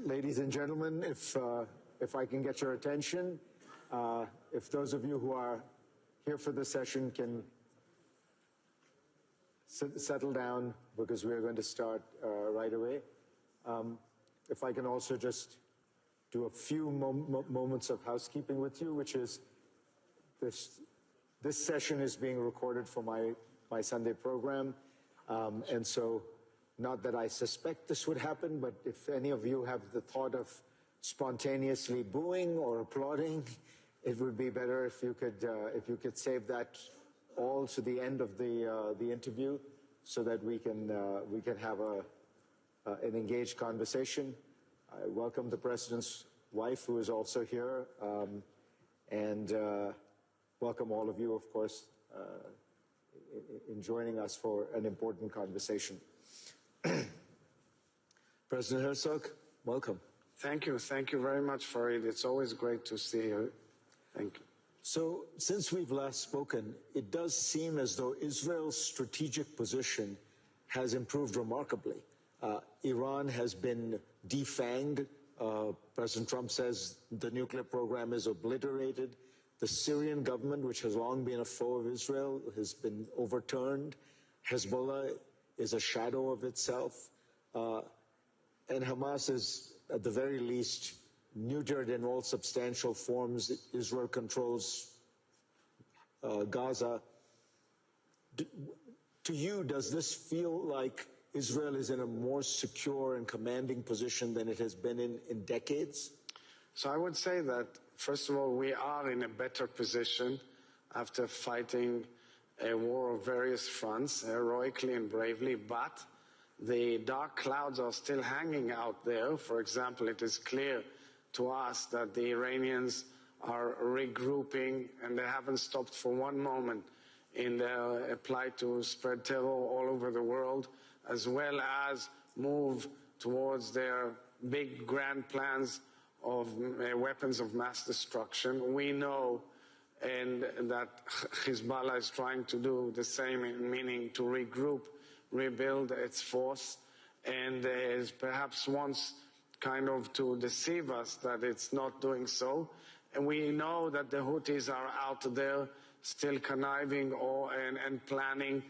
Ladies and gentlemen, if I can get your attention, if those of you who are here for this session can settle down, because we're going to start right away. If I can also just do a few moments of housekeeping with you, which is this session is being recorded for my Sunday program, and so not that I suspect this would happen, but if any of you have the thought of spontaneously booing or applauding, it would be better if you could save that all to the end of the interview, so that we can have an engaged conversation. I welcome the President's wife, who is also here, and welcome all of you, of course, in joining us for an important conversation. President Herzog, welcome. Thank you. Thank you very much, Farid. It's always great to see you. Thank you. So, since we've last spoken, it does seem as though Israel's strategic position has improved remarkably. Iran has been defanged. President Trump says the nuclear program is obliterated. The Syrian government, which has long been a foe of Israel, has been overturned. Hezbollah is a shadow of itself. And Hamas is, at the very least, neutered in all substantial forms. Israel controls Gaza. To you, does this feel like Israel is in a more secure and commanding position than it has been in decades? So I would say that, first of all, we are in a better position after fighting a war of various fronts, heroically and bravely, but the dark clouds are still hanging out there. For example, it is clear to us that the Iranians are regrouping, and they haven't stopped for one moment in their plight to spread terror all over the world, as well as move towards their big grand plans of weapons of mass destruction. We know that Hezbollah is trying to do the same, meaning to regroup, rebuild its force, and is perhaps wants kind of to deceive us that it's not doing so. And we know that the Houthis are out there still conniving and planning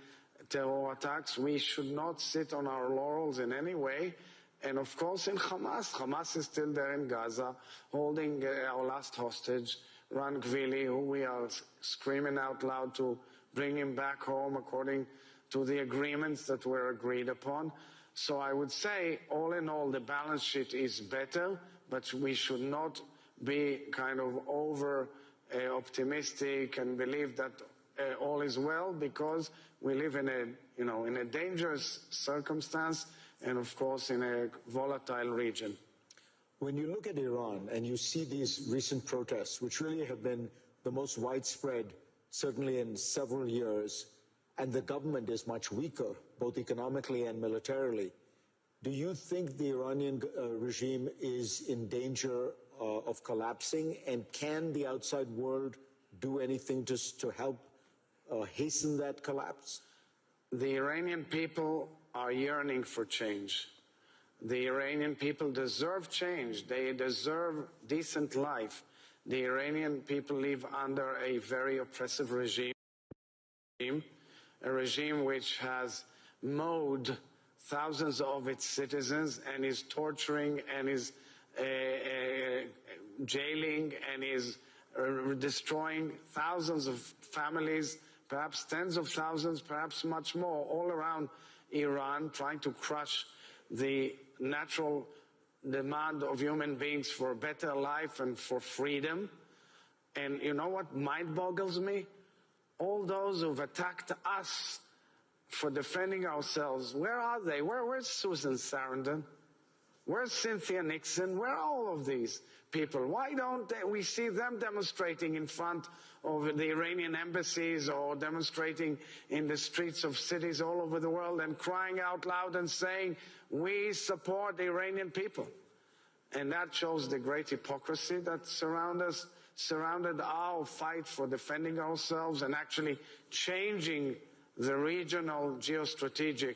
terror attacks. We should not sit on our laurels in any way. And of course in Hamas is still there in Gaza, holding our last hostage, Ran Gvili, who we are screaming out loud to bring him back home according to the agreements that were agreed upon. So I would say, all in all, the balance sheet is better, but we should not be kind of over optimistic and believe that all is well, because we live in a dangerous circumstance and, of course, in a volatile region. When you look at Iran and you see these recent protests, which really have been the most widespread, certainly in several years, and the government is much weaker, both economically and militarily, do you think the Iranian regime is in danger of collapsing? And can the outside world do anything to help hasten that collapse? The Iranian people are yearning for change. The Iranian people deserve change. They deserve decent life. The Iranian people live under a very oppressive regime, a regime which has mowed thousands of its citizens and is torturing and is jailing and is destroying thousands of families, perhaps tens of thousands, perhaps much more, all around Iran, trying to crush the natural demand of human beings for a better life and for freedom. And you know what mind boggles me? All those who've attacked us for defending ourselves, where are they? Where's Susan Sarandon? Where's Cynthia Nixon? Where are all of these people? Why don't we see them demonstrating in front of the Iranian embassies or demonstrating in the streets of cities all over the world and crying out loud and saying, we support the Iranian people? And that shows the great hypocrisy that surrounded our fight for defending ourselves and actually changing the regional geostrategic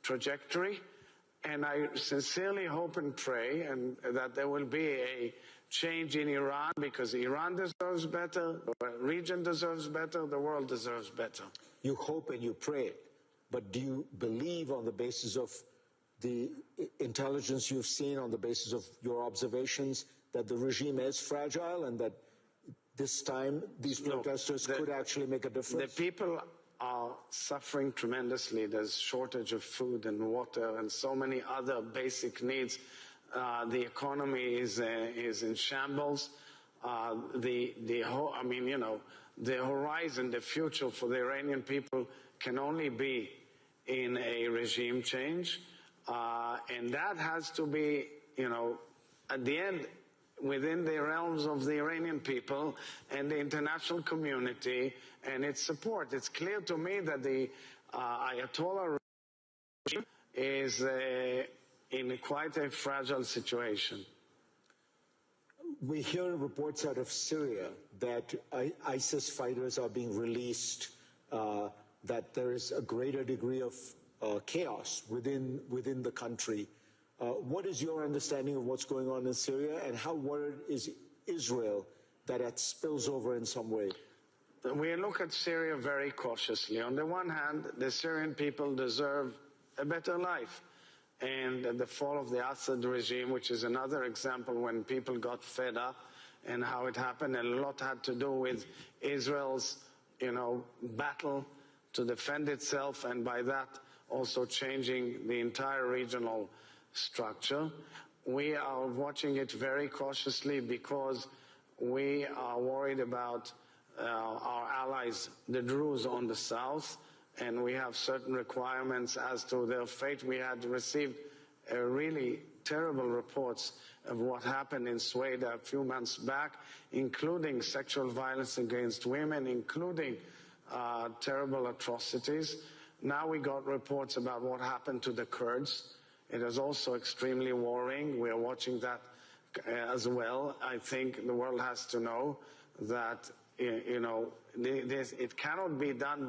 trajectory. And I sincerely hope and pray and that there will be a change in Iran, because Iran deserves better, the region deserves better, the world deserves better. You hope and you pray, but do you believe, on the basis of the intelligence you've seen, on the basis of your observations, that the regime is fragile and that this time these protesters could actually make a difference? The people are suffering tremendously. There's shortage of food and water and so many other basic needs. The economy is in shambles. The horizon, the future for the Iranian people can only be in a regime change. And that has to be, at the end, within the realms of the Iranian people and the international community and its support. It's clear to me that the Ayatollah regime is in quite a fragile situation. We hear reports out of Syria that ISIS fighters are being released, that there is a greater degree of chaos within the country. What is your understanding of what's going on in Syria, and how worried is Israel that it spills over in some way? We look at Syria very cautiously. On the one hand, the Syrian people deserve a better life. And the fall of the Assad regime, which is another example when people got fed up and how it happened, and a lot had to do with Israel's, battle to defend itself, and by that also changing the entire regional structure. We are watching it very cautiously because we are worried about our allies, the Druze on the south, and we have certain requirements as to their fate. We had received really terrible reports of what happened in Sweden a few months back, including sexual violence against women, including terrible atrocities. Now we got reports about what happened to the Kurds. It is also extremely worrying. We are watching that as well. I think the world has to know that, it cannot be done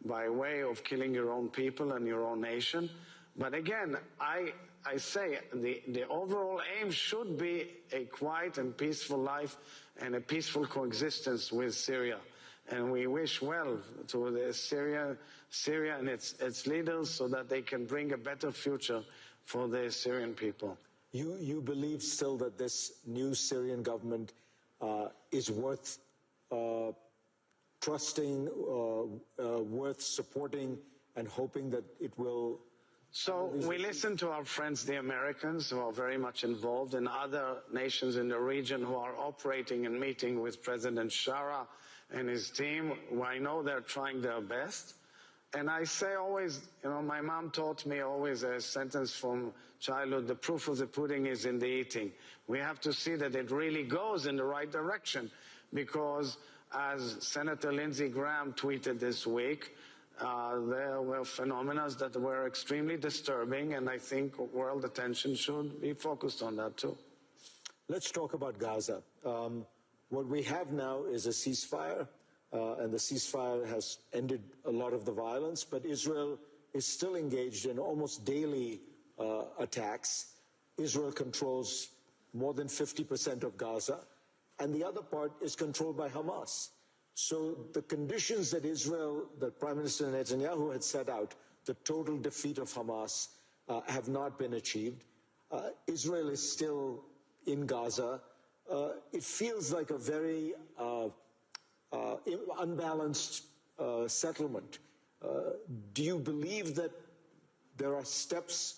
by way of killing your own people and your own nation. But again, I say the overall aim should be a quiet and peaceful life and a peaceful coexistence with Syria. And we wish well to the Syria and its leaders so that they can bring a better future for the Syrian people. You believe still that this new Syrian government is worth trusting, worth supporting, and hoping that it will... So we listen to our friends, the Americans, who are very much involved, and other nations in the region who are operating and meeting with President Shara and his team. I know they're trying their best. And I say always, my mom taught me always a sentence from childhood: the proof of the pudding is in the eating. We have to see that it really goes in the right direction, because as Senator Lindsey Graham tweeted this week, there were phenomena that were extremely disturbing, and I think world attention should be focused on that too. Let's talk about Gaza. What we have now is a ceasefire, and the ceasefire has ended a lot of the violence, but Israel is still engaged in almost daily attacks. Israel controls more than 50% of Gaza, and the other part is controlled by Hamas. So the conditions that that Prime Minister Netanyahu had set out, the total defeat of Hamas, have not been achieved. Israel is still in Gaza. It feels like a very unbalanced settlement. Do you believe that there are steps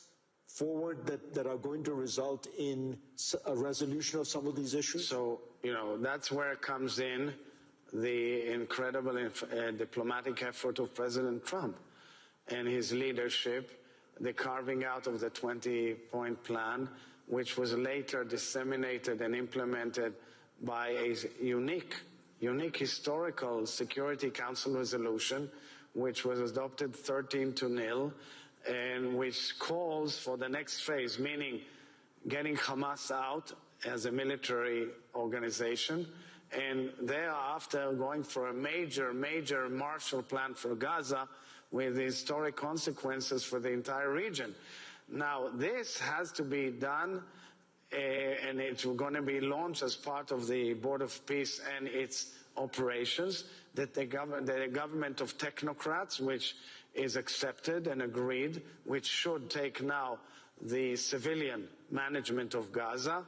forward that are going to result in a resolution of some of these issues? So, that's where it comes in the incredible diplomatic effort of President Trump and his leadership, the carving out of the 20-point plan, which was later disseminated and implemented by a unique historical Security Council resolution, which was adopted 13-0, and which calls for the next phase, meaning getting Hamas out as a military organization, and thereafter going for a major Marshall Plan for Gaza with historic consequences for the entire region. Now, this has to be done, and it's going to be launched as part of the Board of Peace and its operations, that the government of technocrats, which is accepted and agreed, which should take now the civilian management of Gaza,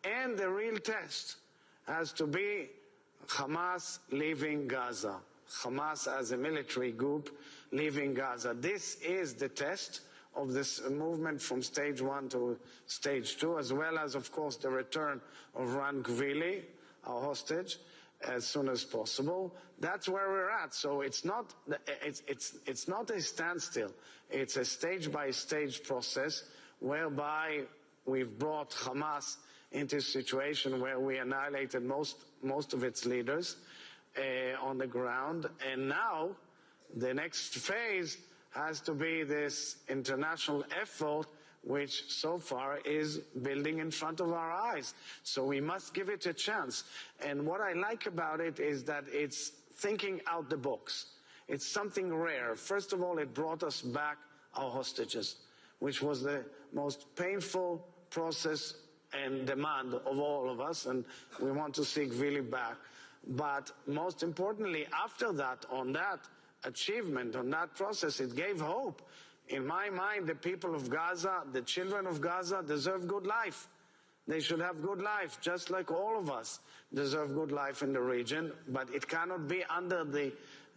and the real test has to be Hamas leaving Gaza. Hamas as a military group leaving Gaza. This is the test of this movement from stage 1 to stage 2, as well as, of course, the return of Ran Gvili, our hostage, as soon as possible. That's where we're at. So it's not a standstill. It's a stage-by-stage process whereby we've brought Hamas into a situation where we annihilated most of its leaders on the ground. And now the next phase has to be this international effort, which so far is building in front of our eyes. So we must give it a chance. And what I like about it is that it's thinking out the box. It's something rare. First of all, it brought us back our hostages, which was the most painful process and demand of all of us, and we want to see Gvili back. But most importantly, after that, on that achievement, on that process, it gave hope. In my mind, the people of Gaza, the children of Gaza, deserve good life. They should have good life, just like all of us deserve good life in the region, but it cannot be under the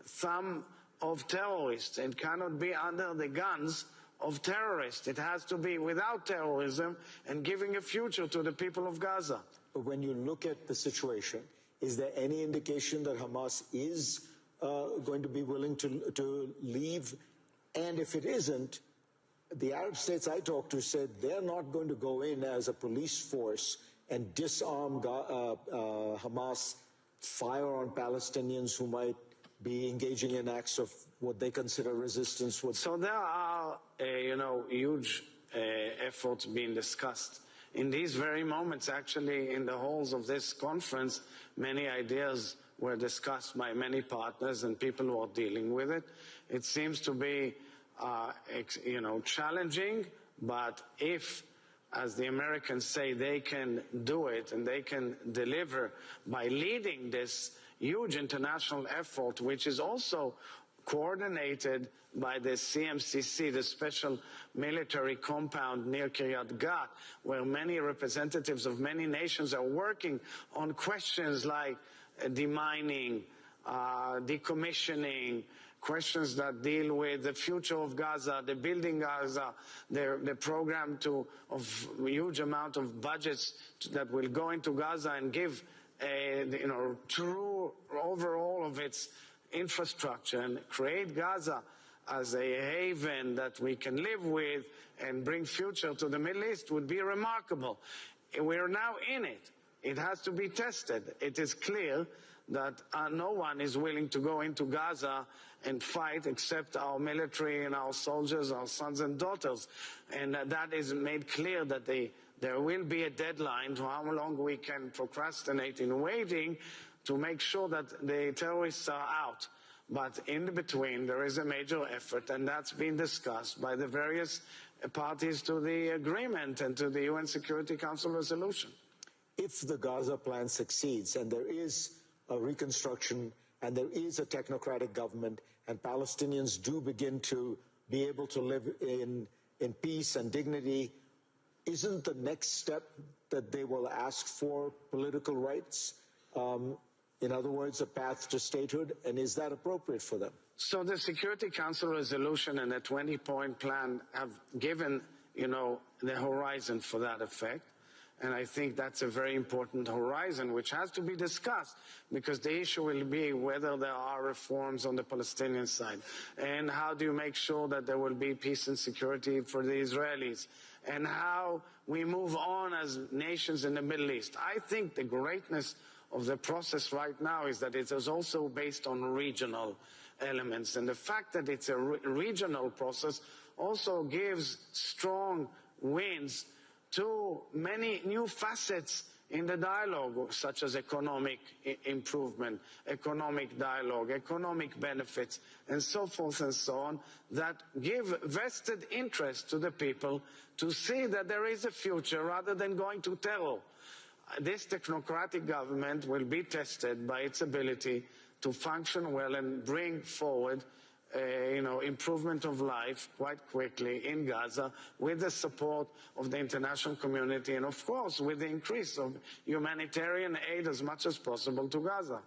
thumb of terrorists. It cannot be under the guns of terrorists. It has to be without terrorism and giving a future to the people of Gaza. But when you look at the situation, is there any indication that Hamas is going to be willing to leave? And if it isn't, the Arab states I talked to said they're not going to go in as a police force and disarm Hamas, fire on Palestinians who might be engaging in acts of what they consider resistance. So there are, huge efforts being discussed. In these very moments, actually, in the halls of this conference, many ideas were discussed by many partners and people who are dealing with it. It seems to be, challenging, but if, as the Americans say, they can do it and they can deliver by leading this huge international effort, which is also coordinated by the CMCC, the special military compound near Kiryat Gat, where many representatives of many nations are working on questions like demining, decommissioning, questions that deal with the future of Gaza, the building Gaza, the program of a huge amount of budgets that will go into Gaza and give true overall of its infrastructure and create Gaza as a haven that we can live with and bring future to the Middle East would be remarkable. We are now in it. It has to be tested. It is clear that no one is willing to go into Gaza and fight except our military and our soldiers, our sons and daughters. And that is made clear that there will be a deadline to how long we can procrastinate in waiting to make sure that the terrorists are out. But in between, there is a major effort, and that's been discussed by the various parties to the agreement and to the UN Security Council resolution. If the Gaza plan succeeds and there is a reconstruction and there is a technocratic government and Palestinians do begin to be able to live in peace and dignity, isn't the next step that they will ask for political rights? In other words, a path to statehood, and is that appropriate for them? So the Security Council resolution and the 20-point plan have given, the horizon for that effect. And I think that's a very important horizon, which has to be discussed, because the issue will be whether there are reforms on the Palestinian side, and how do you make sure that there will be peace and security for the Israelis, and how we move on as nations in the Middle East. I think the greatness of the process right now is that it is also based on regional elements. And the fact that it's a regional process also gives strong winds to many new facets in the dialogue, such as economic improvement, economic dialogue, economic benefits, and so forth and so on, that give vested interest to the people to see that there is a future rather than going to terror. This technocratic government will be tested by its ability to function well and bring forward improvement of life quite quickly in Gaza with the support of the international community and, of course, with the increase of humanitarian aid as much as possible to Gaza.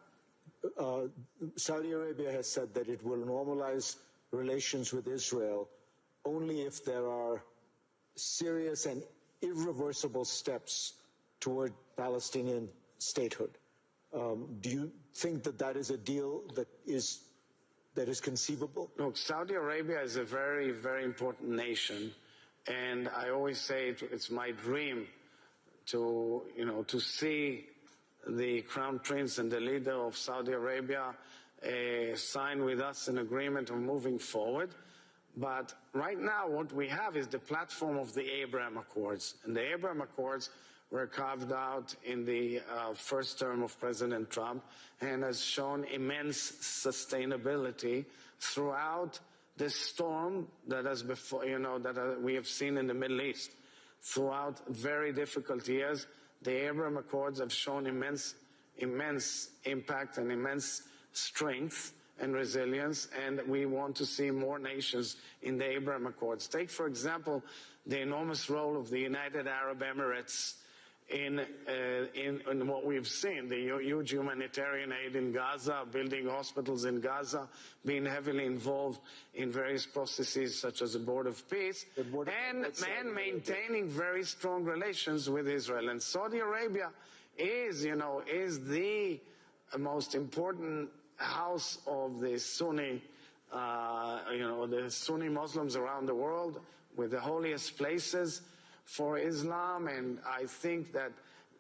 Saudi Arabia has said that it will normalize relations with Israel only if there are serious and irreversible steps toward Palestinian statehood. Do you think that that is a deal that is conceivable? Look, Saudi Arabia is a very, very important nation, and I always say it's my dream to see the Crown Prince and the leader of Saudi Arabia sign with us an agreement of moving forward. But right now, what we have is the platform of the Abraham Accords, and the Abraham Accords were carved out in the first term of President Trump and has shown immense sustainability throughout the storm that has we have seen in the Middle East. Throughout very difficult years, the Abraham Accords have shown immense impact and immense strength and resilience, and we want to see more nations in the Abraham Accords. Take, for example, the enormous role of the United Arab Emirates in what we've seen, the huge humanitarian aid in Gaza, building hospitals in Gaza, being heavily involved in various processes such as the Board of Peace, and maintaining very strong relations with Israel. And Saudi Arabia is the most important house of the Sunni, the Sunni Muslims around the world, with the holiest places for Islam, and I think that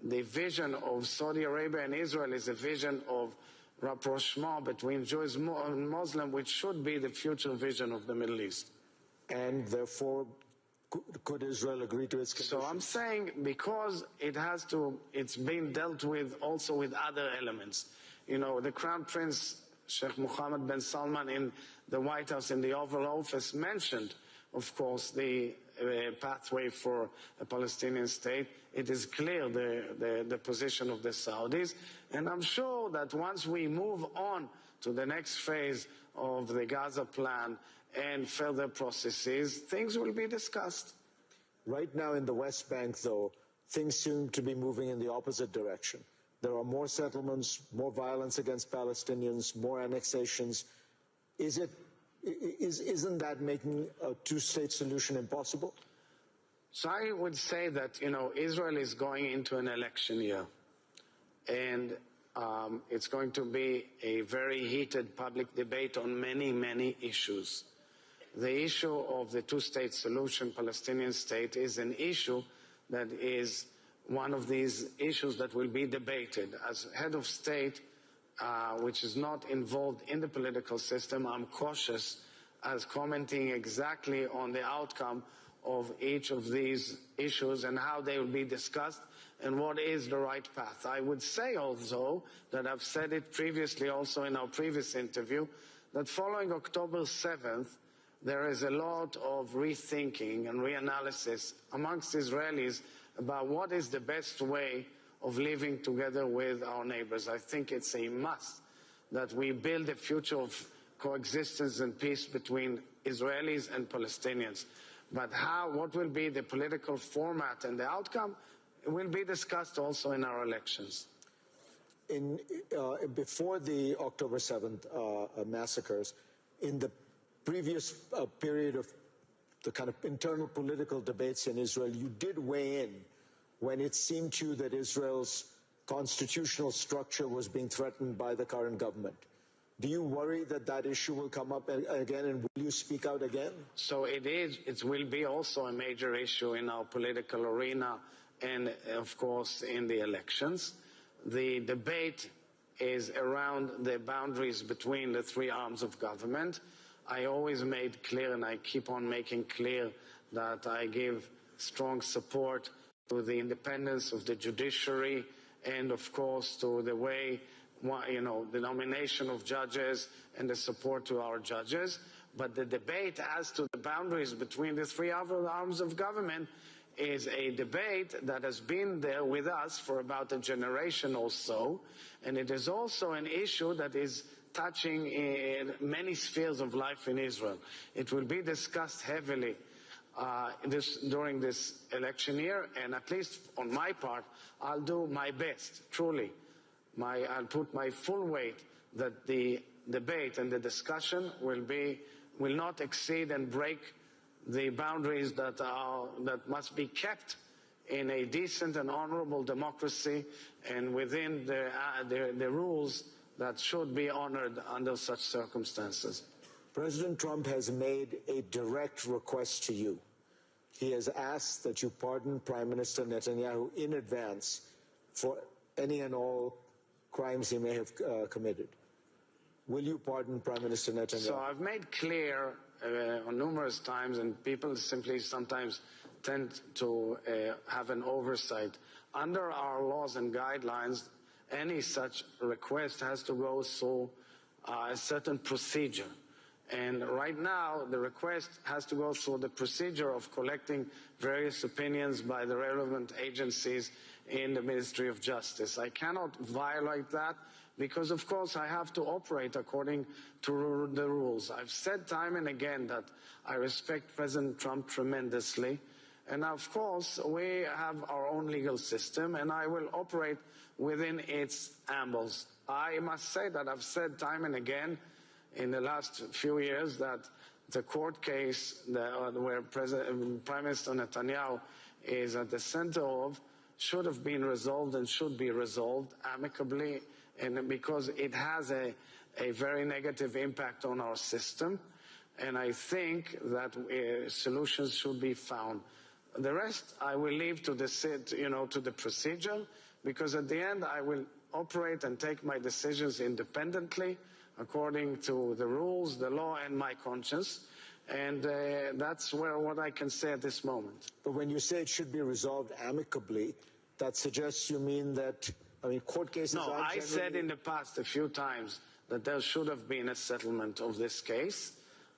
the vision of Saudi Arabia and Israel is a vision of rapprochement between Jews and Muslims, which should be the future vision of the Middle East. And therefore, could Israel agree to its conditions? So I'm saying because it's being dealt with also with other elements. The Crown Prince, Sheikh Mohammed bin Salman, in the White House, in the Oval Office, mentioned, of course, the pathway for a Palestinian state. It is clear the position of the Saudis, and I'm sure that once we move on to the next phase of the Gaza plan and further processes, things will be discussed. Right now in the West Bank, though, things seem to be moving in the opposite direction. There are more settlements, more violence against Palestinians, more annexations. Isn't that making a two-state solution impossible? So I would say that, Israel is going into an election year, and it's going to be a very heated public debate on many, many issues. The issue of the two-state solution, Palestinian state, is an issue that is one of these issues that will be debated. As head of state, which is not involved in the political system, I'm cautious as commenting exactly on the outcome of each of these issues and how they will be discussed and what is the right path. I would say also that I've said it previously also in our previous interview, that following October 7th, there is a lot of rethinking and reanalysis amongst Israelis about what is the best way of living together with our neighbors. I think it's a must that we build a future of coexistence and peace between Israelis and Palestinians. But what will be the political format and the outcome will be discussed also in our elections. Before the October 7th massacres, in the previous period of the kind of internal political debates in Israel, you did weigh in when it seemed to you that Israel's constitutional structure was being threatened by the current government. Do you worry that that issue will come up again, and will you speak out again? So it will be also a major issue in our political arena and, of course, in the elections. The debate is around the boundaries between the three arms of government. I always made clear, and I keep on making clear, that I give strong support to the independence of the judiciary and of course to the way, the nomination of judges and the support to our judges. But the debate as to the boundaries between the three other arms of government is a debate that has been there with us for about a generation or so, and it is also an issue that is touching in many spheres of life in Israel. It will be discussed heavily during this election year, and at least on my part, I'll do my best, truly. I'll put my full weight that the debate and the discussion will not exceed and break the boundaries that must be kept in a decent and honorable democracy and within the rules that should be honored under such circumstances. President Trump has made a direct request to you. He has asked that you pardon Prime Minister Netanyahu in advance for any and all crimes he may have committed. Will you pardon Prime Minister Netanyahu? So I've made clear on numerous times, and people simply sometimes tend to have an oversight. Under our laws and guidelines, any such request has to go through a certain procedure. And right now, the request has to go through the procedure of collecting various opinions by the relevant agencies in the Ministry of Justice. I cannot violate that because, of course, I have to operate according to the rules. I've said time and again that I respect President Trump tremendously. And, of course, we have our own legal system, and I will operate within its ambles. I must say that I've said time and again in the last few years that the court case where Prime Minister Netanyahu is at the center of should have been resolved and should be resolved amicably, and because it has a very negative impact on our system, and I think that solutions should be found. The rest I will leave to the procedure, because at the end I will operate and take my decisions independently according to the rules, the law, and my conscience. And that's what I can say at this moment. But when you say it should be resolved amicably, that suggests you mean that, court cases No, are I said in the past a few times that there should have been a settlement of this case.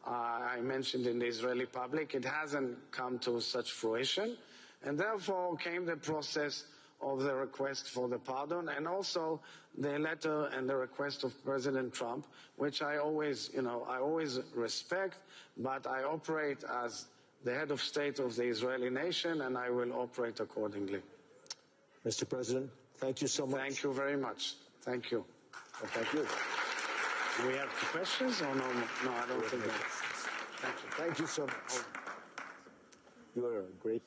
I mentioned in the Israeli public, it hasn't come to such fruition. And therefore came the process of the request for the pardon, and also the letter and the request of President Trump, which I always respect, but I operate as the head of state of the Israeli nation, and I will operate accordingly. Mr. President, thank you so much. Thank you very much. Thank you. Well, thank you. Do we have questions or no? No, I don't think that. Thank you. Thank you so much. You are a great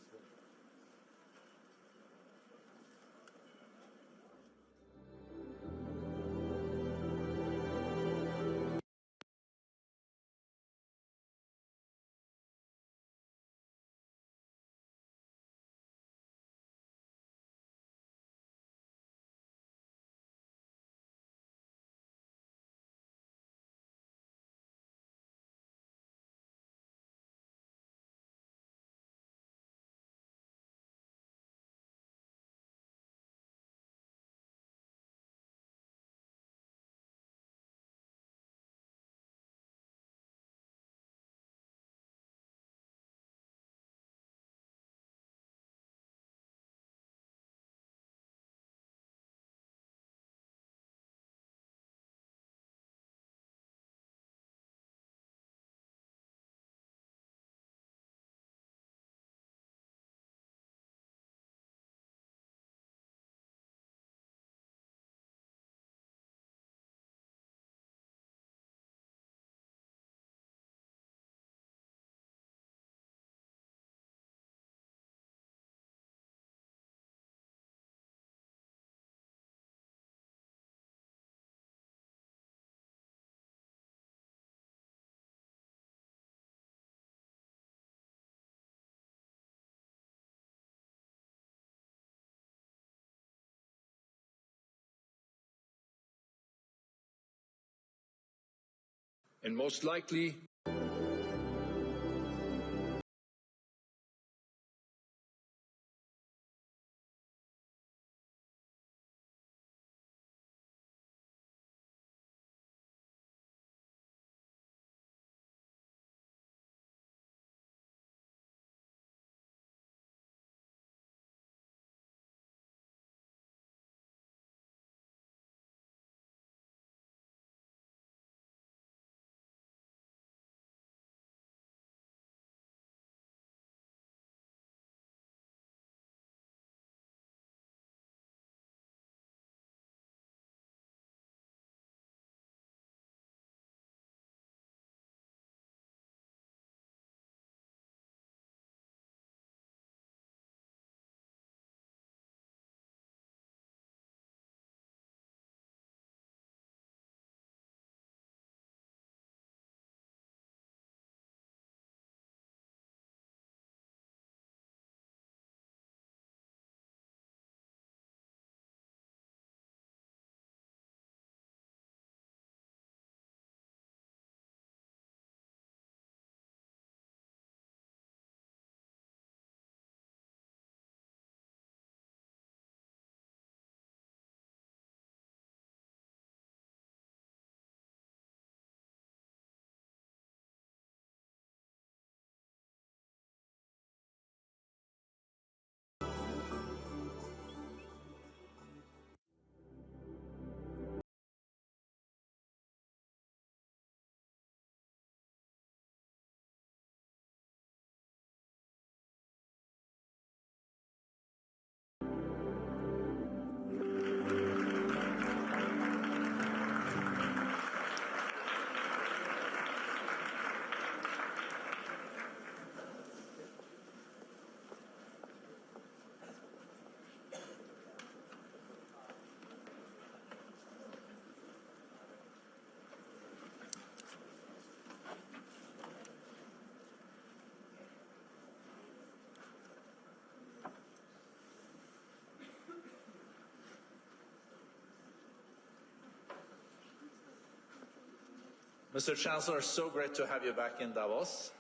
and most likely Mr. Chancellor, so great to have you back in Davos.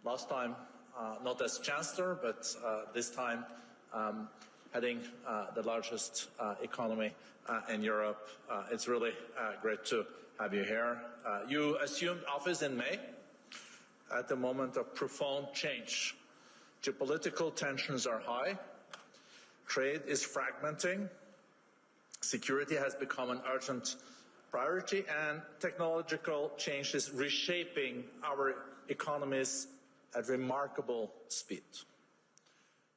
Last time, not as Chancellor, but this time heading the largest economy in Europe. It's really great to have you here. You assumed office in May at the moment of profound change. Geopolitical tensions are high. Trade is fragmenting. Security has become an urgent priority, and technological change is reshaping our economies at remarkable speed.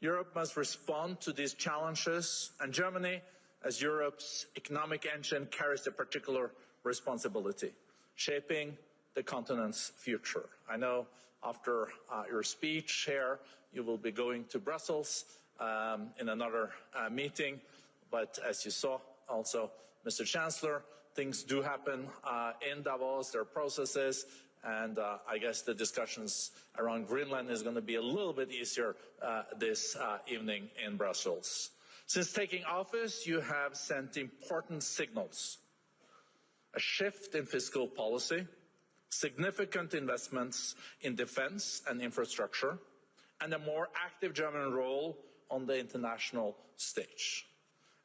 Europe must respond to these challenges, and Germany, as Europe's economic engine, carries a particular responsibility, shaping the continent's future. I know after your speech here, you will be going to Brussels in another meeting, but as you saw also, Mr. Chancellor, things do happen in Davos, there are processes, and I guess the discussions around Greenland is going to be a little bit easier this evening in Brussels. Since taking office, you have sent important signals. A shift in fiscal policy, significant investments in defense and infrastructure, and a more active German role on the international stage.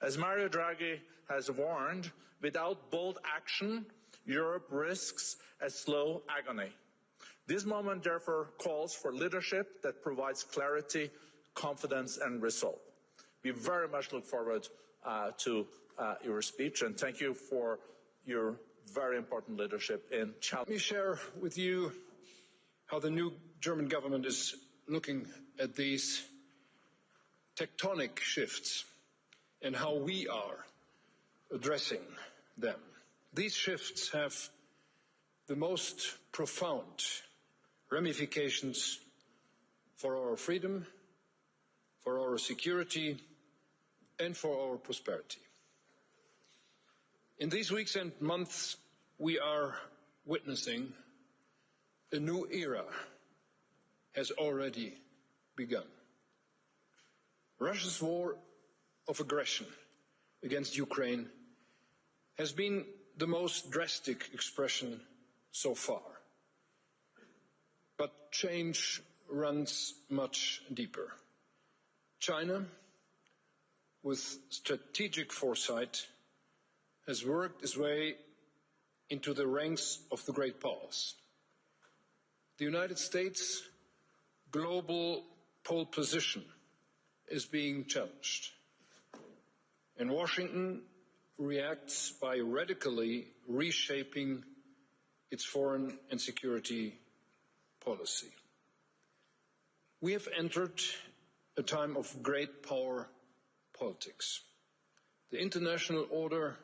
As Mario Draghi has warned, without bold action, Europe risks a slow agony. This moment, therefore, calls for leadership that provides clarity, confidence, and resolve. We very much look forward to your speech, and thank you for your very important leadership in challenge. Let me share with you how the new German government is looking at these tectonic shifts and how we are addressing them. These shifts have the most profound ramifications for our freedom, for our security, and for our prosperity. In these weeks and months, we are witnessing a new era has already begun. Russia's war of aggression against Ukraine has been the most drastic expression so far. But change runs much deeper. China, with strategic foresight, has worked its way into the ranks of the great powers. The United States' global pole position is being challenged, and Washington reacts by radically reshaping its foreign and security policy. We have entered a time of great power politics. The international order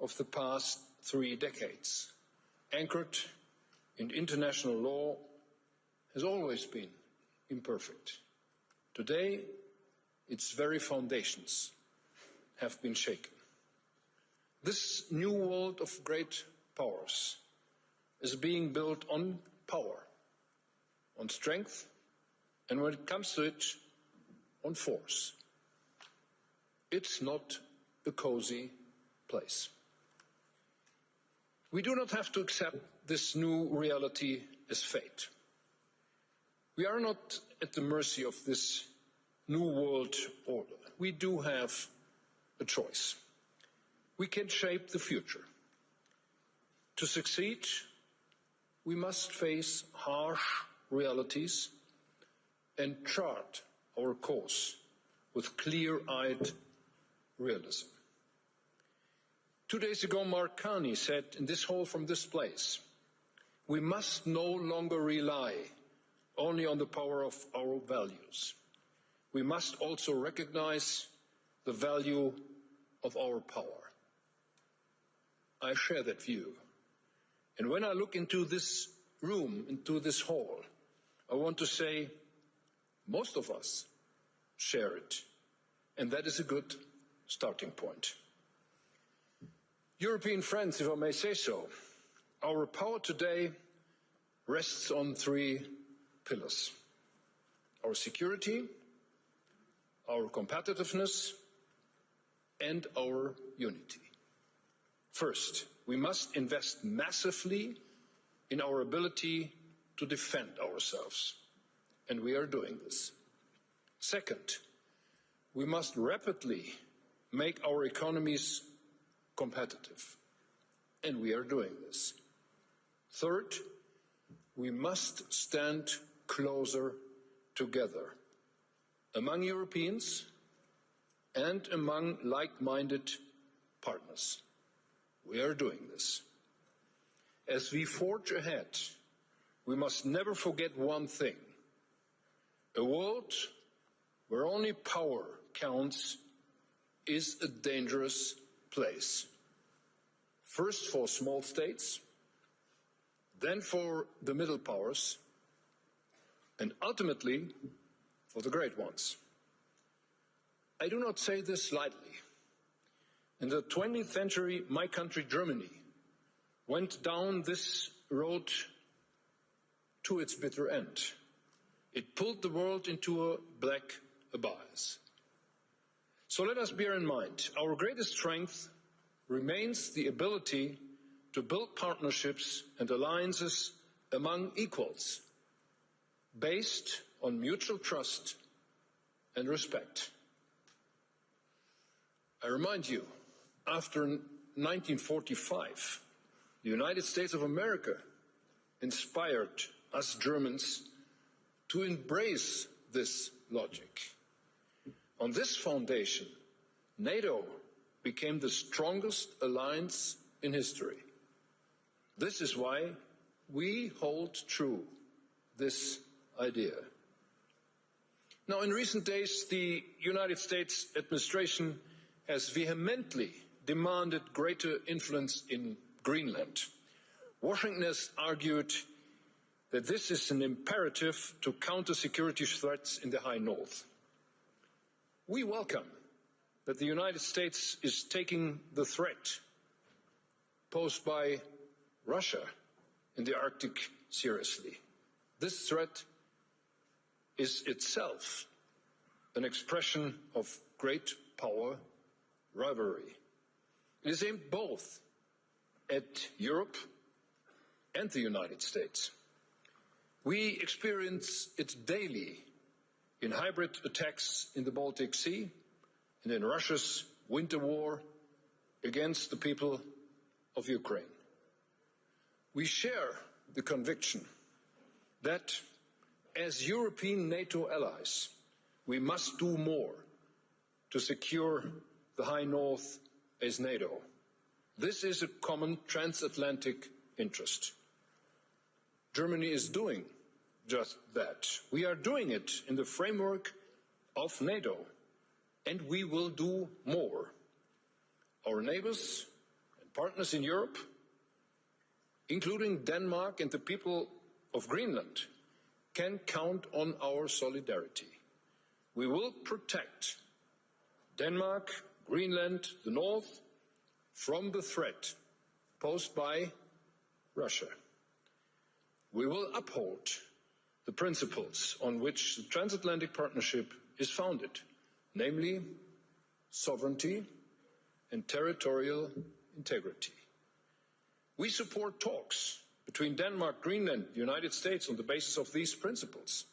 of the past 3 decades, anchored in international law, has always been imperfect. Today, its very foundations have been shaken. This new world of great powers is being built on power, on strength, and when it comes to it, on force. It's not a cozy place. We do not have to accept this new reality as fate. We are not at the mercy of this new world order. We do have a choice. We can shape the future. To succeed, we must face harsh realities and chart our course with clear-eyed realism. 2 days ago, Mark Carney said in this hall from this place, we must no longer rely only on the power of our values. We must also recognize the value of our power. I share that view. And when I look into this room, into this hall, I want to say most of us share it. And that is a good starting point. European friends, if I may say so, our power today rests on 3 pillars: our security, our competitiveness, and our unity. First, we must invest massively in our ability to defend ourselves, and we are doing this. Second, we must rapidly make our economies competitive, and we are doing this. Third, we must stand closer together among Europeans and among like-minded partners. We are doing this. As we forge ahead, we must never forget one thing: a world where only power counts is a dangerous place. First for small states, then for the middle powers, and ultimately for the great ones. I do not say this lightly. In the 20th century, my country, Germany, went down this road to its bitter end. It pulled the world into a black abyss. So let us bear in mind, our greatest strength remains the ability to build partnerships and alliances among equals, based on mutual trust and respect. I remind you, after 1945, the United States of America inspired us Germans to embrace this logic. On this foundation, NATO became the strongest alliance in history. This is why we hold true this idea. Now, in recent days, the United States administration has vehemently demanded greater influence in Greenland. Washington has argued that this is an imperative to counter security threats in the High North. We welcome that the United States is taking the threat posed by Russia in the Arctic seriously. This threat is itself an expression of great power rivalry. It is aimed both at Europe and the United States. We experience it daily in hybrid attacks in the Baltic Sea and in Russia's winter war against the people of Ukraine. We share the conviction that as European NATO allies, we must do more to secure the High North as NATO. This is a common transatlantic interest. Germany is doing just that. We are doing it in the framework of NATO, and we will do more. Our neighbors and partners in Europe, including Denmark and the people of Greenland, can count on our solidarity. We will protect Denmark, Greenland, the North, from the threat posed by Russia. We will uphold the principles on which the transatlantic partnership is founded, namely sovereignty and territorial integrity. We support talks between Denmark, Greenland, and the United States on the basis of these principles.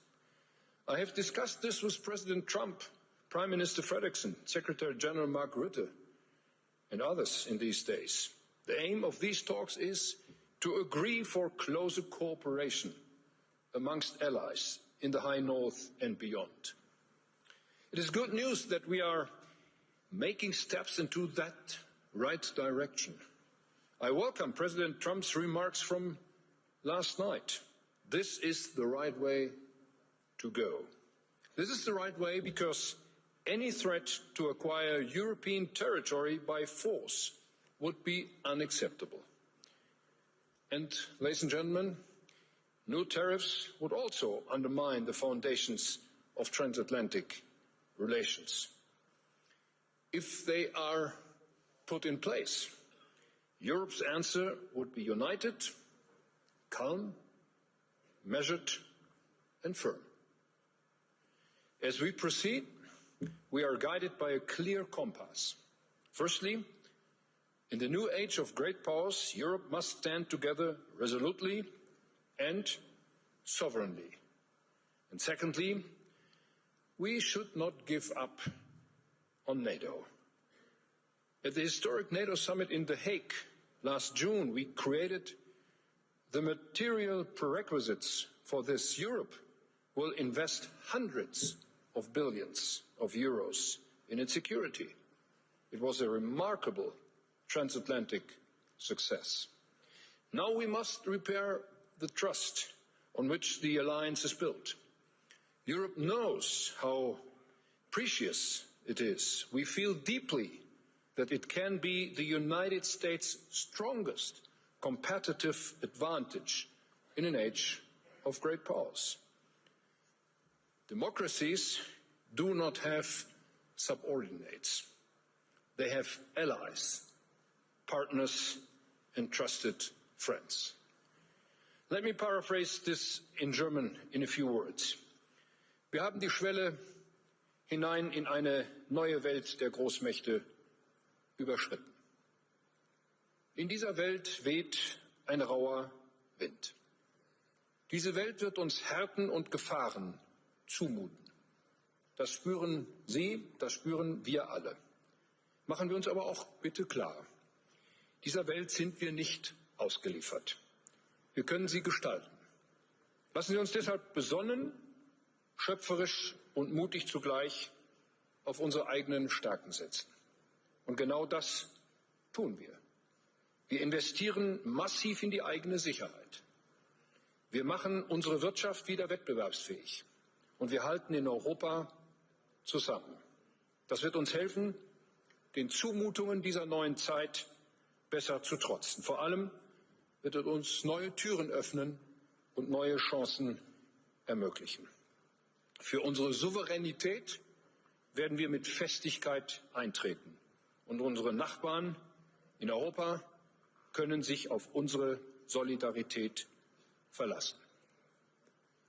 I have discussed this with President Trump, Prime Minister Frederiksen, Secretary General Mark Rutte, and others in these days. The aim of these talks is to agree for closer cooperation amongst allies in the High North and beyond. It is good news that we are making steps into that right direction. I welcome President Trump's remarks from last night. This is the right way to go. This is the right way because any threat to acquire European territory by force would be unacceptable. And, ladies and gentlemen, new tariffs would also undermine the foundations of transatlantic relations. If they are put in place, Europe's answer would be united, calm, measured, and firm. As we proceed, we are guided by a clear compass. Firstly, In the new age of great powers, Europe must stand together resolutely and sovereignly. And secondly, we should not give up on NATO. At the historic NATO summit in The Hague last June, we created the material prerequisites for this. Europe will invest hundreds of billions of euros in its security. It was a remarkable transatlantic success. Now we must repair the trust on which the alliance is built. Europe knows how precious it is. We feel deeply that it can be the United States' strongest competitive advantage in an age of great powers. Democracies do not have subordinates. They have allies, partners, and trusted friends. Let me paraphrase this in German in a few words. Wir haben die Schwelle hinein in eine neue Welt der Großmächte überschritten. In dieser Welt weht ein rauer Wind. Diese Welt wird uns Härten und Gefahren zumuten. Das spüren Sie, das spüren wir alle. Machen wir uns aber auch bitte klar, dieser Welt sind wir nicht ausgeliefert. Wir können sie gestalten. Lassen Sie uns deshalb besonnen, schöpferisch und mutig zugleich auf unsere eigenen Stärken setzen. Und genau das tun wir. Wir investieren massiv in die eigene Sicherheit. Wir machen unsere Wirtschaft wieder wettbewerbsfähig. Und wir halten in Europa zusammen. Das wird uns helfen, den Zumutungen dieser neuen Zeit besser zu trotzen. Vor allem wird es uns neue Türen öffnen und neue Chancen ermöglichen. Für unsere Souveränität werden wir mit Festigkeit eintreten. Und unsere Nachbarn in Europa können sich auf unsere Solidarität verlassen.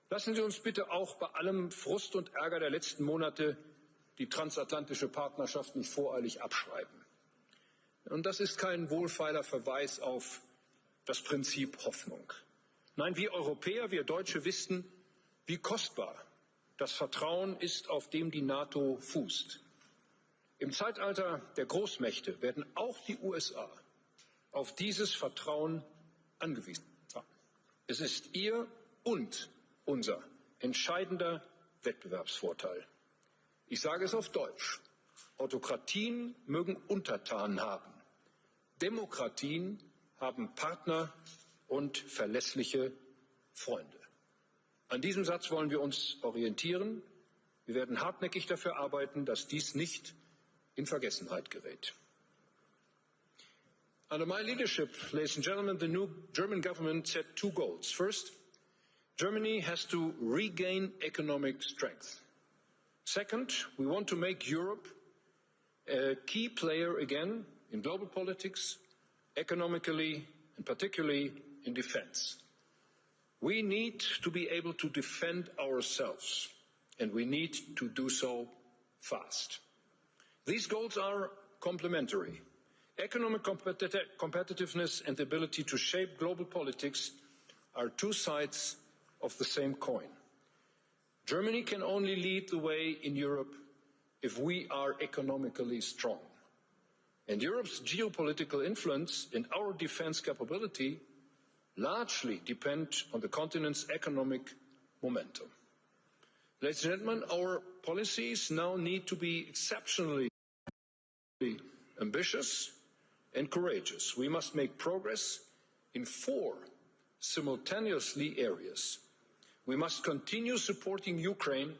Lassen Sie uns bitte auch bei allem Frust und Ärger der letzten Monate die transatlantische Partnerschaft nicht voreilig abschreiben. Und das ist kein wohlfeiler Verweis auf das Prinzip Hoffnung. Nein, wir Europäer, wir Deutsche wissen, wie kostbar das Vertrauen ist, auf dem die NATO fußt. Im Zeitalter der Großmächte werden auch die USA auf dieses Vertrauen angewiesen sein. Es ist ihr und unser entscheidender Wettbewerbsvorteil. Ich sage es auf Deutsch. Autokratien mögen Untertanen haben. Demokratien haben Partner und verlässliche Freunde. An diesem Satz wollen wir uns orientieren. Wir werden hartnäckig dafür arbeiten, dass dies nicht in Vergessenheit gerät. Under my leadership, ladies and gentlemen, the new German government set two goals. First, Germany has to regain economic strength. Second, we want to make Europe a key player again in global politics, economically, and particularly in defense. We need to be able to defend ourselves, and we need to do so fast. These goals are complementary. Economic competitiveness and the ability to shape global politics are two sides of the same coin. Germany can only lead the way in Europe if we are economically strong. And Europe's geopolitical influence and our defense capability largely depend on the continent's economic momentum. Ladies and gentlemen, our policies now need to be exceptionally ambitious and courageous. We must make progress in 4 simultaneously areas. We must continue supporting Ukraine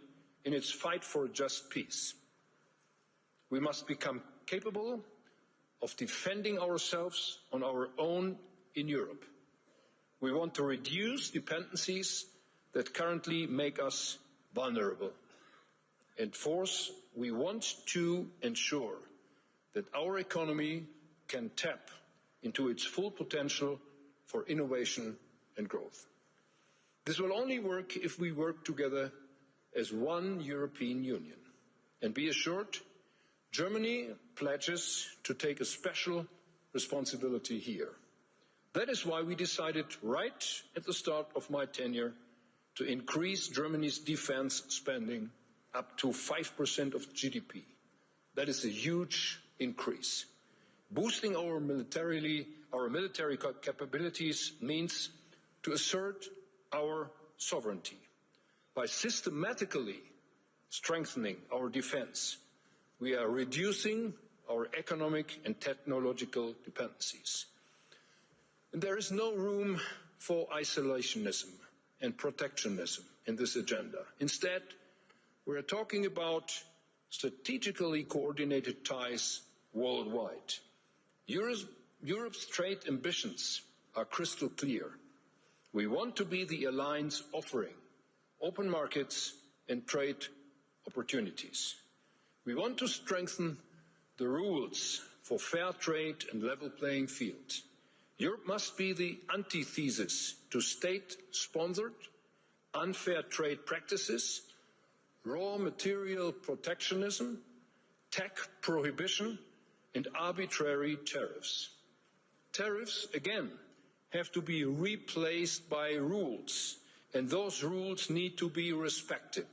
in its fight for a just peace. We must become capable of defending ourselves on our own in Europe. We want to reduce dependencies that currently make us vulnerable. And fourth, we want to ensure that our economy can tap into its full potential for innovation and growth. This will only work if we work together as one European Union. And be assured, Germany pledges to take a special responsibility here. That is why we decided right at the start of my tenure to increase Germany's defense spending up to 5% of GDP. That is a huge increase. Boosting our military capabilities means to assert our sovereignty. By systematically strengthening our defense, we are reducing our economic and technological dependencies. And there is no room for isolationism and protectionism in this agenda. Instead, we are talking about strategically coordinated ties worldwide. Europe's trade ambitions are crystal clear. We want to be the alliance offering open markets and trade opportunities. We want to strengthen the rules for fair trade and level playing field. Europe must be the antithesis to state-sponsored, unfair trade practices, raw material protectionism, tech prohibition, and arbitrary tariffs. Tariffs, again, have to be replaced by rules, and those rules need to be respected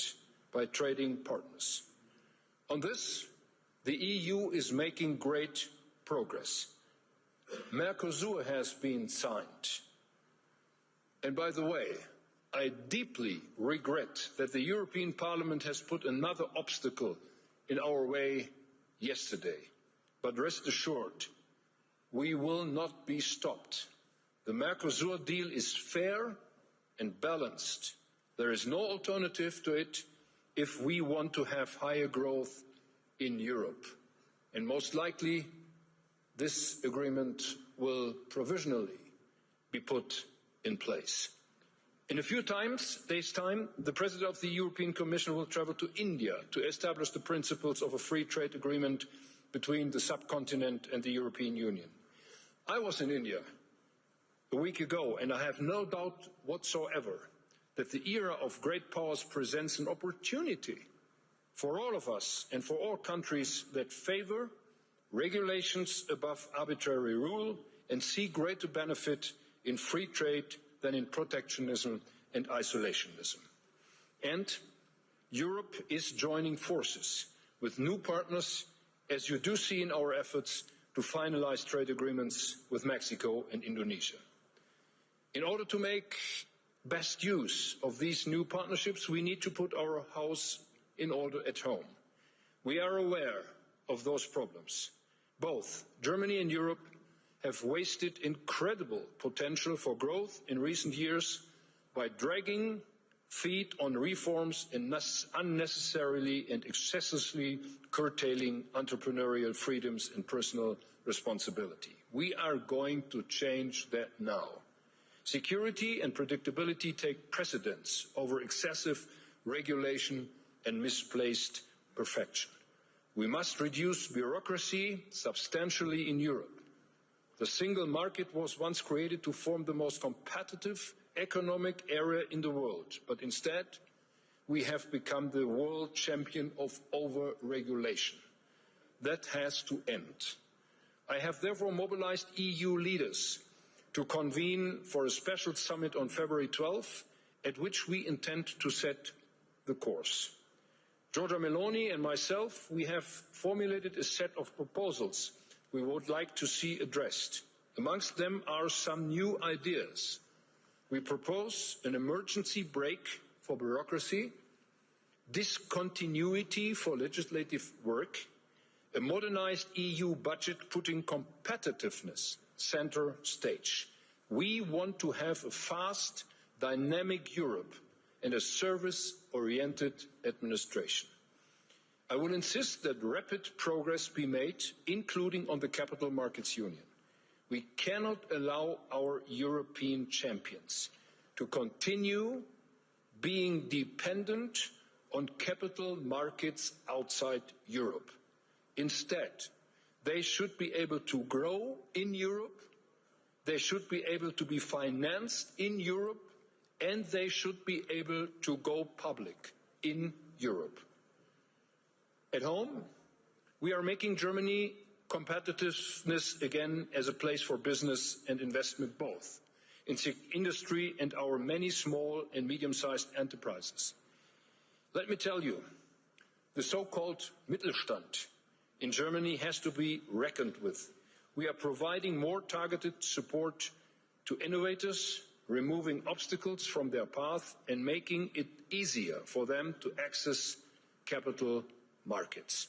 by trading partners. On this, the EU is making great progress. Mercosur has been signed. And by the way, I deeply regret that the European Parliament has put another obstacle in our way yesterday. But rest assured, we will not be stopped. The Mercosur deal is fair and balanced. There is no alternative to it if we want to have higher growth in Europe. And most likely, this agreement will provisionally be put in place. In a few days' time, the President of the European Commission will travel to India to establish the principles of a free trade agreement between the subcontinent and the European Union. I was in India a week ago, and I have no doubt whatsoever that the era of great powers presents an opportunity for all of us and for all countries that favor regulations above arbitrary rule and see greater benefit in free trade than in protectionism and isolationism. And Europe is joining forces with new partners, as you do see in our efforts to finalize trade agreements with Mexico and Indonesia. In order to make best use of these new partnerships, we need to put our house in order at home. We are aware of those problems. Both Germany and Europe have wasted incredible potential for growth in recent years by dragging feet on reforms and unnecessarily and excessively curtailing entrepreneurial freedoms and personal responsibility. We are going to change that now. Security and predictability take precedence over excessive regulation and misplaced perfection. We must reduce bureaucracy substantially in Europe. The single market was once created to form the most competitive economic area in the world, but instead we have become the world champion of over-regulation. That has to end. I have therefore mobilized EU leaders to convene for a special summit on February 12th, at which we intend to set the course. Giorgia Meloni and myself, we have formulated a set of proposals we would like to see addressed. Amongst them are some new ideas. We propose an emergency brake for bureaucracy, discontinuity for legislative work, a modernized EU budget putting competitiveness center stage. We want to have a fast, dynamic Europe and a service-oriented administration. I will insist that rapid progress be made, including on the Capital Markets Union. We cannot allow our European champions to continue being dependent on capital markets outside Europe. Instead, they should be able to grow in Europe, they should be able to be financed in Europe, and they should be able to go public in Europe. At home, we are making Germany competitiveness again as a place for business and investment both, in industry and our many small and medium-sized enterprises. Let me tell you, the so-called Mittelstand in Germany has to be reckoned with. We are providing more targeted support to innovators, removing obstacles from their path and making it easier for them to access capital markets.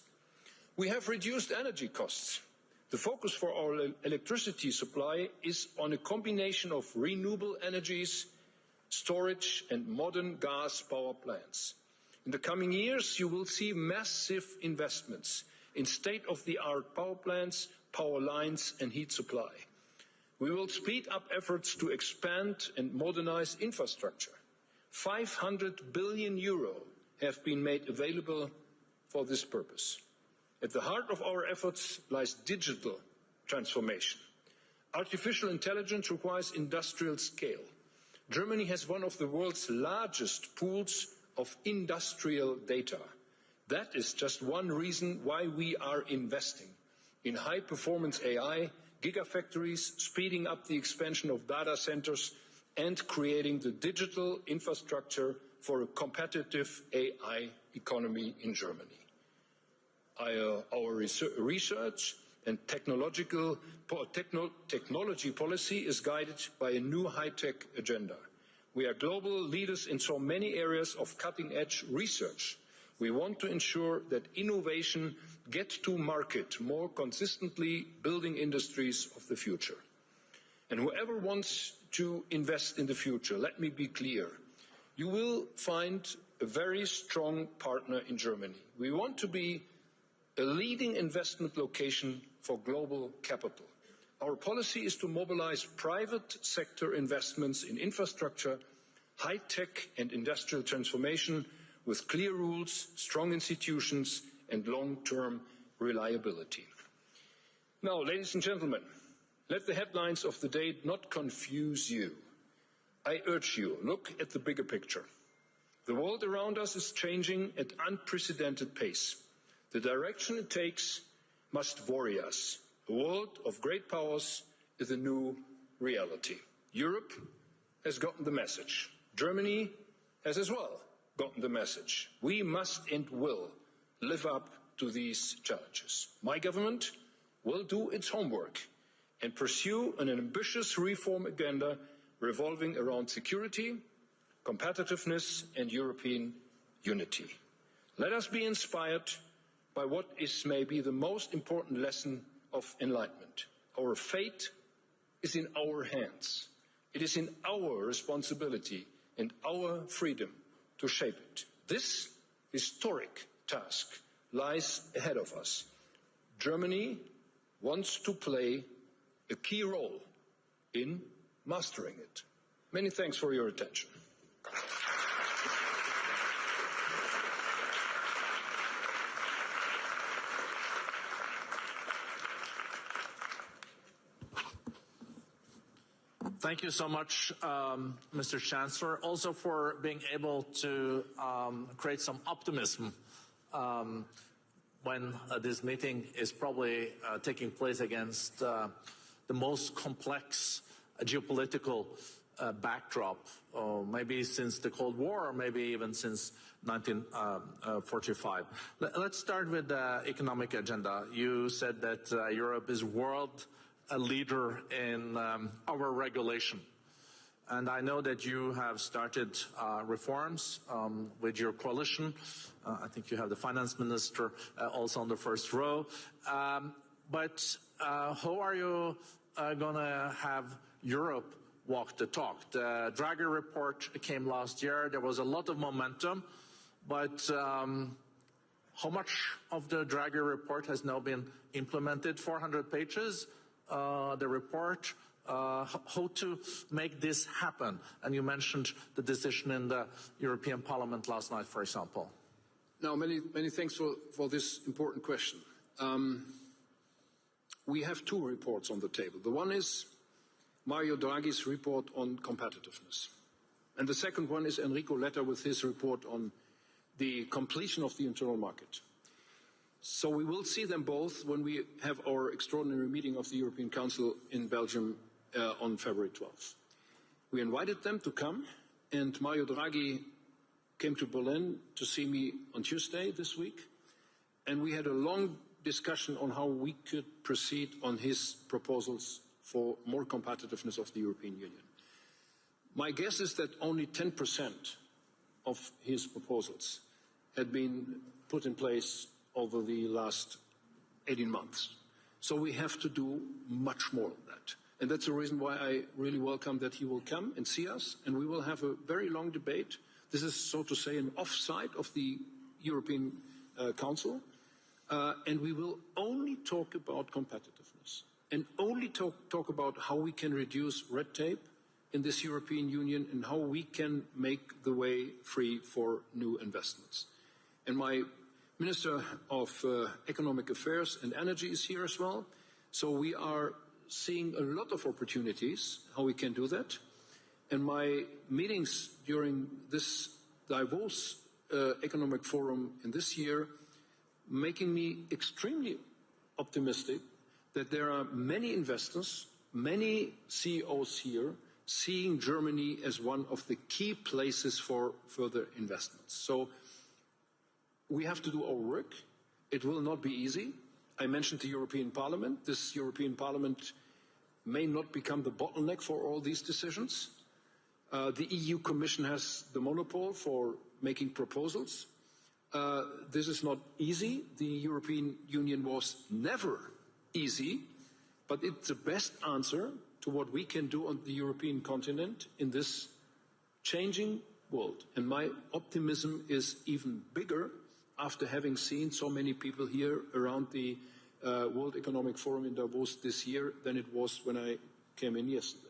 We have reduced energy costs. The focus for our electricity supply is on a combination of renewable energies, storage and modern gas power plants. In the coming years, you will see massive investments in state-of-the-art power plants, power lines and heat supply. We will speed up efforts to expand and modernize infrastructure. 500 billion euro have been made available for this purpose. At the heart of our efforts lies digital transformation. Artificial intelligence requires industrial scale. Germany has one of the world's largest pools of industrial data. That is just one reason why we are investing in high-performance AI, gigafactories, speeding up the expansion of data centers, and creating the digital infrastructure for a competitive AI economy in Germany. Our research and technology policy is guided by a new high-tech agenda. We are global leaders in so many areas of cutting-edge research. We want to ensure that innovation gets to market more consistently, building industries of the future. And whoever wants to invest in the future, let me be clear, you will find a very strong partner in Germany. We want to be a leading investment location for global capital. Our policy is to mobilize private sector investments in infrastructure, high-tech and industrial transformation with clear rules, strong institutions and long-term reliability. Now, ladies and gentlemen, let the headlines of the day not confuse you. I urge you, look at the bigger picture. The world around us is changing at unprecedented pace. The direction it takes must worry us. A world of great powers is a new reality. Europe has gotten the message. Germany has as well gotten the message. We must and will live up to these challenges. My government will do its homework and pursue an ambitious reform agenda revolving around security, competitiveness and European unity. Let us be inspired by what is maybe the most important lesson of enlightenment. Our fate is in our hands. It is in our responsibility and our freedom to shape it. This historic task lies ahead of us. Germany wants to play a key role in mastering it. Many thanks for your attention. Thank you so much, Mr. Chancellor, also for being able to create some optimism when this meeting is probably taking place against the most complex geopolitical backdrop, maybe since the Cold War, or maybe even since 1945. Let's start with the economic agenda. You said that Europe is a leader in our regulation. And I know that you have started reforms with your coalition. I think you have the finance minister also on the first row. But how are you going to have Europe walk the talk? The Draghi report came last year. There was a lot of momentum. But how much of the Draghi report has now been implemented? 400 pages. The report, how to make this happen. And you mentioned the decision in the European Parliament last night, for example. Now, many thanks for this important question. We have two reports on the table. The one is Mario Draghi's report on competitiveness. And the second one is Enrico Letta with his report on the completion of the internal market. So we will see them both when we have our extraordinary meeting of the European Council in Belgium on February 12th. We invited them to come, and Mario Draghi came to Berlin to see me on Tuesday this week, and we had a long discussion on how we could proceed on his proposals for more competitiveness of the European Union. My guess is that only 10% of his proposals had been put in place over the last 18 months. So we have to do much more than that. And that's the reason why I really welcome that he will come and see us, and we will have a very long debate. This is, so to say, an offside of the European Council, and we will only talk about competitiveness and only talk about how we can reduce red tape in this European Union and how we can make the way free for new investments. And my Minister of Economic Affairs and Energy is here as well. So we are seeing a lot of opportunities how we can do that. And my meetings during this Davos Economic Forum in this year making me extremely optimistic that there are many investors, many CEOs here seeing Germany as one of the key places for further investments. So we have to do our work. It will not be easy. I mentioned the European Parliament. This European Parliament may not become the bottleneck for all these decisions. The EU Commission has the monopole for making proposals. This is not easy. The European Union was never easy, but it's the best answer to what we can do on the European continent in this changing world. And my optimism is even bigger after having seen so many people here around the World Economic Forum in Davos this year than it was when I came in yesterday.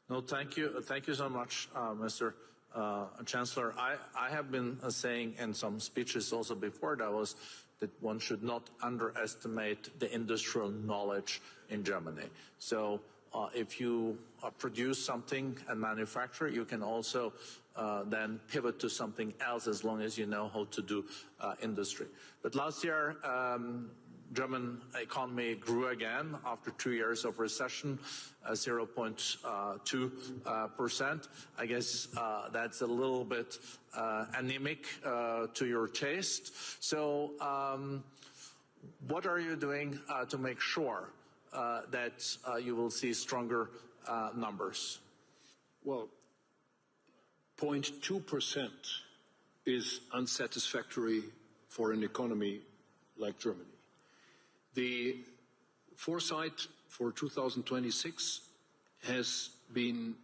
No, thank you. Thank you so much, Mr. Chancellor. I have been saying in some speeches also before Davos that one should not underestimate the industrial knowledge in Germany. So if you produce something and manufacture, you can also then pivot to something else as long as you know how to do industry. But last year, German economy grew again after 2 years of recession, 0.2%. I guess that's a little bit anemic to your taste. So what are you doing to make sure that you will see stronger numbers? Well, 0.2% is unsatisfactory for an economy like Germany. The foresight for 2026 has been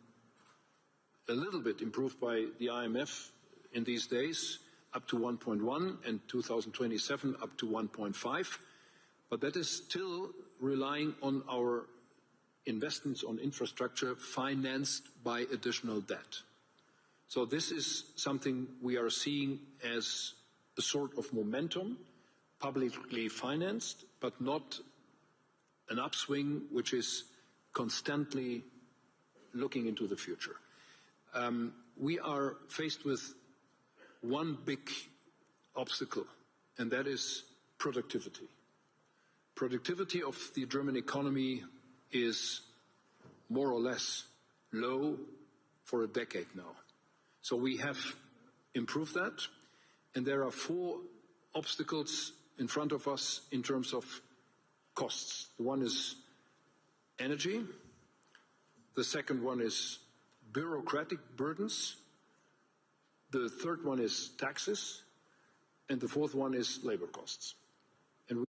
a little bit improved by the IMF in these days, up to 1.1, and 2027 up to 1.5. But that is still relying on our investments on infrastructure financed by additional debt. So this is something we are seeing as a sort of momentum, publicly financed, but not an upswing which is constantly looking into the future. We are faced with one big obstacle, and that is productivity. Productivity of the German economy is more or less low for a decade now. So we have improved that, and there are 4 obstacles in front of us in terms of costs. The one is energy. The second one is bureaucratic burdens. The third one is taxes. And the fourth one is labor costs. And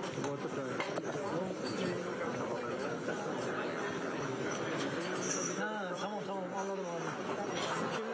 Вот такая. Tamam anladım abi. Kim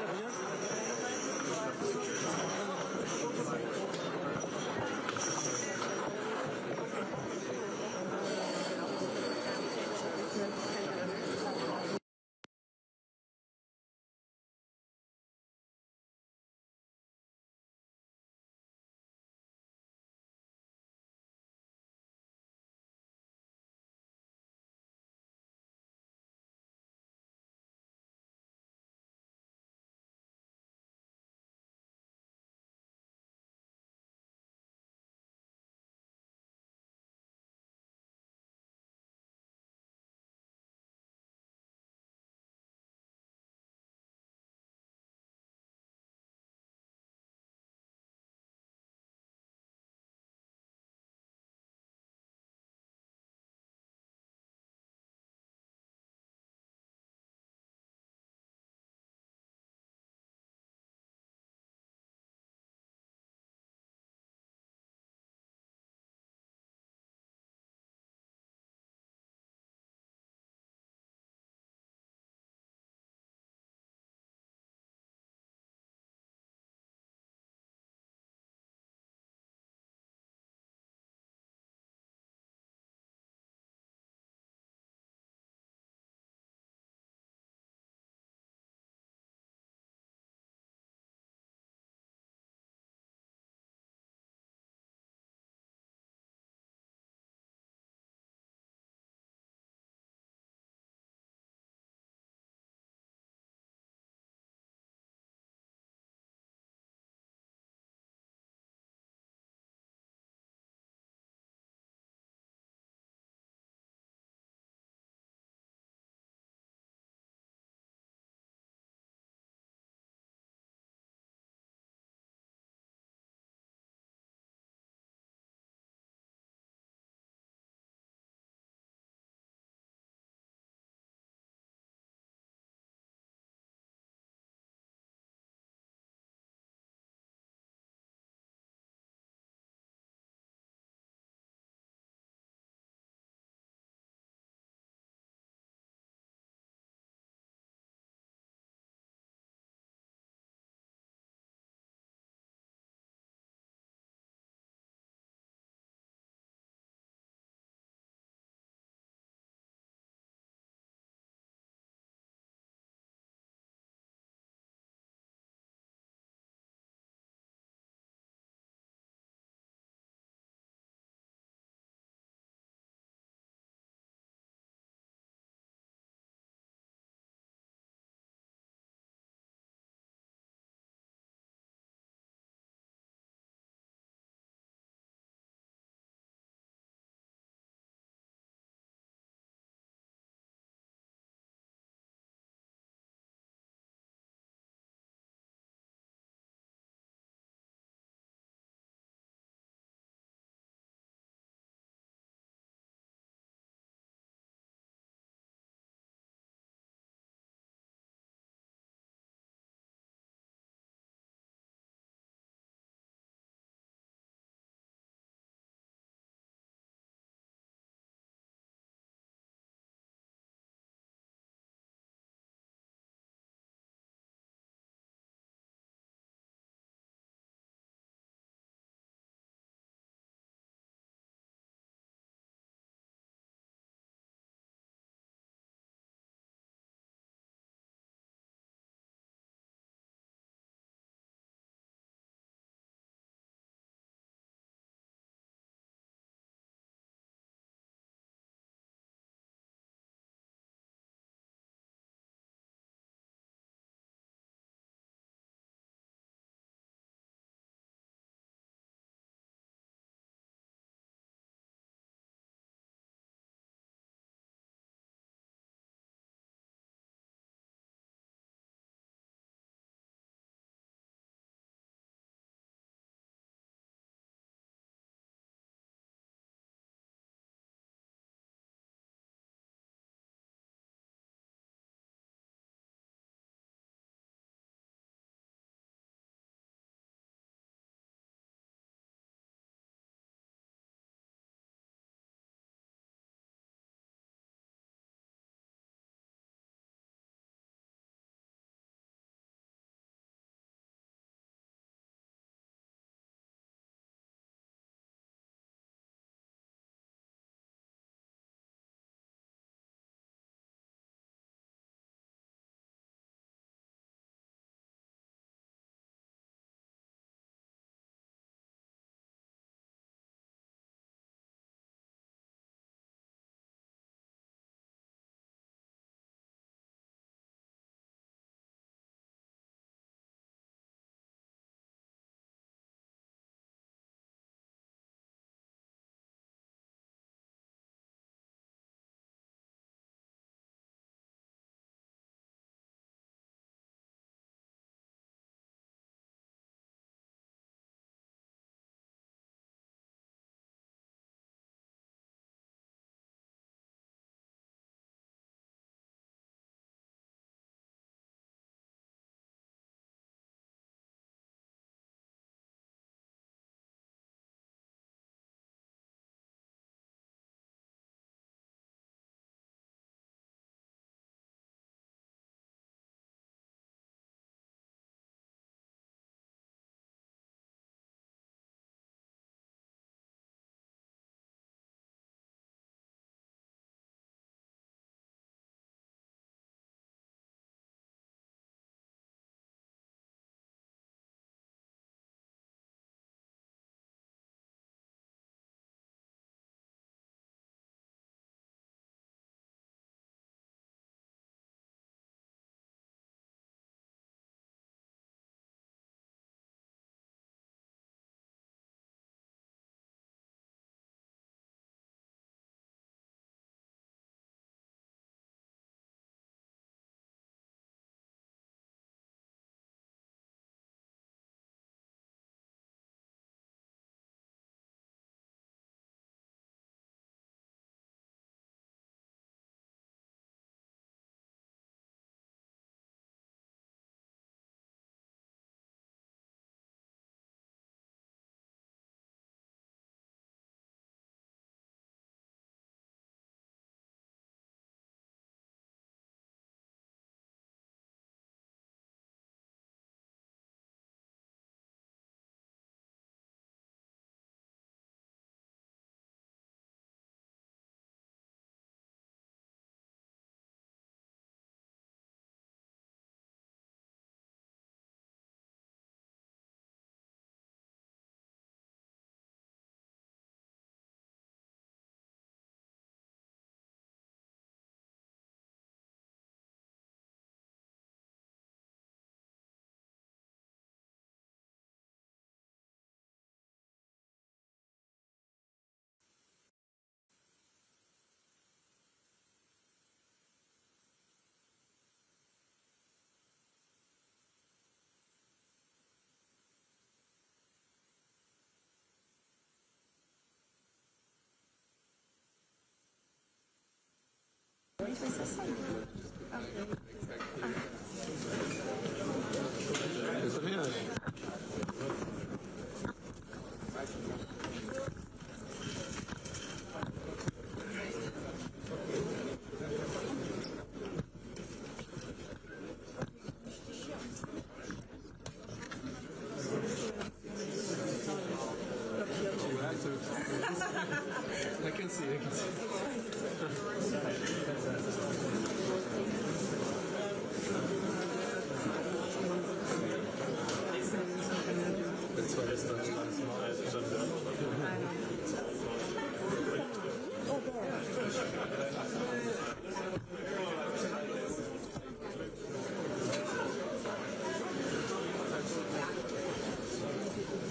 Eu também acho. I can see. That's why it's not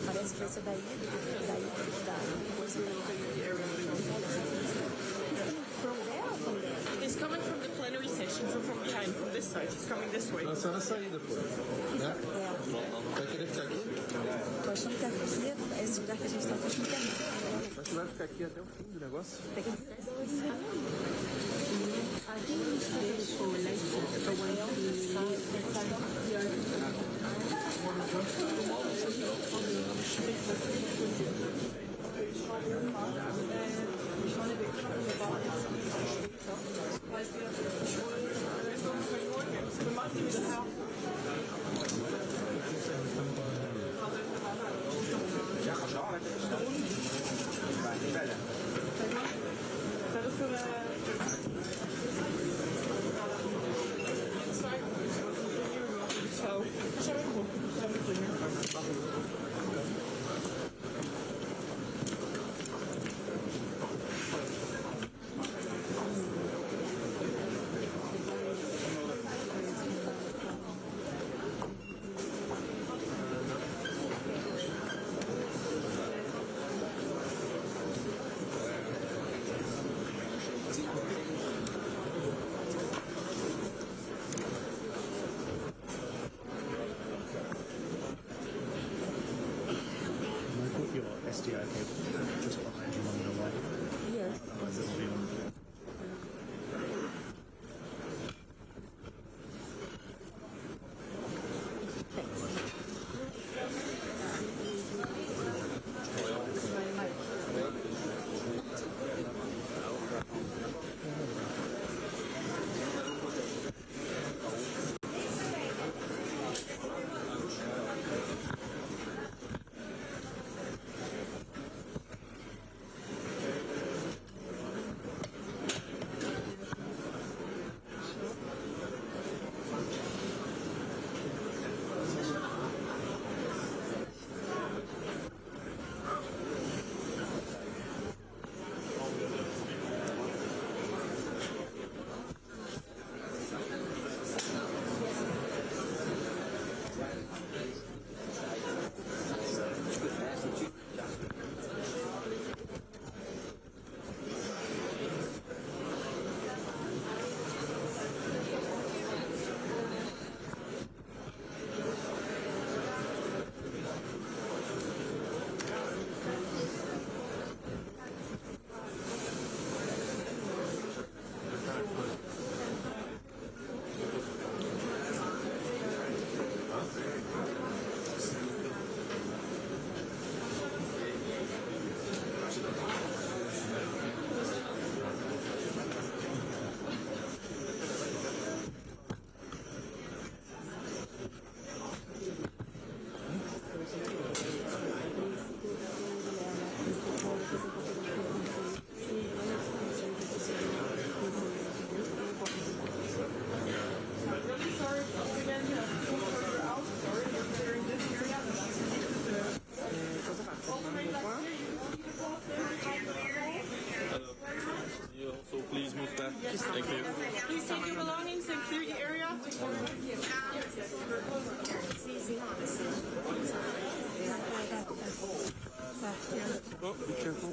Parece que vai ser daí From there or from there? He's coming from the plenary session, so from behind, from this side. He's coming this way. Só na saída, pô. Né? Vai querer ficar aqui? Tô achando que aqui, esse lugar que a gente tá, tô achando que é muito. Mas tu vai ficar aqui até o fim do negócio? I think we should go later, but when Thank you. Please take your belongings and clear the area. Oh, be careful.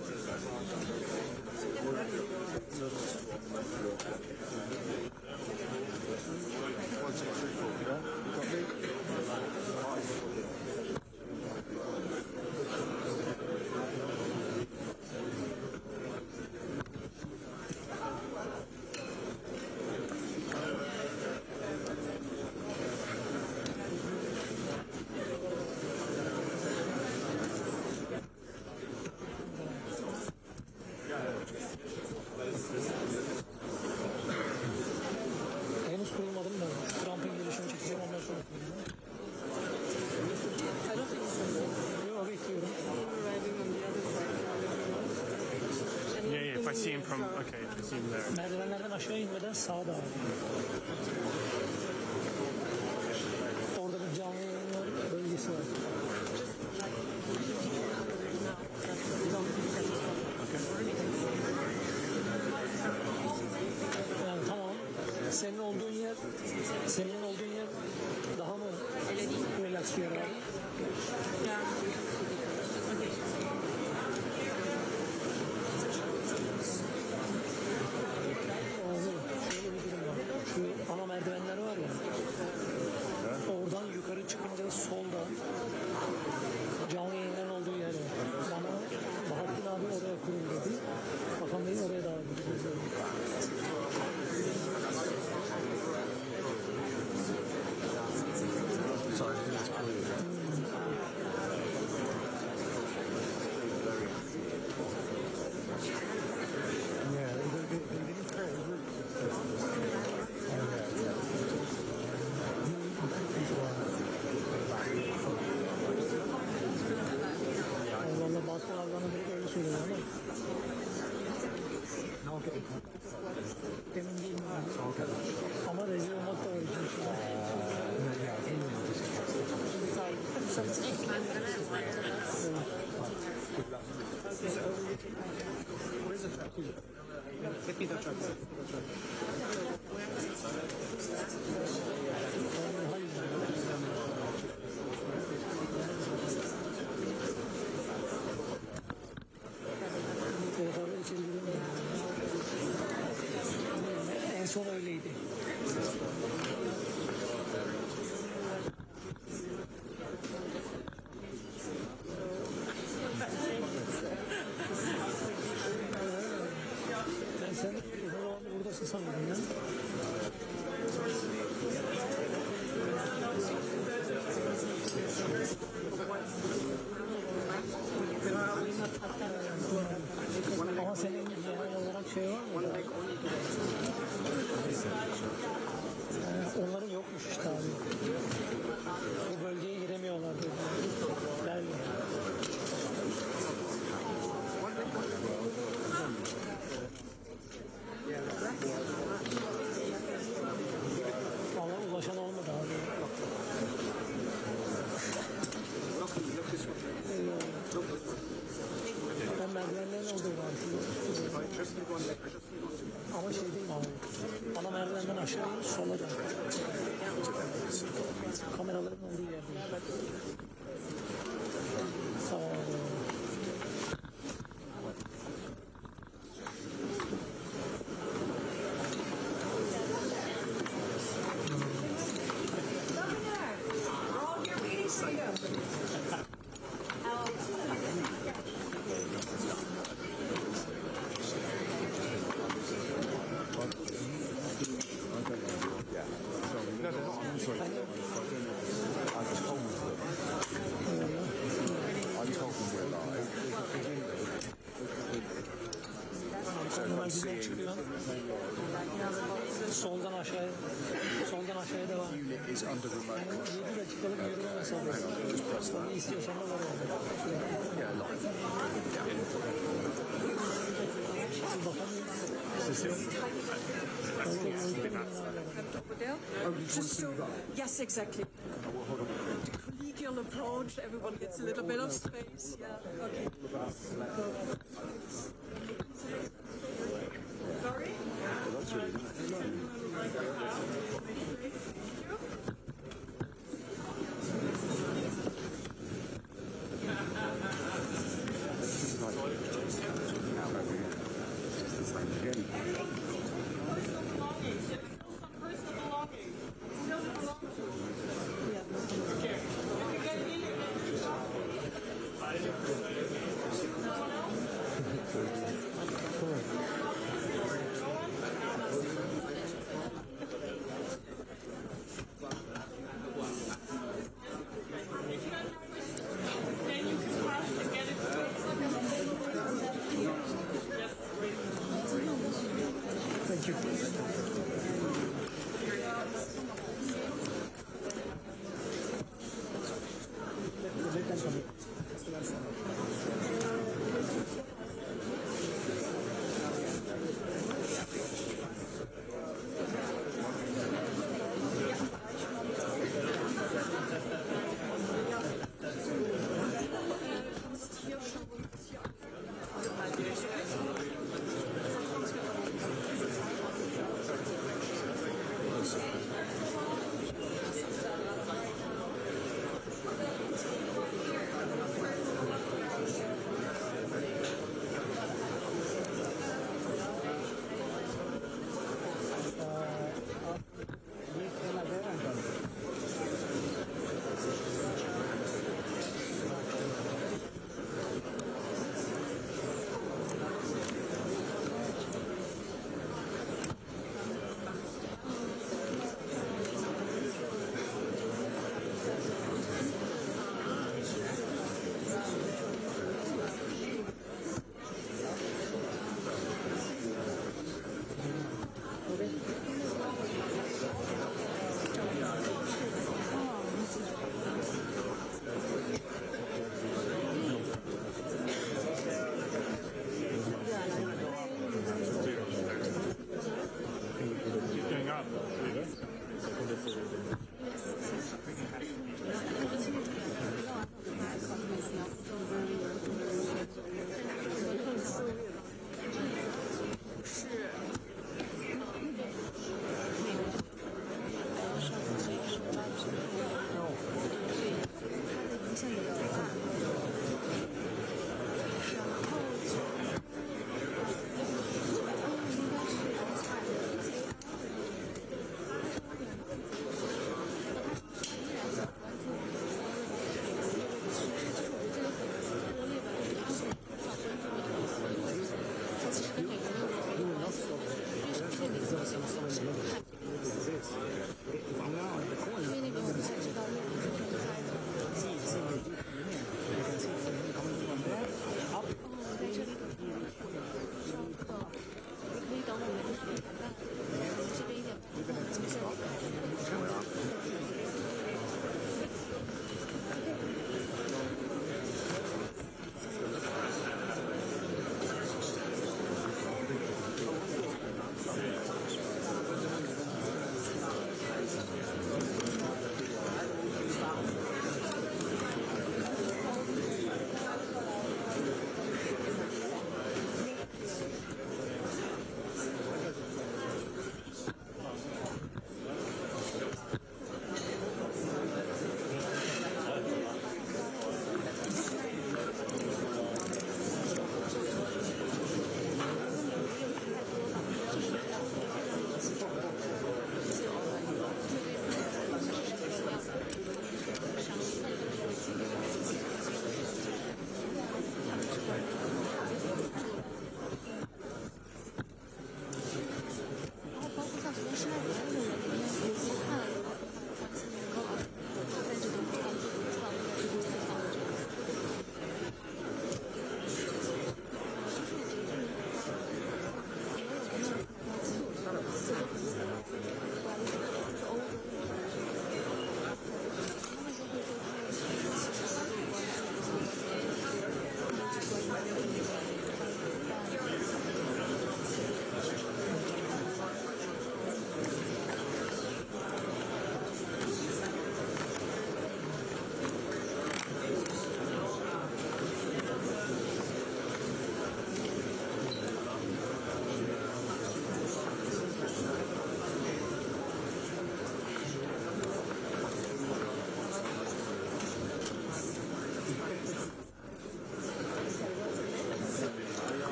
I see him from, okay, I see him there. Merdivenlerden aşağı inmeden sağda abi. Orada bir canlı yayınlar bölgesi var. Yani tamam. Senin olduğun yer daha mı relax bir yer abi? Şu ana merdivenler var ya, oradan yukarı çıkınca solda canlı yayınların olduğu yer var. Bana Bahattin abi oraya kurul dedi. Bakan Bey'i oraya davet ediyoruz. Vallahi Bahattin ablanın biri öyle söylüyor ama emin değilim ama rezil olmak da var için. En son öyleydi. Sen buradasın sanırım ya. Ama senin genel olarak şey var mı? Onların yokmuş işte abi. Bu bölgeye giremiyorlar dedi. Belli. Ama ulaşan olmadı abi. Ben merdivenlerin olduğu var. Ama şey değil abi. Ana merdivenden aşağı in, sola dön. Kameraların olduğu yerde. Sağ ol. Soldan aşağıya devam. 7 dakikalık yürüme mesafesi. Ne istiyorsan da var orada. Just so, yes, exactly. Collegial approach, everyone gets a little bit of space. Yeah, okay. Sorry? That's really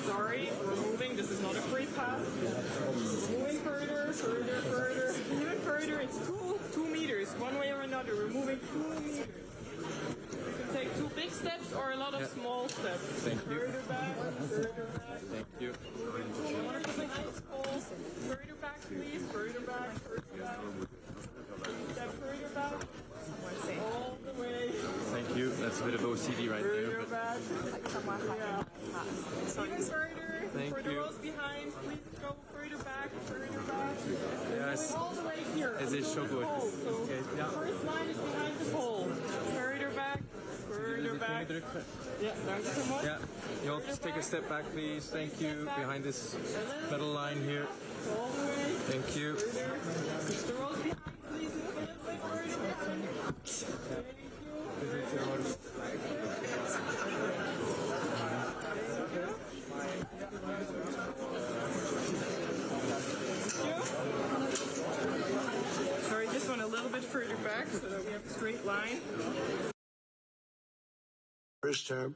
Sorry, we're moving. This is not a free pass. We're moving further, further, further. Even further, it's 2 meters, one way or another. We're moving 2 meters. You can take 2 big steps or a lot of small steps. Thank you. Further back, further back. Thank you. Further back, please. Further back, further back. Step further back. All the way. Thank you. That's a bit of OCD right there. Further back. Yeah. Even further. Thank For the you. rows behind, please go further back, further back. Yes. All the way here. Es ist schon gut. So Okay, ja. first line is behind the pole. Further back, further back. Yeah, danke so much. Yeah. You'll take a step back, please. Thank you. Behind this metal line here. All the way. Thank you. The rows behind, please move a little bit further. Sorry, this one a little bit further back so that we have a straight line. First term.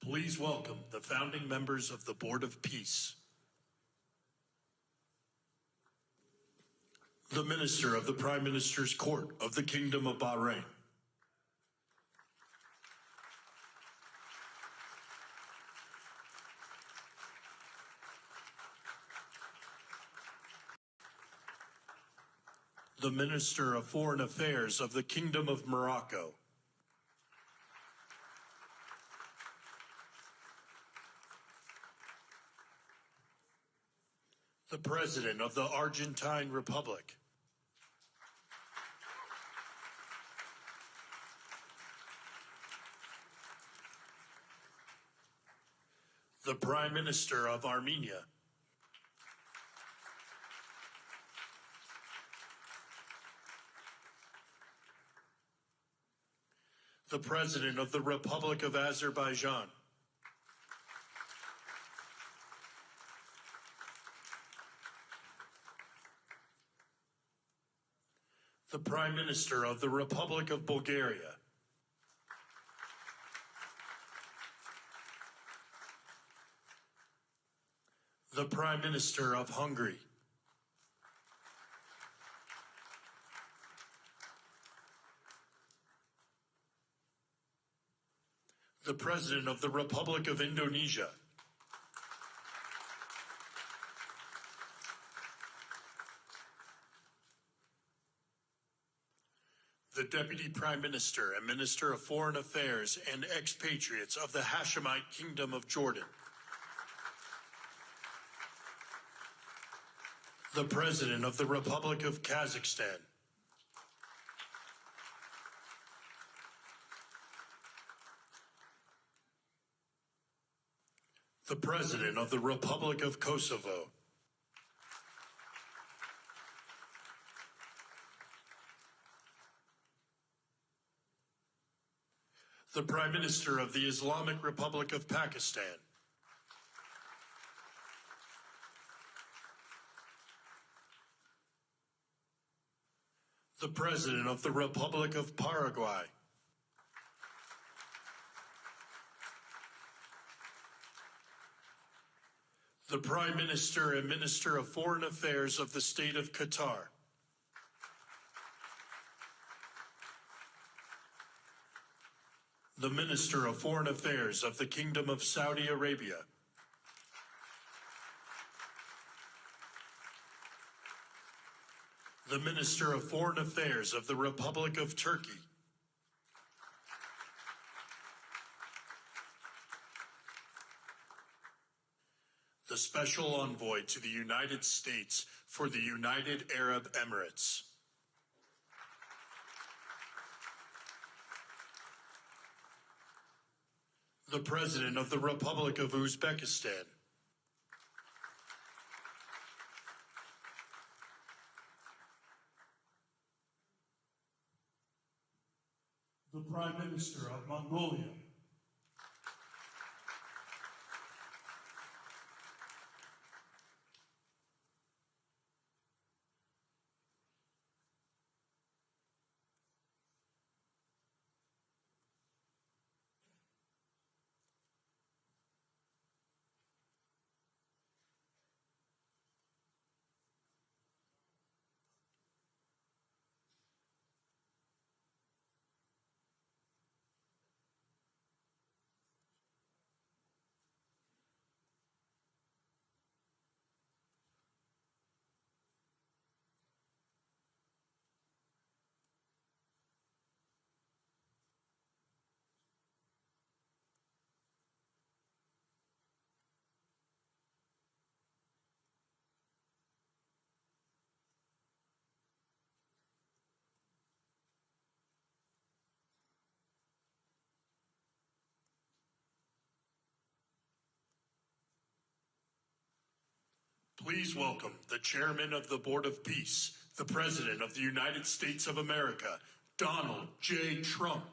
Please welcome the founding members of the Board of Peace. The Minister of the Prime Minister's Court of the Kingdom of Bahrain. The Minister of Foreign Affairs of the Kingdom of Morocco. The President of the Argentine Republic. The Prime Minister of Armenia. The President of the Republic of Azerbaijan. The Prime Minister of the Republic of Bulgaria. The Prime Minister of Hungary. The President of the Republic of Indonesia. The Deputy Prime Minister and Minister of Foreign Affairs and expatriates of the Hashemite Kingdom of Jordan. The President of the Republic of Kazakhstan. The President of the Republic of Kosovo. The Prime Minister of the Islamic Republic of Pakistan. The President of the Republic of Paraguay. The Prime Minister and Minister of Foreign Affairs of the State of Qatar. The Minister of Foreign Affairs of the Kingdom of Saudi Arabia. The Minister of Foreign Affairs of the Republic of Turkey. The Special Envoy to the United States for the United Arab Emirates. The President of the Republic of Uzbekistan. The Prime Minister of Mongolia. Please welcome the Chairman of the Board of Peace, the President of the United States of America, Donald J. Trump.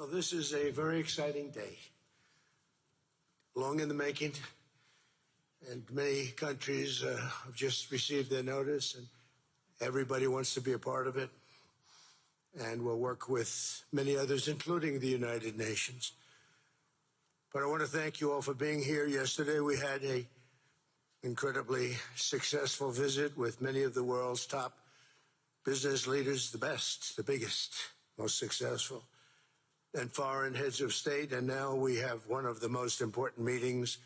Well, this is a very exciting day. Long in the making, and many countries have just received their notice, and everybody wants to be a part of it. And we'll work with many others, including the United Nations. But I want to thank you all for being here. Yesterday we had an incredibly successful visit with many of the world's top business leaders, the best, the biggest, most successful, and foreign heads of state. And now we have one of the most important meetings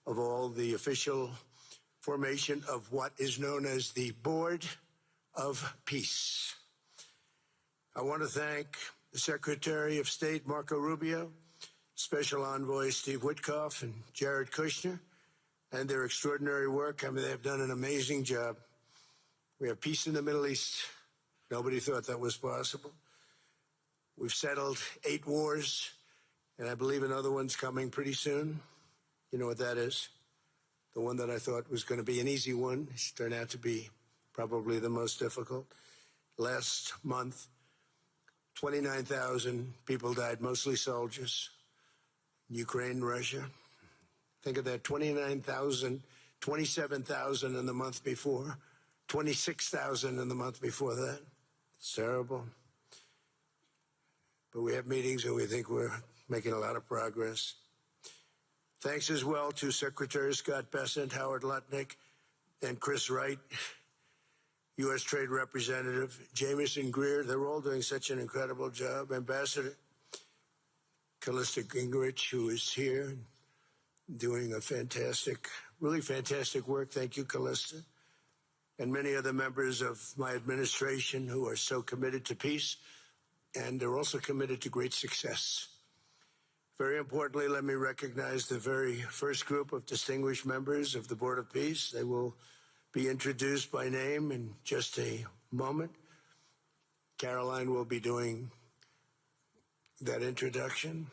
of all, the official formation of what is known as the Board of Peace. I want to thank the Secretary of State, Marco Rubio, Special Envoy Steve Witkoff, and Jared Kushner, and their extraordinary work. I mean, they have done an amazing job. We have peace in the Middle East. Nobody thought that was possible. We've settled 8 wars, and I believe another one's coming pretty soon. You know what that is? The one that I thought was going to be an easy one. It's turned out to be probably the most difficult. Last month, 29,000 people died, mostly soldiers. Ukraine, Russia. Think of that, 29,000, 27,000 in the month before, 26,000 in the month before that. It's terrible. But we have meetings and we think we're making a lot of progress. Thanks as well to Secretary Scott Bessent, Howard Lutnick, and Chris Wright, U.S. Trade Representative, Jamieson Greer. They're all doing such an incredible job. Ambassador Callista Gingrich, who is here, doing a fantastic, really fantastic work. Thank you, Callista. And many other members of my administration who are so committed to peace, and they're also committed to great success. Very importantly, let me recognize the very first group of distinguished members of the Board of Peace. They will be introduced by name in just a moment. Caroline will be doing that introduction.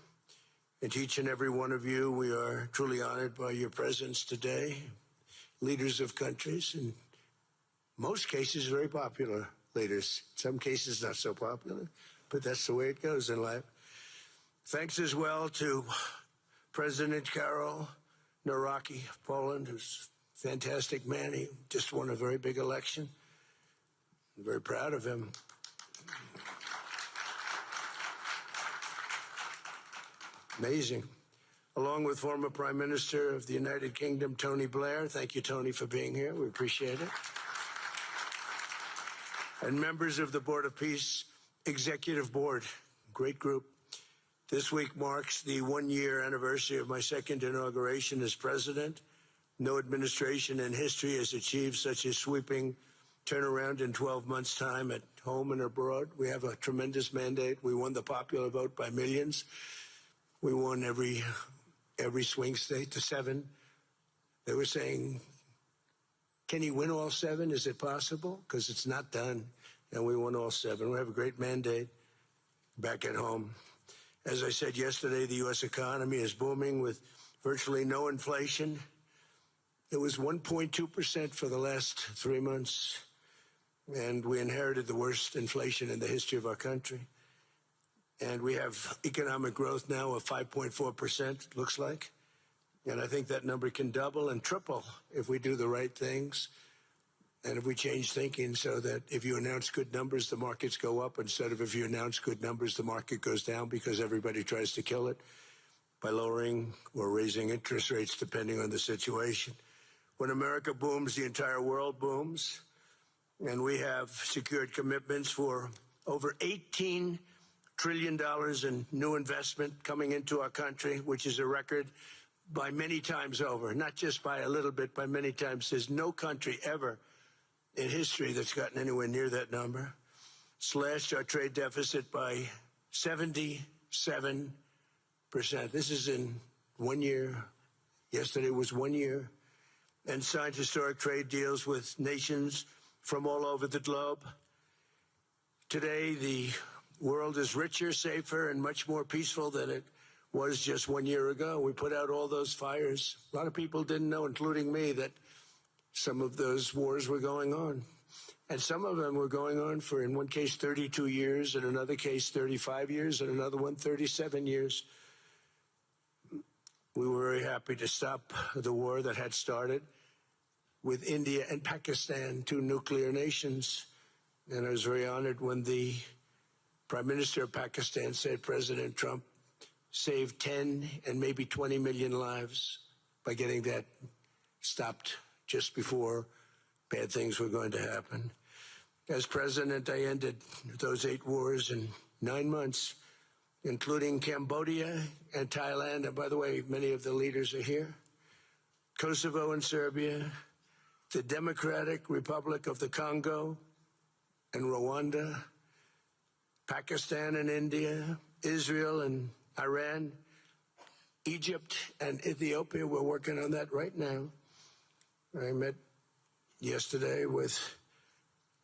And to each and every one of you, we are truly honored by your presence today. Leaders of countries, in most cases, very popular leaders. Some cases, not so popular, but that's the way it goes in life. Thanks as well to President Karol Nawrocki of Poland, who's a fantastic man. He just won a very big election. I'm very proud of him. Amazing. Along with former Prime Minister of the United Kingdom, Tony Blair. Thank you, Tony, for being here. We appreciate it. And members of the Board of Peace Executive Board, great group. This week marks the 1-year anniversary of my second inauguration as president. No administration in history has achieved such a sweeping turnaround in 12 months' time at home and abroad. We have a tremendous mandate. We won the popular vote by millions. We won every swing state to 7. They were saying, can you win all 7? Is it possible? Because it's not done. And we won all 7. We have a great mandate back at home. As I said yesterday, the U.S. economy is booming with virtually no inflation. It was 1.2% for the last 3 months. And we inherited the worst inflation in the history of our country. And we have economic growth now of 5.4%, looks like. And I think that number can double and triple if we do the right things. And if we change thinking so that if you announce good numbers, the markets go up, instead of if you announce good numbers, the market goes down because everybody tries to kill it by lowering or raising interest rates depending on the situation. When America booms, the entire world booms. And we have secured commitments for over $18 trillion in new investment coming into our country, which is a record by many times over, not just by a little bit, by many times. There's no country ever in history that's gotten anywhere near that number. Slashed our trade deficit by 77%. This is in 1 year. Yesterday was 1 year. And signed historic trade deals with nations from all over the globe. Today, the world is richer, safer, and much more peaceful than it was just 1 year ago. We put out all those fires. A lot of people didn't know, including me, that some of those wars were going on. And some of them were going on for, in one case, 32 years, in another case, 35 years, and another one, 37 years. We were very happy to stop the war that had started with India and Pakistan, two nuclear nations. And I was very honored when the Prime Minister of Pakistan said President Trump saved 10 and maybe 20 million lives by getting that stopped just before bad things were going to happen. As president, I ended those 8 wars in 9 months, including Cambodia and Thailand. And by the way, many of the leaders are here. Kosovo and Serbia, the Democratic Republic of the Congo and Rwanda, Pakistan and India, Israel and Iran, Egypt and Ethiopia. We're working on that right now. I met yesterday with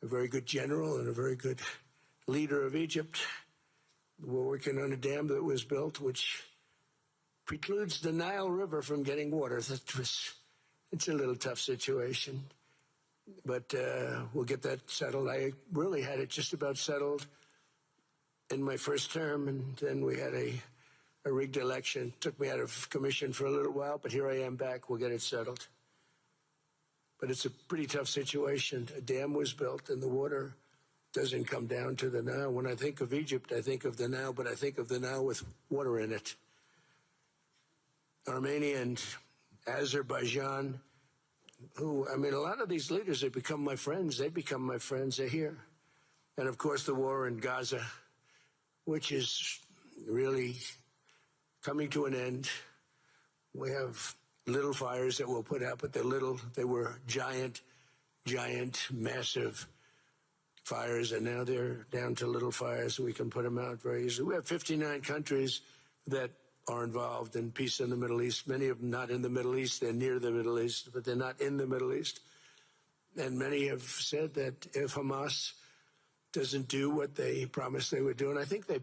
a very good general and a very good leader of Egypt. We're working on a dam that was built which precludes the Nile River from getting water. It's a little tough situation, but we'll get that settled. I really had it just about settled in my first term, and then we had a rigged election. Took me out of commission for a little while, but here I am back. We'll get it settled. But it's a pretty tough situation. A dam was built, and the water doesn't come down to the Nile. When I think of Egypt, I think of the Nile, but I think of the Nile with water in it. Armenia and Azerbaijan, who, I mean, a lot of these leaders have become my friends. They become my friends. They're here. And, of course, the war in Gaza, which is really coming to an end. We have little fires that we'll put out, but they're little. They were giant, massive fires, and now they're down to little fires. We can put them out very easily. We have 59 countries that are involved in peace in the Middle East. Many of them not in the Middle East. They're near the Middle East, but they're not in the Middle East. And many have said that if Hamas doesn't do what they promised they would do, and I think they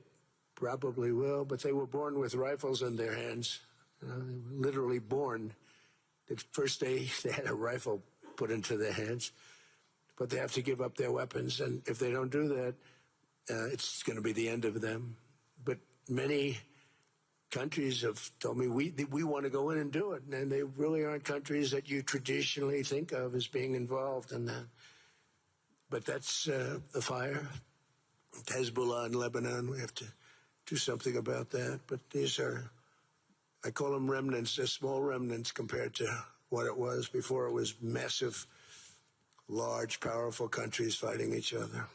probably will, but they were born with rifles in their hands. They were literally born. The first day they had a rifle put into their hands, but they have to give up their weapons. And if they don't do that, it's going to be the end of them. But many countries have told me we want to go in and do it. And they really aren't countries that you traditionally think of as being involved in that. But that's the fire. Hezbollah in Lebanon, we have to do something about that. But these are, I call them remnants. They're small remnants compared to what it was before. It was massive, large, powerful countries fighting each other.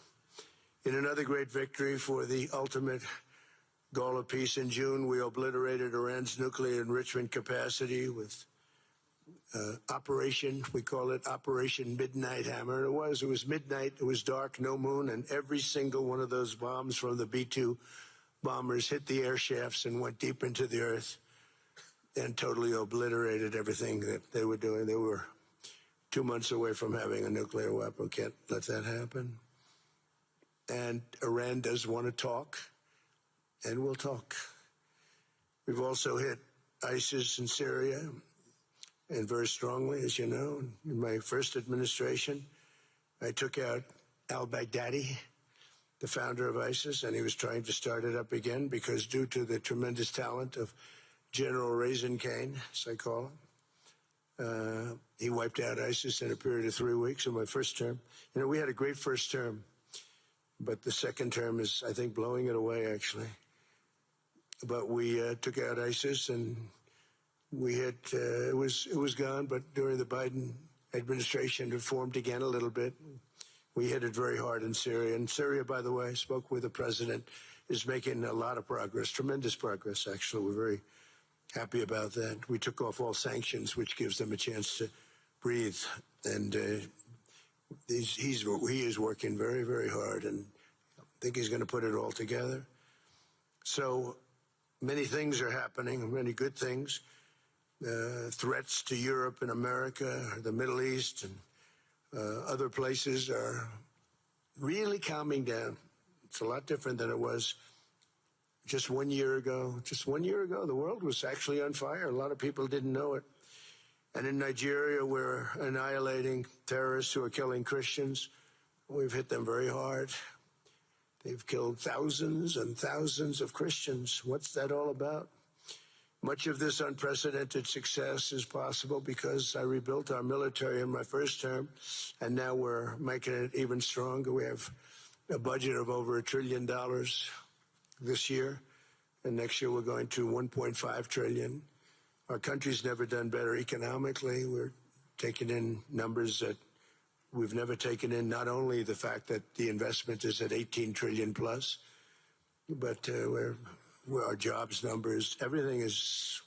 In another great victory for the ultimate goal of peace in June, we obliterated Iran's nuclear enrichment capacity with Operation, we call it Operation Midnight Hammer. It was midnight, it was dark, no moon, and every single one of those bombs from the B-2 bombers hit the air shafts and went deep into the earth and totally obliterated everything that they were doing. They were 2 months away from having a nuclear weapon. Can't let that happen. And Iran does want to talk, and we'll talk. We've also hit ISIS in Syria, and very strongly, as you know. In my first administration, I took out al-Baghdadi, the founder of ISIS, and he was trying to start it up again because due to the tremendous talent of General Raisin Kane, as I call him, he wiped out ISIS in a period of 3 weeks in my first term. You know, we had a great first term, but the second term is, I think, blowing it away, actually. But we took out ISIS, and we hit, it was gone, but during the Biden administration, it formed again a little bit. We hit it very hard in Syria. And Syria, by the way, I spoke with the president, is making a lot of progress, tremendous progress, actually. We're very happy about that. We took off all sanctions, which gives them a chance to breathe. And he is working very, very hard, and I think he's going to put it all together. So many things are happening, many good things. Threats to Europe and America, the Middle East, and other places are really calming down. It's a lot different than it was just 1 year ago. Just 1 year ago, the world was actually on fire. A lot of people didn't know it. And in Nigeria, we're annihilating terrorists who are killing Christians. We've hit them very hard. They've killed thousands and thousands of Christians. What's that all about? Much of this unprecedented success is possible because I rebuilt our military in my first term, and now we're making it even stronger. We have a budget of over $1 trillion this year, and next year we're going to $1.5 trillion. Our country's never done better economically. We're taking in numbers that we've never taken in, not only the fact that the investment is at 18 trillion plus, but our jobs numbers, everything is,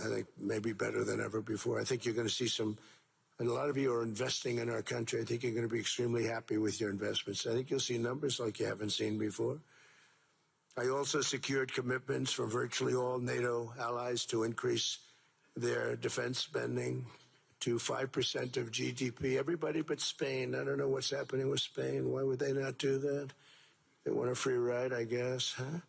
I think, maybe better than ever before. I think you're going to see and a lot of you are investing in our country. I think you're going to be extremely happy with your investments. I think you'll see numbers like you haven't seen before. I also secured commitments from virtually all NATO allies to increase their defense spending to 5% of GDP. Everybody but Spain. I don't know what's happening with Spain. Why would they not do that? They want a free ride, I guess, huh?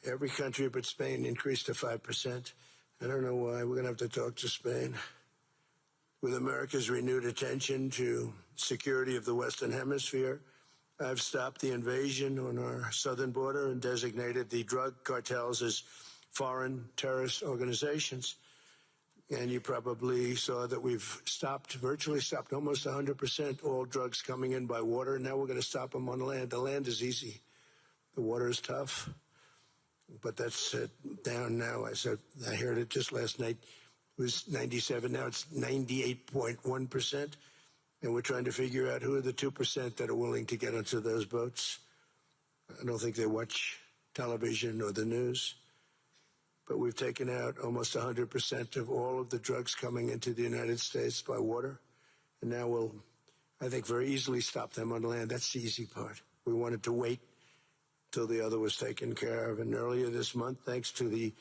Every country but Spain increased to 5%. I don't know why. We're going to have to talk to Spain. With America's renewed attention to security of the Western Hemisphere, I've stopped the invasion on our southern border and designated the drug cartels as foreign terrorist organizations. And you probably saw that we've virtually stopped almost 100% all drugs coming in by water. Now we're going to stop them on land. The land is easy. The water is tough. But that's down now. I heard it just last night. It was 97. Now it's 98.1%. And we're trying to figure out who are the 2% that are willing to get onto those boats. I don't think they watch television or the news. But we've taken out almost 100% of all of the drugs coming into the United States by water. And now we'll, I think, very easily stop them on land. That's the easy part. We wanted to wait till the other was taken care of. And earlier this month, thanks to the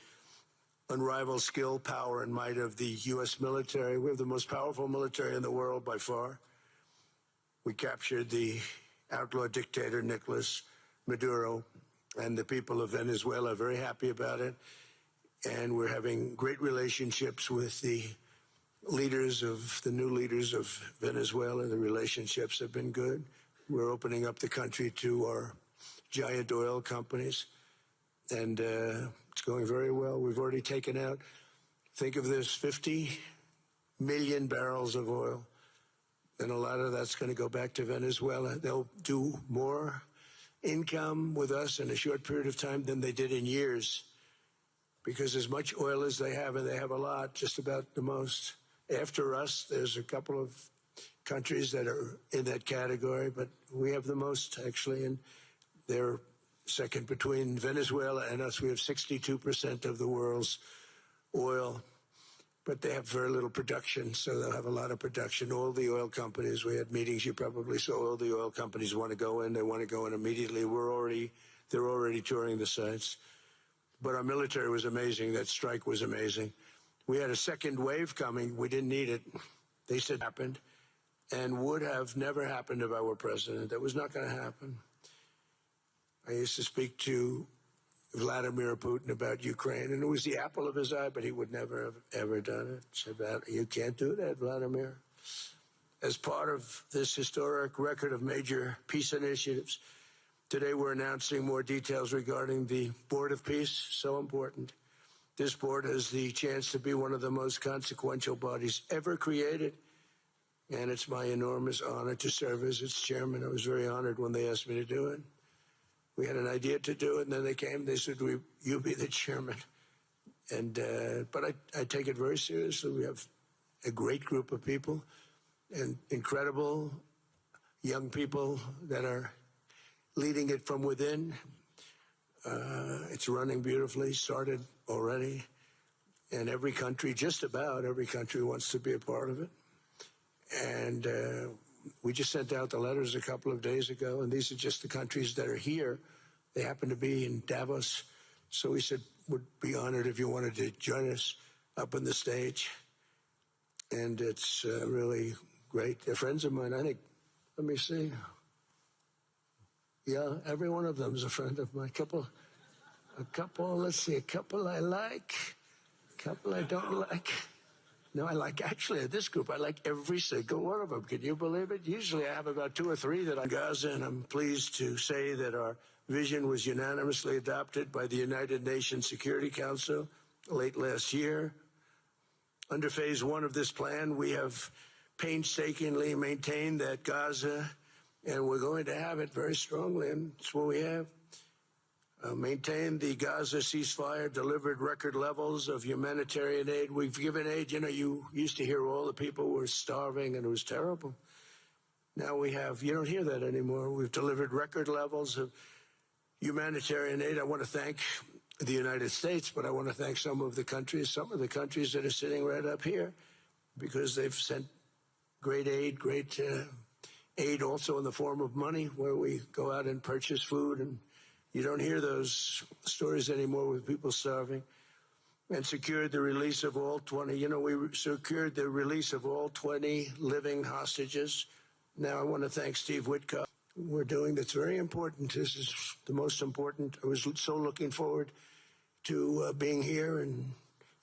unrivaled skill, power, and might of the U.S. military, we have the most powerful military in the world by far. We captured the outlaw dictator Nicolas Maduro, and the people of Venezuela are very happy about it. And we're having great relationships with the new leaders of Venezuela. The relationships have been good. We're opening up the country to our giant oil companies, and it's going very well. We've already taken out, think of this, 50 million barrels of oil, and a lot of that's going to go back to Venezuela. They'll do more income with us in a short period of time than they did in years, because as much oil as they have, and they have a lot, just about the most. After us, there's a couple of countries that are in that category, but we have the most, actually, and they're second between Venezuela and us. We have 62% of the world's oil, but they have very little production, so they'll have a lot of production. All the oil companies, we had meetings, you probably saw, all the oil companies want to go in. They want to go in immediately. They're already touring the sites. But our military was amazing. That strike was amazing. We had a second wave coming. We didn't need it. They said it happened, and would have never happened if I were president. That was not going to happen. I used to speak to Vladimir Putin about Ukraine, and it was the apple of his eye, but he would never have ever done it. Said, you can't do that, Vladimir. As part of this historic record of major peace initiatives, today we're announcing more details regarding the Board of Peace, so important. This board has the chance to be one of the most consequential bodies ever created, and it's my enormous honor to serve as its chairman. I was very honored when they asked me to do it. We had an idea to do it, and then they came. They said, "You be the chairman." And but I take it very seriously. We have a great group of people, and incredible young people that are leading it from within. It's running beautifully. Started already, and every country, just about every country, wants to be a part of it. And we just sent out the letters a couple of days ago, and these are just the countries that are here. They happen to be in Davos. So we said, would be honored if you wanted to join us up on the stage. And it's really great. They're friends of mine. I think, let me see. Yeah, every one of them is a friend of mine. A couple, let's see, a couple I like, a couple I don't like. No, I like, actually, this group, I like every single one of them. Can you believe it? Usually I have about 2 or 3 that I Gaza, and I'm pleased to say that our vision was unanimously adopted by the United Nations Security Council late last year. Under phase 1 of this plan, we have painstakingly maintained that Gaza, and we're going to have it very strongly, and it's what we have. Maintained the Gaza ceasefire, delivered record levels of humanitarian aid. We've given aid, you know, you used to hear all the people were starving and it was terrible. Now we have, you don't hear that anymore. We've delivered record levels of humanitarian aid. I want to thank the United States, but I want to thank some of the countries that are sitting right up here, because they've sent great aid, aid also in the form of money, where we go out and purchase food, and you don't hear those stories anymore with people starving. And secured the release of all 20, you know, we secured the release of all 20 living hostages. Now I want to thank Steve Witkoff. We're doing that's very important. This is the most important. I was so looking forward to being here, and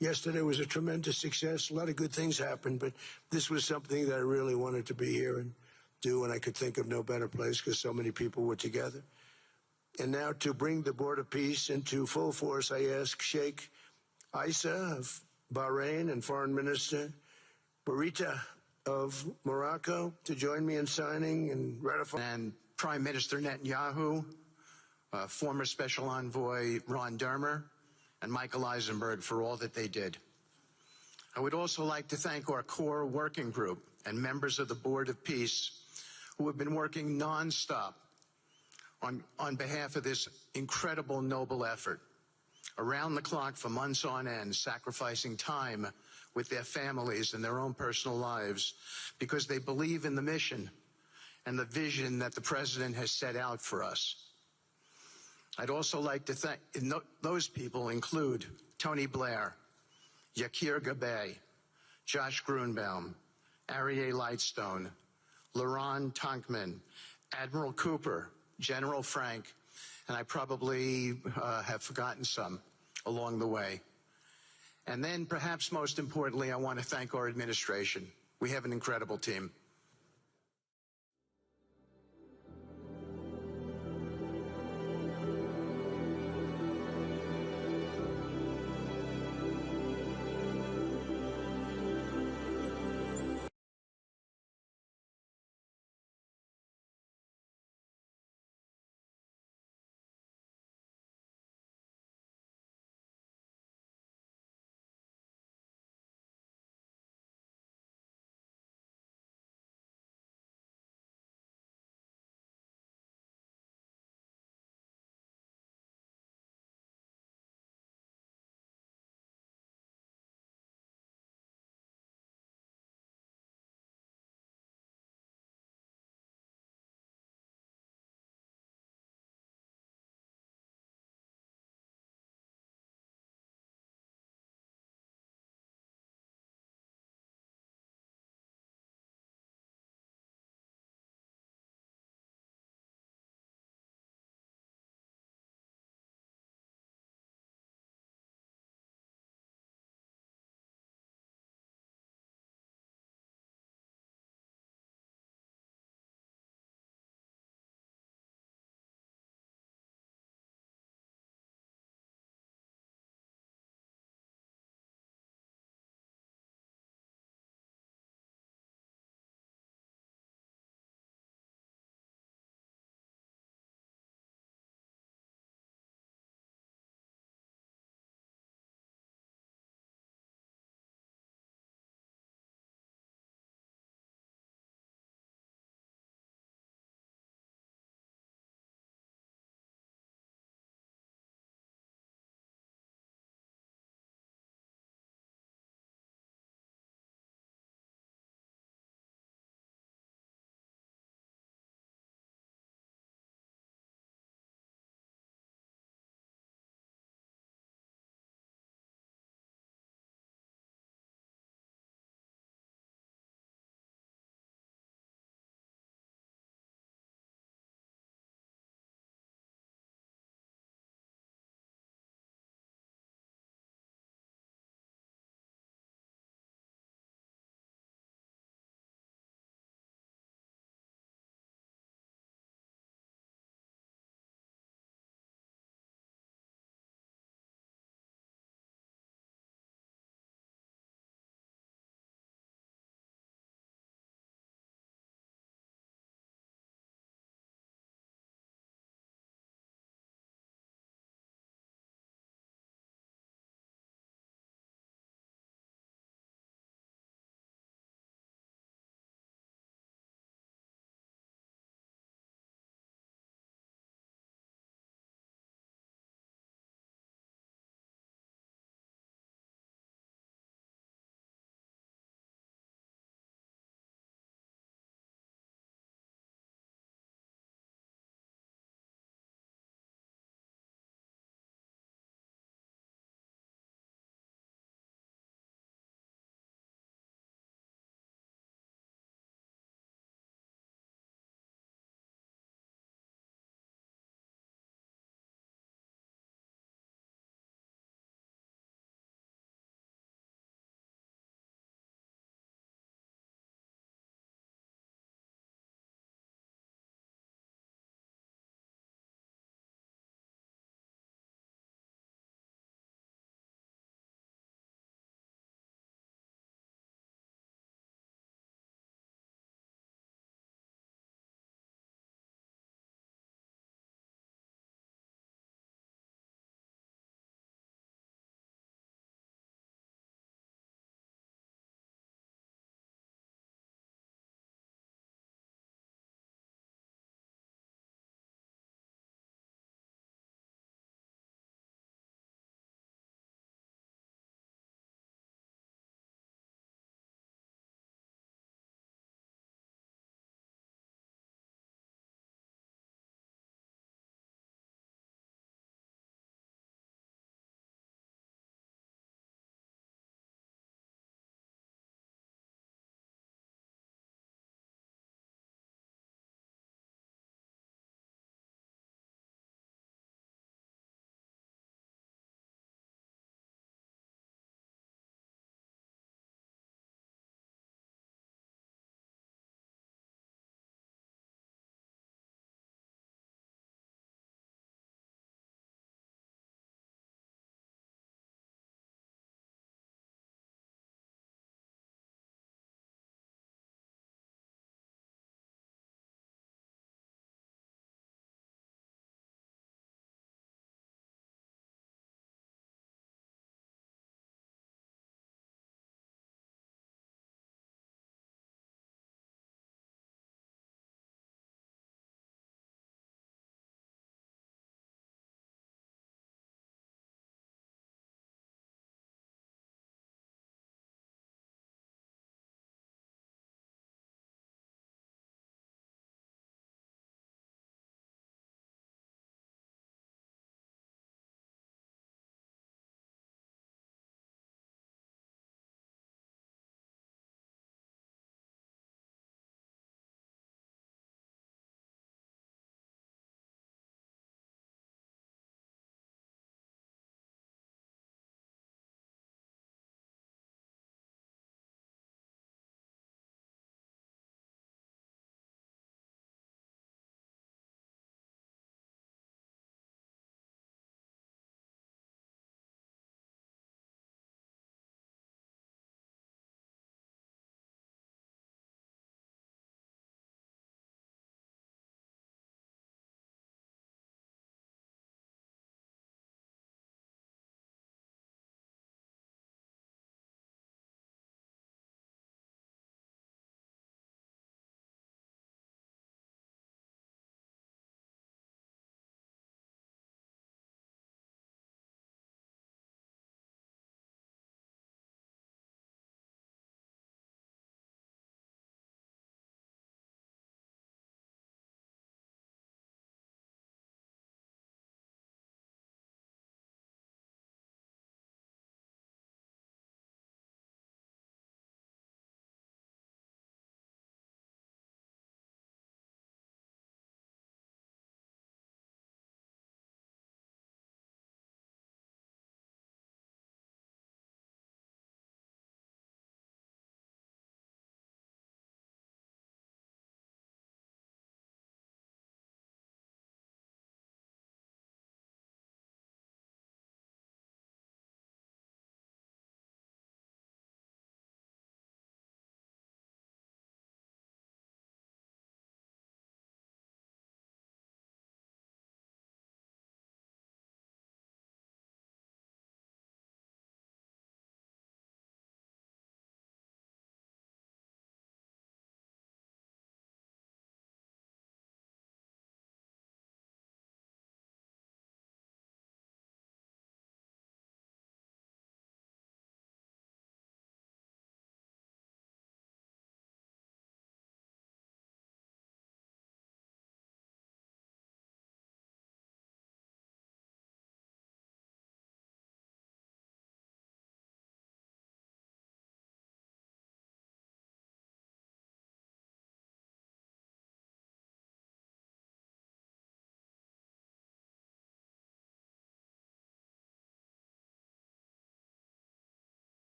yesterday was a tremendous success. A lot of good things happened, but this was something that I really wanted to be here and do, and I could think of no better place because so many people were together. And now to bring the Board of Peace into full force, I ask Sheikh Isa of Bahrain and Foreign Minister Barita of Morocco to join me in signing and ratifying. And Prime Minister Netanyahu, former Special Envoy Ron Dermer, and Michael Eisenberg for all that they did. I would also like to thank our core working group and members of the Board of Peace who have been working nonstop on behalf of this incredible, noble effort, around the clock for months on end, sacrificing time with their families and their own personal lives because they believe in the mission and the vision that the President has set out for us. I'd also like to thank, those people include Tony Blair, Yakir Gabay, Josh Grunbaum, Aryeh Lightstone, Laron Tonkman, Admiral Cooper, General Frank, and I probably have forgotten some along the way. And then perhaps most importantly, I want to thank our administration. We have an incredible team.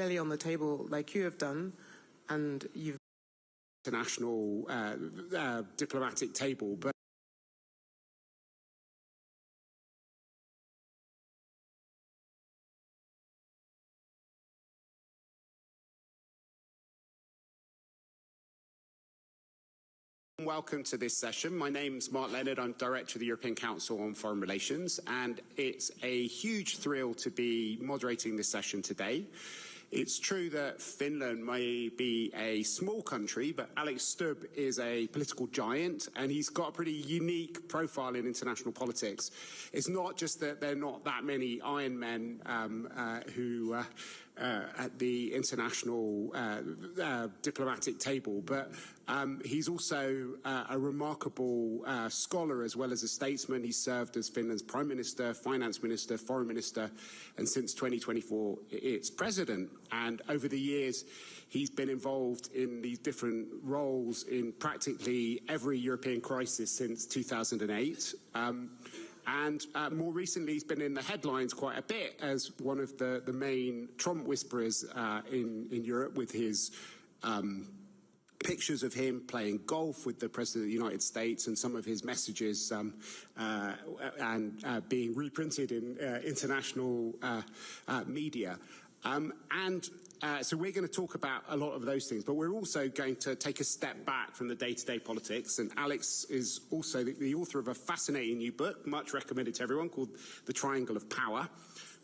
clearly on the table like you have done, and you've international diplomatic table, but welcome to this session. My name's Mark Leonard. I'm Director of the European Council on Foreign Relations, and it's a huge thrill to be moderating this session today. It's true that Finland may be a small country, but Alex Stubb is a political giant, and he's got a pretty unique profile in international politics. It's not just that there are not that many Iron Men who at the international diplomatic table, but he's also a remarkable scholar as well as a statesman. He's served as Finland's Prime Minister, Finance Minister, Foreign Minister, and since 2024, its President. And over the years, he's been involved in these different roles in practically every European crisis since 2008. And more recently, he's been in the headlines quite a bit as one of the main Trump whisperers in Europe, with his pictures of him playing golf with the President of the United States and some of his messages being reprinted in international media. So we're going to talk about a lot of those things, but we're also going to take a step back from the day-to-day politics. And Alex is also the author of a fascinating new book, much recommended to everyone, called The Triangle of Power,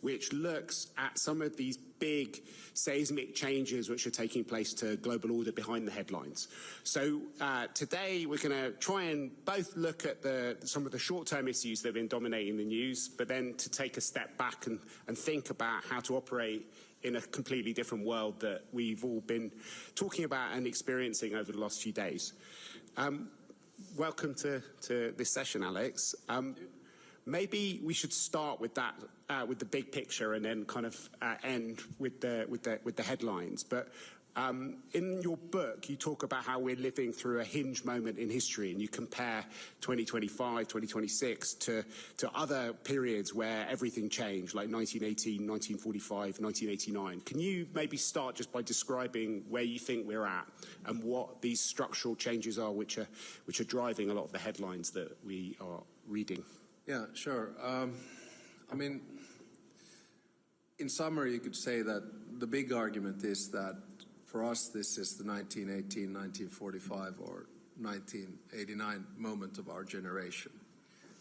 which looks at some of these big seismic changes which are taking place to global order behind the headlines. So today we're going to try and both look at some of the short-term issues that have been dominating the news, but then to take a step back and think about how to operate in a completely different world that we've all been talking about and experiencing over the last few days. Welcome to this session, Alex. Maybe we should start with that, with the big picture, and then kind of end with the headlines. But in your book, you talk about how we're living through a hinge moment in history, and you compare 2025, 2026 to other periods where everything changed, like 1918, 1945, 1989. Can you maybe start just by describing where you think we're at and what these structural changes are, which are driving a lot of the headlines that we are reading? Yeah, sure. I mean, in summary, you could say that the big argument is that for us, this is the 1918, 1945 or 1989 moment of our generation.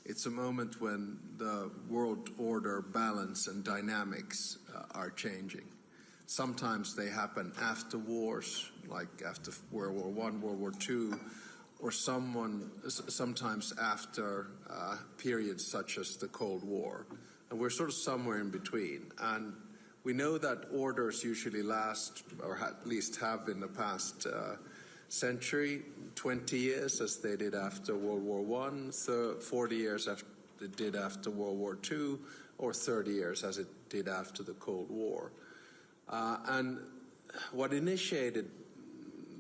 It's a moment when the world order balance and dynamics are changing. Sometimes they happen after wars, like after World War I, World War II, or sometimes after periods such as the Cold War. And we're sort of somewhere in between. And we know that orders usually last, or at least have in the past century, 20 years, as they did after World War I, 40 years as it did after World War II, or 30 years as it did after the Cold War. And what initiated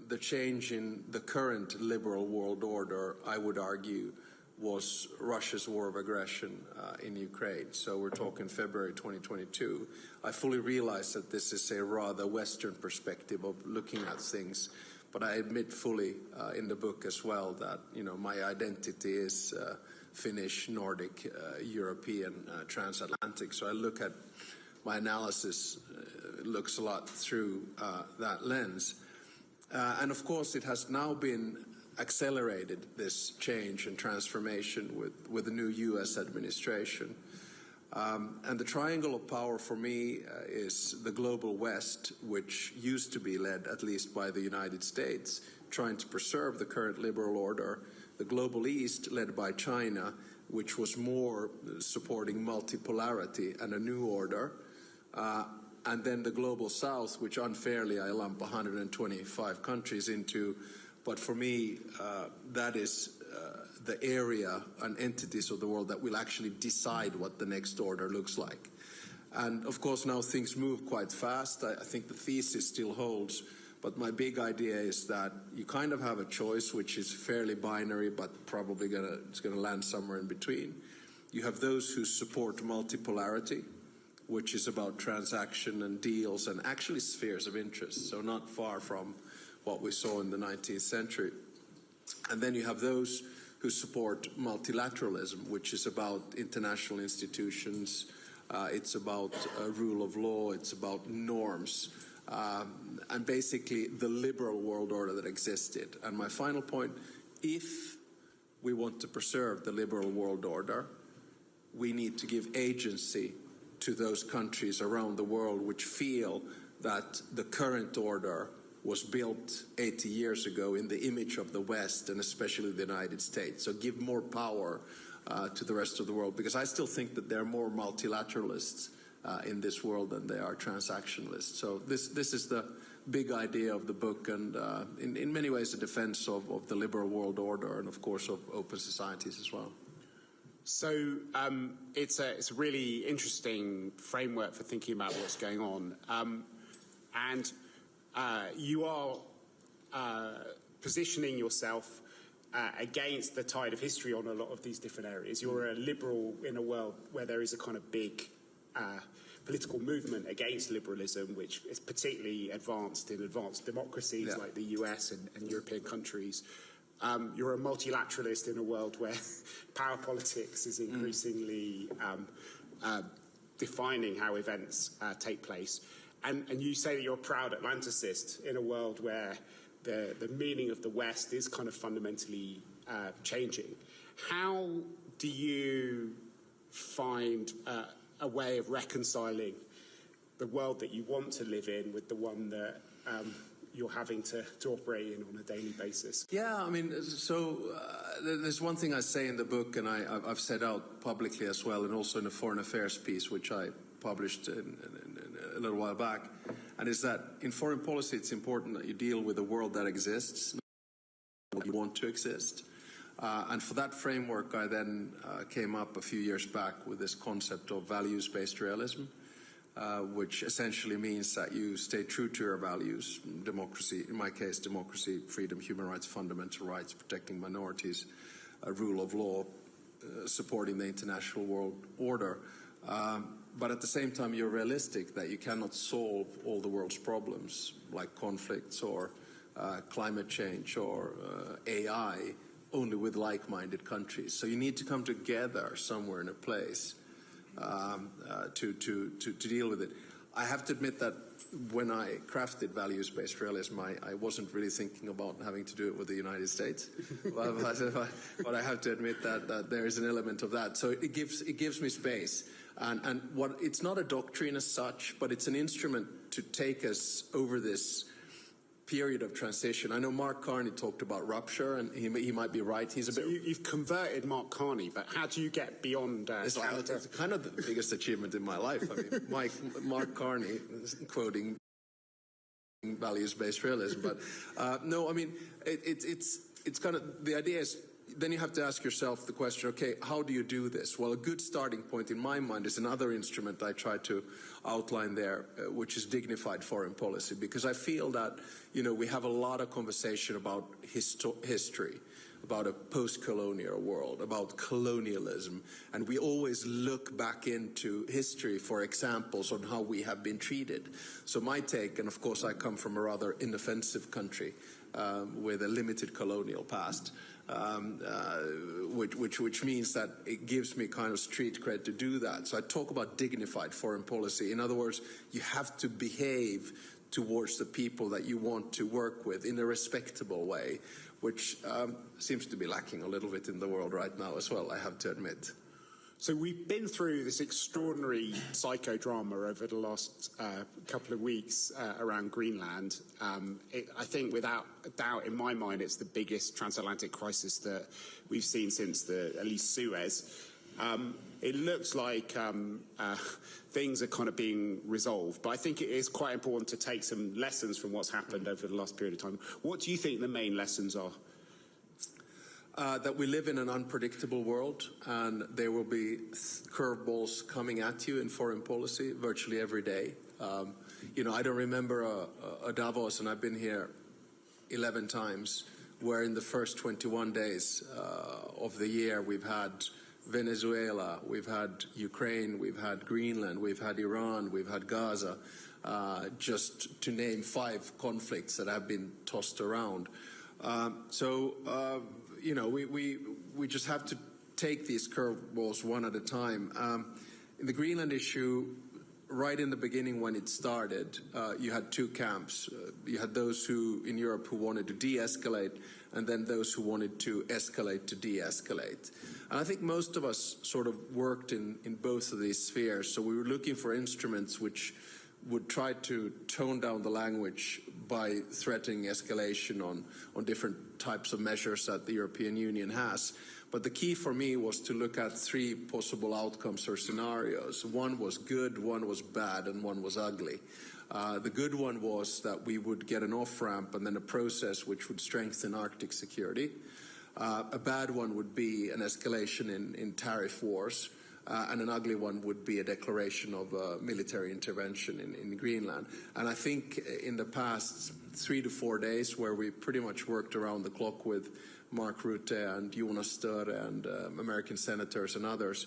the change in the current liberal world order, I would argue, was Russia's war of aggression in Ukraine. So we're talking February 2022. I fully realize that this is a rather Western perspective of looking at things, but I admit fully in the book as well that, you know, my identity is Finnish, Nordic, European, transatlantic. So I look at my analysis looks a lot through that lens. And of course, it has now been accelerated, this change and transformation with the new U.S. administration. And the triangle of power for me is the global West, which used to be led, at least by the United States, trying to preserve the current liberal order. The global East, led by China, which was more supporting multipolarity and a new order. And then the global South, which unfairly I lump 125 countries into. But for me, that is the area and entities of the world that will actually decide what the next order looks like. And of course, now things move quite fast. I think the thesis still holds. But my big idea is that you kind of have a choice, which is fairly binary, but probably it's going to land somewhere in between. You have those who support multipolarity, which is about transaction and deals and actually spheres of interest, so not far from what we saw in the 19th century. And then you have those who support multilateralism, which is about international institutions, it's about rule of law, it's about norms, and basically the liberal world order that existed. And my final point, if we want to preserve the liberal world order, we need to give agency to those countries around the world which feel that the current order was built 80 years ago in the image of the West and especially the United States. So give more power to the rest of the world, because I still think that there are more multilateralists in this world than there are transactionalists. So this is the big idea of the book, and in many ways a defense of the liberal world order and of course of open societies as well. So it's a really interesting framework for thinking about what's going on. And you are positioning yourself against the tide of history on a lot of these different areas. You're a liberal in a world where there is a kind of big political movement against liberalism, which is particularly advanced in advanced democracies like the US and European countries. You're a multilateralist in a world where power politics is increasingly defining how events take place. And you say that you're a proud Atlanticist in a world where the meaning of the West is kind of fundamentally changing. How do you find a way of reconciling the world that you want to live in with the one that you're having to operate in on a daily basis? Yeah, I mean, so there's one thing I say in the book, and I've said out publicly as well, and also in a foreign affairs piece, which I published a little while back, and is that in foreign policy it's important that you deal with a world that exists, not what you want to exist. And for that framework, I then came up a few years back with this concept of values-based realism, which essentially means that you stay true to your values, democracy, in my case, democracy, freedom, human rights, fundamental rights, protecting minorities, rule of law, supporting the international world order. But at the same time, you're realistic that you cannot solve all the world's problems, like conflicts or climate change or AI, only with like-minded countries. So you need to come together somewhere in a place to deal with it. I have to admit that when I crafted values-based realism, I wasn't really thinking about having to do it with the United States. but I have to admit that there is an element of that. So it gives me space. And what it's not a doctrine as such, but it's an instrument to take us over this period of transition. I know Mark Carney talked about rupture, and he might be right. He's a bit. You've converted Mark Carney, but how do you get beyond? It's kind of the biggest achievement in my life. I mean, Mark Carney quoting values-based realism, but no, I mean it's kind of the idea is. Then you have to ask yourself the question, okay, how do you do this? Well, a good starting point in my mind is another instrument I try to outline there, which is dignified foreign policy, because I feel that, you know, we have a lot of conversation about history, about a post-colonial world, about colonialism, and we always look back into history for examples on how we have been treated. So my take, and of course I come from a rather inoffensive country with a limited colonial past, which means that it gives me kind of street cred to do that. So I talk about dignified foreign policy. In other words, you have to behave towards the people that you want to work with in a respectable way, which seems to be lacking a little bit in the world right now as well, I have to admit. So we've been through this extraordinary psychodrama over the last couple of weeks around Greenland. I think without a doubt, in my mind, it's the biggest transatlantic crisis that we've seen since at least Suez. It looks like things are kind of being resolved, but I think it is quite important to take some lessons from what's happened over the last period of time. What do you think the main lessons are? That we live in an unpredictable world, and there will be curveballs coming at you in foreign policy virtually every day. You know, I don't remember a Davos, and I've been here 11 times, where in the first 21 days of the year we've had Venezuela, we've had Ukraine, we've had Greenland, we've had Iran, we've had Gaza, just to name 5 conflicts that have been tossed around. You know, we just have to take these curveballs one at a time. In the Greenland issue, right in the beginning when it started, you had 2 camps. You had those who in Europe who wanted to de-escalate, and then those who wanted to escalate to de-escalate. And I think most of us sort of worked in both of these spheres. So we were looking for instruments which would try to tone down the language by threatening escalation on different types of measures that the European Union has. But the key for me was to look at 3 possible outcomes or scenarios. One was good, one was bad, and one was ugly. The good one was that we would get an off-ramp and then a process which would strengthen Arctic security. A bad one would be an escalation in tariff wars. And an ugly one would be a declaration of military intervention in Greenland. And I think in the past 3 to 4 days, where we pretty much worked around the clock with Mark Rutte and Jonas Störe and American senators and others,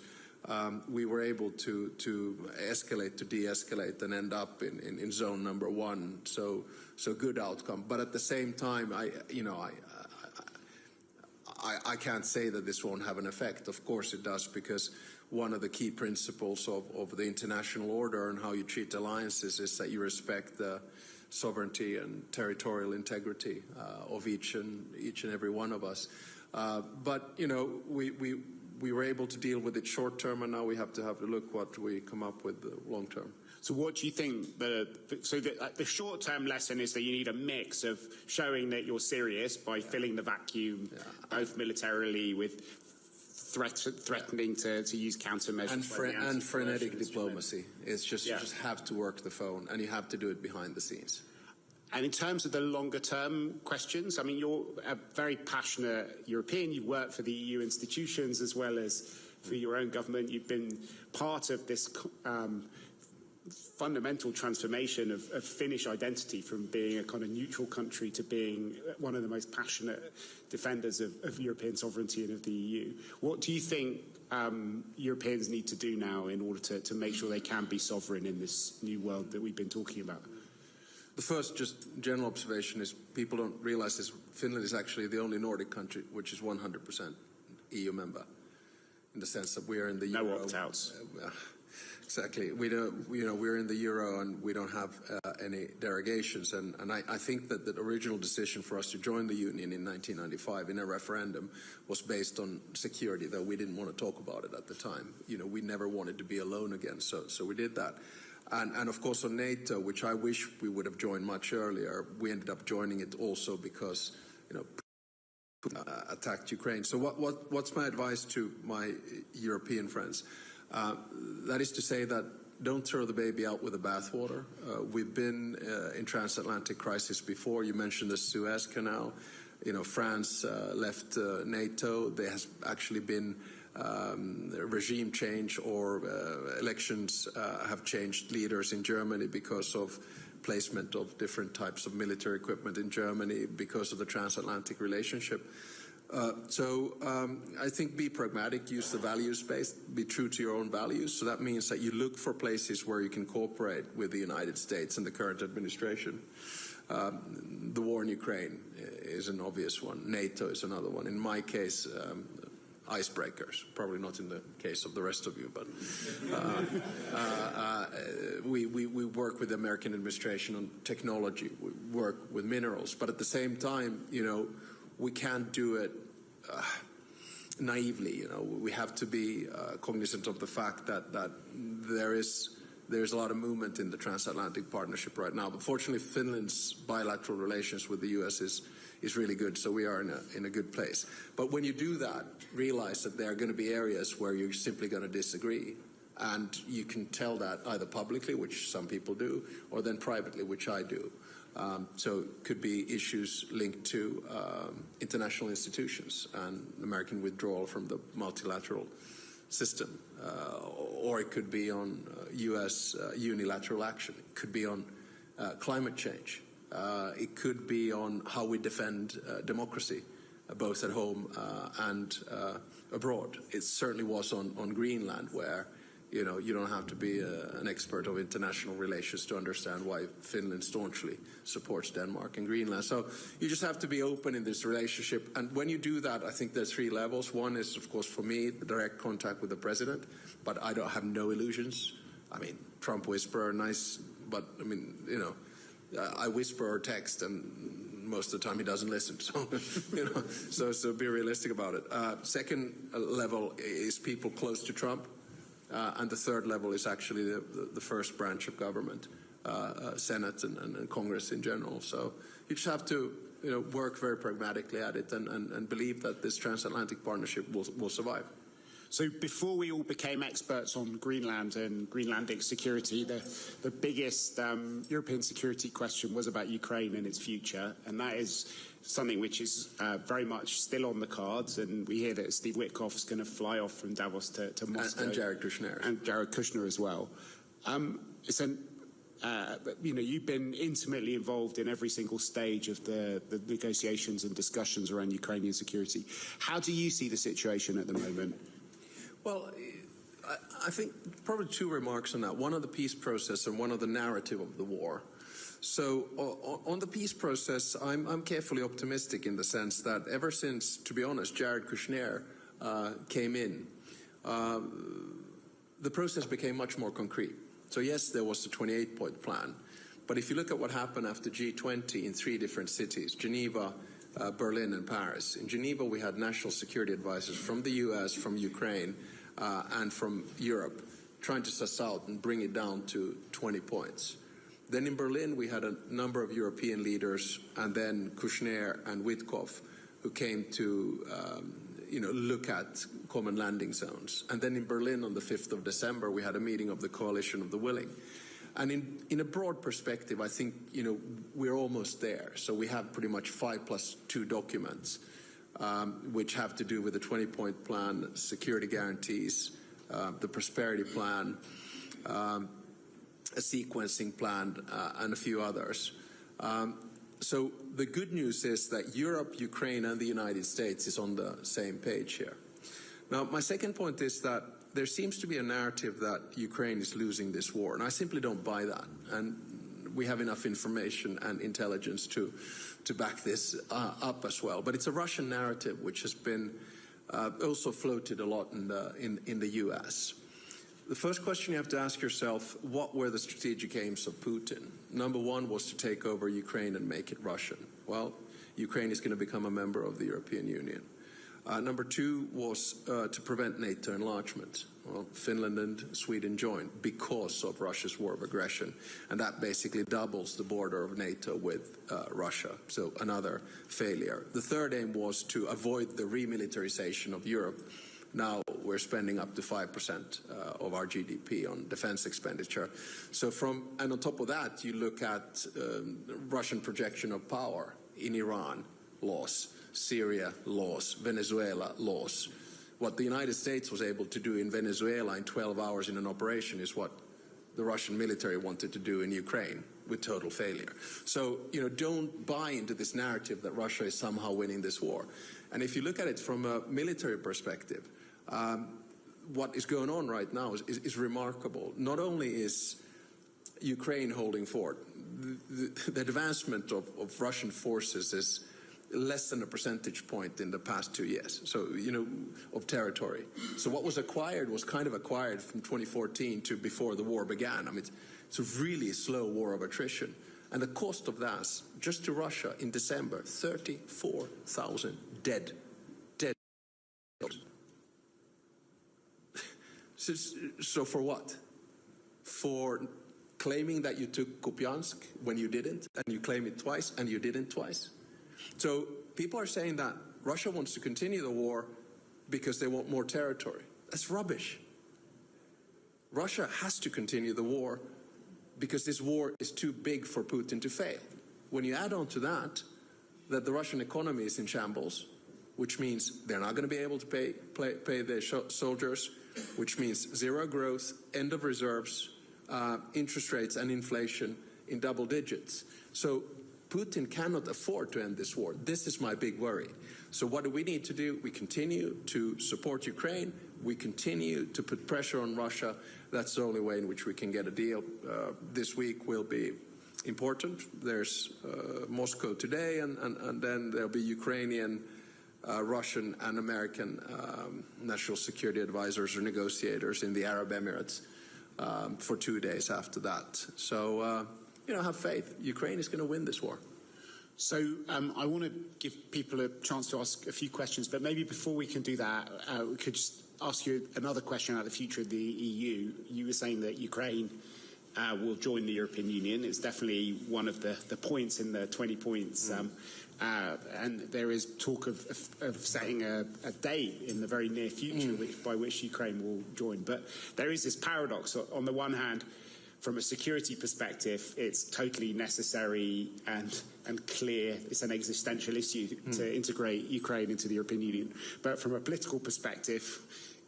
we were able to escalate to de-escalate and end up in zone number 1. So good outcome. But at the same time, I can't say that this won't have an effect. Of course it does, because one of the key principles of the international order and how you treat alliances is that you respect the sovereignty and territorial integrity of each and every one of us. But, you know, we were able to deal with it short term, and now we have to look what we come up with long term. So what do you think the short-term lesson is that you need a mix of showing that you're serious by filling the vacuum, both militarily with threatening to use countermeasures and frenetic diplomacy. It's just you just have to work the phone, and you have to do it behind the scenes. And in terms of the longer-term questions, I mean, you're a very passionate European. You work for the EU institutions as well as for your own government. You've been part of this fundamental transformation of Finnish identity from being a kind of neutral country to being one of the most passionate defenders of European sovereignty and of the EU. What do you think Europeans need to do now in order to make sure they can be sovereign in this new world that we've been talking about? The first just general observation is people don't realize this. Finland is actually the only Nordic country which is 100% EU member, in the sense that we are in the Euro. No opt-outs. Exactly. We don't, you know, we're in the Euro and we don't have any derogations. And I think that the original decision for us to join the Union in 1995 in a referendum was based on security, though we didn't want to talk about it at the time. You know, we never wanted to be alone again, so we did that. And of course on NATO, which I wish we would have joined much earlier, we ended up joining it also because, you know, attacked Ukraine. So what's my advice to my European friends? That is to say that don't throw the baby out with the bathwater. We've been in transatlantic crisis before. You mentioned the Suez Canal. You know, France left NATO. There has actually been regime change, or elections have changed leaders in Germany because of placement of different types of military equipment in Germany because of the transatlantic relationship. I think be pragmatic, use the values-based, be true to your own values. So that means that you look for places where you can cooperate with the United States and the current administration. The war in Ukraine is an obvious one. NATO is another one. In my case, icebreakers, probably not in the case of the rest of you, but we work with the American administration on technology, we work with minerals, but at the same time, you know, we can't do it naively. You know, we have to be cognizant of the fact that there's a lot of movement in the transatlantic partnership right now. But fortunately, Finland's bilateral relations with the U.S. is really good, so we are in a good place. But when you do that, realize that there are going to be areas where you're simply going to disagree. And you can tell that either publicly, which some people do, or then privately, which I do. So it could be issues linked to international institutions and American withdrawal from the multilateral system. Or it could be on U.S. unilateral action. It could be on climate change. It could be on how we defend democracy both at home and abroad. It certainly was on Greenland, where you don't have to be an expert of international relations to understand why Finland staunchly supports Denmark and Greenland. So you just have to be open in this relationship. And when you do that, I think there's three levels. One is, of course, for me, the direct contact with the president, but I don't have no illusions. I mean, Trump whisper, nice, but I mean, I whisper or text, and most of the time he doesn't listen. So, so be realistic about it. Second level is people close to Trump. And the third level is actually the first branch of government, Senate and Congress in general. So you just have to work very pragmatically at it and believe that this transatlantic partnership will survive. So before we all became experts on Greenland and Greenlandic security, the biggest European security question was about Ukraine and its future, and that is something which is very much still on the cards. And we hear that Steve Witkoff is going to fly off from Davos to Moscow. And Jared Kushner. And Jared Kushner as well. You've been intimately involved in every single stage of the negotiations and discussions around Ukrainian security. How do you see the situation at the moment? Well, I think probably two remarks on that. One on the peace process and one on the narrative of the war. So on the peace process, I'm carefully optimistic in the sense that ever since, to be honest, Jared Kushner came in, the process became much more concrete. So yes, there was the 28-point plan. But if you look at what happened after G20 in 3 different cities, Geneva, Berlin and Paris. In Geneva, we had national security advisors from the US, from Ukraine, and from Europe trying to suss out and bring it down to 20 points. Then in Berlin, we had a number of European leaders, and then Kushner and Witkoff, who came to look at common landing zones. And then in Berlin on the 5th of December, we had a meeting of the Coalition of the Willing. And in a broad perspective, I think, we're almost there. So we have pretty much 5+2 documents, which have to do with the 20-point plan, security guarantees, the prosperity plan, a sequencing plan, and a few others. So the good news is that Europe, Ukraine, and the United States is on the same page here. Now, my second point is that there seems to be a narrative that Ukraine is losing this war, and I simply don't buy that. And we have enough information and intelligence to back this up as well. But it's a Russian narrative which has been also floated a lot in the US. The first question you have to ask yourself, what were the strategic aims of Putin? Number one was to take over Ukraine and make it Russian. Well, Ukraine is going to become a member of the European Union. Number two was to prevent NATO enlargement. Well, Finland and Sweden joined because of Russia's war of aggression, and that basically doubles the border of NATO with Russia, so another failure. The third aim was to avoid the remilitarization of Europe. Now we're spending up to 5% of our GDP on defense expenditure. So and on top of that, you look at Russian projection of power in Iran, loss. Syria, loss. Venezuela, loss. What the United States was able to do in Venezuela in 12 hours in an operation is what the Russian military wanted to do in Ukraine, with total failure. So, don't buy into this narrative that Russia is somehow winning this war. And if you look at it from a military perspective, what is going on right now is remarkable. Not only is Ukraine holding fort, the advancement of Russian forces is less than a percentage point in the past 2 years, so, of territory. So what was acquired was kind of acquired from 2014 to before the war began. I mean, it's a really slow war of attrition. And the cost of that, just to Russia in December, 34,000 dead. So for what? For claiming that you took Kupiansk when you didn't, and you claim it twice, and you didn't twice? So people are saying that Russia wants to continue the war because they want more territory. That's rubbish. Russia has to continue the war because this war is too big for Putin to fail. When you add on to that the Russian economy is in shambles, which means they're not going to be able to pay their soldiers, which means zero growth, end of reserves, interest rates and inflation in double digits. So Putin cannot afford to end this war. This is my big worry. So what do we need to do? We continue to support Ukraine. We continue to put pressure on Russia. That's the only way in which we can get a deal. This week will be important. There's Moscow today, and then there'll be Ukrainian, Russian, and American national security advisors or negotiators in the Arab Emirates for 2 days after that. So, have faith. Ukraine is going to win this war. So I want to give people a chance to ask a few questions, but maybe before we can do that, we could just ask you another question about the future of the EU. You were saying that Ukraine will join the European Union. It's definitely one of the points in the 20 points. And there is talk of setting a date in the very near future by which Ukraine will join. But there is this paradox. On the one hand, from a security perspective, it's totally necessary and clear. It's an existential issue to integrate Ukraine into the European Union. But from a political perspective,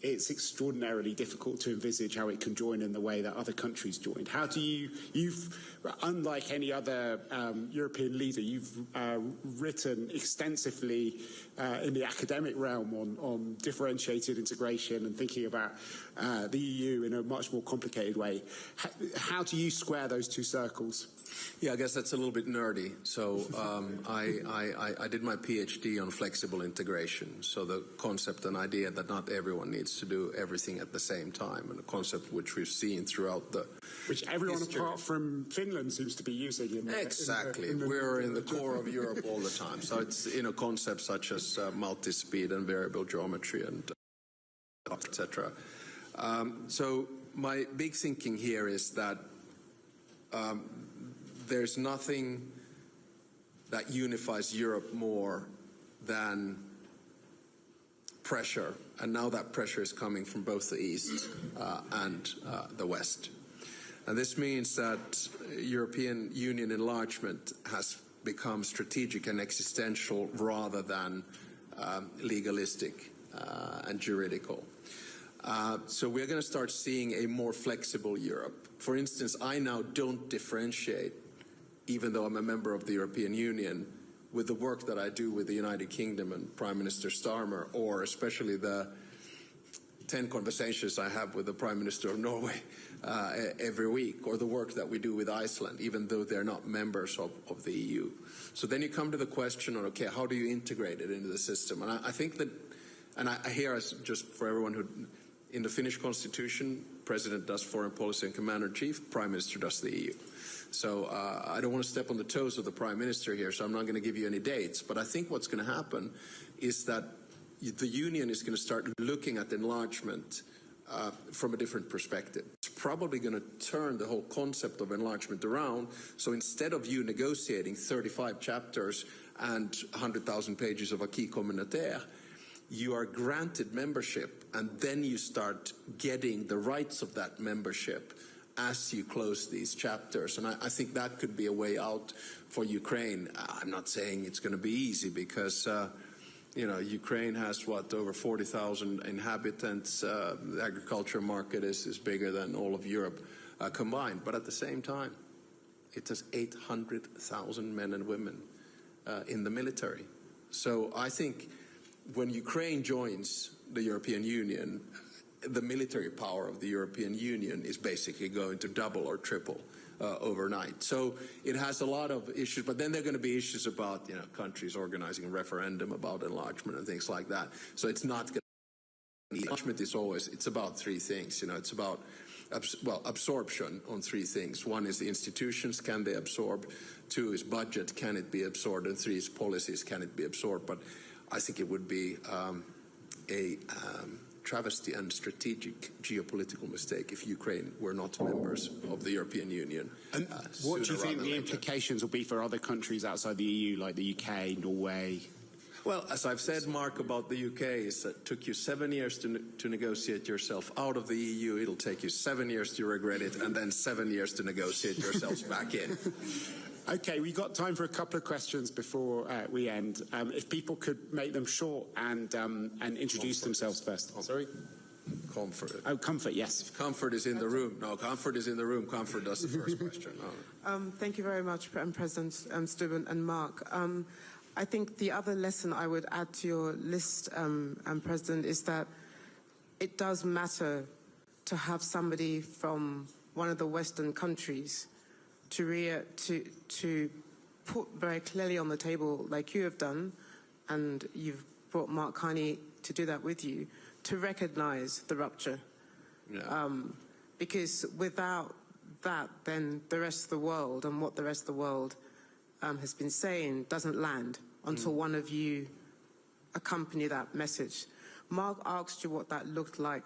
it's extraordinarily difficult to envisage how it can join in the way that other countries joined. How do you've, unlike any other European leader, you've written extensively in the academic realm on differentiated integration and thinking about the EU in a much more complicated way. How do you square those two circles? Yeah, I guess that's a little bit nerdy. So I did my PhD on flexible integration. So the concept and idea that not everyone needs to do everything at the same time, and a concept which we've seen throughout the which everyone history. Apart from Finland seems to be using. Exactly. We're in the core of Europe all the time. So it's concepts such as multi-speed and variable geometry and etc. So my big thinking here is that there's nothing that unifies Europe more than pressure, and now that pressure is coming from both the East and the West. And this means that European Union enlargement has become strategic and existential rather than legalistic and juridical. So we're going to start seeing a more flexible Europe. For instance, I now don't differentiate, even though I'm a member of the European Union, with the work that I do with the United Kingdom and Prime Minister Starmer, or especially the 10 conversations I have with the Prime Minister of Norway every week, or the work that we do with Iceland, even though they're not members of the EU. So then you come to the question of, okay, how do you integrate it into the system? And I think that, and I hear, just for everyone who, in the Finnish constitution, President does foreign policy and commander-in-chief, Prime Minister does the EU. So I don't want to step on the toes of the Prime Minister here, so I'm not going to give you any dates. But I think what's going to happen is that the Union is going to start looking at enlargement from a different perspective. It's probably going to turn the whole concept of enlargement around. So instead of you negotiating 35 chapters and 100,000 pages of acquis communautaire, you are granted membership, and then you start getting the rights of that membership as you close these chapters. And I think that could be a way out for Ukraine. I'm not saying it's going to be easy because, Ukraine has, over 40,000 inhabitants. The agriculture market is bigger than all of Europe combined. But at the same time, it has 800,000 men and women in the military. So I think when Ukraine joins the European Union, the military power of the European Union is basically going to double or triple overnight. So it has a lot of issues, but then there are going to be issues about, countries organizing a referendum about enlargement and things like that. So it's not going to be, enlargement is always, it's about three things. It's about, absorption on three things. One is the institutions, can they absorb? Two is budget, can it be absorbed? And three is policies, can it be absorbed? But I think it would be a travesty and strategic geopolitical mistake if Ukraine were not members of the European Union. And what do you think the implications will be for other countries outside the EU, like the UK, Norway? Well, as I've said, Mark, about the UK, is that it took you 7 years to negotiate yourself out of the EU. It'll take you 7 years to regret it, and then 7 years to negotiate yourselves back in. Okay, we've got time for a couple of questions before we end. If people could make them short and introduce themselves first. Sorry? Comfort. Oh, comfort, yes. If comfort is in the room. No, comfort is in the room. Comfort does the first question. Thank you very much, President Stubben and Mark. I think the other lesson I would add to your list, President, is that it does matter to have somebody from one of the Western countries to put very clearly on the table, like you have done, and you've brought Mark Carney to do that with you, to recognize the rupture. Yeah. Because without that, then the rest of the world and what the rest of the world has been saying doesn't land until one of you accompany that message. Mark asked you what that looked like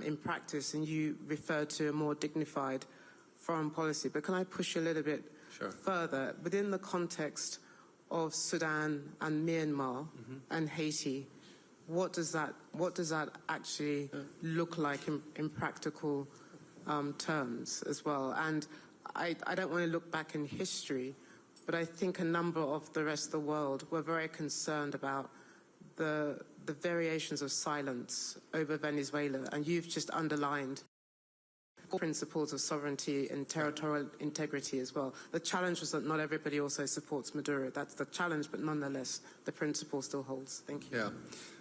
in practice, and you referred to a more dignified foreign policy. But can I push you a little bit further? Within the context of Sudan and Myanmar and Haiti, what does that actually look like in practical terms as well? And I don't want to look back in history, but I think a number of the rest of the world were very concerned about the variations of silence over Venezuela, and you've just underlined principles of sovereignty and territorial integrity as well. The challenge was that not everybody also supports Maduro. That's the challenge, but nonetheless, the principle still holds. Thank you. Yeah.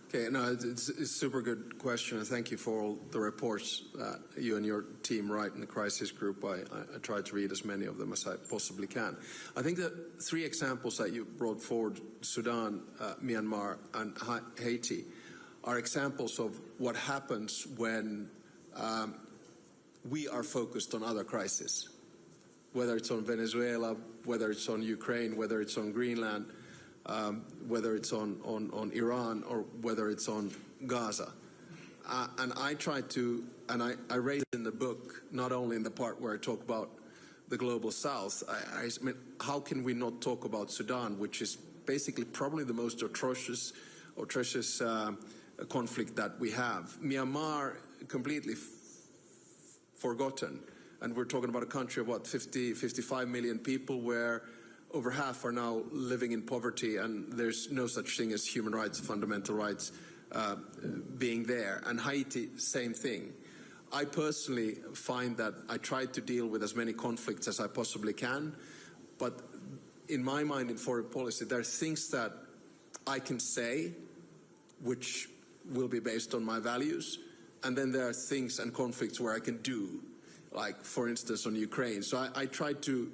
Okay, no, it's a super good question, and thank you for all the reports that you and your team write in the crisis group. I try to read as many of them as I possibly can. I think the three examples that you brought forward, Sudan, Myanmar, and Haiti, are examples of what happens when we are focused on other crises, whether it's on Venezuela, whether it's on Ukraine, whether it's on Greenland, whether it's on Iran, or whether it's on Gaza. And I try to, and I raise it in the book, not only in the part where I talk about the global south, I mean, how can we not talk about Sudan, which is basically probably the most atrocious conflict that we have. Myanmar, completely forgotten. And we're talking about a country of, what, 55 million people, where over half are now living in poverty, and there's no such thing as human rights, fundamental rights being there. And Haiti, same thing. I personally find that I try to deal with as many conflicts as I possibly can, but in my mind, in foreign policy, there are things that I can say which will be based on my values, and then there are things and conflicts where I can do, like, for instance, on Ukraine. So I try to,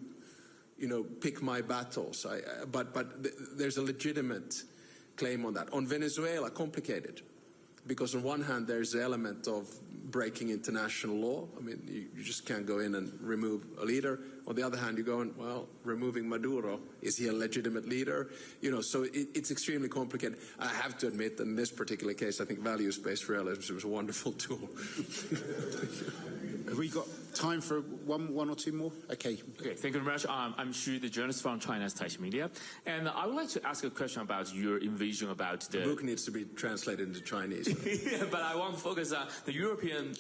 pick my battles. But there's a legitimate claim on that. On Venezuela, complicated, because on one hand there's the element of breaking international law. I mean, you just can't go in and remove a leader. On the other hand, you're going, well, removing Maduro, is he a legitimate leader? So it's extremely complicated. I have to admit that in this particular case, I think values-based realism was a wonderful tool. Have we got time for one or two more? Okay, thank you very much. I'm Xu, the journalist from China's Taipei Media. And I would like to ask a question about your envision about the book needs to be translated into Chinese. Yeah, but I want to focus on the European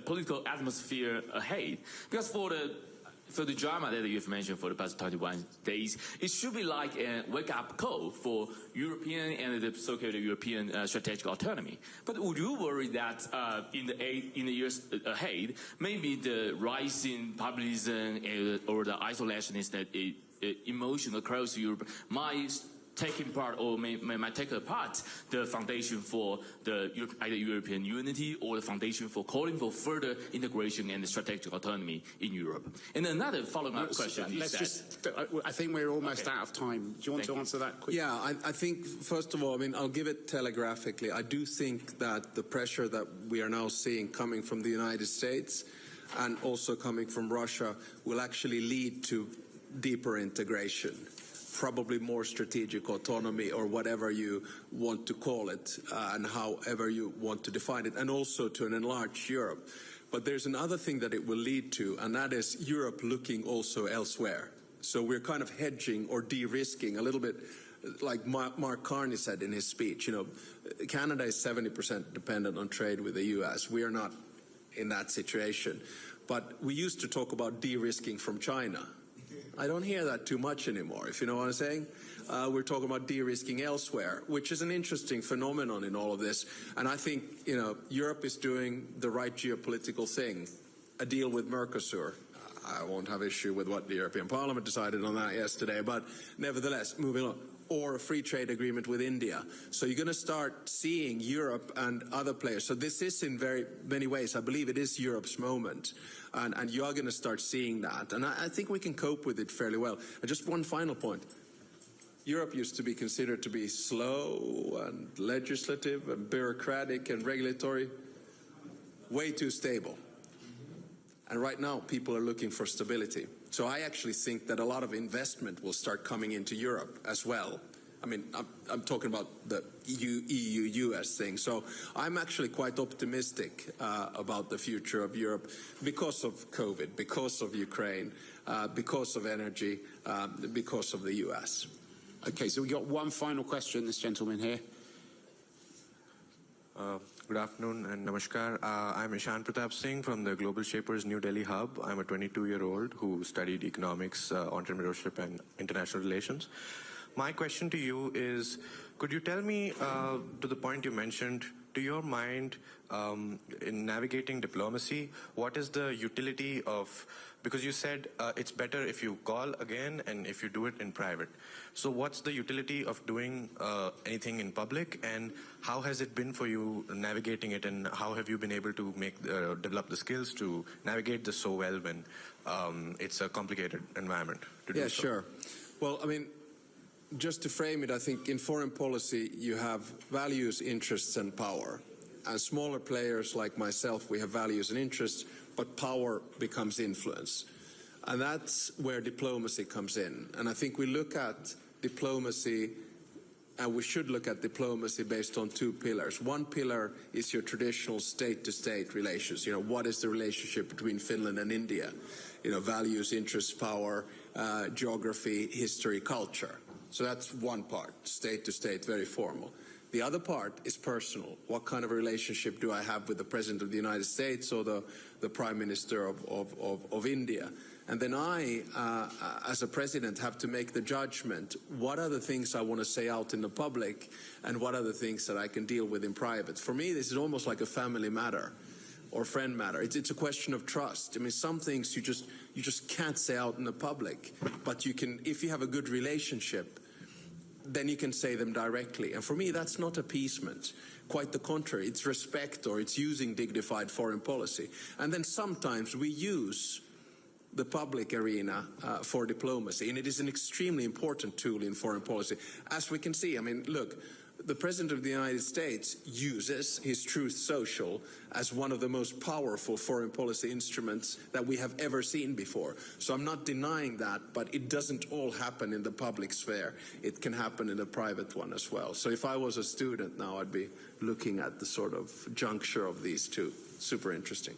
political atmosphere ahead. Because for the drama that you've mentioned for the past 21 days, it should be like a wake-up call for European and the so-called European strategic autonomy. But would you worry that in the years ahead, maybe the rising populism or the isolationist emotion across Europe might taking part or might take apart the foundation for either European unity or the foundation for calling for further integration and strategic autonomy in Europe? And another follow-up question is I think we're almost out of time. Do you want to answer that quickly? Yeah, I think, first of all, I'll give it telegraphically. I do think that the pressure that we are now seeing coming from the United States and also coming from Russia will actually lead to deeper integration. Probably more strategic autonomy, or whatever you want to call it, and however you want to define it, and also to an enlarged Europe. But there's another thing that it will lead to, and that is Europe looking also elsewhere. So we're kind of hedging or de-risking a little bit, like Mark Carney said in his speech. Canada is 70% dependent on trade with the US. We are not in that situation. But we used to talk about de-risking from China. I don't hear that too much anymore, if you know what I'm saying. We're talking about de-risking elsewhere, which is an interesting phenomenon in all of this. And I think, you know, Europe is doing the right geopolitical thing, a deal with Mercosur. I won't have issue with what the European Parliament decided on that yesterday, but nevertheless, moving on. Or a free trade agreement with India. So you're going to start seeing Europe and other players. So this is in very many ways, I believe it is Europe's moment. And you are going to start seeing that. And I think we can cope with it fairly well. And just one final point. Europe used to be considered to be slow and legislative and bureaucratic and regulatory. Way too stable. And right now, people are looking for stability. So I actually think that a lot of investment will start coming into Europe as well. I mean, I'm talking about the EU-US thing. So I'm actually quite optimistic about the future of Europe because of COVID, because of Ukraine, because of energy, because of the US. Okay, so we got one final question, this gentleman here. Good afternoon and namaskar. I'm Ishan Pratap Singh from the Global Shapers New Delhi Hub. I'm a 22-year-old who studied economics, entrepreneurship and international relations. My question to you is, could you tell me, to the point you mentioned, to your mind, in navigating diplomacy, what is the utility of, because you said it's better if you call again and if you do it in private. So what's the utility of doing anything in public, and how has it been for you navigating it, and how have you been able to develop the skills to navigate this so well when it's a complicated environment to do so? Yeah, sure. Well, I mean, just to frame it, I think in foreign policy you have values, interests and power. And smaller players like myself, we have values and interests, but power becomes influence. And that's where diplomacy comes in. And I think we look at diplomacy, and we should look at diplomacy based on two pillars. One pillar is your traditional state-to-state relations. You know, what is the relationship between Finland and India? You know, values, interests, power, geography, history, culture. So that's one part, state-to-state, very formal. The other part is personal. What kind of relationship do I have with the President of the United States or the Prime Minister of India? And then I, as a president, have to make the judgment, what are the things I want to say out in the public and what are the things that I can deal with in private? For me, this is almost like a family matter or friend matter. It's a question of trust. I mean, some things you just can't say out in the public, but you can, if you have a good relationship, then you can say them directly. And for me, that's not appeasement. Quite the contrary. It's respect, or it's using dignified foreign policy. And then sometimes we use the public arena for diplomacy, and it is an extremely important tool in foreign policy. As we can see, I mean, look, the President of the United States uses his Truth Social as one of the most powerful foreign policy instruments that we have ever seen before. So I'm not denying that, but it doesn't all happen in the public sphere. It can happen in the private one as well. So if I was a student now, I'd be looking at the sort of juncture of these two. Super interesting.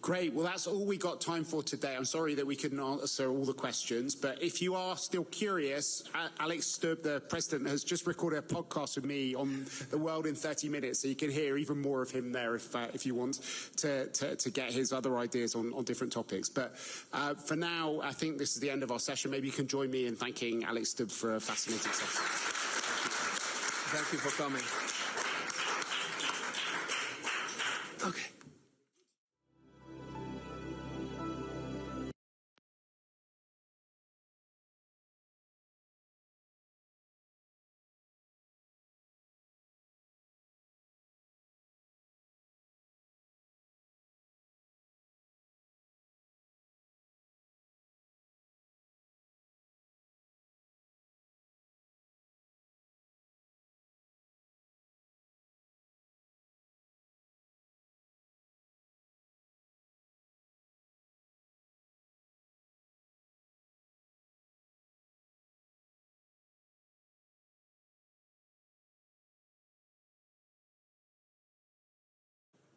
Great. Well, that's all we got time for today. I'm sorry that we couldn't answer all the questions, but if you are still curious, Alex Stubb, the president, has just recorded a podcast with me on the world in 30 minutes, so you can hear even more of him there if you want to get his other ideas on different topics. But for now, I think this is the end of our session. Maybe you can join me in thanking Alex Stubb for a fascinating session. Thank you for coming. Okay.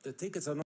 The tickets are not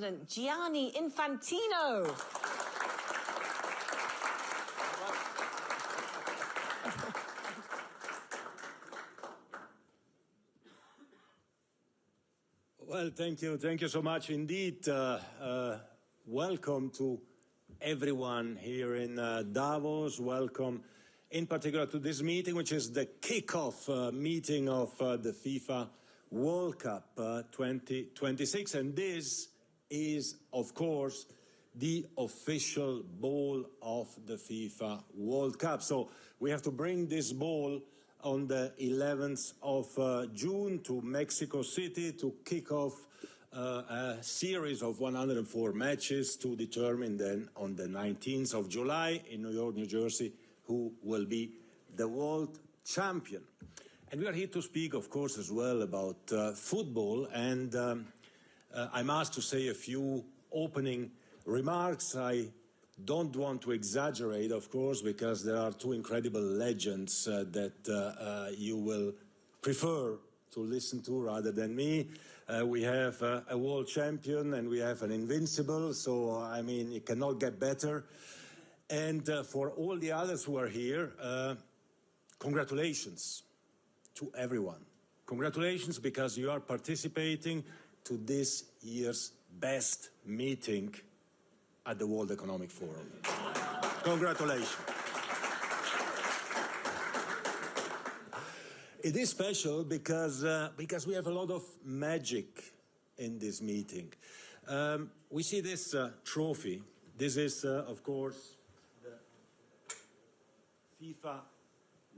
President Gianni Infantino. Well, thank you so much indeed. Welcome to everyone here in Davos. Welcome in particular to this meeting, which is the kickoff meeting of the FIFA World Cup 2026. And this is, of course, the official ball of the FIFA World Cup. So we have to bring this ball on the 11th of June to Mexico City to kick off a series of 104 matches to determine then on the 19th of July in New York, New Jersey, who will be the world champion. And we are here to speak, of course, as well about football. And I'm asked to say a few opening remarks. I don't want to exaggerate, of course, because there are two incredible legends that you will prefer to listen to rather than me. We have a world champion and we have an invincible, so I mean, it cannot get better. And for all the others who are here, congratulations to everyone. Congratulations because you are participating to this year's best meeting at the World Economic Forum. Congratulations. It is special because we have a lot of magic in this meeting. We see this trophy. This is, of course, the FIFA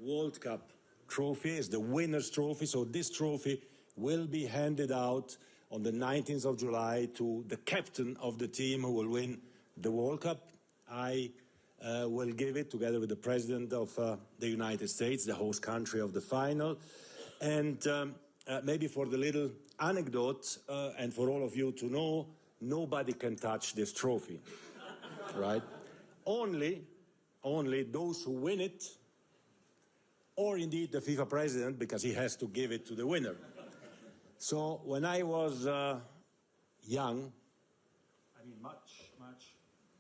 World Cup trophy. It's the winner's trophy. So this trophy will be handed out on the 19th of July to the captain of the team who will win the World Cup. I will give it together with the President of the United States, the host country of the final. And maybe for the little anecdote, and for all of you to know, nobody can touch this trophy, right? Only those who win it, or indeed the FIFA President, because he has to give it to the winner. So when I was young, I mean much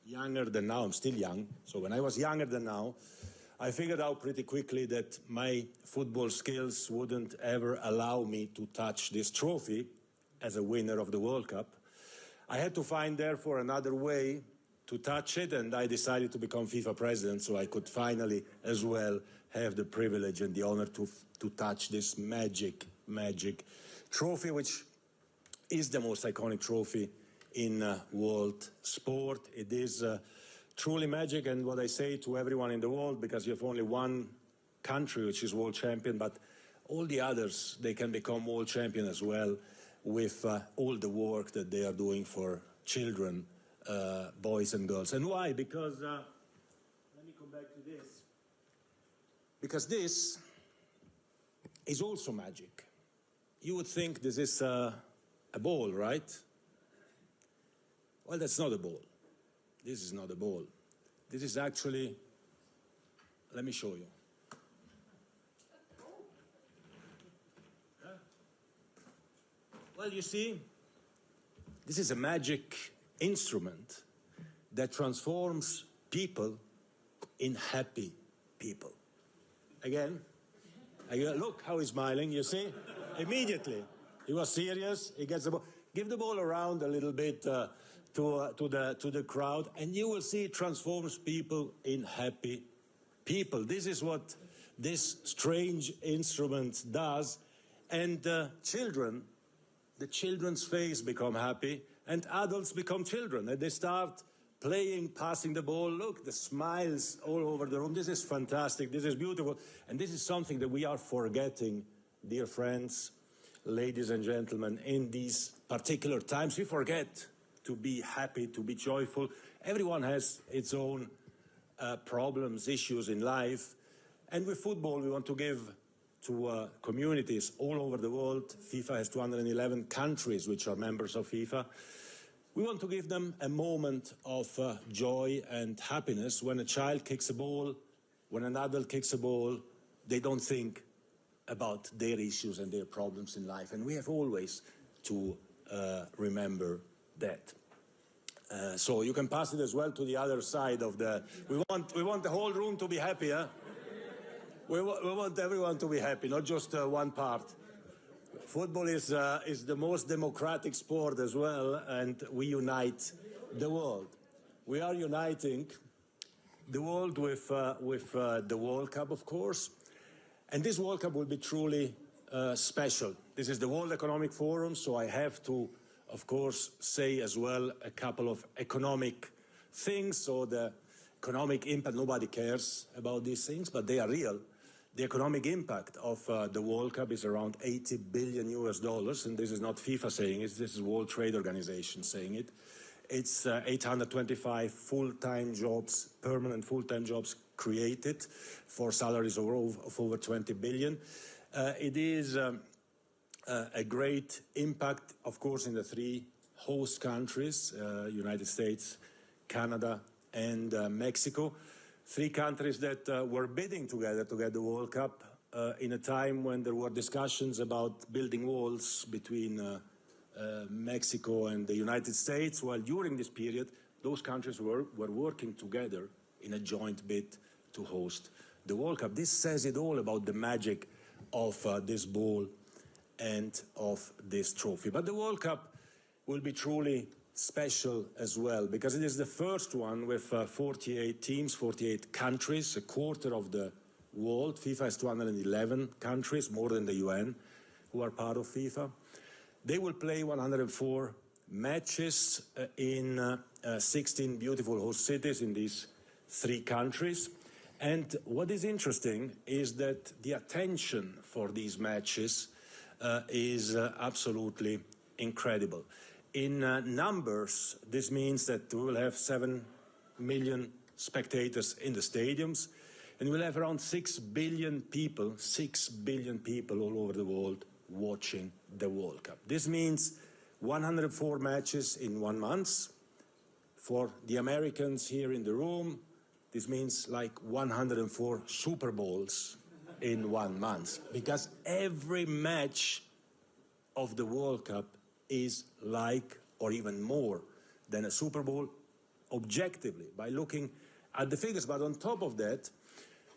younger than now, I'm still young, so when I was younger than now, I figured out pretty quickly that my football skills wouldn't ever allow me to touch this trophy as a winner of the World Cup. I had to find, therefore, another way to touch it, and I decided to become FIFA president so I could finally, as well, have the privilege and the honor to touch this magic trophy, which is the most iconic trophy in world sport. It is truly magic, and what I say to everyone in the world, because you have only one country which is world champion, but all the others, they can become world champion as well with all the work that they are doing for children, boys and girls. And why? Because, let me come back to this. Because this is also magic. You would think this is a ball, right? Well, that's not a ball. This is not a ball. This is actually, let me show you. Well, you see, this is a magic instrument that transforms people in happy people. Again, look how he's smiling, you see? Immediately. He was serious, he gets the ball. Give the ball around a little bit to the crowd, and you will see it transforms people in happy people. This is what this strange instrument does. And children, the children's face become happy, and adults become children, and they start playing, passing the ball. Look, the smiles all over the room. This is fantastic. This is beautiful. And this is something that we are forgetting, dear friends, ladies and gentlemen, in these particular times. We forget to be happy, to be joyful. Everyone has its own problems, issues in life. And with football, we want to give to communities all over the world. FIFA has 211 countries which are members of FIFA. We want to give them a moment of joy and happiness. When a child kicks a ball, when an adult kicks a ball, they don't think about their issues and their problems in life. And we have always to remember that. So you can pass it as well to the other side of the... We want the whole room to be happy, huh? We want everyone to be happy, not just one part. Football is the most democratic sport as well, and we unite the world. We are uniting the world with the World Cup, of course, and this World Cup will be truly special. This is the World Economic Forum, so I have to, of course, say as well a couple of economic things. So the economic impact, nobody cares about these things, but they are real. The economic impact of the World Cup is around $80 billion, and this is not FIFA saying it, this is World Trade Organization saying it. It's 825 full-time jobs, permanent full-time jobs created for salaries of over 20 billion. It is a great impact, of course, in the three host countries, United States, Canada, and Mexico. Three countries that were bidding together to get the World Cup in a time when there were discussions about building walls between Mexico and the United States, while during this period, those countries were working together in a joint bid to host the World Cup. This says it all about the magic of this ball and of this trophy. But the World Cup will be truly special as well, because it is the first one with 48 teams, 48 countries, a quarter of the world. FIFA has 211 countries, more than the UN, who are part of FIFA. They will play 104 matches in 16 beautiful host cities in these three countries. And what is interesting is that the attention for these matches is absolutely incredible. In numbers, this means that we will have 7 million spectators in the stadiums, and we'll have around 6 billion people all over the world watching the World Cup. This means 104 matches in 1 month. For the Americans here in the room, this means like 104 Super Bowls in 1 month, because every match of the World Cup is like, or even more than a Super Bowl, objectively, by looking at the figures. But on top of that,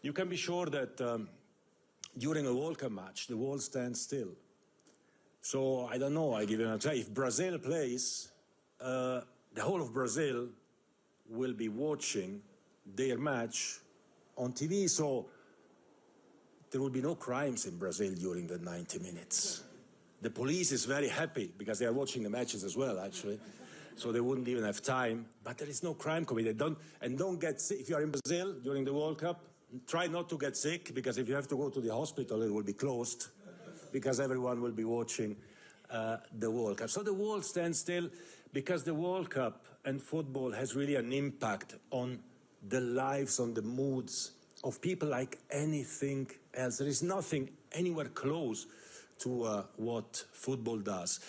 you can be sure that during a World Cup match, the world stands still. So, I don't know, I give you an example. If Brazil plays, the whole of Brazil will be watching their match on TV, so there will be no crimes in Brazil during the 90 minutes. The police is very happy because they are watching the matches as well, actually. So they wouldn't even have time. But there is no crime committed. Don't get sick. If you are in Brazil during the World Cup, try not to get sick, because if you have to go to the hospital, it will be closed, because everyone will be watching the World Cup. So the world stands still because the World Cup and football has really an impact on the lives, on the moods of people like anything else. There is nothing anywhere close to what football does.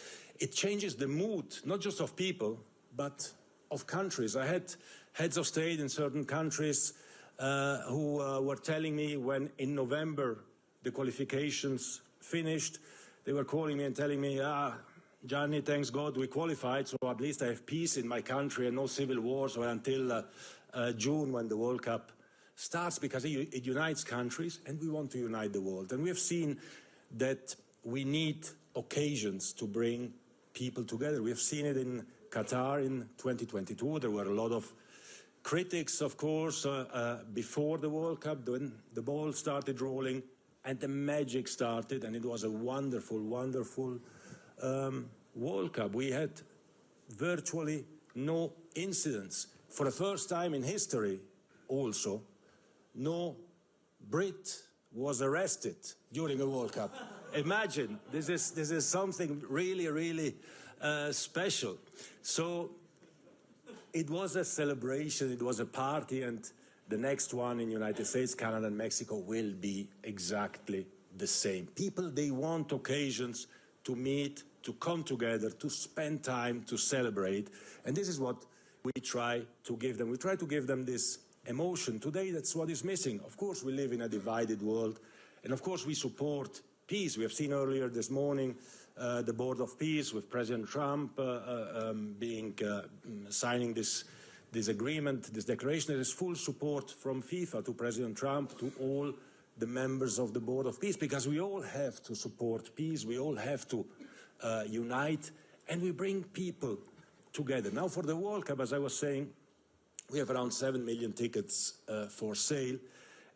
It changes the mood, not just of people, but of countries. I had heads of state in certain countries who were telling me when in November the qualifications finished, they were calling me and telling me, Gianni, thanks God we qualified, so at least I have peace in my country and no civil wars until June, when the World Cup starts, because it unites countries, and we want to unite the world. And we have seen that we need occasions to bring people together. We have seen it in Qatar in 2022. There were a lot of critics, of course, before the World Cup, when the ball started rolling and the magic started, and it was a wonderful, wonderful World Cup. We had virtually no incidents. For the first time in history, also, no Brit was arrested during a World Cup. Imagine, this is something really, really special. So it was a celebration, it was a party, and the next one in United States, Canada, and Mexico will be exactly the same. People, they want occasions to meet, to come together, to spend time, to celebrate, and this is what we try to give them. We try to give them this emotion. Today, that's what is missing. Of course, we live in a divided world, and of course, we support peace. We have seen earlier this morning the Board of Peace with President Trump signing this agreement, this declaration. There is full support from FIFA to President Trump, to all the members of the Board of Peace, because we all have to support peace, we all have to unite, and we bring people together. Now for the World Cup, as I was saying, we have around 7 million tickets for sale,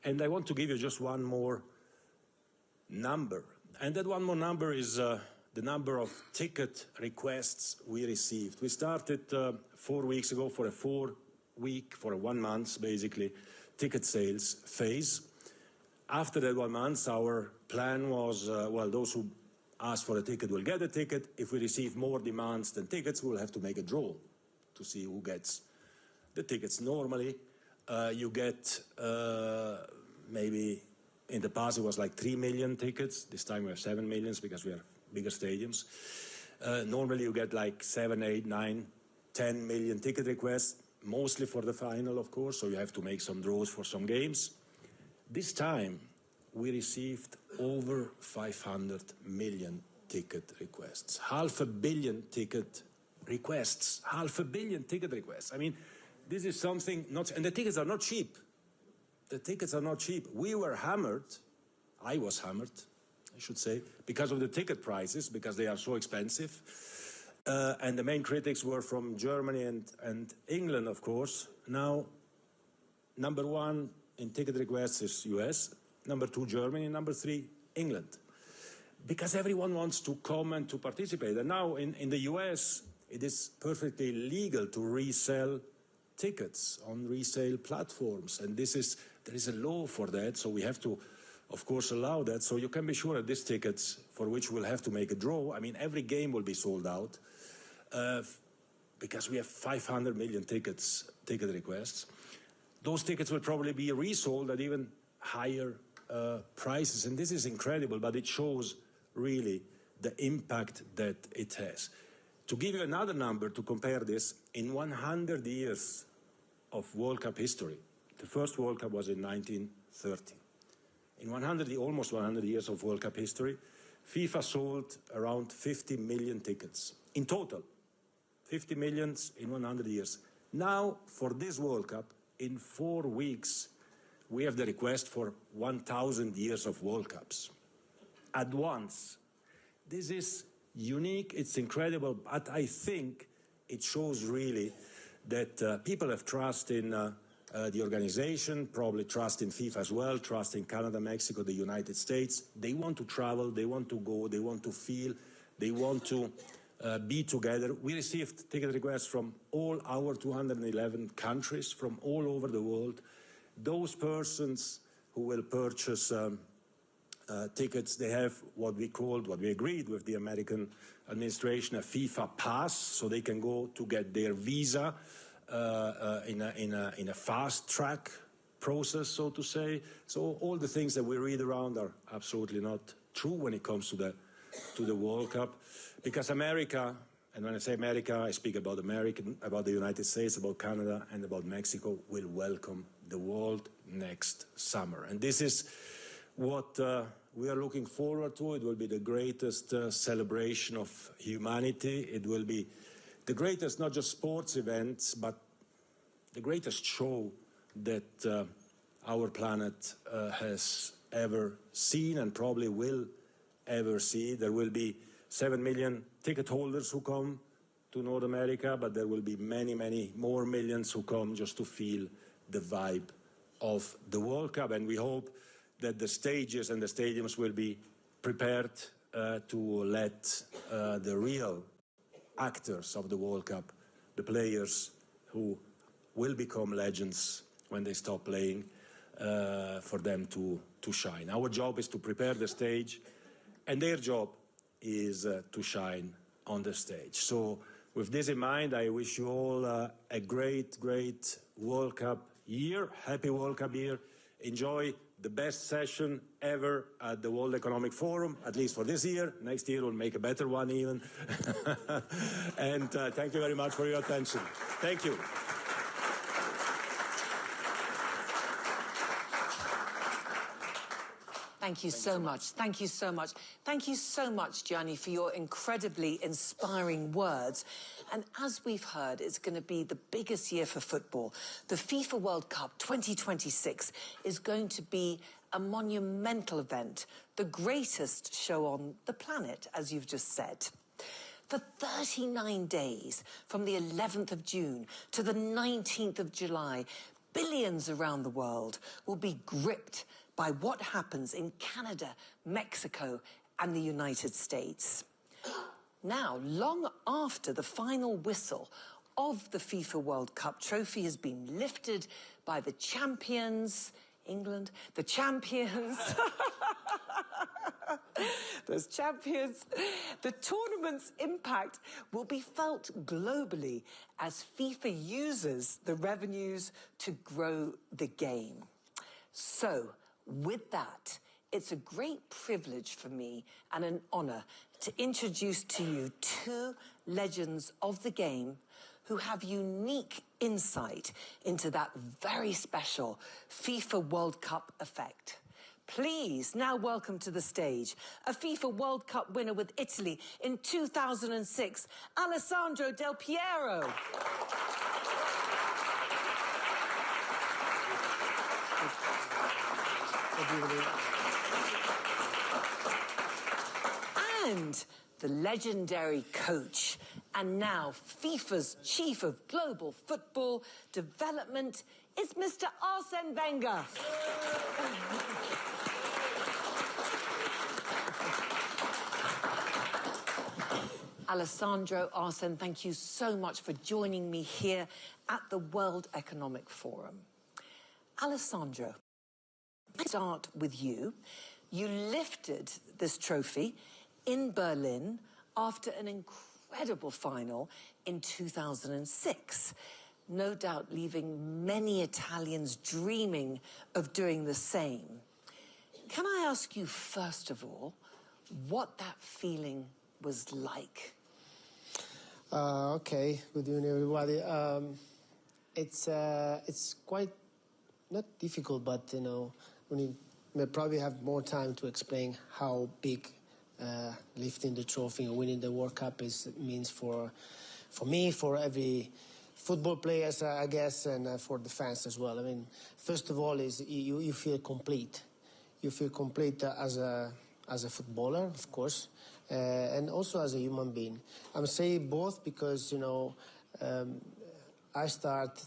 and I want to give you just one more number. And that one more number is the number of ticket requests we received. We started 4 weeks ago for a 1 month, basically, ticket sales phase. After that 1 month, our plan was, well, those who ask for a ticket will get a ticket. If we receive more demands than tickets, we'll have to make a draw to see who gets the tickets. Normally, you get maybe, in the past it was like 3 million tickets. This time we have 7 million because we have bigger stadiums. Normally you get like 7, 8, 9, 10 million ticket requests, mostly for the final, of course, so you have to make some draws for some games. This time we received over 500 million ticket requests. 500 million ticket requests. 500 million ticket requests. I mean, this is something not, and the tickets are not cheap. The tickets are not cheap. We were hammered, I was hammered, I should say, because of the ticket prices, because they are so expensive. And the main critics were from Germany and England, of course. Now, number 1 in ticket requests is US, number 2 Germany, number 3 England. Because everyone wants to come and to participate. And now in the US, it is perfectly legal to resell tickets on resale platforms. And there is a law for that, so we have to, of course, allow that. So you can be sure that these tickets, for which we'll have to make a draw, I mean, every game will be sold out, because we have 500 million ticket requests. Those tickets will probably be resold at even higher prices. And this is incredible, but it shows really the impact that it has. To give you another number to compare this, in 100 years of World Cup history, the first World Cup was in 1930. In almost 100 years of World Cup history, FIFA sold around 50 million tickets. In total, 50 million in 100 years. Now, for this World Cup, in 4 weeks, we have the request for 1,000 years of World Cups at once. This is unique, it's incredible, but I think it shows really that people have trust in the organization, probably trust in FIFA as well, trust in Canada, Mexico, the United States. They want to travel, they want to go, they want to feel, they want to be together. We received ticket requests from all our 211 countries, from all over the world. Those persons who will purchase tickets, they have what we agreed with the American administration, a FIFA pass, so they can go to get their visa in a fast track process, so to say. So all the things that we read around are absolutely not true when it comes to the World Cup, because America, and when I say America, I speak about the United States, about Canada, and about Mexico, will welcome the world next summer. And this is what we are looking forward to. It will be the greatest celebration of humanity. It will be the greatest, not just sports events, but the greatest show that our planet has ever seen and probably will ever see. There will be 7 million ticket holders who come to North America, but there will be many, many more millions who come just to feel the vibe of the World Cup. And we hope that the stages and the stadiums will be prepared to let the real actors of the World Cup, the players who will become legends when they stop playing, for them to shine. Our job is to prepare the stage, and their job is to shine on the stage. So with this in mind, I wish you all a great, great World Cup year. Happy World Cup year. Enjoy the best session ever at the World Economic Forum, at least for this year. Next year we'll make a better one even. And thank you very much for your attention. Thank you. Thank you so much. Thank you so much. Thank you so much, Gianni, for your incredibly inspiring words. And as we've heard, it's going to be the biggest year for football. The FIFA World Cup 2026 is going to be a monumental event, the greatest show on the planet, as you've just said. For 39 days, from the 11th of June to the 19th of July, billions around the world will be gripped by what happens in Canada, Mexico, and the United States. Now, long after the final whistle of the FIFA World Cup trophy has been lifted by the champions, England, the champions, those champions, the tournament's impact will be felt globally as FIFA uses the revenues to grow the game. So, with that, it's a great privilege for me and an honor to introduce to you two legends of the game who have unique insight into that very special FIFA World Cup effect. Please now welcome to the stage a FIFA World Cup winner with Italy in 2006, Alessandro Del Piero. And the legendary coach and now FIFA's Chief of Global Football Development is Mr. Arsene Wenger. Alessandro, Arsene, thank you so much for joining me here at the World Economic Forum. Alessandro, I'll start with you. You lifted this trophy in Berlin after an incredible final in 2006, no doubt leaving many Italians dreaming of doing the same. Can I ask you, first of all, what that feeling was like? Okay, good evening, everybody. It's quite not difficult, but you know, we may probably have more time to explain how big lifting the trophy and winning the World Cup means for me, for every football players, I guess, and for the fans as well. I mean, first of all, is you feel complete. You feel complete as a footballer, of course, and also as a human being. I'm saying both because, you know, I start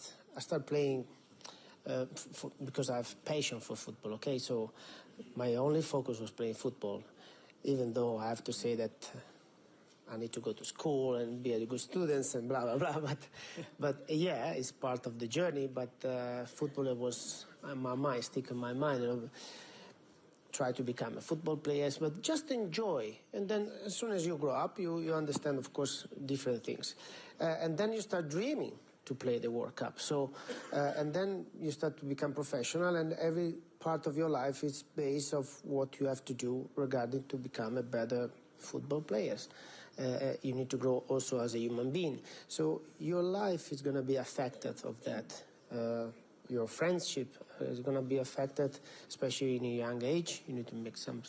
playing because I have passion for football, okay? So my only focus was playing football, even though I have to say that I need to go to school and be a good student and blah, blah, blah. But yeah, it's part of the journey, but football was in my mind, stick in my mind, you know, try to become a football player, but just enjoy. And then as soon as you grow up, you understand, of course, different things. And then you start dreaming to play the World Cup. So, and then you start to become professional, and every part of your life is based of what you have to do regarding to become a better football player. You need to grow also as a human being. So your life is going to be affected of that. Your friendship is going to be affected, especially in a young age. You need to make some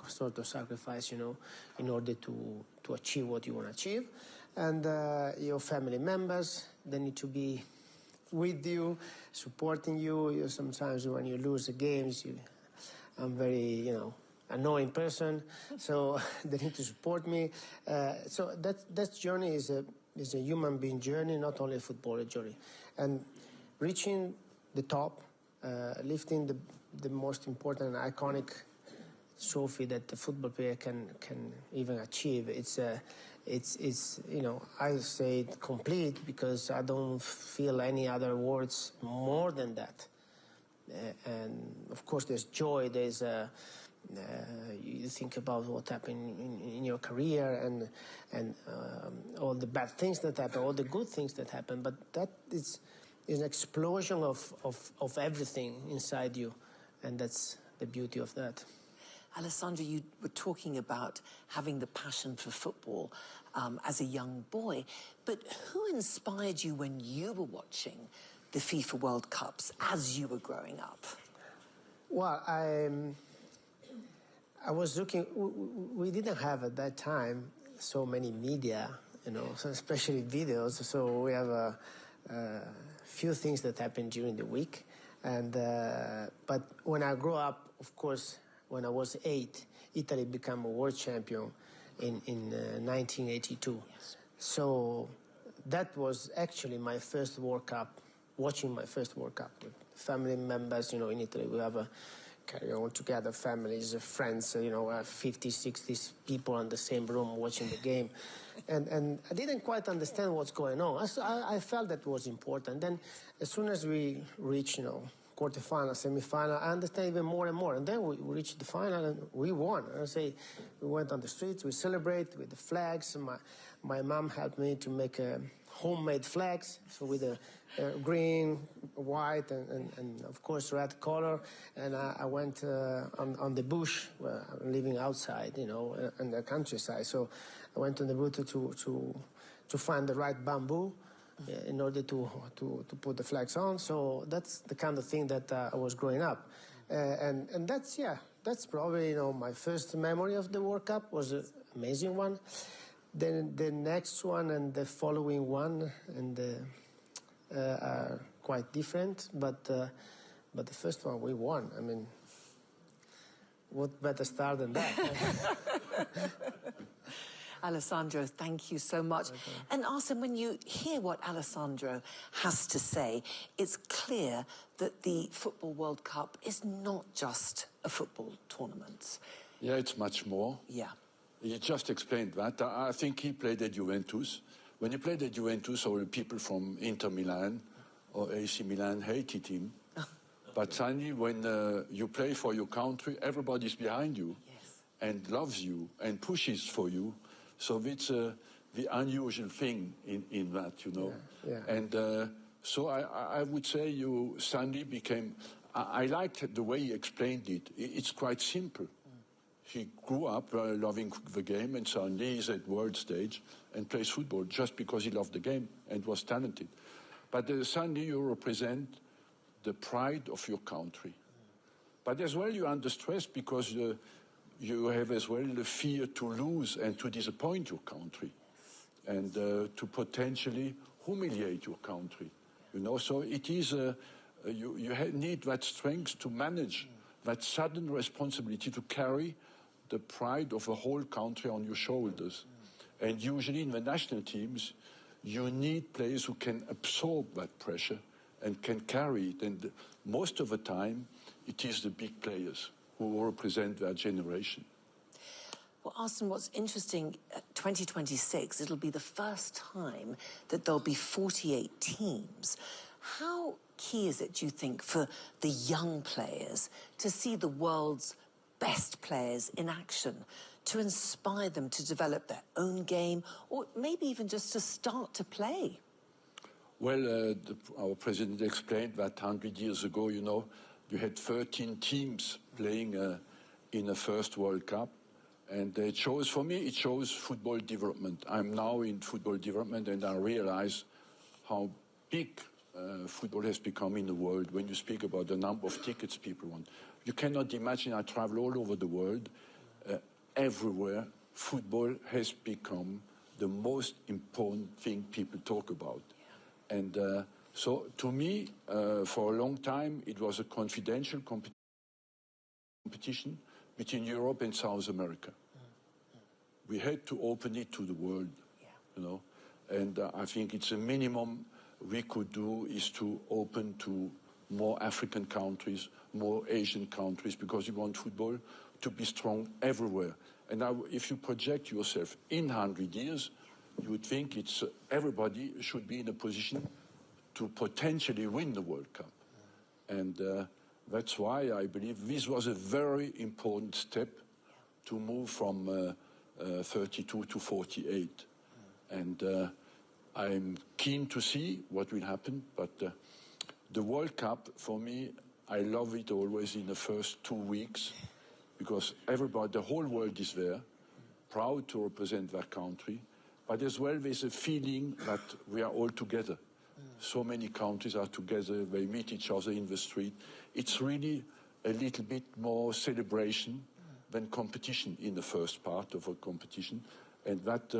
sort of sacrifice, you know, in order to achieve what you want to achieve. And your family members, they need to be with you, supporting you. Sometimes when you lose the games, I'm very, you know, annoying person, so they need to support me. So that journey is a human being journey, not only a footballer journey. And reaching the top, lifting the most important and iconic trophy that the football player can even achieve, it's you know, I say it complete because I don't feel any other words more than that. And of course there's joy, there's you think about what happened in your career and all the bad things that happen, all the good things that happen, but that is an explosion of everything inside you, and that's the beauty of that. Alessandro, you were talking about having the passion for football as a young boy, but who inspired you when you were watching the FIFA World Cups as you were growing up? Well, I was looking, we didn't have at that time so many media, you know, so especially videos. So we have a few things that happened during the week. And, but when I grew up, of course, when I was 8, Italy became a world champion in 1982. Yes. So that was actually my first World Cup, watching my first World Cup with family members. You know, in Italy we have a carry on together, families, friends, you know, 50, 60 people in the same room watching the game. And I didn't quite understand what's going on. I felt that was important. Then as soon as we reached, you know, quarterfinal, semi-final, I understand even more and more. And then we reached the final and we won. I say, we went on the streets, we celebrate with the flags. My mom helped me to make homemade flags, so with a green, white, and of course red color. And I went on the bush, where I'm living outside, you know, in the countryside. So I went on the bush to find the right bamboo in order to put the flags on. So that's the kind of thing that I was growing up. And that's, yeah, that's probably, you know, my first memory of the World Cup was an amazing one. Then the next one and the following one are quite different, but the first one we won. I mean, what better start than that? Alessandro, thank you so much. Okay. And Arsene, when you hear what Alessandro has to say, it's clear that the Football World Cup is not just a football tournament. Yeah, it's much more. Yeah. He just explained that. I think he played at Juventus. When he played at Juventus, all the people from Inter Milan or AC Milan hated him. But suddenly, when you play for your country, everybody's behind you and loves you and pushes for you. So it's the unusual thing in that, you know. Yeah. Yeah. And so I would say Sandy became... I liked the way he explained it. It's quite simple. He grew up loving the game, and suddenly he's at world stage and plays football just because he loved the game and was talented. But suddenly you represent the pride of your country. But as well you're under stress because you have as well the fear to lose and to disappoint your country and to potentially humiliate your country. You know, so it is, you need that strength to manage that sudden responsibility to carry the pride of a whole country on your shoulders. And usually in the national teams, you need players who can absorb that pressure and can carry it. And most of the time, it is the big players who represent their generation. Well, Arsene, what's interesting, 2026, it'll be the first time that there'll be 48 teams. How key is it, do you think, for the young players to see the world's best players in action, to inspire them to develop their own game, or maybe even just to start to play? Well, our president explained that 100 years ago, you know, you had 13 teams playing in the first World Cup. And it shows, for me, it shows football development. I'm now in football development, and I realize how big football has become in the world when you speak about the number of tickets people want. You cannot imagine, I travel all over the world, everywhere, football has become the most important thing people talk about. Yeah. And so to me, for a long time, it was a confidential competition between Europe and South America. We had to open it to the world, you know, and I think it's a minimum we could do is to open to more African countries, more Asian countries, because you want football to be strong everywhere. And now, if you project yourself in 100 years, you would think it's everybody should be in a position to potentially win the World Cup. And that's why I believe this was a very important step to move from 32 to 48. And I'm keen to see what will happen, but the World Cup, for me, I love it always in the first 2 weeks, because everybody, the whole world is there, proud to represent their country, but as well there's a feeling that we are all together. So many countries are together, they meet each other in the street. It's really a little bit more celebration than competition in the first part of a competition. And that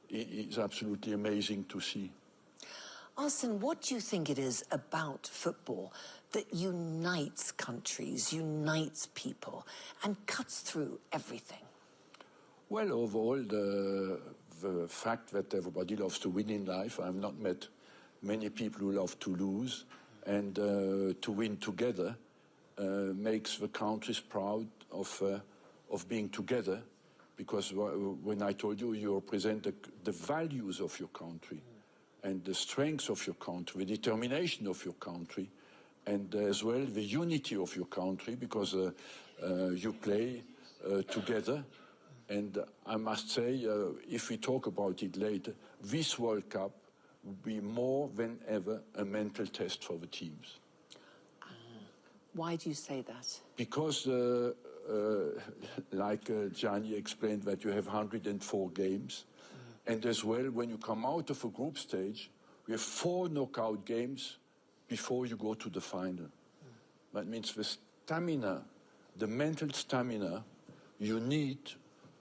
is absolutely amazing to see. Arsene, what do you think it is about football that unites countries, unites people, and cuts through everything? Well, overall, the fact that everybody loves to win in life. I've not met many people who love to lose, and to win together makes the countries proud of being together, because when I told you, you represent the values of your country and the strengths of your country, the determination of your country, and as well the unity of your country, because you play together. And I must say, if we talk about it later, this World Cup will be more than ever a mental test for the teams. Why do you say that? Because, like Gianni explained, that you have 104 games. And as well, when you come out of a group stage, we have 4 knockout games before you go to the final. That means the stamina, the mental stamina you need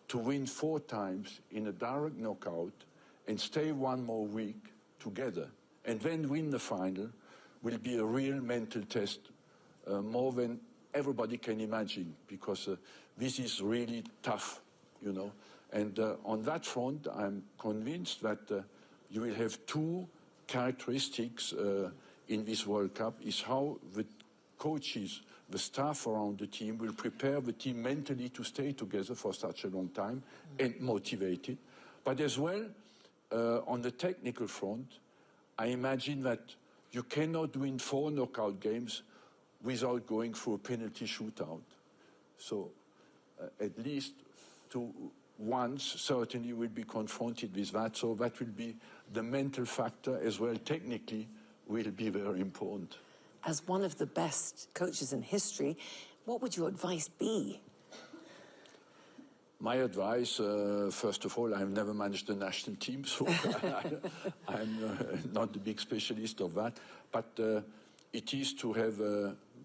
to win 4 times in a direct knockout and stay 1 more week together and then win the final will be a real mental test, more than everybody can imagine, because this is really tough, you know. And on that front, I'm convinced that you will have 2 characteristics in this World Cup, is how the coaches, the staff around the team will prepare the team mentally to stay together for such a long time and motivated. But as well, on the technical front, I imagine that you cannot win 4 knockout games without going through a penalty shootout. So at least once certainly will be confronted with that. So that will be the mental factor as well, technically, will be very important. As one of the best coaches in history, what would your advice be? My advice, first of all, I've never managed a national team, so I'm not a big specialist of that. But it is to have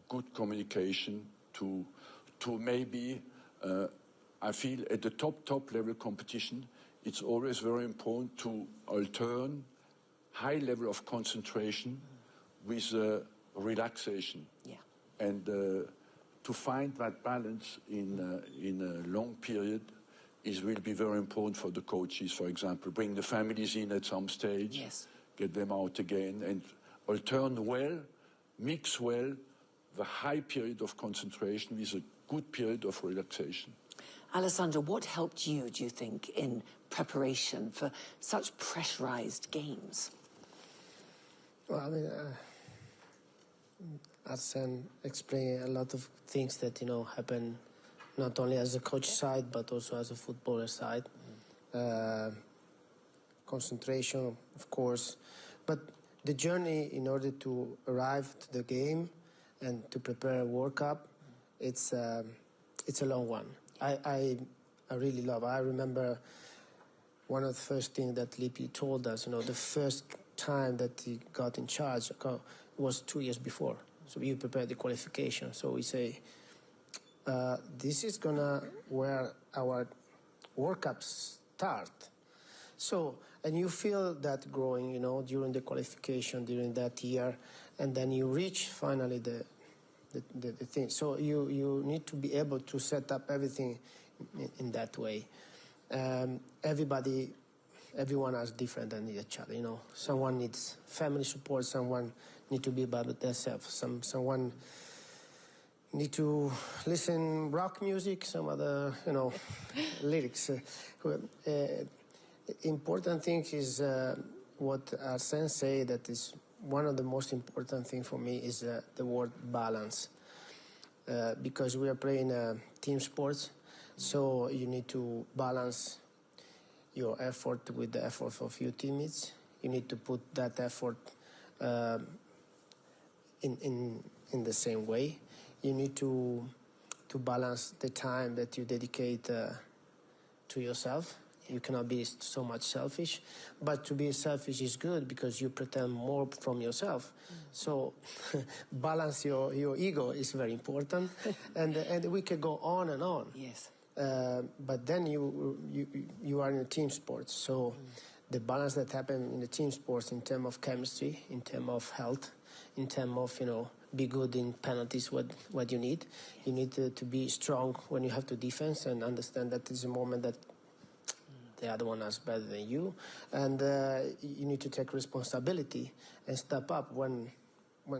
good communication, to maybe, I feel at the top level competition, it's always very important to alternate high level of concentration with relaxation. Yeah. And to find that balance in a long period will be very important for the coaches, for example. Bring the families in at some stage, yes, get them out again, and alternate well, mix well the high period of concentration with a good period of relaxation. Alessandro, what helped you, do you think, in preparation for such pressurized games? Well, I mean, Arsene explained a lot of things that, you know, happen not only as a coach side, but also as a footballer side. Concentration, of course, but the journey in order to arrive to the game and to prepare a World Cup, it's a long one. I really love. I remember one of the first things that Lippi told us. You know, the first time that he got in charge was 2 years before. So you prepare the qualification. So we say, this is gonna where our World Cups start. So, and you feel that growing, you know, during the qualification, during that year, and then you reach finally the thing. So you need to be able to set up everything in that way. Everyone is different than each other, you know. Someone needs family support, someone need to be by themselves, someone need to listen rock music, some other, you know, lyrics. Important thing is what Arsene said, that is one of the most important thing for me is the word balance. Because we are playing team sports, so you need to balance your effort with the effort of your teammates. You need to put that effort in the same way. You need to balance the time that you dedicate to yourself. You cannot be so much selfish, but to be selfish is good because you pretend more from yourself. So balance your ego is very important, and we can go on and on. Yes. but then you are in a team sport. So the balance that happens in the team sports in terms of chemistry, in terms of health, in terms of, be good in penalties, what you need. You need to be strong when you have to defense and understand that it's a moment that the other one is better than you. And you need to take responsibility and step up when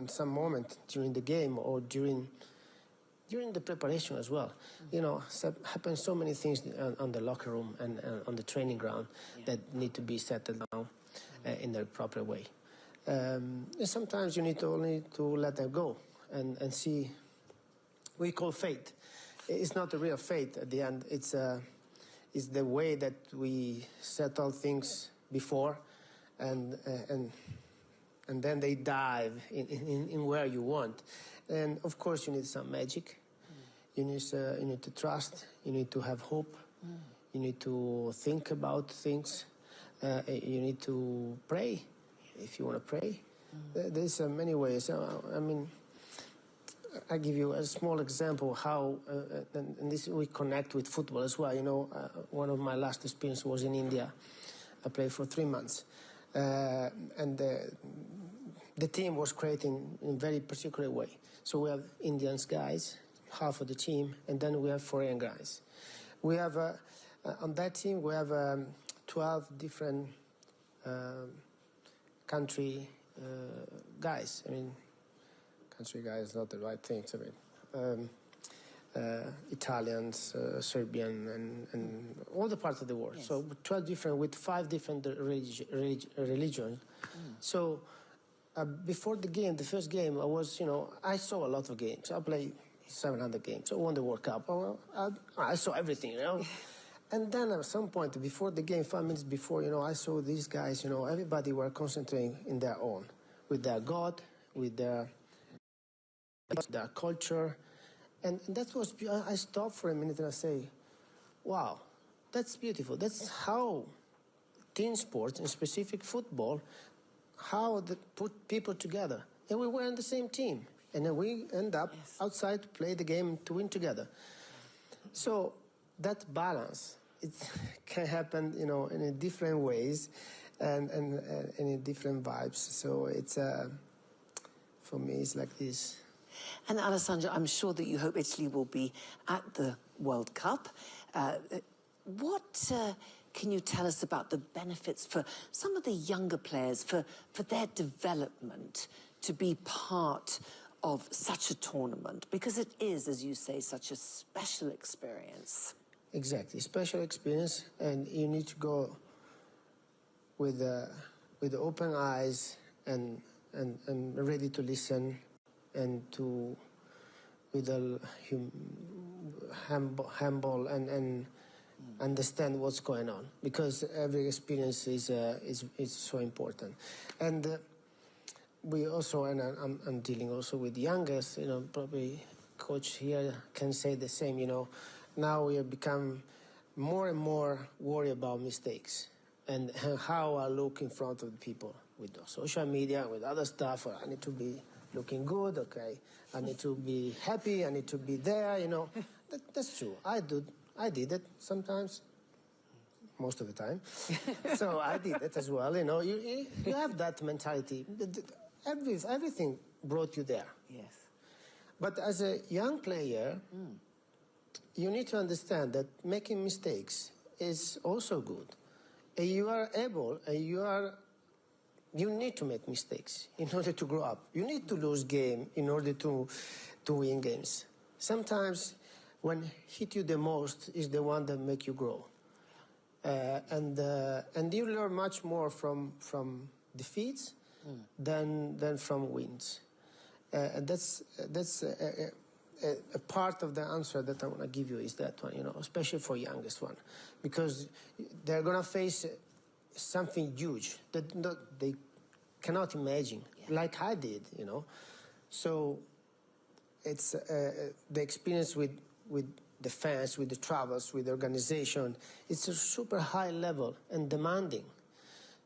some moment during the game or during the preparation as well. Happen so many things on the locker room and on the training ground that need to be settled down in the proper way. And sometimes you need only to let them go and see. We call fate. It's not a real fate at the end. It's the way that we settle things before, and then they dive in where you want. And of course, you need some magic. You need to trust. You need to have hope. You need to think about things. You need to pray. If you want to pray, there's many ways. I give you a small example how, and this we connect with football as well. One of my last experience was in India. I played for 3 months, and the team was created in a very particular way. So we have Indian guys, half of the team, and then we have foreign guys. We have on that team we have 12 different country guys. Country guys is not the right thing. Italians, Serbian, and all the parts of the world. Yes. So 12 different with 5 different religions. So before the game, the first game, I saw a lot of games. I played 700 games. I won the World Cup. I saw everything, And then at some point before the game, 5 minutes before, I saw these guys, everybody were concentrating in their own, with their God, with their culture. And that was, I stopped for a minute and I say, wow, that's beautiful. That's how team sports, and specific football, how they put people together. And we were on the same team. And then we end up outside to play the game to win together. So that balance, it can happen, in different ways and in different vibes. So it's, for me, it's like this. And Alessandro, I'm sure that you hope Italy will be at the World Cup. What can you tell us about the benefits for some of the younger players, for their development, to be part of such a tournament? Because it is, as you say, such a special experience. Exactly, special experience, and you need to go with open eyes and ready to listen, and with a humble and understand what's going on, because every experience is so important. And we also, and I'm dealing also with the youngest, probably coach here can say the same, now we have become more and more worried about mistakes and how I look in front of the people with the social media, with other stuff. I need to be looking good, okay. I need to be happy, I need to be there, That's true. I did it sometimes, most of the time. So I did it as well, You have that mentality. Everything brought you there. Yes. But as a young player, you need to understand that making mistakes is also good. And you are able, and you need to make mistakes in order to grow up. You need to lose game in order to win games. Sometimes when hit you the most is the one that make you grow. And you learn much more from defeats than from wins. And that's a part of the answer that I want to give you is that one, especially for youngest one, because they're going to face something huge that they cannot imagine, like I did, So it's the experience with the fans, with the travels, with the organization. It's a super high level and demanding.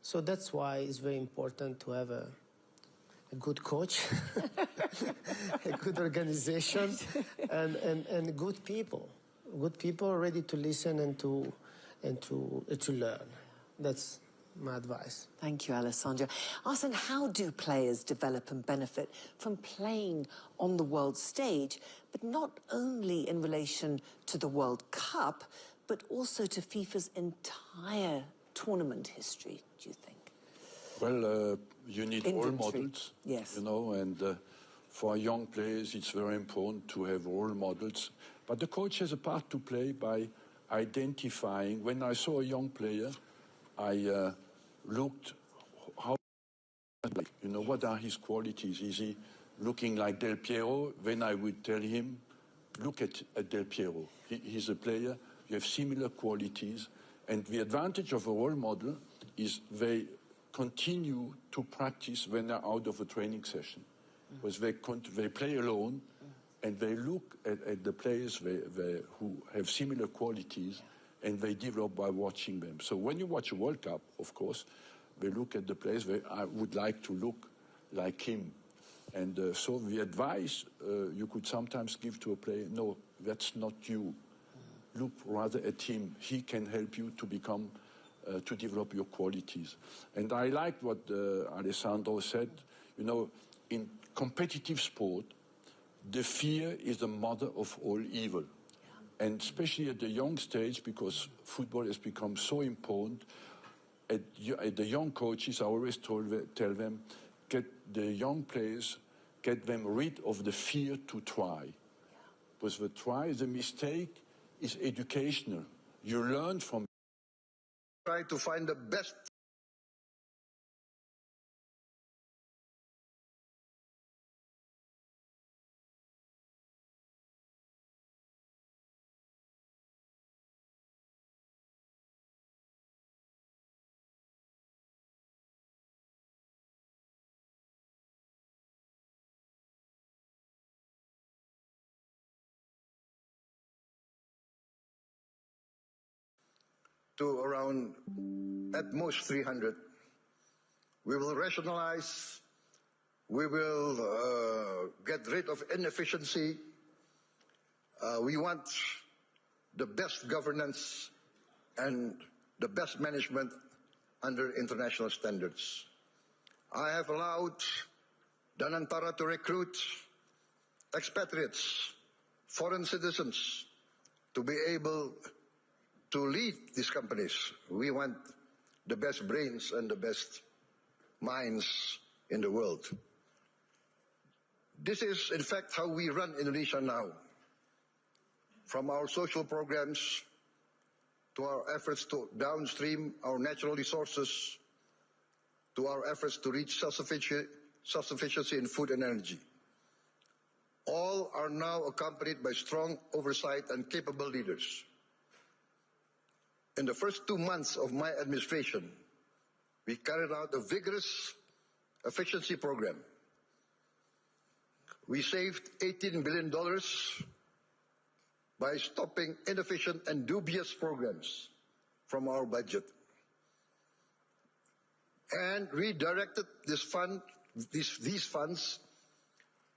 So that's why it's very important to have a good coach, a good organization, and good people good people ready to listen and to learn. That's my advice. Thank you, Alessandro. Arsene, how do players develop and benefit from playing on the world stage, but not only in relation to the World Cup, but also to FIFA's entire tournament history, do you think? Well, you need role models, yes. you know, and for young players it's very important to have role models. But the coach has a part to play by identifying. When I saw a young player, I looked how, you know, what are his qualities? Is he looking like Del Piero? Then I would tell him, look at Del Piero. He's a player, you have similar qualities. And the advantage of a role model is they continue to practice when they're out of a training session. Because they play alone and they look at the players who have similar qualities and they develop by watching them. So when you watch a World Cup, of course, they look at the players, I would like to look like him. And so the advice you could sometimes give to a player, no, that's not you. Look rather at him. He can help you to become, to develop your qualities. And I like what Alessandro said. You know, in competitive sport, the fear is the mother of all evil. And especially at the young stage, because football has become so important, at the young coaches, I always tell them, get the young players, get them rid of the fear to try. Because the mistake is educational. You learn from. Try to find the best. To around at most 300. We will rationalize, we will get rid of inefficiency. We want the best governance and the best management under international standards. I have allowed Danantara to recruit expatriates, foreign citizens, to be able to lead these companies. We want the best brains and the best minds in the world. This is, in fact, how we run Indonesia now. From our social programs to our efforts to downstream our natural resources, to our efforts to reach self-sufficiency in food and energy. All are now accompanied by strong oversight and capable leaders. In the first 2 months of my administration, we carried out a vigorous efficiency program. We saved $18 billion by stopping inefficient and dubious programs from our budget and redirected these funds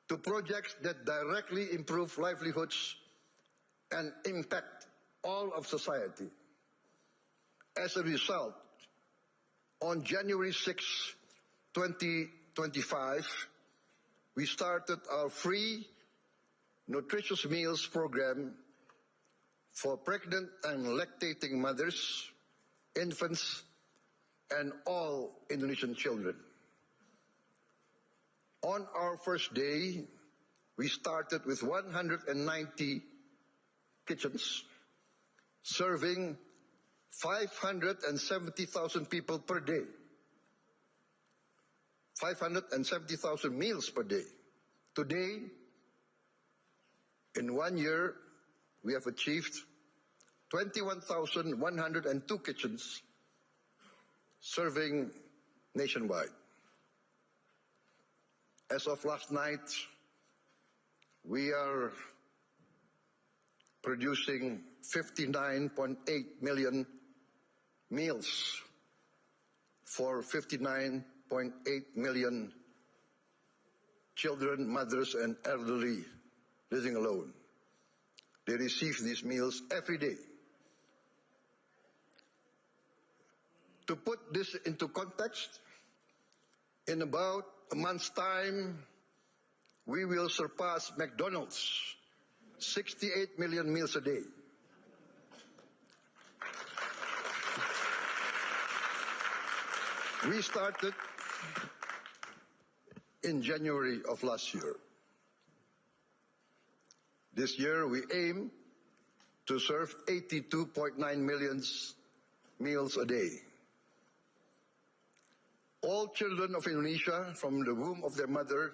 to projects that directly improve livelihoods and impact all of society. As a result, on January 6, 2025, we started our free nutritious meals program for pregnant and lactating mothers, infants, and all Indonesian children. On our first day, we started with 190 kitchens, serving 570,000 people per day. 570,000 meals per day. Today, in 1 year, we have achieved 21,102 kitchens serving nationwide. As of last night, we are producing 59.8 million meals for 59.8 million children, mothers, and elderly living alone. They receive these meals every day. To put this into context, in about a month's time, we will surpass McDonald's, 68 million meals a day. We started in January of last year. This year we aim to serve 82.9 million meals a day. All children of Indonesia from the womb of their mother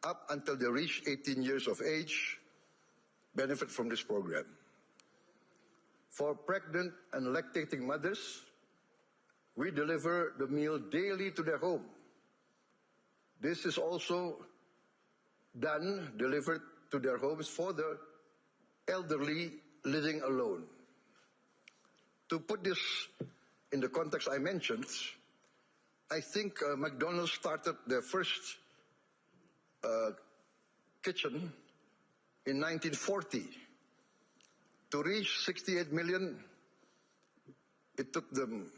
up until they reach 18 years of age benefit from this program. For pregnant and lactating mothers, we deliver the meal daily to their home. This is also delivered to their homes for the elderly living alone. To put this in the context I mentioned, I think McDonald's started their first kitchen in 1940. To reach 68 million, it took them,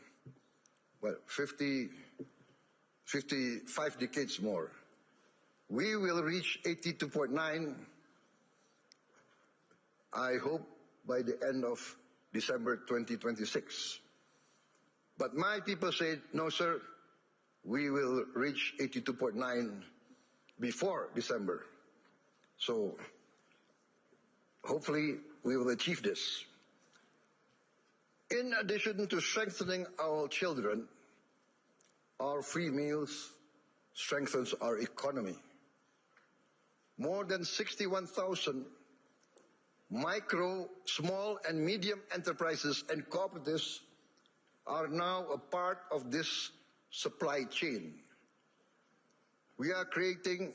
well, 55 decades more. We will reach 82.9, I hope, by the end of December 2026. But my people say, no, sir, we will reach 82.9 before December. So hopefully we will achieve this. In addition to strengthening our children, our free meals strengthens our economy. More than 61,000 micro, small and medium enterprises and cooperatives are now a part of this supply chain. We are creating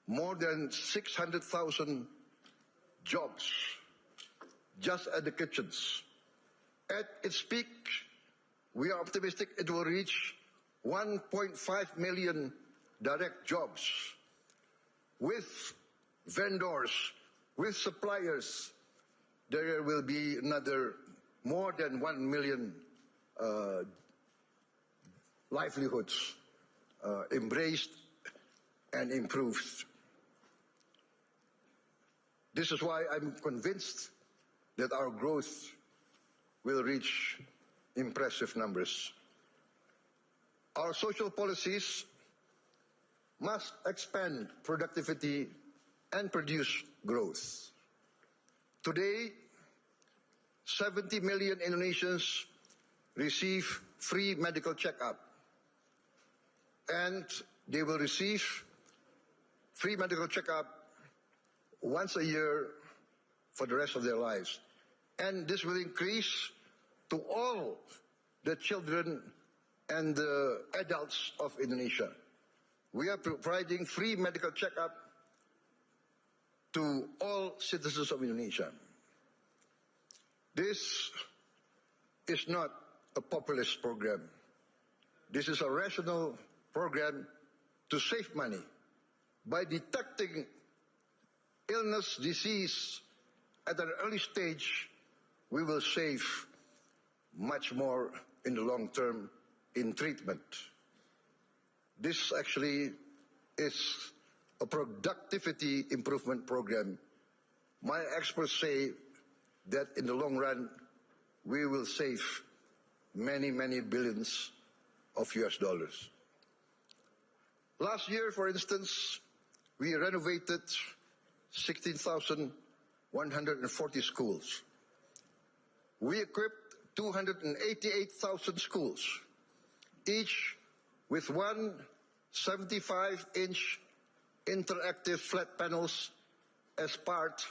more than 600,000 jobs just at the kitchens. At its peak, we are optimistic it will reach 1.5 million direct jobs with vendors, with suppliers. There will be another more than 1 million livelihoods embraced and improved. This is why I'm convinced that our growth will reach impressive numbers. Our social policies must expand productivity and produce growth. Today, 70 million Indonesians receive free medical checkup, and they will receive free medical checkup once a year for the rest of their lives. And this will increase to all the children and the adults of Indonesia. We are providing free medical checkup to all citizens of Indonesia. This is not a populist program. This is a rational program to save money. By detecting illness, disease at an early stage, we will save much more in the long term in treatment. This actually is a productivity improvement program. My experts say that in the long run, we will save many, many billions of US dollars. Last year, for instance, we renovated 16,140 schools. We equipped 288,000 schools, each with one 75-inch interactive flat panels as part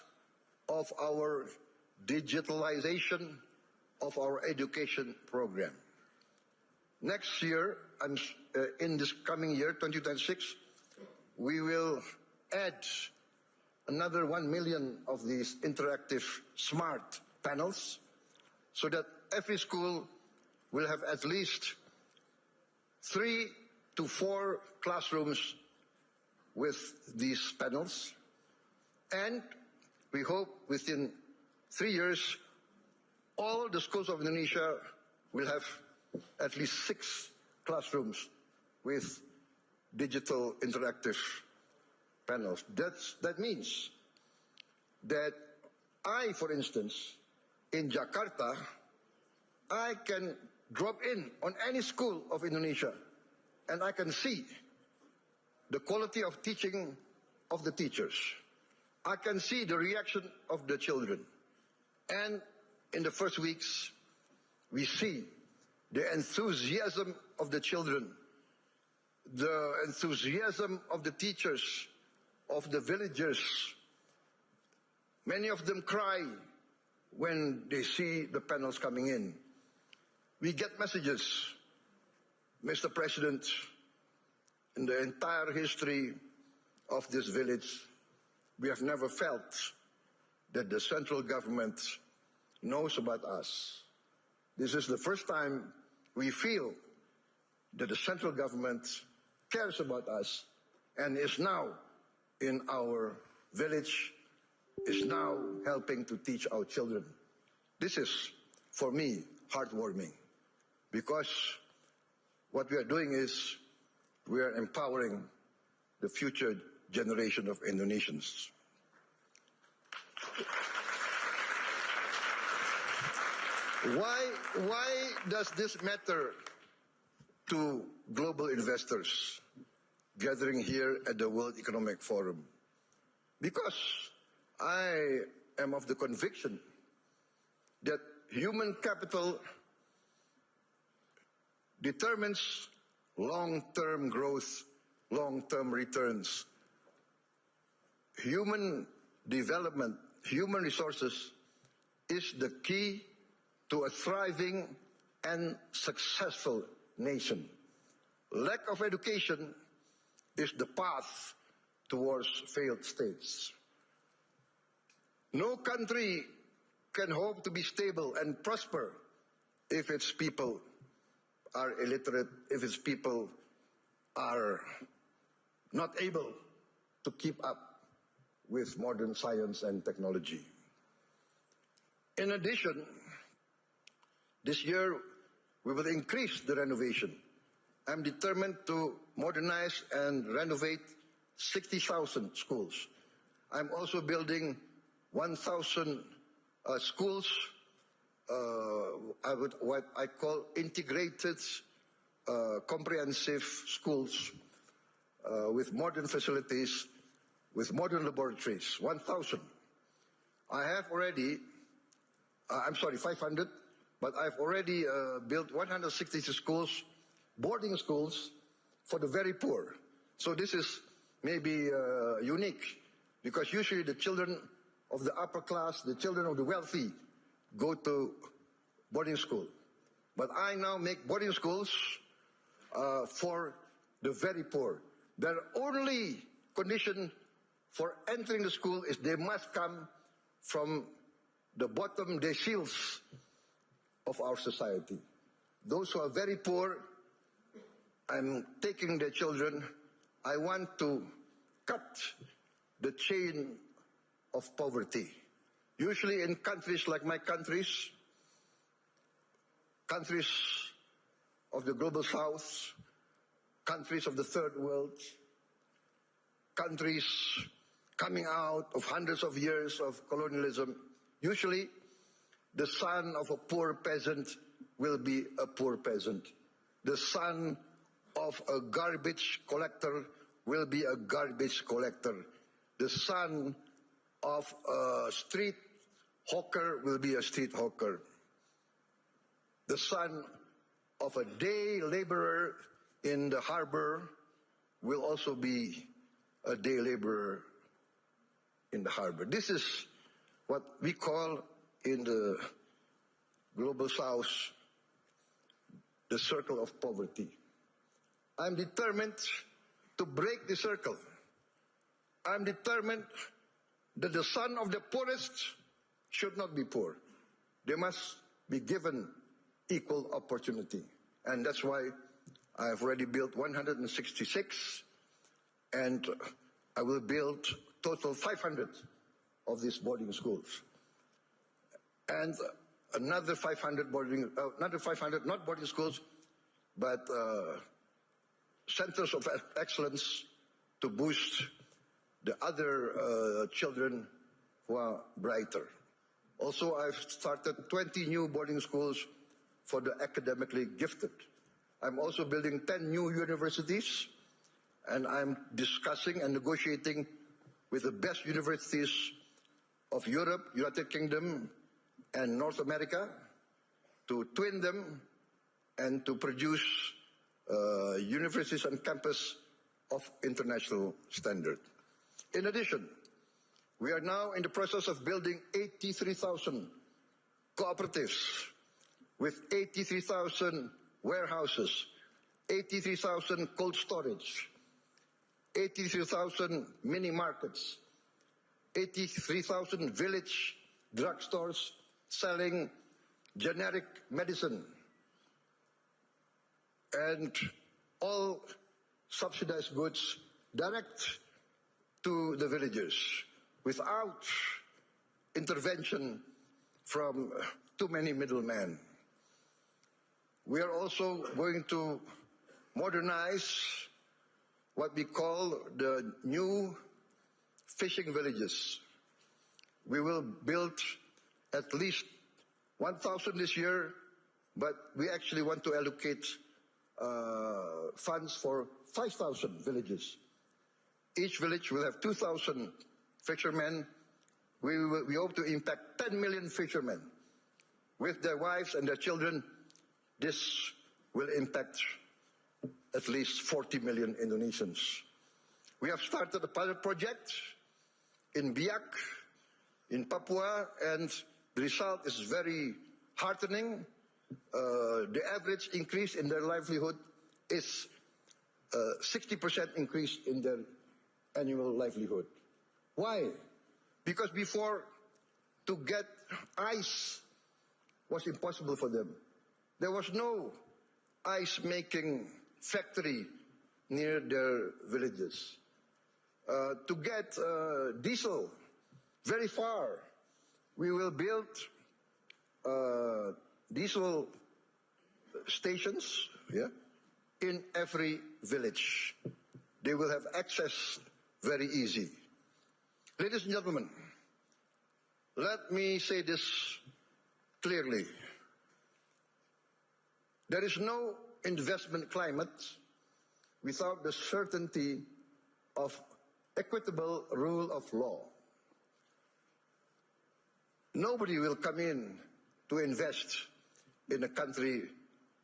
of our digitalization of our education program. Next year, in this coming year, 2026, we will add another 1 million of these interactive smart panels so that every school will have at least 3 to 4 classrooms with these panels. And We hope within 3 years, all the schools of Indonesia will have at least 6 classrooms with digital interactive panels. That means that I, for instance, in Jakarta, I can drop in on any school of Indonesia and I can see the quality of teaching of the teachers. I can see the reaction of the children. And in the first weeks, we see the enthusiasm of the children, the enthusiasm of the teachers, of the villagers. Many of them cry when they see the panels coming in. We get messages, Mr. President, in the entire history of this village, we have never felt that the central government knows about us. This is the first time we feel that the central government cares about us and is now in our village, is now helping to teach our children. This is, for me, heartwarming, because what we are doing is we are empowering the future generation of Indonesians. Why does this matter to global investors gathering here at the World Economic Forum? Because I am of the conviction that human capital determines long-term growth, long-term returns. Human development, human resources is the key to a thriving and successful nation. Lack of education is the path towards failed states. No country can hope to be stable and prosper if its people are illiterate, if its people are not able to keep up with modern science and technology. In addition, this year we will increase the renovation. I'm determined to modernize and renovate 60,000 schools. I'm also building 1,000 schools, what I call integrated, comprehensive schools with modern facilities, with modern laboratories, 1,000. I have already, 500, but I've already built 160 schools, boarding schools for the very poor. So this is maybe unique, because usually the children of the upper class, the children of the wealthy, go to boarding school. But I now make boarding schools for the very poor. Their only condition for entering the school is they must come from the bottom deciles of our society. Those who are very poor, I'm taking their children. I want to cut the chain of poverty. Usually in countries like my countries of the global south, countries of the third world, countries coming out of hundreds of years of colonialism, usually the son of a poor peasant will be a poor peasant. The son of a garbage collector will be a garbage collector. The son of a street hawker will be a street hawker. The son of a day laborer in the harbor will also be a day laborer in the harbor. This is what we call in the global south the circle of poverty. I'm determined to break the circle. I'm determined that the son of the poorest should not be poor. They must be given equal opportunity. And that's why I have already built 166, and I will build total 500 of these boarding schools. And another 500 not boarding schools, but centers of excellence to boost the other children who are brighter. Also, I've started 20 new boarding schools for the academically gifted. I'm also building 10 new universities, and I'm discussing and negotiating with the best universities of Europe, United Kingdom, and North America to twin them and to produce universities and campus of international standard. In addition, we are now in the process of building 83,000 cooperatives with 83,000 warehouses, 83,000 cold storage, 83,000 mini markets, 83,000 village drugstores selling generic medicine, and all subsidized goods direct to the villagers without intervention from too many middlemen. We are also going to modernize what we call the new fishing villages. We will build at least 1,000 this year, but we actually want to allocate funds for 5,000 villages. Each village will have 2,000 fishermen. We hope to impact 10 million fishermen. With their wives and their children, this will impact at least 40 million Indonesians. We have started a pilot project in Biak, in Papua, and the result is very heartening. The average increase in their livelihood is 60% increase in their annual livelihood. Why? Because before, to get ice was impossible for them. There was no ice-making factory near their villages. To get diesel, very far. We will build diesel stations, in every village. They will have access very easy. Ladies and gentlemen, let me say this clearly. There is no investment climate without the certainty of equitable rule of law. Nobody will come in to invest in a country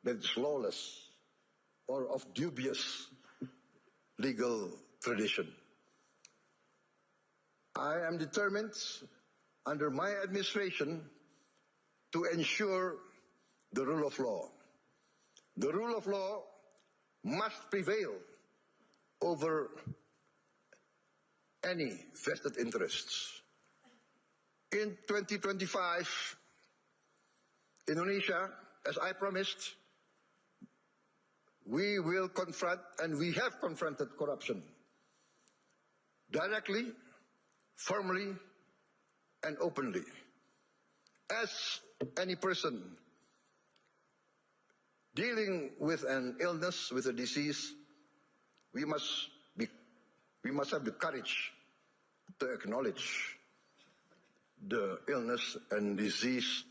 that is lawless or of dubious legal tradition. I am determined, under my administration, to ensure the rule of law. The rule of law must prevail over any vested interests. In 2025, Indonesia, as I promised, we will confront, and we have confronted corruption directly, firmly, and openly. As any person dealing with an illness, with a disease, we must have the courage to acknowledge the illness and disease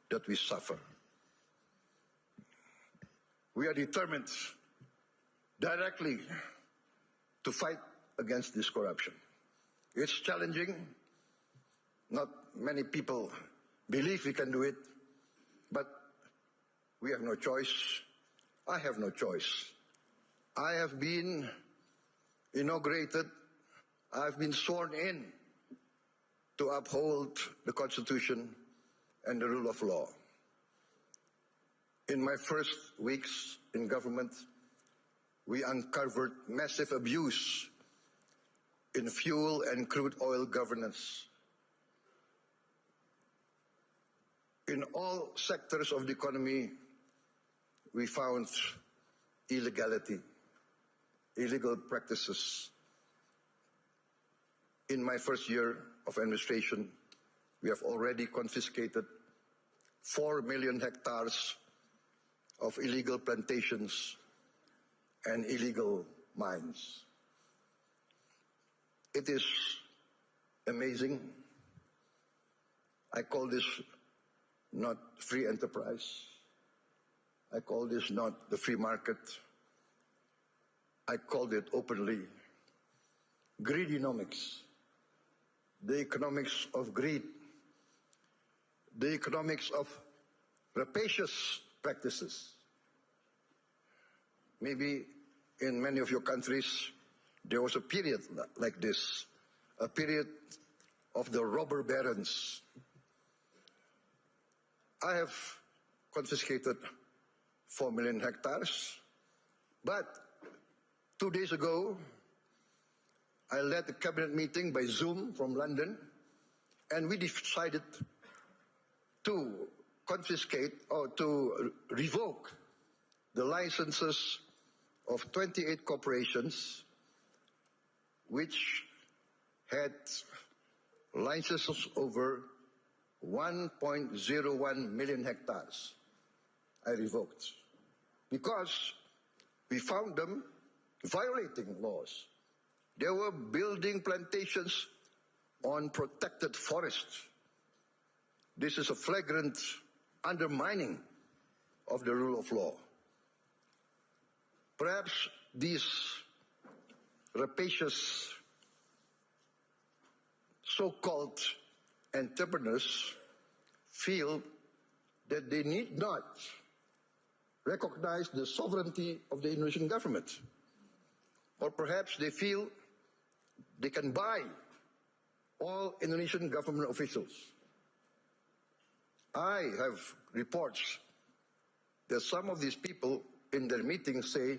that we suffer. We are determined directly to fight against this corruption. It's challenging. Not many people believe we can do it, but we have no choice. I have no choice. I have been inaugurated, I've been sworn in to uphold the Constitution and the rule of law. In my first weeks in government, we uncovered massive abuse in fuel and crude oil governance. In all sectors of the economy, we found illegality, illegal practices. In my first year of administration, we have already confiscated 4 million hectares of illegal plantations and illegal mines. It is amazing. I call this not free enterprise. I call this not the free market. I called it openly greedonomics, the economics of greed, the economics of rapacious practices. Maybe in many of your countries, there was a period like this, a period of the robber barons. I have confiscated 4 million hectares, but 2 days ago, I led a cabinet meeting by Zoom from London, and we decided to confiscate or to revoke the licenses of 28 corporations which had licenses over 1.01 million hectares. I revoked because we found them violating laws. They were building plantations on protected forests. This is a flagrant undermining of the rule of law. Perhaps these rapacious so-called entrepreneurs feel that they need not recognize the sovereignty of the Indonesian government. Or perhaps they feel they can buy all Indonesian government officials. I have reports that some of these people in their meetings say,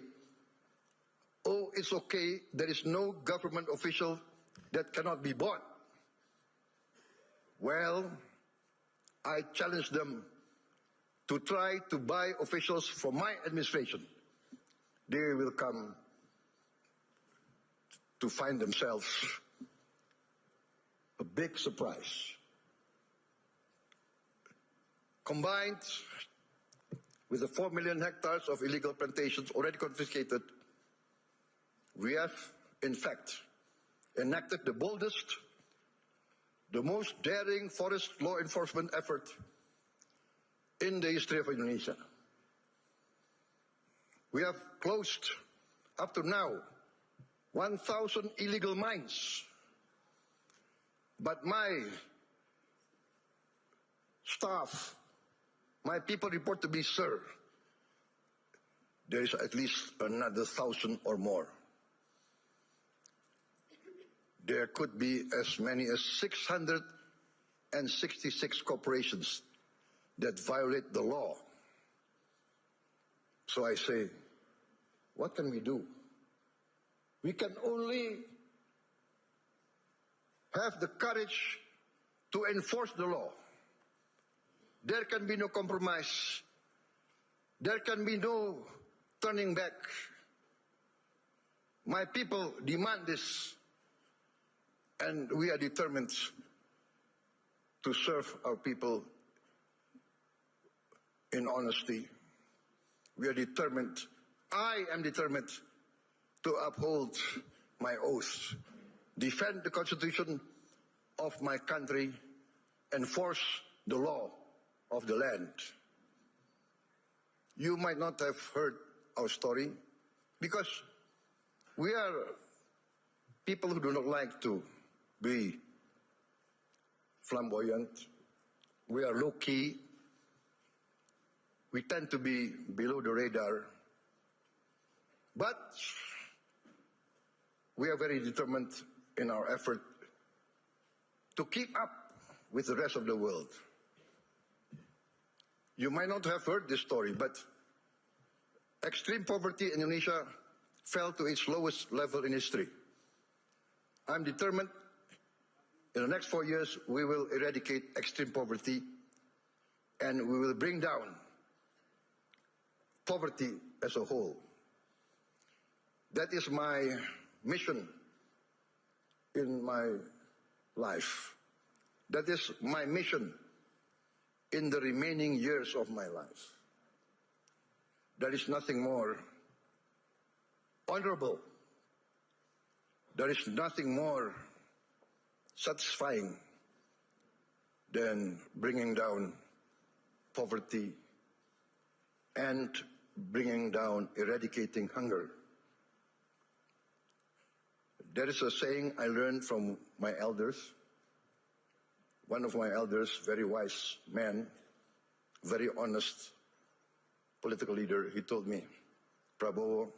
oh, it's okay, there is no government official that cannot be bought. Well, I challenge them to try to buy officials from my administration. They will come to find themselves a big surprise. Combined with the 4 million hectares of illegal plantations already confiscated, we have, in fact, enacted the boldest, the most daring forest law enforcement effort in the history of Indonesia. We have closed, up to now, 1,000 illegal mines. But my staff, my people report to me, sir, there is at least another 1,000 or more. There could be as many as 666 corporations that violate the law. So I say, what can we do? We can only have the courage to enforce the law. There can be no compromise. There can be no turning back. My people demand this, and we are determined to serve our people in honesty. We are determined, I am determined to uphold my oath, defend the Constitution of my country, enforce the law of the land. You might not have heard our story because we are people who do not like to be flamboyant. We are low-key. We tend to be below the radar. But we are very determined in our effort to keep up with the rest of the world. You might not have heard this story, but extreme poverty in Indonesia fell to its lowest level in history. I'm determined in the next 4 years we will eradicate extreme poverty and we will bring down poverty as a whole. That is my mission in my life. That is my mission in the remaining years of my life. There is nothing more honorable. There is nothing more satisfying than bringing down poverty and bringing down, eradicating hunger. There is a saying I learned from my elders. One of my elders, very wise man, very honest political leader, he told me, Prabowo,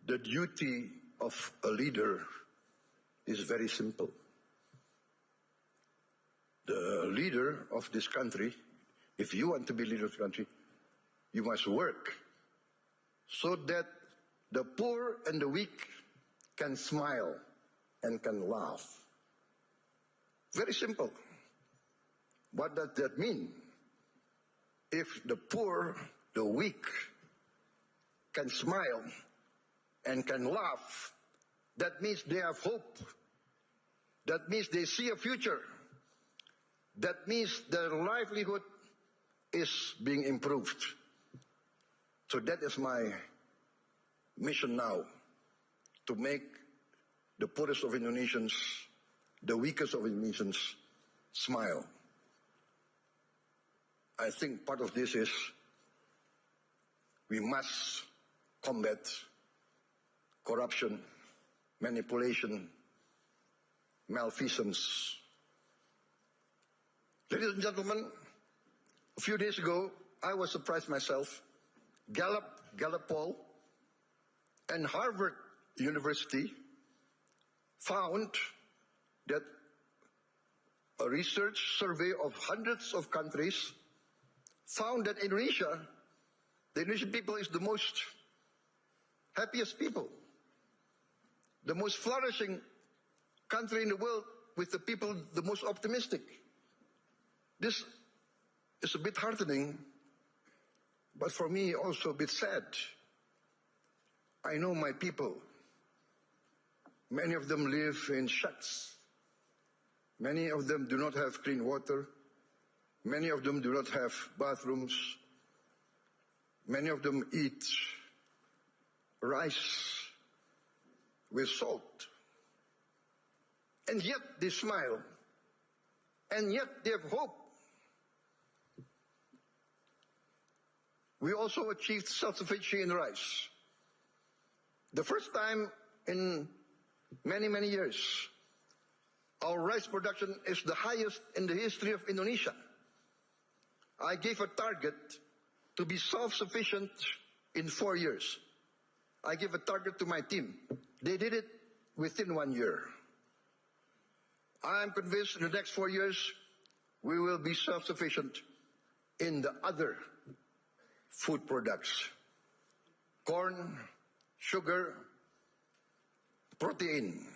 the duty of a leader is very simple. The leader of this country, if you want to be leader of the country, you must work so that the poor and the weak can smile and can laugh. Very simple. What does that mean? If the poor, the weak, can smile and can laugh, that means they have hope. That means they see a future. That means their livelihood is being improved. So that is my mission now, to make the poorest of Indonesians, the weakest of Indonesians, smile. I think part of this is we must combat corruption, manipulation, malfeasance. Ladies and gentlemen, a few days ago, I was surprised myself. Gallup poll and Harvard University found that a research survey of hundreds of countries found that Indonesia, the Indonesian people is the most happiest people, the most flourishing country in the world with the people the most optimistic. This is a bit heartening, but for me also a bit sad. I know my people. Many of them live in shacks. Many of them do not have clean water. Many of them do not have bathrooms. Many of them eat rice with salt. And yet they smile. And yet they have hope. We also achieved self-sufficiency in rice. The first time in many, many years, our rice production is the highest in the history of Indonesia. I gave a target to be self-sufficient in 4 years. I gave a target to my team. They did it within 1 year. I am convinced in the next 4 years, we will be self-sufficient in the other food products. Corn, sugar, protein.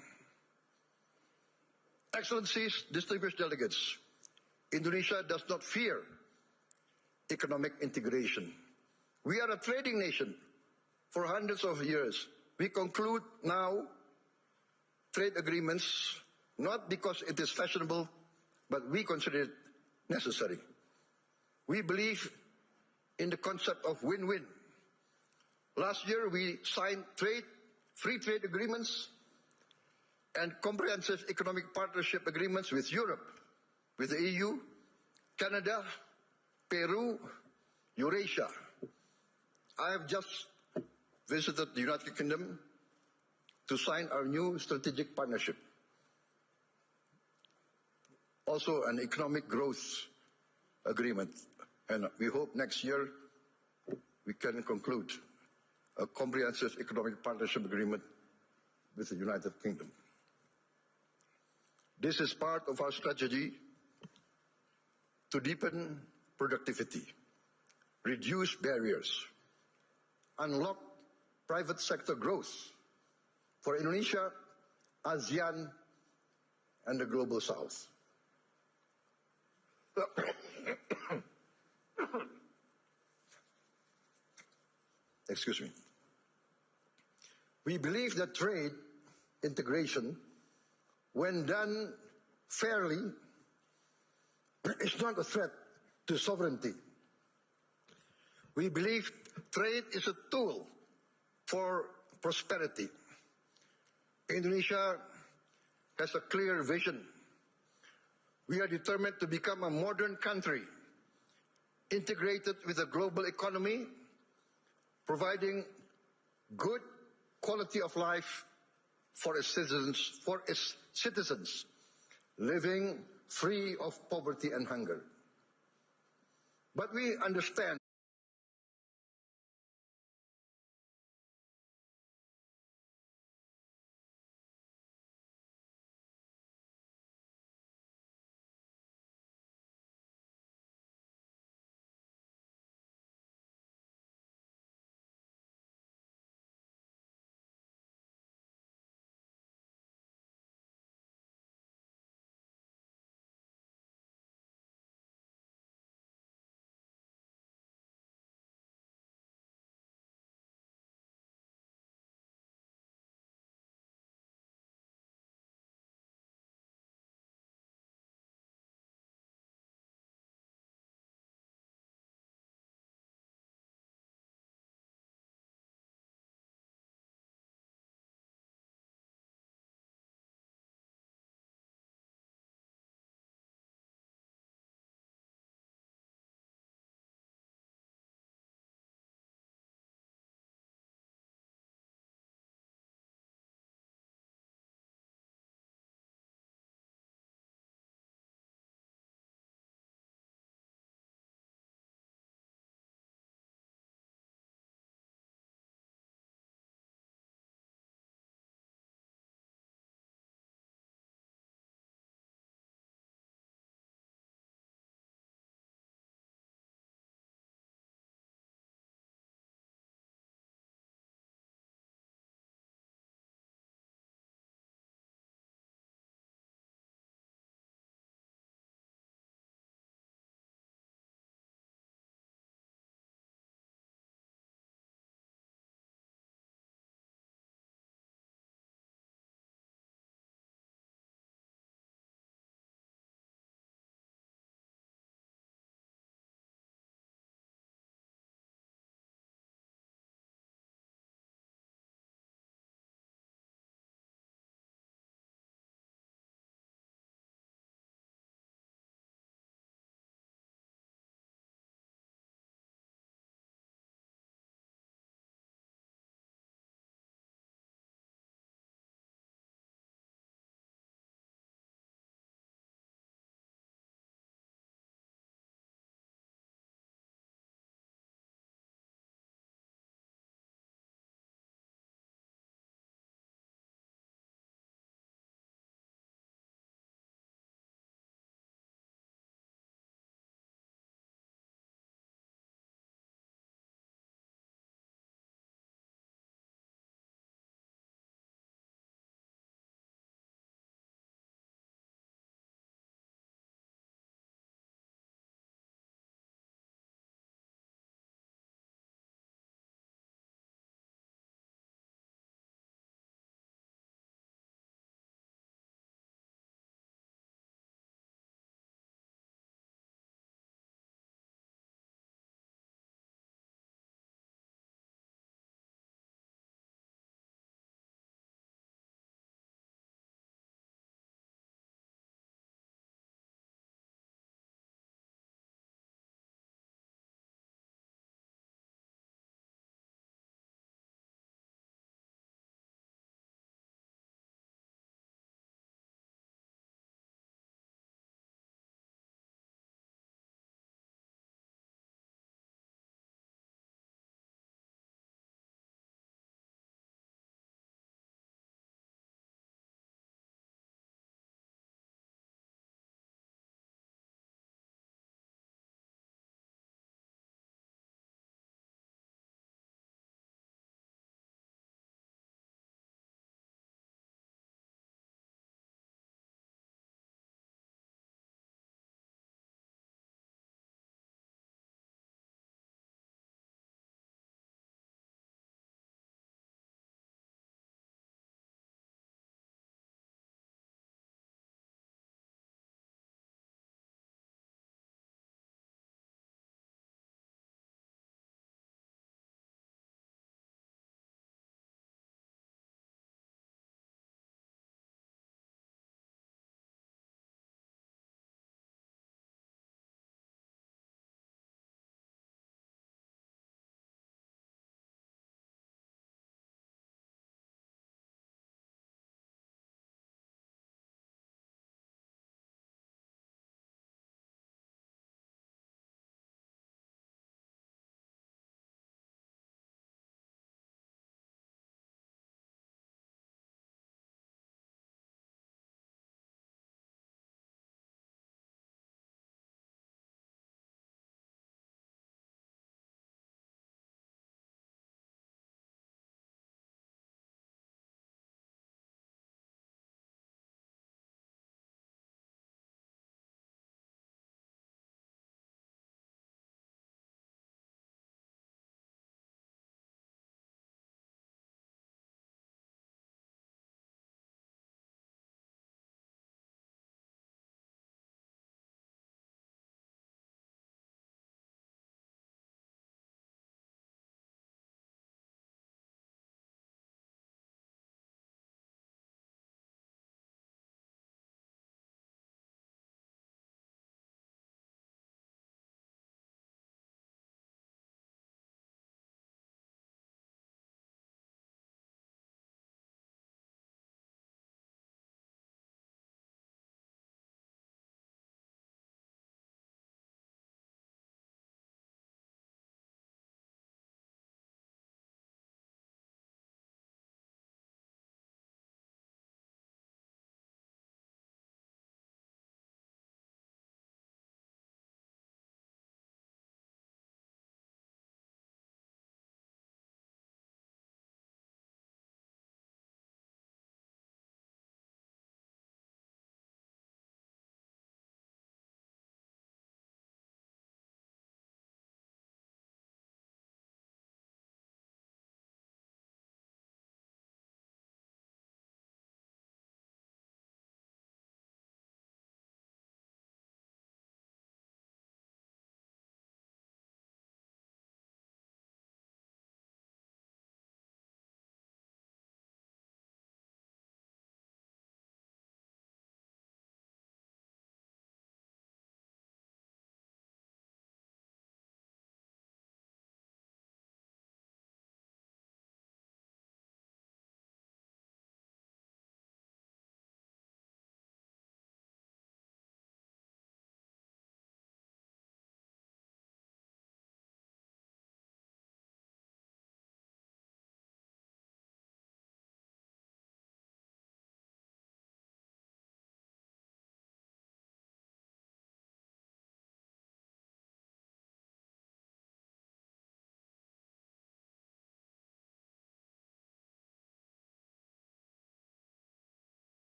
Excellencies, distinguished delegates, Indonesia does not fear economic integration. We are a trading nation for hundreds of years. We conclude now trade agreements not because it is fashionable, but we consider it necessary. We believe in the concept of win-win. Last year we signed free trade agreements and comprehensive economic partnership agreements with Europe, with the EU, Canada, Peru, Eurasia. I have just visited the United Kingdom to sign our new strategic partnership. Also an economic growth agreement. And we hope next year we can conclude a comprehensive economic partnership agreement with the United Kingdom. This is part of our strategy to deepen productivity, reduce barriers, unlock private sector growth for Indonesia, ASEAN, and the Global South. Excuse me. We believe that trade integration, when done fairly is not a threat to sovereignty. We believe trade is a tool for prosperity. Indonesia has a clear vision. We are determined to become a modern country, integrated with the global economy, providing good quality of life for its citizens, living free of poverty and hunger. But we understand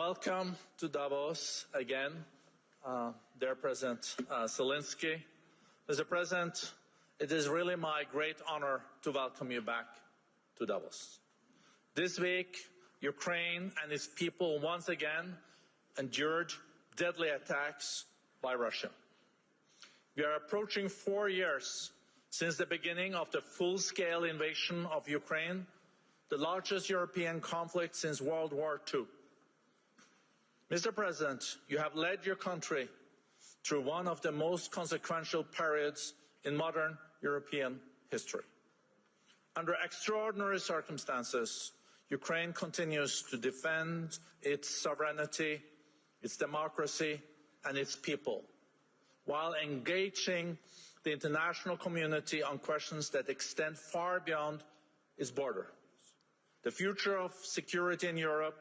Welcome to Davos again, dear President Zelensky. Mr. President, it is really my great honor to welcome you back to Davos. This week, Ukraine and its people once again endured deadly attacks by Russia. We are approaching 4 years since the beginning of the full-scale invasion of Ukraine, the largest European conflict since World War II. Mr. President, you have led your country through one of the most consequential periods in modern European history. Under extraordinary circumstances, Ukraine continues to defend its sovereignty, its democracy, and its people, while engaging the international community on questions that extend far beyond its borders. The future of security in Europe,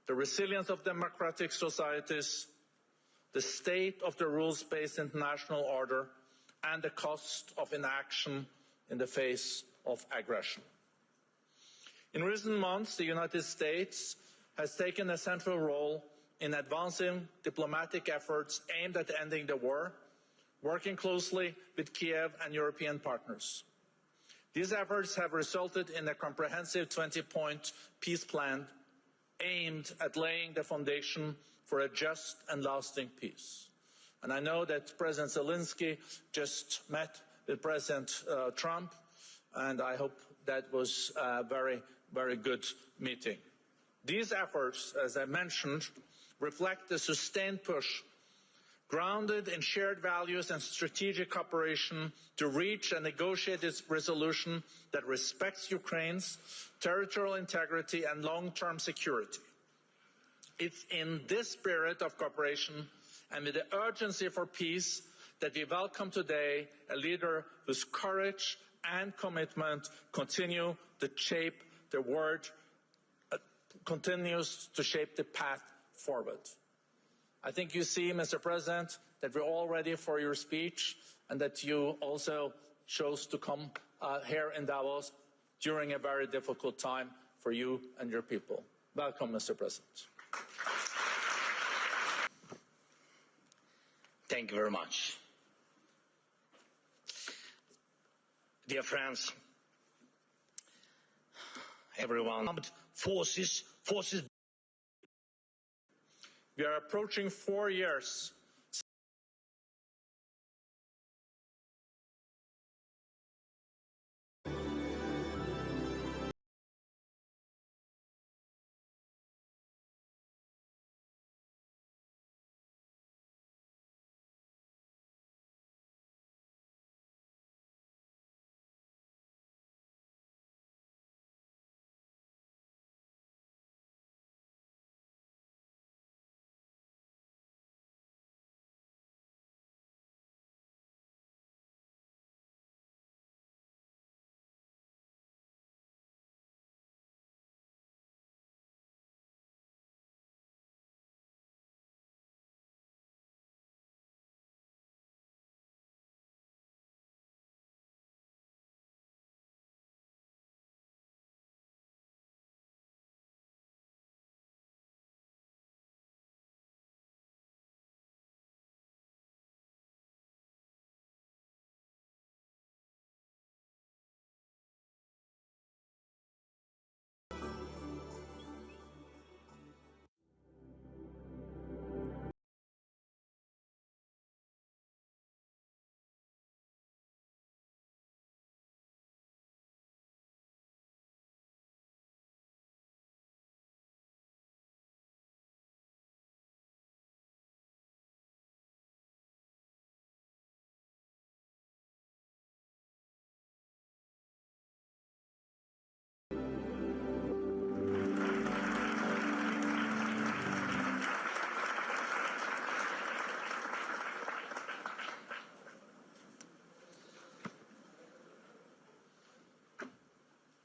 the resilience of democratic societies, the state of the rules-based international order, and the cost of inaction in the face of aggression. In recent months, the United States has taken a central role in advancing diplomatic efforts aimed at ending the war, working closely with Kiev and European partners. These efforts have resulted in a comprehensive 20-point peace plan aimed at laying the foundation for a just and lasting peace. And I know that President Zelensky just met with President Trump, and I hope that was a very, very good meeting. These efforts, as I mentioned, reflect the sustained push grounded in shared values and strategic cooperation to reach and negotiate this resolution that respects Ukraine's territorial integrity and long-term security. It's in this spirit of cooperation and with the urgency for peace that we welcome today a leader whose courage and commitment continue to shape the world, continues to shape the path forward. I think you see, Mr. President, that we're all ready for your speech and that you also chose to come here in Davos during a very difficult time for you and your people. Welcome, Mr. President. Thank you very much. Dear friends, everyone, forces. We are approaching 4 years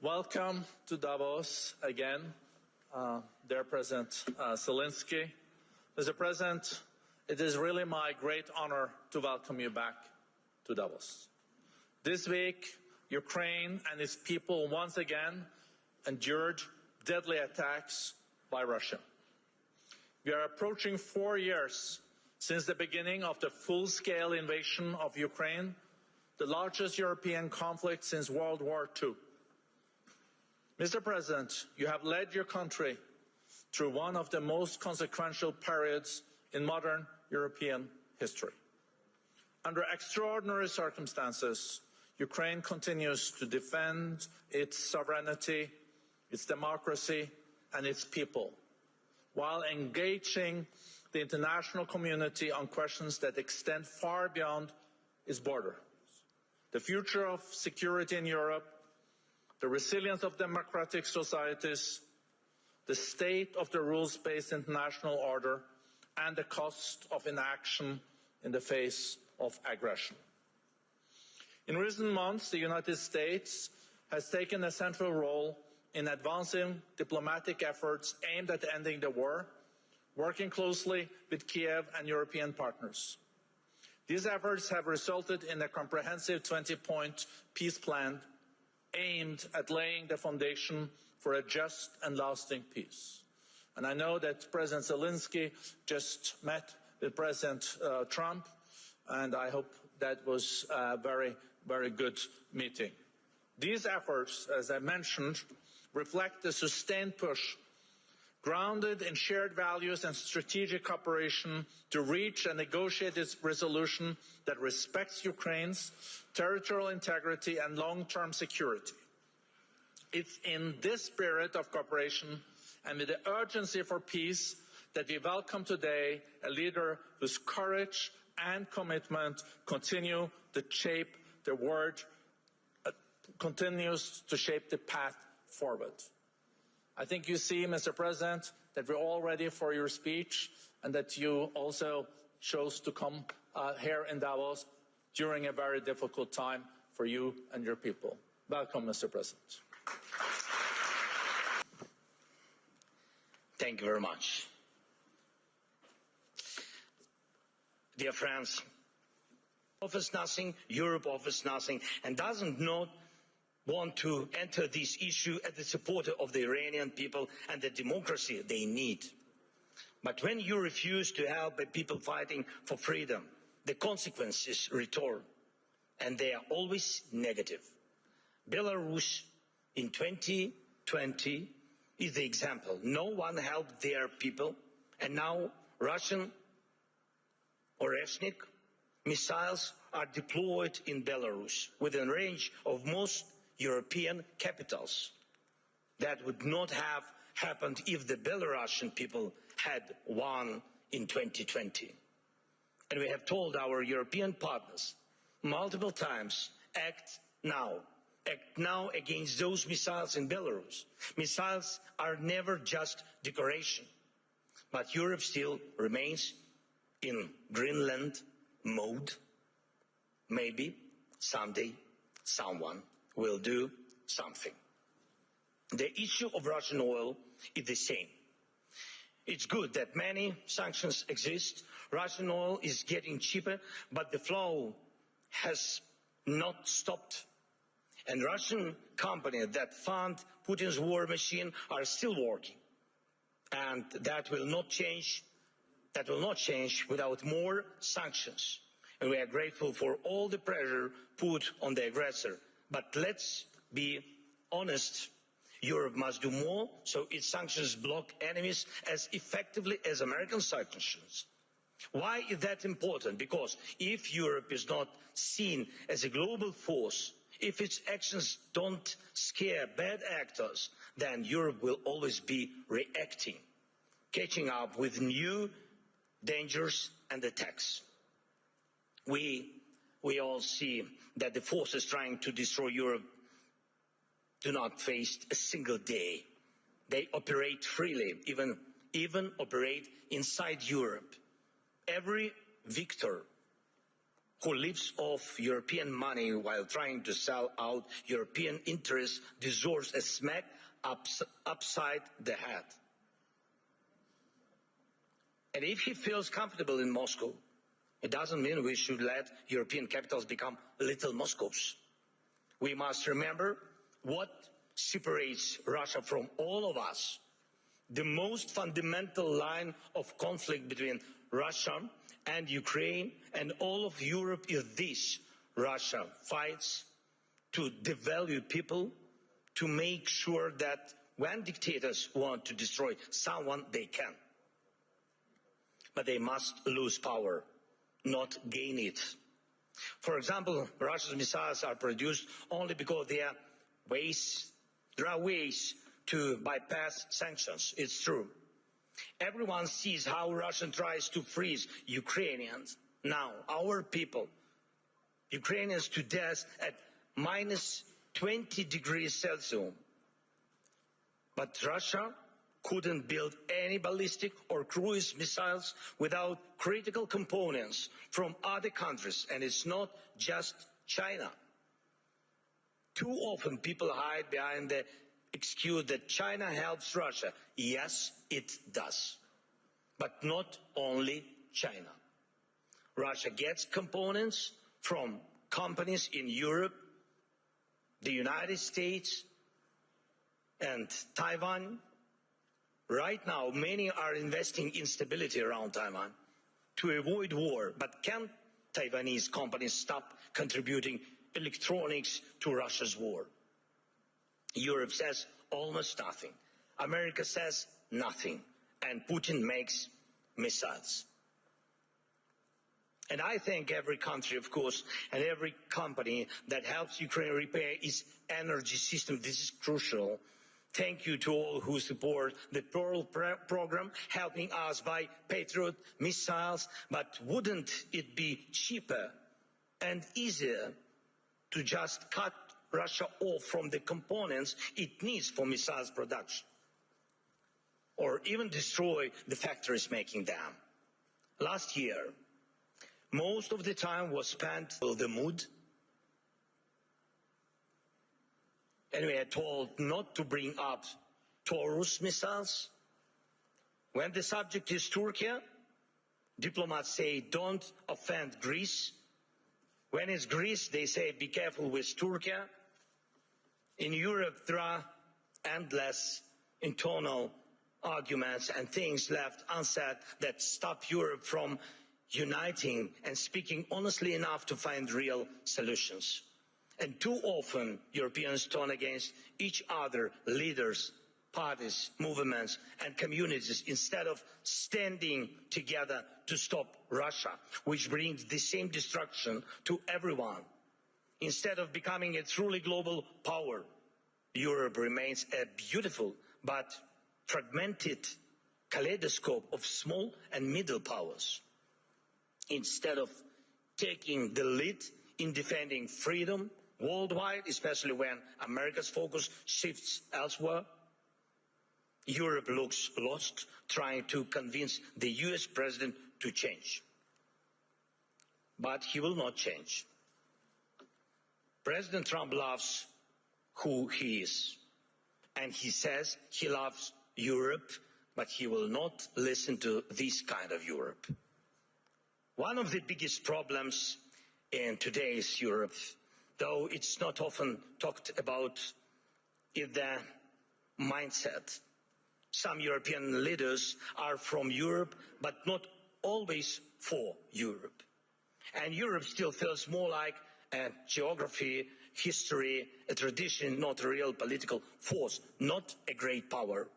Welcome to Davos again, dear President Zelensky. Mr. President, it is really my great honor to welcome you back to Davos. This week, Ukraine and its people once again endured deadly attacks by Russia. We are approaching 4 years since the beginning of the full-scale invasion of Ukraine, the largest European conflict since World War II. Mr. President, you have led your country through one of the most consequential periods in modern European history. Under extraordinary circumstances, Ukraine continues to defend its sovereignty, its democracy, and its people, while engaging the international community on questions that extend far beyond its borders. The future of security in Europe, the resilience of democratic societies, the state of the rules-based international order, and the cost of inaction in the face of aggression. In recent months, the United States has taken a central role in advancing diplomatic efforts aimed at ending the war, working closely with Kiev and European partners. These efforts have resulted in a comprehensive 20-point peace plan aimed at laying the foundation for a just and lasting peace. And I know that President Zelensky just met with President Trump, and I hope that was a very, very good meeting. These efforts, as I mentioned, reflect the sustained push grounded in shared values and strategic cooperation to reach and negotiate this resolution that respects Ukraine's territorial integrity and long-term security. It's in this spirit of cooperation and with the urgency for peace that we welcome today a leader whose courage and commitment continue to shape the world, continues to shape the path forward. I think you see, Mr. President, that we're all ready for your speech and that you also chose to come here in Davos during a very difficult time for you and your people. Welcome, Mr. President. Thank you very much. Dear friends, offers nothing, Europe offers nothing, and doesn't not want to enter this issue as the supporter of the Iranian people and the democracy they need. But when you refuse to help the people fighting for freedom, the consequences return, and they are always negative. Belarus in 2020 is the example. No one helped their people, and now Russian Oreshnik missiles are deployed in Belarus within range of most European capitals. That would not have happened if the Belarusian people had won in 2020. And we have told our European partners multiple times, act now against those missiles in Belarus. Missiles are never just decoration, but Europe still remains in Greenland mode. Maybe someday someone will do something. The issue of Russian oil is the same. It's good that many sanctions exist. Russian oil is getting cheaper, but the flow has not stopped. And Russian companies that fund Putin's war machine are still working. And that will not change. That will not change without more sanctions. And we are grateful for all the pressure put on the aggressor. But let's be honest, Europe must do more so its sanctions block enemies as effectively as American sanctions. Why is that important? Because if Europe is not seen as a global force, if its actions don't scare bad actors, then Europe will always be reacting, catching up with new dangers and attacks. We all see that the forces trying to destroy Europe do not face a single day. They operate freely, even operate inside Europe. Every victor who lives off European money while trying to sell out European interests deserves a smack upside the head. And if he feels comfortable in Moscow, it doesn't mean we should let European capitals become little Moscows. We must remember what separates Russia from all of us. the most fundamental line of conflict between Russia and Ukraine and all of Europe is this. Russia fights to devalue people, to make sure that when dictators want to destroy someone, they can. But they must lose power, not gain it. For example, Russia's missiles are produced only because there are ways to bypass sanctions. It's true. Everyone sees how Russia tries to freeze Ukrainians. Now, our people, Ukrainians to death at minus 20 degrees Celsius. But Russia couldn't build any ballistic or cruise missiles without critical components from other countries, and it's not just China. Too often people hide behind the excuse that China helps Russia. Yes, it does. But not only China. Russia gets components from companies in Europe, the United States, and Taiwan. Right now, many are investing in stability around Taiwan to avoid war. But can Taiwanese companies stop contributing electronics to Russia's war? Europe says almost nothing. America says nothing. And Putin makes missiles. And I thank every country, of course, and every company that helps Ukraine repair its energy system. This is crucial. Thank you to all who support the Pearl program, helping us buy Patriot missiles. But wouldn't it be cheaper and easier to just cut Russia off from the components it needs for missiles production? Or even destroy the factories making them? Last year, most of the time was spent on the mood. And we are told not to bring up Taurus missiles. When the subject is Turkey, diplomats say don't offend Greece. When it's Greece, they say be careful with Turkey. In Europe, there are endless internal arguments and things left unsaid that stop Europe from uniting and speaking honestly enough to find real solutions. And too often, Europeans turn against each other, leaders, parties, movements, and communities, instead of standing together to stop Russia, which brings the same destruction to everyone. Instead of becoming a truly global power, Europe remains a beautiful but fragmented kaleidoscope of small and middle powers. Instead of taking the lead in defending freedom worldwide, especially when America's focus shifts elsewhere, Europe looks lost, trying to convince the US president to change. But he will not change. President Trump loves who he is, and he says he loves Europe, but he will not listen to this kind of Europe. One of the biggest problems in today's Europe, though it's not often talked about, is the mindset. Some European leaders are from Europe, but not always for Europe. And Europe still feels more like a geography, history, a tradition, not a real political force, not a great power.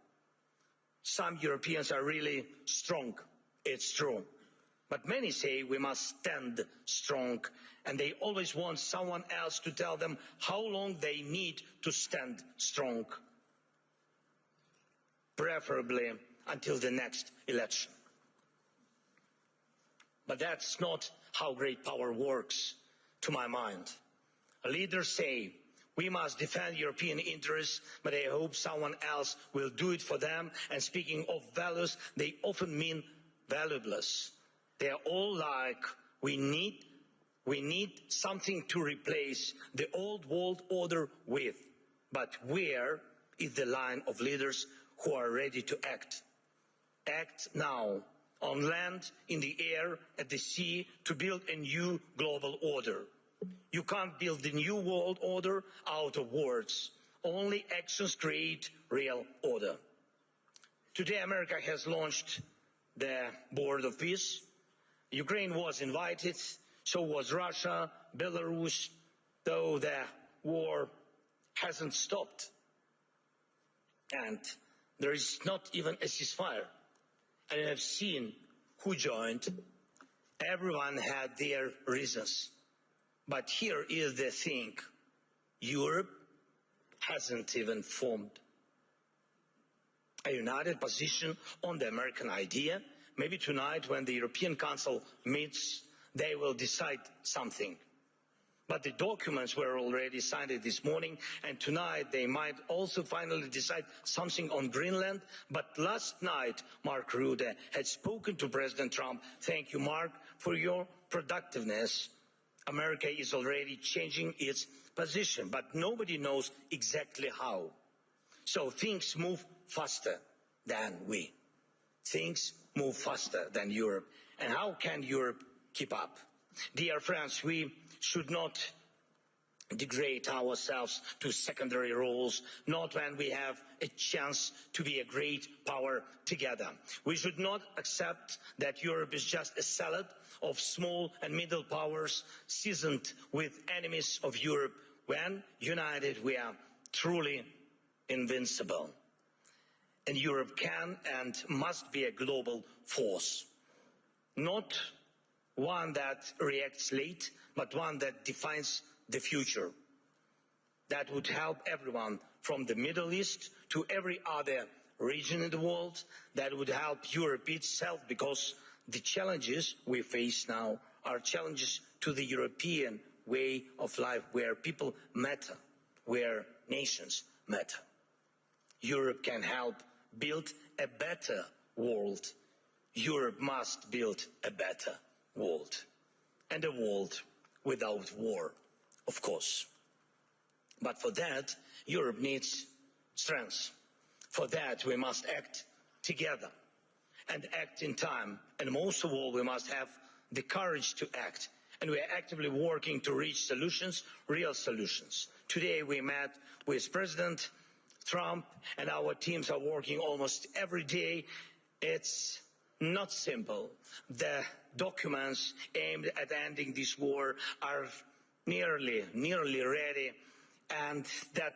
Some Europeans are really strong, it's true. But many say we must stand strong, and they always want someone else to tell them how long they need to stand strong, preferably until the next election. But that's not how great power works, to my mind. Leaders say we must defend European interests, but they hope someone else will do it for them. And speaking of values, they often mean valueless. They are all like, we need something to replace the old world order with. But where is the line of leaders who are ready to act? Act now, on land, in the air, at the sea, to build a new global order. You can't build the new world order out of words. Only actions create real order. Today, America has launched the Board of Peace. Ukraine was invited, so was Russia, Belarus, though the war hasn't stopped. And there is not even a ceasefire. And I have seen who joined. Everyone had their reasons. But here is the thing. Europe hasn't even formed a united position on the American idea. Maybe tonight when the European Council meets, they will decide something. But the documents were already signed this morning, and tonight they might also finally decide something on Greenland. But last night, Mark Rutte had spoken to President Trump. Thank you, Mark, for your productiveness. America is already changing its position, but nobody knows exactly how. So things move faster than we. Things move faster than Europe. And how can Europe keep up? Dear friends, we should not degrade ourselves to secondary roles, not when we have a chance to be a great power together. We should not accept that Europe is just a salad of small and middle powers seasoned with enemies of Europe. When united, we are truly invincible. And Europe can and must be a global force, not one that reacts late, but one that defines the future. That would help everyone from the Middle East to every other region in the world. That would help Europe itself, because the challenges we face now are challenges to the European way of life, where people matter, where nations matter. Europe can help build a better world. Europe must build a better world, and a world without war, of course. But for that, Europe needs strength. For that, we must act together and act in time. And most of all, we must have the courage to act. And we are actively working to reach solutions, real solutions. Today, we met with President Trump, and our teams are working almost every day. It's not simple. The documents aimed at ending this war are nearly ready, and that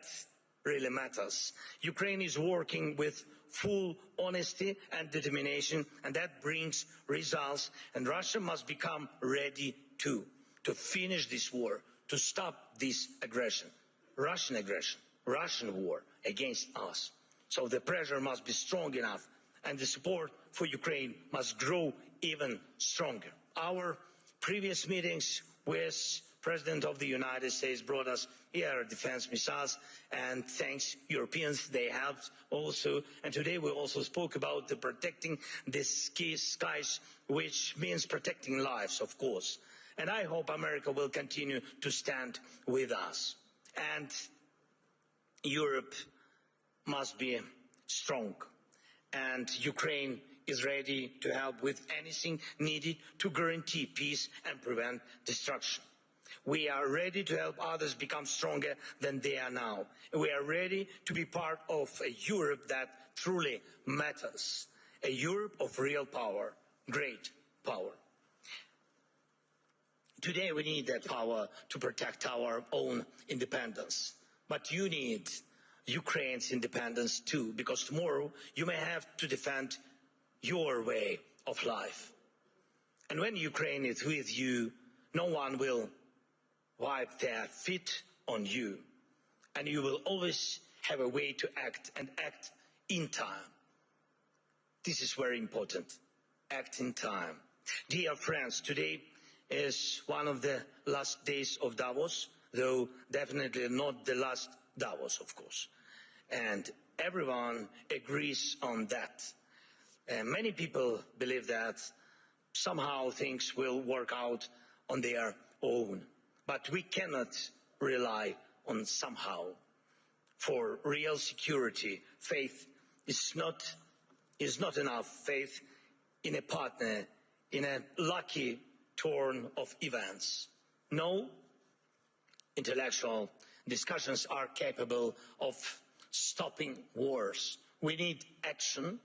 really matters. Ukraine is working with full honesty and determination, and that brings results. And Russia must become ready too, to finish this war, to stop this aggression, Russian war against us. So the pressure must be strong enough, and the support for Ukraine must grow even stronger. Our previous meetings with President of the United States brought us air defense missiles, and thanks Europeans, they helped also. And today we also spoke about the protecting the skies, which means protecting lives, of course. And I hope America will continue to stand with us. And Europe must be strong, and Ukraine is ready to help with anything needed to guarantee peace and prevent destruction. We are ready to help others become stronger than they are now. We are ready to be part of a Europe that truly matters, a Europe of real power, great power. Today we need that power to protect our own independence, but you need Ukraine's independence too, because tomorrow you may have to defend your way of life. And when Ukraine is with you, no one will wipe their feet on you, and you will always have a way to act, and act in time. This is very important. Act in time. Dear friends, today is one of the last days of Davos, though definitely not the last Davos, of course. And everyone agrees on that. Many people believe that somehow things will work out on their own. But we cannot rely on somehow. For real security, faith is not enough. Faith in a partner, in a lucky turn of events. No intellectual discussions are capable of stopping wars. We need action,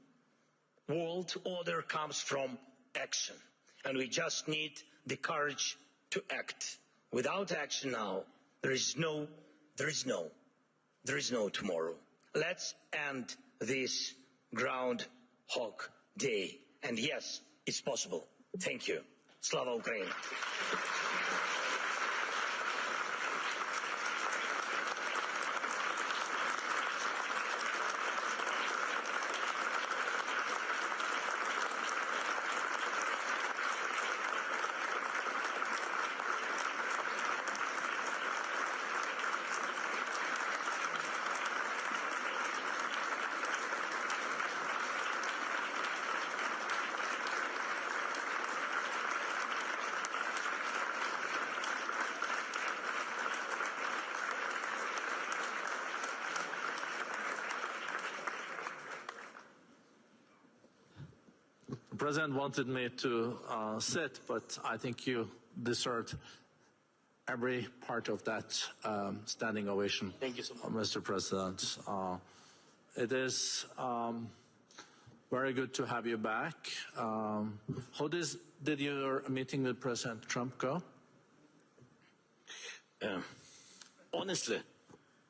world order comes from action, and we just need the courage to act. Without action now, there is no tomorrow. Let's end this Groundhog Day. And yes, it's possible. Thank you. Slava Ukraini. The President wanted me to sit, but I think you deserved every part of that standing ovation. Thank you so much, Mr. President. It is very good to have you back. How did your meeting with President Trump go? Honestly.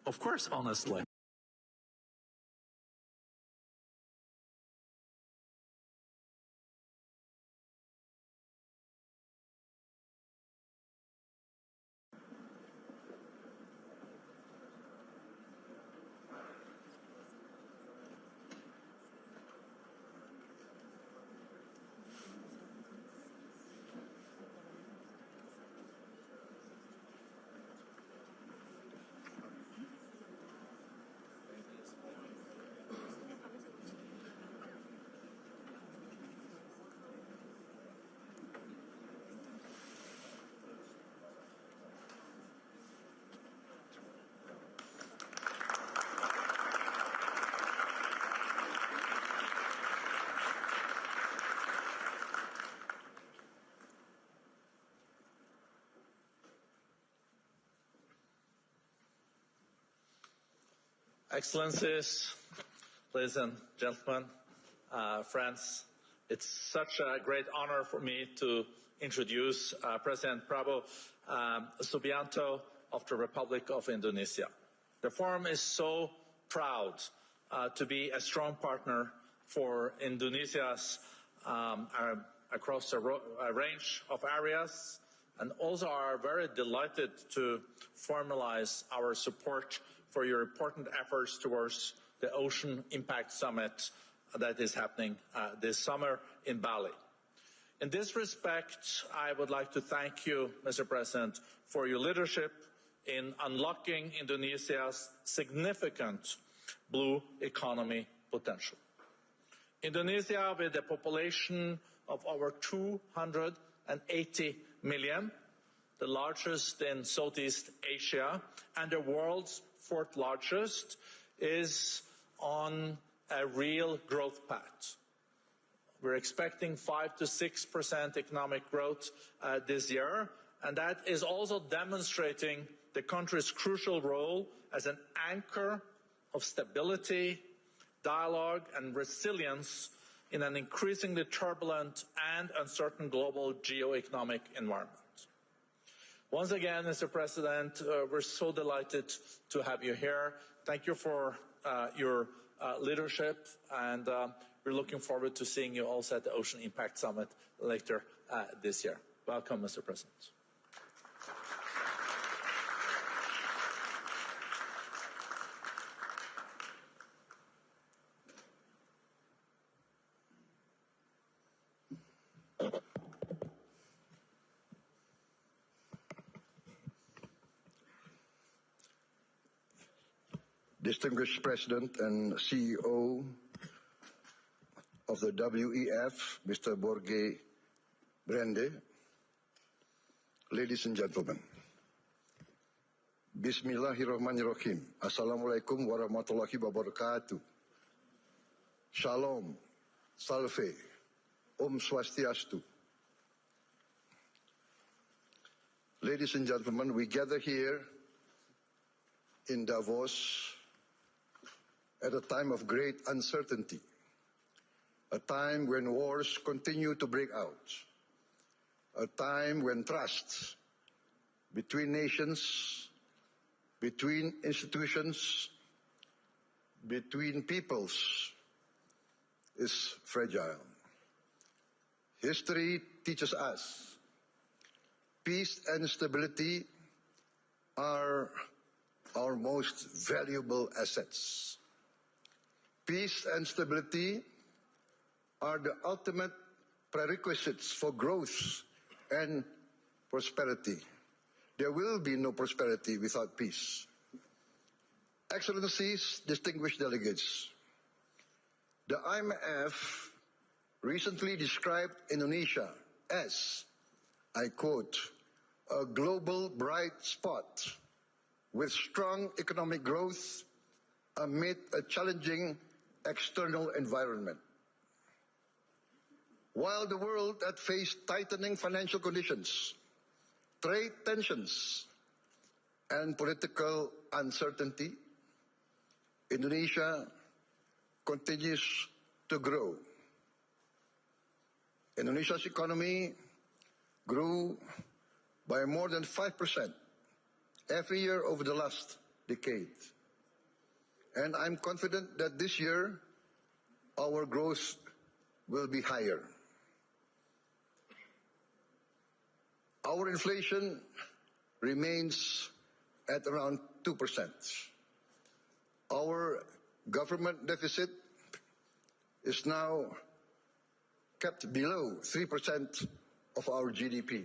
Of course, honestly. Excellencies, ladies and gentlemen, friends, it's such a great honor for me to introduce President Prabowo Subianto of the Republic of Indonesia. The Forum is so proud to be a strong partner for Indonesia's across a range of areas, and also are very delighted to formalize our support for your important efforts towards the Ocean Impact Summit that is happening this summer in Bali. In this respect, I would like to thank you, Mr. President, for your leadership in unlocking Indonesia's significant blue economy potential. Indonesia, with a population of over 280 million, the largest in Southeast Asia, and the world's fourth largest, is on a real growth path. We're expecting 5 to 6% economic growth this year, and that is also demonstrating the country's crucial role as an anchor of stability, dialogue, and resilience in an increasingly turbulent and uncertain global geo-economic environment. Once again, Mr. President, we're so delighted to have you here. Thank you for your leadership, and we're looking forward to seeing you also at the Ocean Impact Summit later this year. Welcome, Mr. President. Distinguished President and CEO of the WEF, Mr. Borge Brande, ladies and gentlemen, Bismillahirrahmanirrahim. Assalamualaikum warahmatullahi wabarakatuh. Shalom, Salve, Om Swastiastu. Ladies and gentlemen, we gather here in Davos at a time of great uncertainty, a time when wars continue to break out, a time when trust between nations, between institutions, between peoples is fragile. History teaches us peace and stability are our most valuable assets. Peace and stability are the ultimate prerequisites for growth and prosperity. There will be no prosperity without peace. Excellencies, distinguished delegates, the IMF recently described Indonesia as, I quote, a global bright spot with strong economic growth amid a challenging external environment. While the world had faced tightening financial conditions, trade tensions, and political uncertainty, Indonesia continues to grow. Indonesia's economy grew by more than 5% every year over the last decade. And I'm confident that this year our growth will be higher. Our inflation remains at around 2%. Our government deficit is now kept below 3% of our GDP.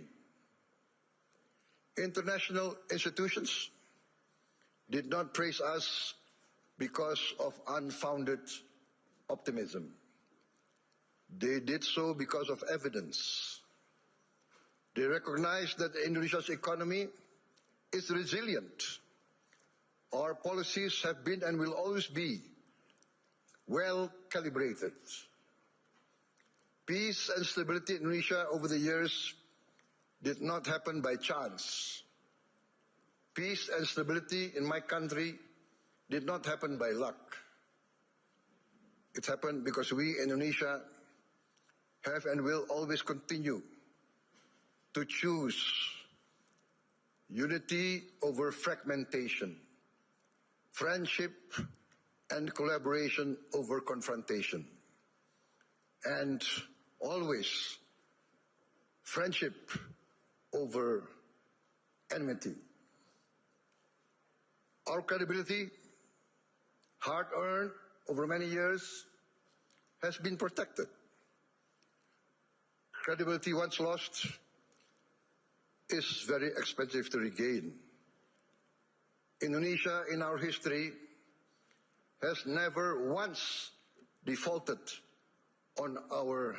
International institutions did not praise us because of unfounded optimism. They did so because of evidence. They recognize that Indonesia's economy is resilient. Our policies have been and will always be well calibrated. Peace and stability in Indonesia over the years did not happen by chance. Peace and stability in my country did not happen by luck. It happened because we, Indonesia, have and will always continue to choose unity over fragmentation, friendship and collaboration over confrontation, and always friendship over enmity. Our credibility, hard-earned over many years, has been protected. Credibility once lost is very expensive to regain. Indonesia, in our history, has never once defaulted on our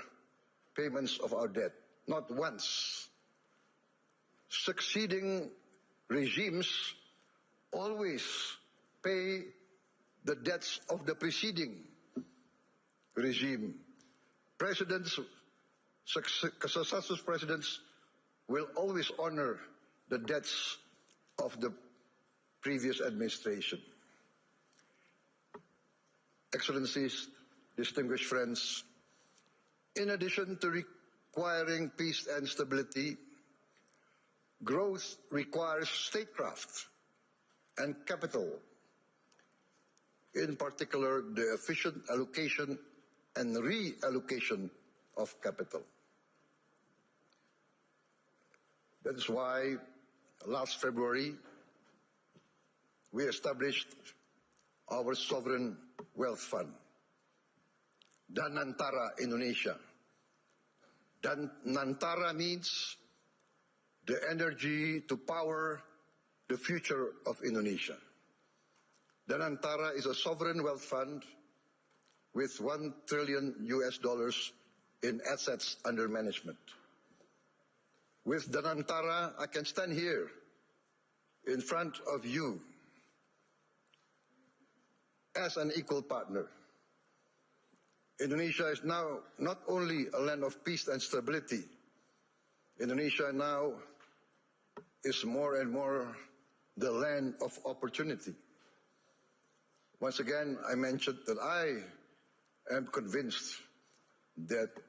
payments of our debt. Not once. Succeeding regimes always pay the debts of the preceding regime. Presidents, successive presidents will always honor the debts of the previous administration. Excellencies, distinguished friends, in addition to requiring peace and stability, growth requires statecraft and capital, in particular the efficient allocation and reallocation of capital. That is why last February we established our sovereign wealth fund, Danantara Indonesia. Danantara means the energy to power the future of Indonesia. Danantara is a sovereign wealth fund with $1 trillion in assets under management. With Danantara, I can stand here in front of you as an equal partner. Indonesia is now not only a land of peace and stability. Indonesia now is more and more the land of opportunity. Once again, I mentioned that I am convinced that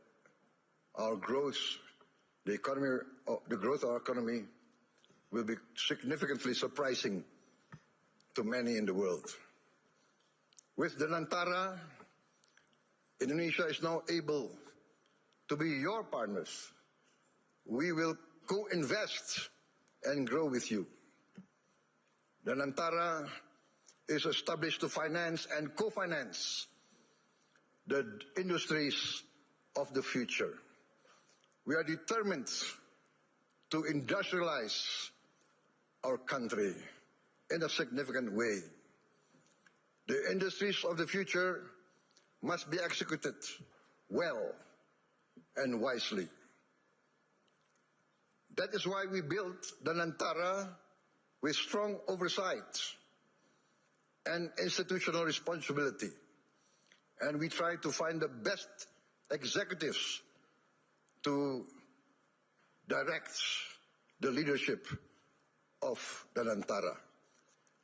our growth, the growth of our economy will be significantly surprising to many in the world. With the Nantara, Indonesia is now able to be your partners. We will co-invest and grow with you. The Nantara is established to finance and co-finance the industries of the future. We are determined to industrialize our country in a significant way. The industries of the future must be executed well and wisely. That is why we built the Nantara with strong oversight and institutional responsibility. And we try to find the best executives to direct the leadership of the Nantara.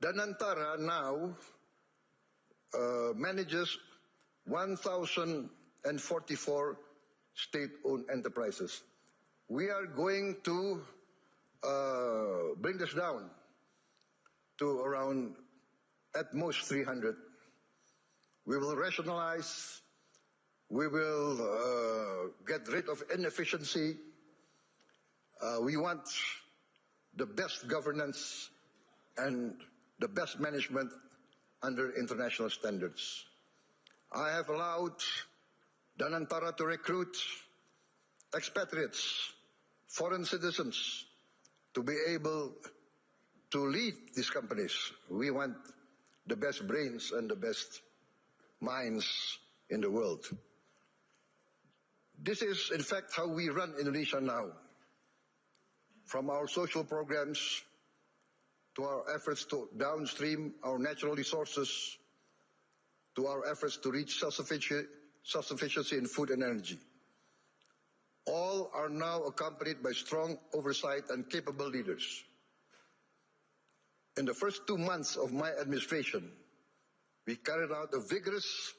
The Nantara now manages 1,044 state-owned enterprises. We are going to bring this down to around, at most, 300. We will rationalize. We will get rid of inefficiency. We want the best governance and the best management under international standards. I have allowed the Nantara to recruit expatriates, foreign citizens, to be able to lead these companies. We want the best brains and the best minds in the world. This is, in fact, how we run Indonesia now. From our social programs to our efforts to downstream our natural resources, to our efforts to reach self-sufficiency in food and energy. All are now accompanied by strong oversight and capable leaders. In the first 2 months of my administration, we carried out a vigorous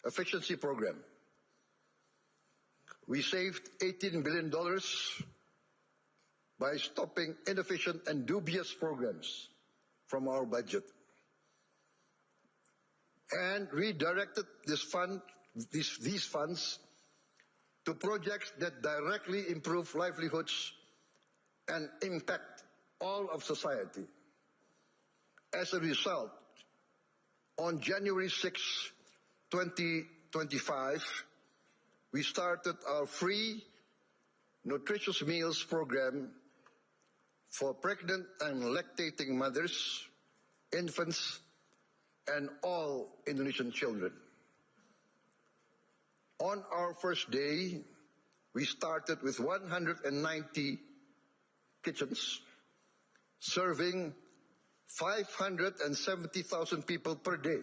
efficiency program. We saved $18 billion by stopping inefficient and dubious programs from our budget, and redirected these funds to projects that directly improve livelihoods and impact all of society. As a result, on January 6, 2025, we started our free nutritious meals program for pregnant and lactating mothers, infants, and all Indonesian children. On our first day, we started with 190 kitchens, serving 570,000 people per day.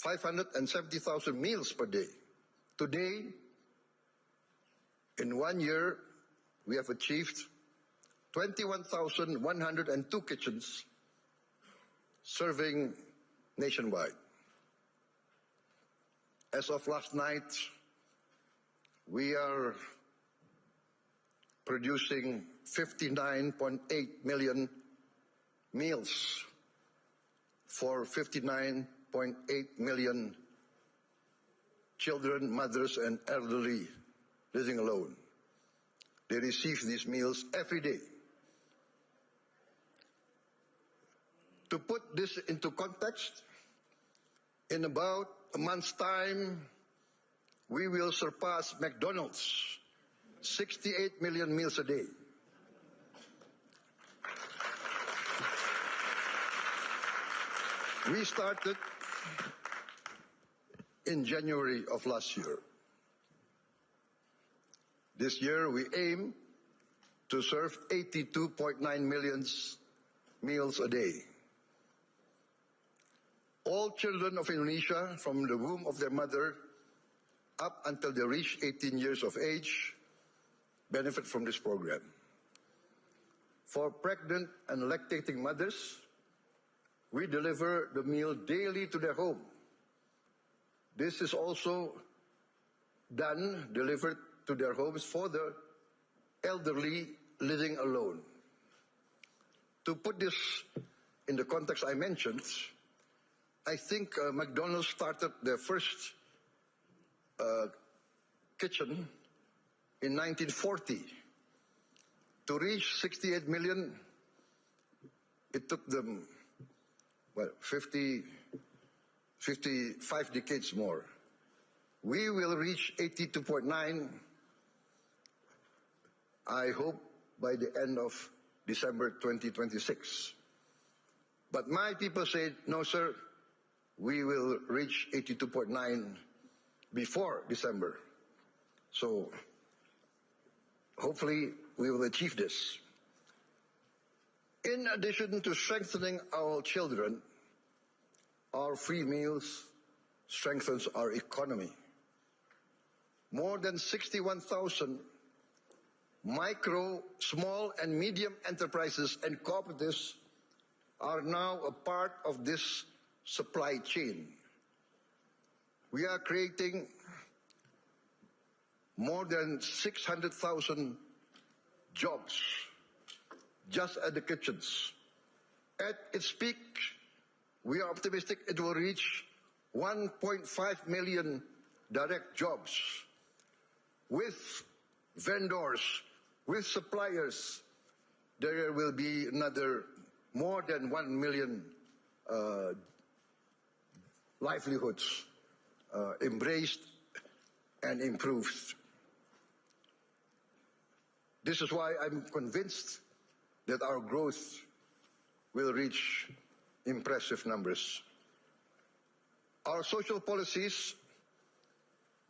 570,000 meals per day. Today, in 1 year, we have achieved 21,102 kitchens serving nationwide. As of last night, we are producing 59.8 million meals for 59.8 million children, mothers, and elderly living alone. They receive these meals every day. To put this into context, in about a month's time, we will surpass McDonald's, 68 million meals a day. We started in January of last year. This year, we aim to serve 82.9 million meals a day. All children of Indonesia, from the womb of their mother up until they reach 18 years of age, benefit from this program. For pregnant and lactating mothers, we deliver the meal daily to their home. This is also done delivered to their homes for the elderly living alone. To put this in the context I mentioned, I think McDonald's started their first kitchen in 1940. To reach 68 million, it took them, well, 55 decades more. We will reach 82.9, I hope, by the end of December 2026. But my people say, no, sir, we will reach 82.9 before December. So hopefully we will achieve this. In addition to strengthening our children, our free meals strengthens our economy. More than 61,000 micro, small, and medium enterprises and cooperatives are now a part of this supply chain. We are creating more than 600,000 jobs just at the kitchens. At its peak, we are optimistic it will reach 1.5 million direct jobs with vendors, with suppliers. There will be another more than 1 million livelihoods embraced and improved. This is why I'm convinced that our growth will reach impressive numbers. Our social policies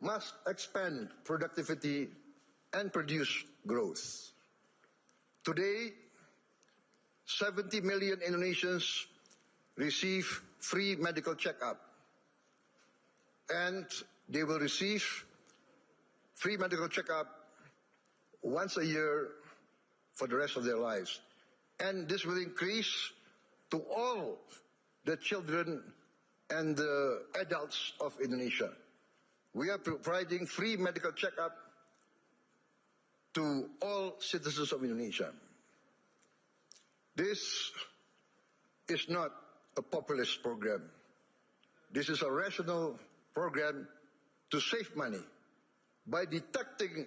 must expand productivity and produce growth. Today, 70 million Indonesians receive free medical checkup, and they will receive free medical checkup once a year for the rest of their lives. And this will increase to all the children and the adults of Indonesia. We are providing free medical checkup to all citizens of Indonesia. This is not a populist program. This is a rational program to save money. By detecting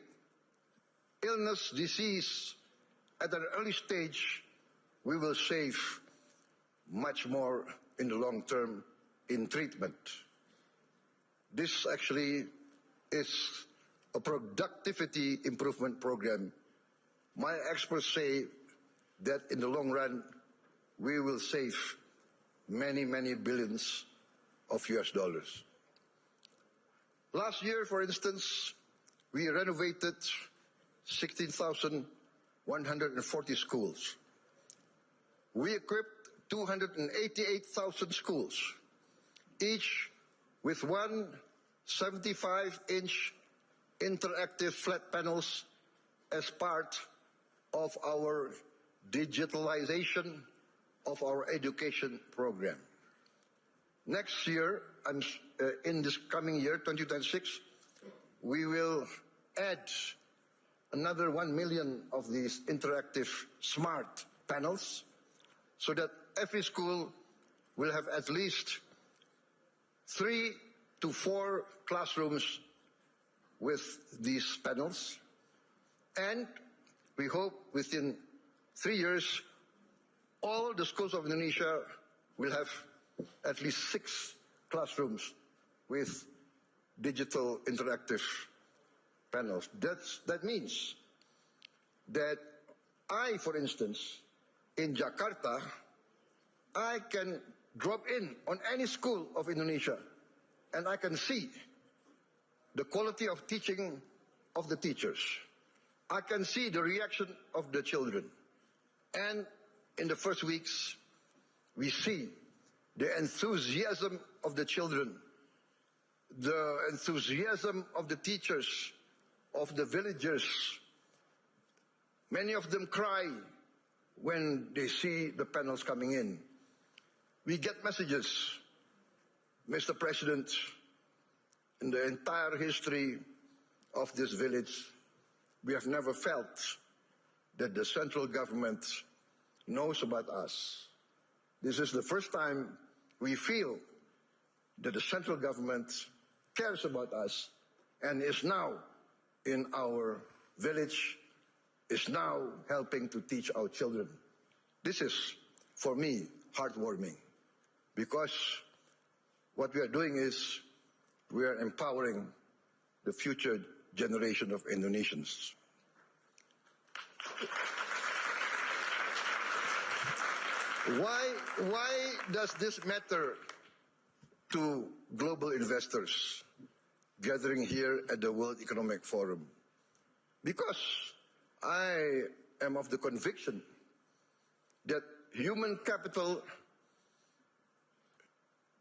illness, disease at an early stage, we will save much more in the long term in treatment. This actually is a productivity improvement program. My experts say that in the long run, we will save many, many billions of US dollars. Last year, for instance, we renovated 16,140 schools. We equipped 288,000 schools, each with one 75-inch interactive flat panels as part of our digitalization of our education program. Next year, in this coming year, 2026, we will add another 1 million of these interactive smart panels so that every school will have at least 3 to 4 classrooms with these panels. And we hope within 3 years, all the schools of Indonesia will have at least 6 classrooms with digital interactive panels. That means that I, for instance, in Jakarta, I can drop in on any school of Indonesia and I can see the quality of teaching of the teachers. I can see the reaction of the children. And in the first weeks, we see the enthusiasm of the children, the enthusiasm of the teachers, of the villagers. Many of them cry when they see the panels coming in. We get messages, Mr. President, in the entire history of this village, we have never felt that the central government knows about us. This is the first time we feel that the central government cares about us and is now in our village, is now helping to teach our children. This is, for me, heartwarming, because what we are doing is we are empowering the future generation of Indonesians. Why does this matter to global investors gathering here at the World Economic Forum? Because I am of the conviction that human capital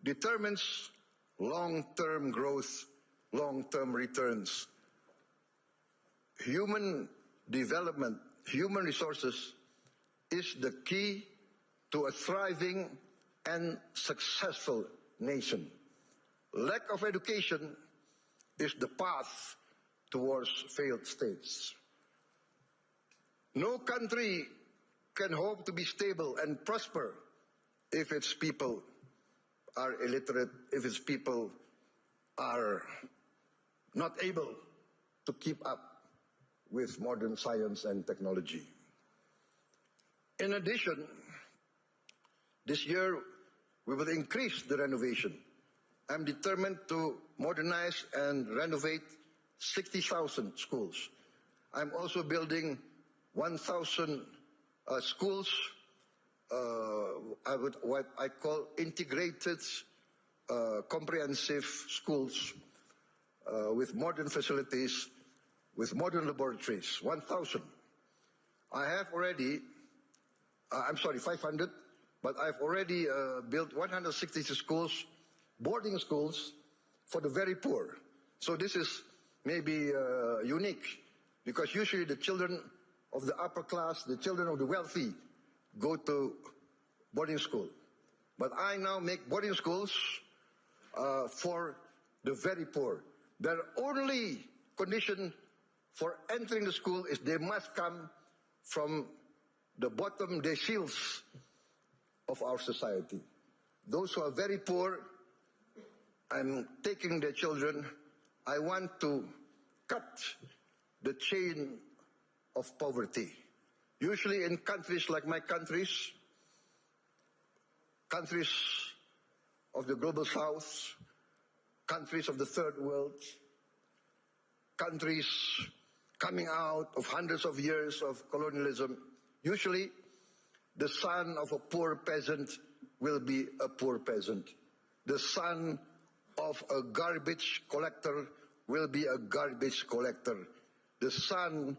determines long-term growth, long-term returns. Human development, human resources is the key to a thriving and successful nation. Lack of education is the path towards failed states. No country can hope to be stable and prosper if its people are illiterate, if its people are not able to keep up with modern science and technology. In addition, this year we will increase the renovation. I'm determined to modernize and renovate 60,000 schools. I'm also building 1,000 schools, what I call integrated, comprehensive schools with modern facilities, with modern laboratories, 1,000. I have already, 500, but I've already built 160 schools, boarding schools for the very poor. So this is maybe unique, because usually the children of the upper class, the children of the wealthy, go to boarding school. But I now make boarding schools for the very poor. Their only condition for entering the school is they must come from the bottom deciles of our society. Those who are very poor, I'm taking their children. I want to cut the chain of poverty. Usually in countries like my countries of the global south, countries of the third world, countries coming out of hundreds of years of colonialism, usually the son of a poor peasant will be a poor peasant. The son of a garbage collector will be a garbage collector. The son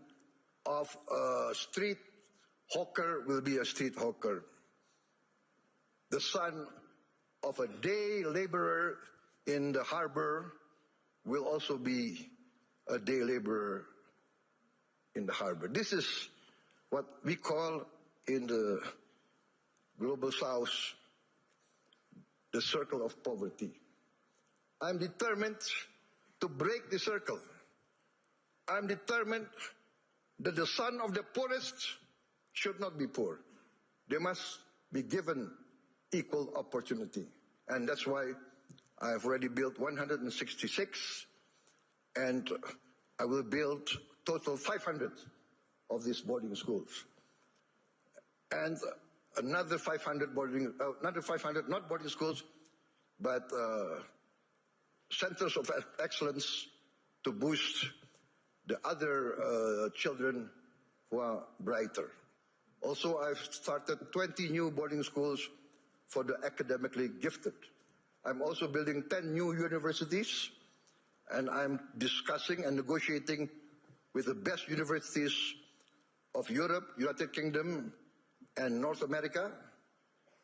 of a street hawker will be a street hawker. The son of a day laborer in the harbor will also be a day laborer in the harbor. This is what we call in the global south the circle of poverty. I'm determined to break the circle. I'm determined that the son of the poorest should not be poor. They must be given equal opportunity. And that's why I have already built 166, and I will build total 500 of these boarding schools. And another 500 not boarding schools, but centers of excellence to boost the other children who are brighter. Also, I've started 20 new boarding schools for the academically gifted. I'm also building 10 new universities, and I'm discussing and negotiating with the best universities of Europe, United Kingdom, and North America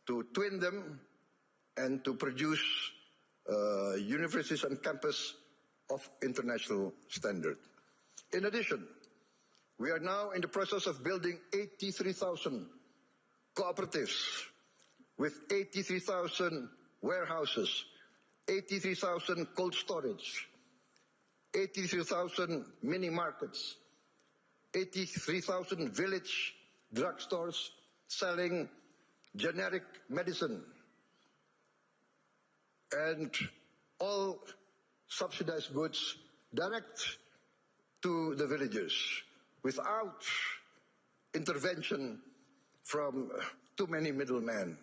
to twin them and to produce universities and campus of international standard. In addition, we are now in the process of building 83,000 cooperatives with 83,000 warehouses, 83,000 cold storage, 83,000 mini markets, 83,000 village drugstores selling generic medicine, and all subsidized goods direct to the villagers without intervention from too many middlemen.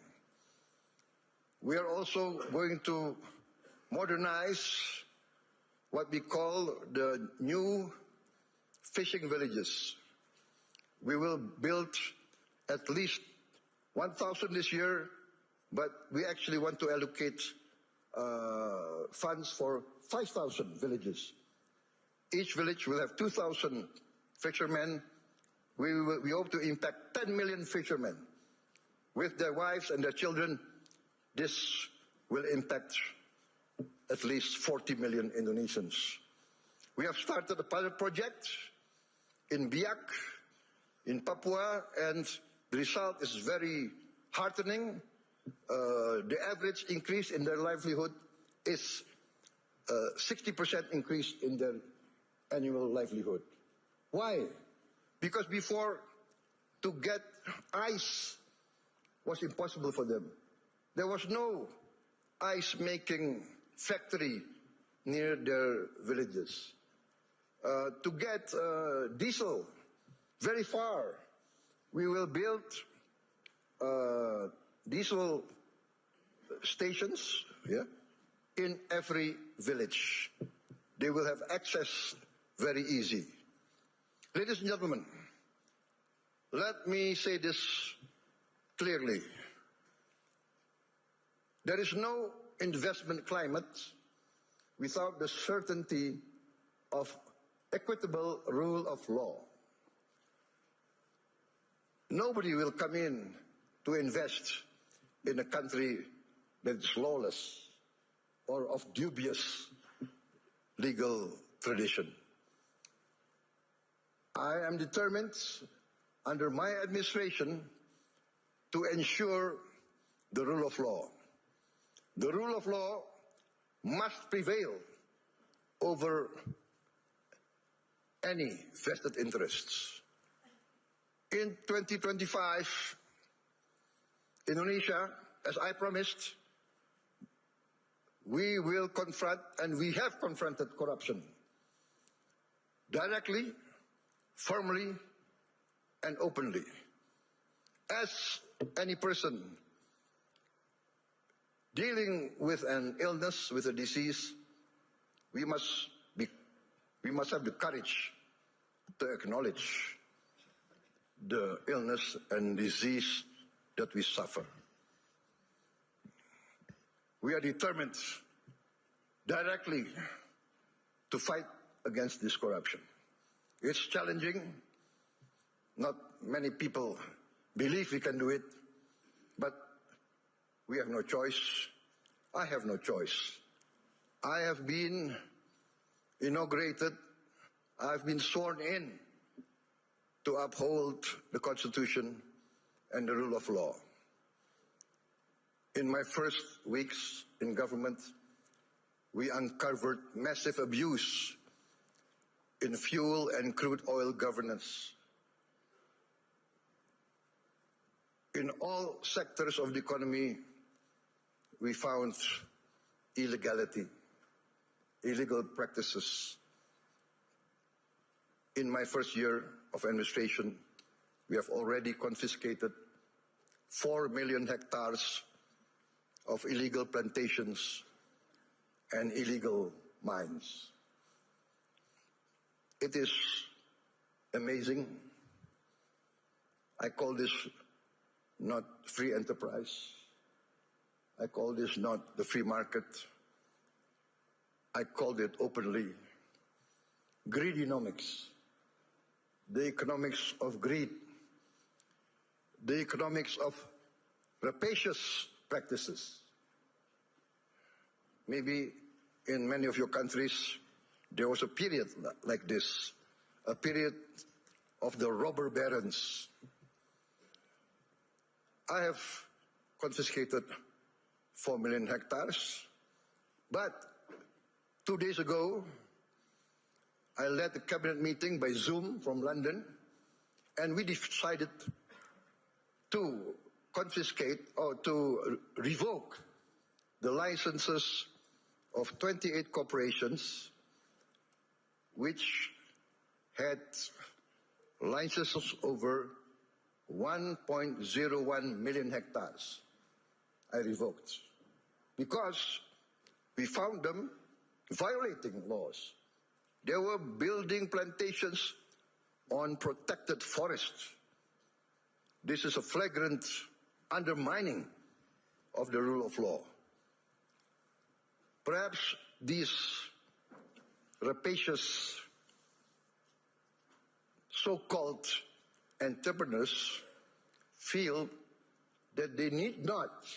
We are also going to modernize what we call the new fishing villages. We will build at least 1,000 this year, but we actually want to allocate funds for 5,000 villages. Each village will have 2,000 fishermen. We hope to impact 10 million fishermen. With their wives and their children, this will impact at least 40 million Indonesians. We have started a pilot project in Biak, in Papua, and the result is very heartening. The average increase in their livelihood is 60% increase in their annual livelihood. Why? Because before, to get ice was impossible for them. There was no ice-making factory near their villages. To get diesel very far, we will build diesel stations in every village. They will have access very easy. Ladies and gentlemen, let me say this clearly. There is no investment climate without the certainty of equitable rule of law. Nobody will come in to invest in a country that is lawless or of dubious legal tradition. I am determined under my administration to ensure the rule of law. The rule of law must prevail over any vested interests. In 2025, Indonesia, as I promised, we will confront, and we have confronted corruption directly, firmly, and openly. As any person dealing with an illness, with a disease, we must have the courage to acknowledge the illness and disease that we suffer. We are determined directly to fight against this corruption. It's challenging. Not many people believe we can do it, but we have no choice. I have no choice. I have been inaugurated, I've been sworn in to uphold the Constitution and the rule of law. In my first weeks in government, we uncovered massive abuse in fuel and crude oil governance. In all sectors of the economy, we found illegality, illegal practices. In my first year of administration, we have already confiscated 4 million hectares of illegal plantations and illegal mines. It is amazing. I call this not free enterprise. I call this not the free market. I called it openly greedonomics, the economics of greed, the economics of rapacious practices. Maybe in many of your countries, there was a period like this, a period of the robber barons. I have confiscated 4 million hectares, but 2 days ago, I led the cabinet meeting by Zoom from London, and we decided to confiscate or to revoke the licenses of 28 corporations which had licenses over 1.01 million hectares. I revoked because we found them violating laws. They were building plantations on protected forests. This is a flagrant undermining of the rule of law. Perhaps these rapacious so-called entrepreneurs feel that they need not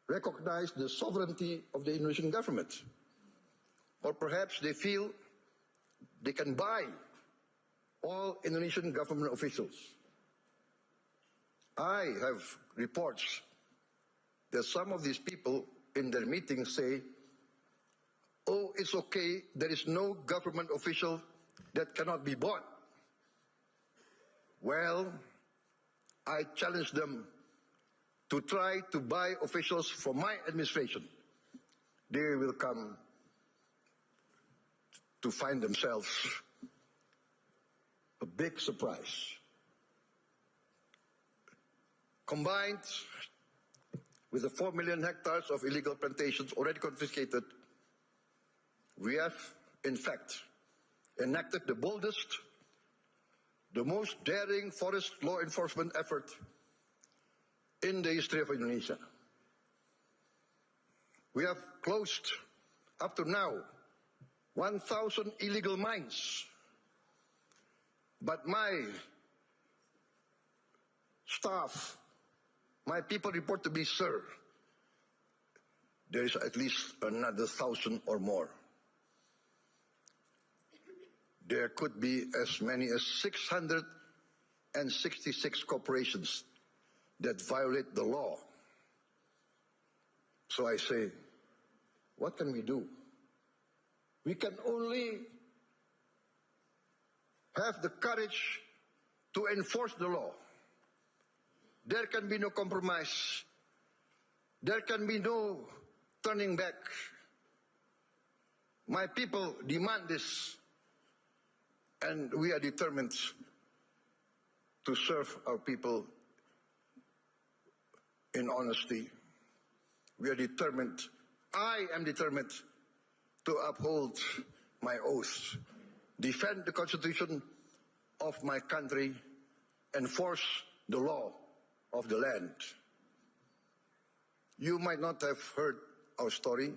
recognize the sovereignty of the Indonesian government. Or perhaps they feel they can buy all Indonesian government officials. I have reports that some of these people in their meetings say, oh, it's okay, there is no government official that cannot be bought. Well, I challenge them to try to buy officials from my administration. They will come to find themselves a big surprise. Combined with the 4 million hectares of illegal plantations already confiscated, we have, in fact, enacted the boldest, the most daring forest law enforcement effort in the history of Indonesia. We have closed, up to now, 1,000 illegal mines. But my staff, my people report to me, sir, there is at least another 1,000 or more. There could be as many as 666 corporations that violate the law. So I say, what can we do? We can only have the courage to enforce the law. There can be no compromise. There can be no turning back. My people demand this, and we are determined to serve our people in honesty. We are determined, I am determined to uphold my oath, defend the Constitution of my country, enforce the law of the land. You might not have heard our story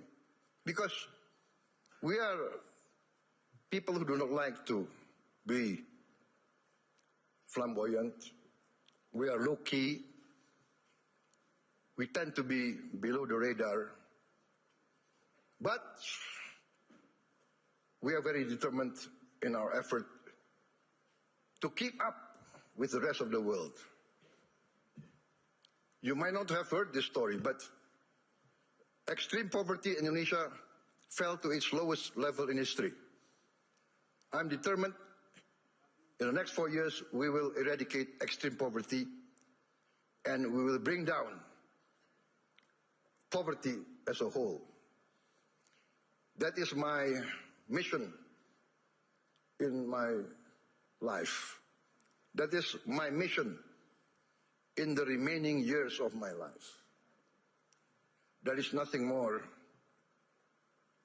because we are people who do not like to be flamboyant. We are low-key. We tend to be below the radar. But we are very determined in our effort to keep up with the rest of the world. You might not have heard this story, but extreme poverty in Indonesia fell to its lowest level in history. I'm determined in the next 4 years we will eradicate extreme poverty and we will bring down poverty as a whole. That is my mission in my life. That is my mission in the remaining years of my life. There is nothing more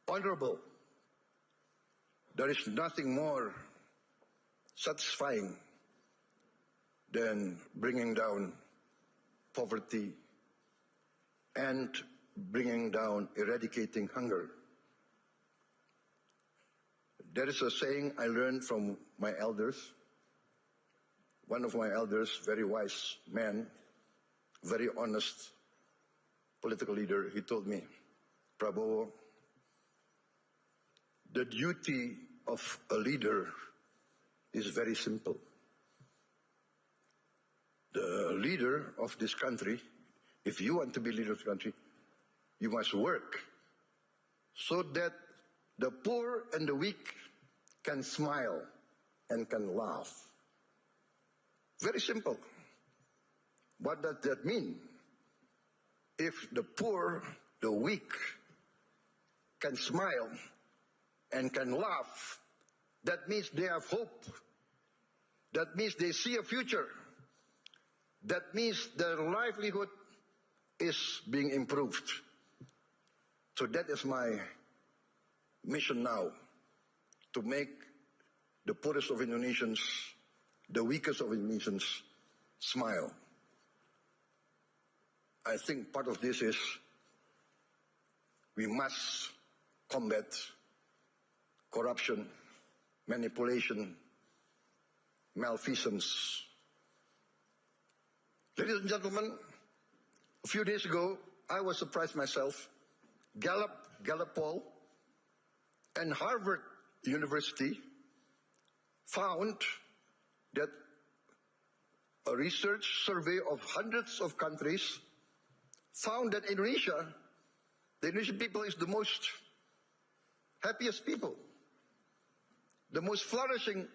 honorable. There is nothing more satisfying than bringing down poverty and bringing down, eradicating hunger. There is a saying I learned from my elders. One of my elders, very wise man, very honest political leader, he told me, Prabowo, the duty of a leader is very simple. The leader of this country, if you want to be leader of the country, you must work so that the poor and the weak can smile and can laugh. Very simple. What does that mean? If the poor, the weak, can smile and can laugh, that means they have hope. That means they see a future. That means their livelihood is being improved. So that is my mission now, to make the poorest of Indonesians, the weakest of Indonesians, smile. I think part of this is we must combat corruption, manipulation, malfeasance. Ladies and gentlemen, a few days ago, I was surprised myself. Gallup poll and Harvard University found that a research survey of hundreds of countries found that Indonesia, the Indonesian people, is the most happiest people, the most flourishing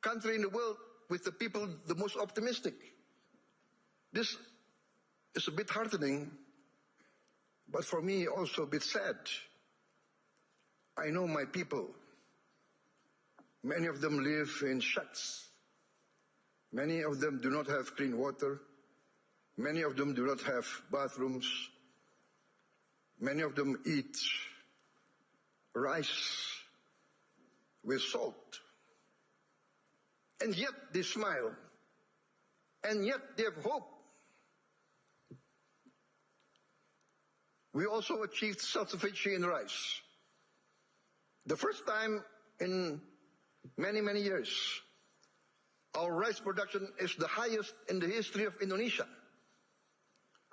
country in the world, with the people the most optimistic. This is a bit heartening, but for me also a bit sad. I know my people. Many of them live in shacks. Many of them do not have clean water. Many of them do not have bathrooms. Many of them eat rice with salt. And yet they smile. And yet they have hope. We also achieved self-sufficiency in rice. The first time in many, many years, our rice production is the highest in the history of Indonesia.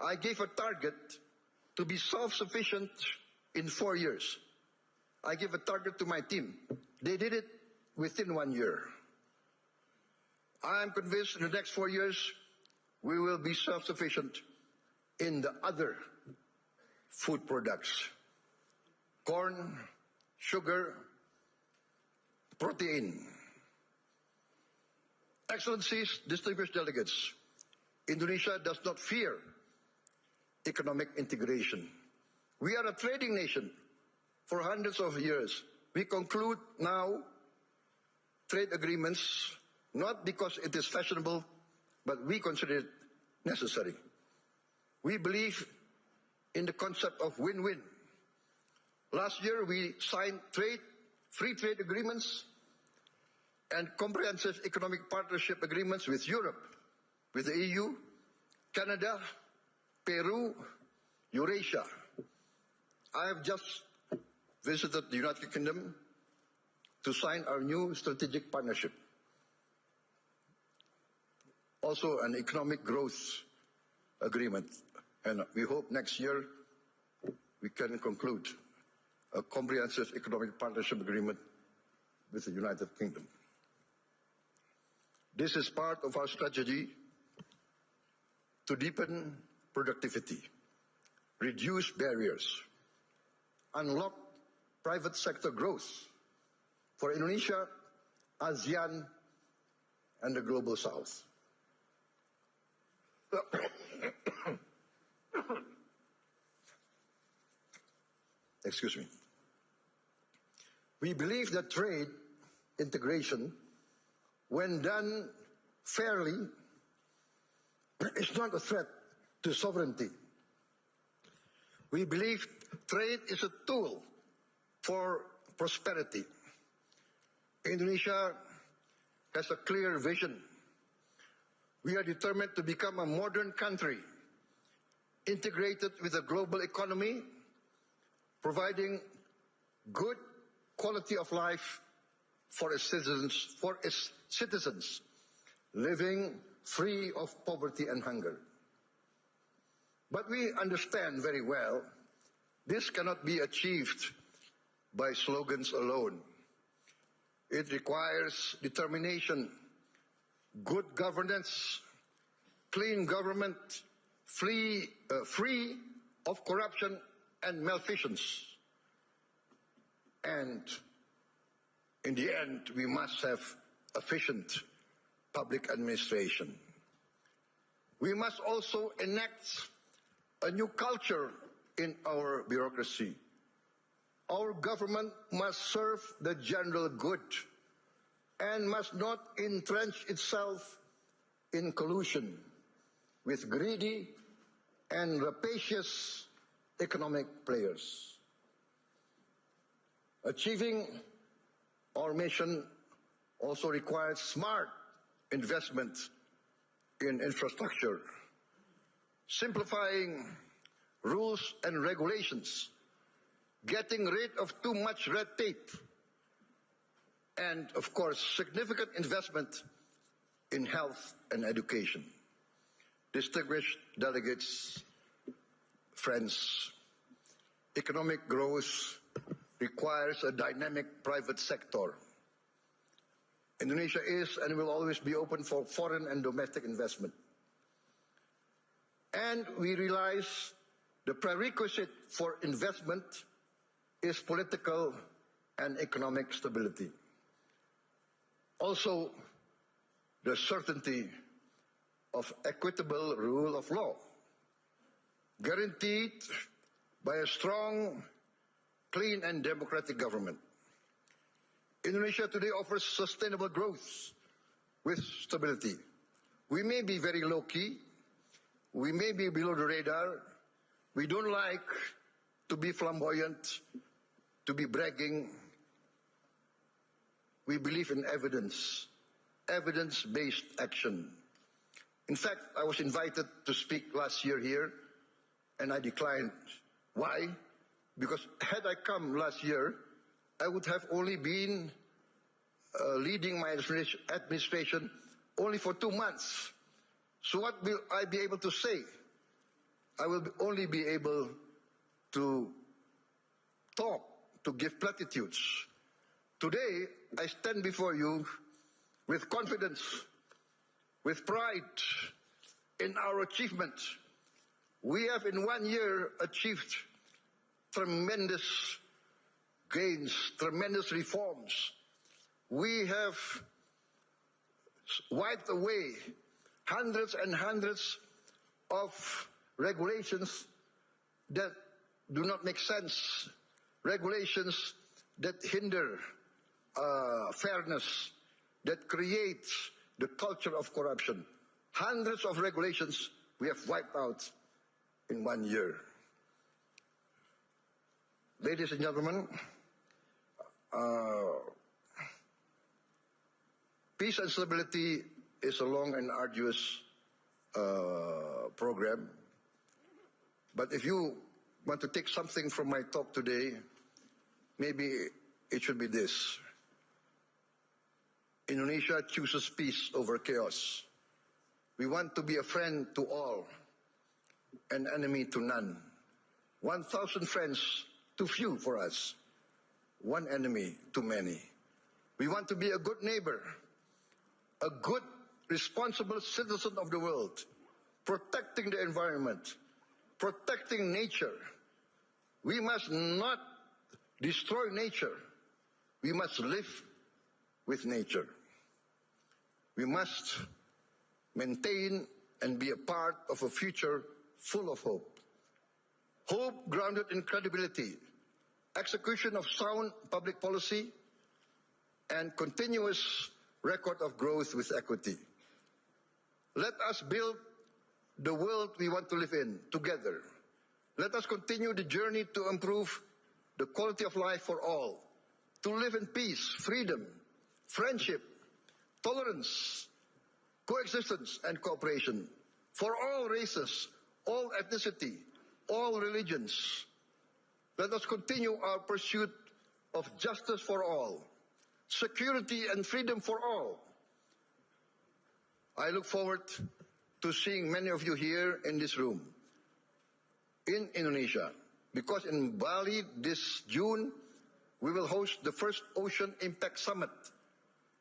I gave a target to be self-sufficient in 4 years. I gave a target to my team. They did it within 1 year. I am convinced in the next 4 years, we will be self-sufficient in the other food products. Corn, sugar, protein. Excellencies, distinguished delegates, Indonesia does not fear economic integration. We are a trading nation for hundreds of years. We conclude now trade agreements not because it is fashionable, but we consider it necessary. We believe in the concept of win-win. Last year we signed free trade agreements and comprehensive economic partnership agreements with Europe, with the EU, Canada, Peru, Eurasia. I have just visited the United Kingdom to sign our new strategic partnership. Also an economic growth agreement. And we hope next year we can conclude a comprehensive economic partnership agreement with the United Kingdom. This is part of our strategy to deepen productivity, reduce barriers, unlock private sector growth for Indonesia, ASEAN, and the Global South. Excuse me. We believe that trade integration, when done fairly, is not a threat to sovereignty. We believe trade is a tool for prosperity. Indonesia has a clear vision. We are determined to become a modern country, integrated with a global economy, providing good quality of life for its citizens, living free of poverty and hunger. But we understand very well this cannot be achieved by slogans alone. It requires determination, good governance, clean government, free of corruption and malfeasance, and In the end, we must have efficient public administration. We must also enact a new culture in our bureaucracy. Our government must serve the general good and must not entrench itself in collusion with greedy and rapacious economic players. Achieving our mission also requires smart investment in infrastructure, simplifying rules and regulations, getting rid of too much red tape, and, of course, significant investment in health and education. Distinguished delegates, friends, economic growth requires a dynamic private sector. Indonesia is and will always be open for foreign and domestic investment. And we realize the prerequisite for investment is political and economic stability. Also, the certainty of equitable rule of law, guaranteed by a strong, clean and democratic government. Indonesia today offers sustainable growth with stability. We may be very low-key, we may be below the radar, we don't like to be flamboyant, to be bragging. We believe in evidence, evidence-based action. In fact, I was invited to speak last year here, and I declined. Why? Because had I come last year, I would have only been leading my administration only for 2 months. So what will I be able to say? I will only be able to talk, to give platitudes. Today, I stand before you with confidence, with pride in our achievement. We have in 1 year achieved tremendous gains, tremendous reforms. We have wiped away hundreds and hundreds of regulations that do not make sense, regulations that hinder fairness, that create the culture of corruption. Hundreds of regulations we have wiped out in 1 year. Ladies and gentlemen, peace and stability is a long and arduous program. But if you want to take something from my talk today, maybe it should be this. Indonesia chooses peace over chaos. We want to be a friend to all, an enemy to none. 1,000 friends too few for us. One enemy too many. We want to be a good neighbor, a good, responsible citizen of the world, protecting the environment, protecting nature. We must not destroy nature. We must live with nature. We must maintain and be a part of a future full of hope. Hope grounded in credibility, execution of sound public policy, and continuous record of growth with equity. Let us build the world we want to live in together. Let us continue the journey to improve the quality of life for all, to live in peace, freedom, friendship, tolerance, coexistence, and cooperation for all races, all ethnicity, all religions. Let us continue our pursuit of justice for all, security and freedom for all. I look forward to seeing many of you here in this room, in Indonesia, because in Bali this June, we will host the first Ocean Impact Summit,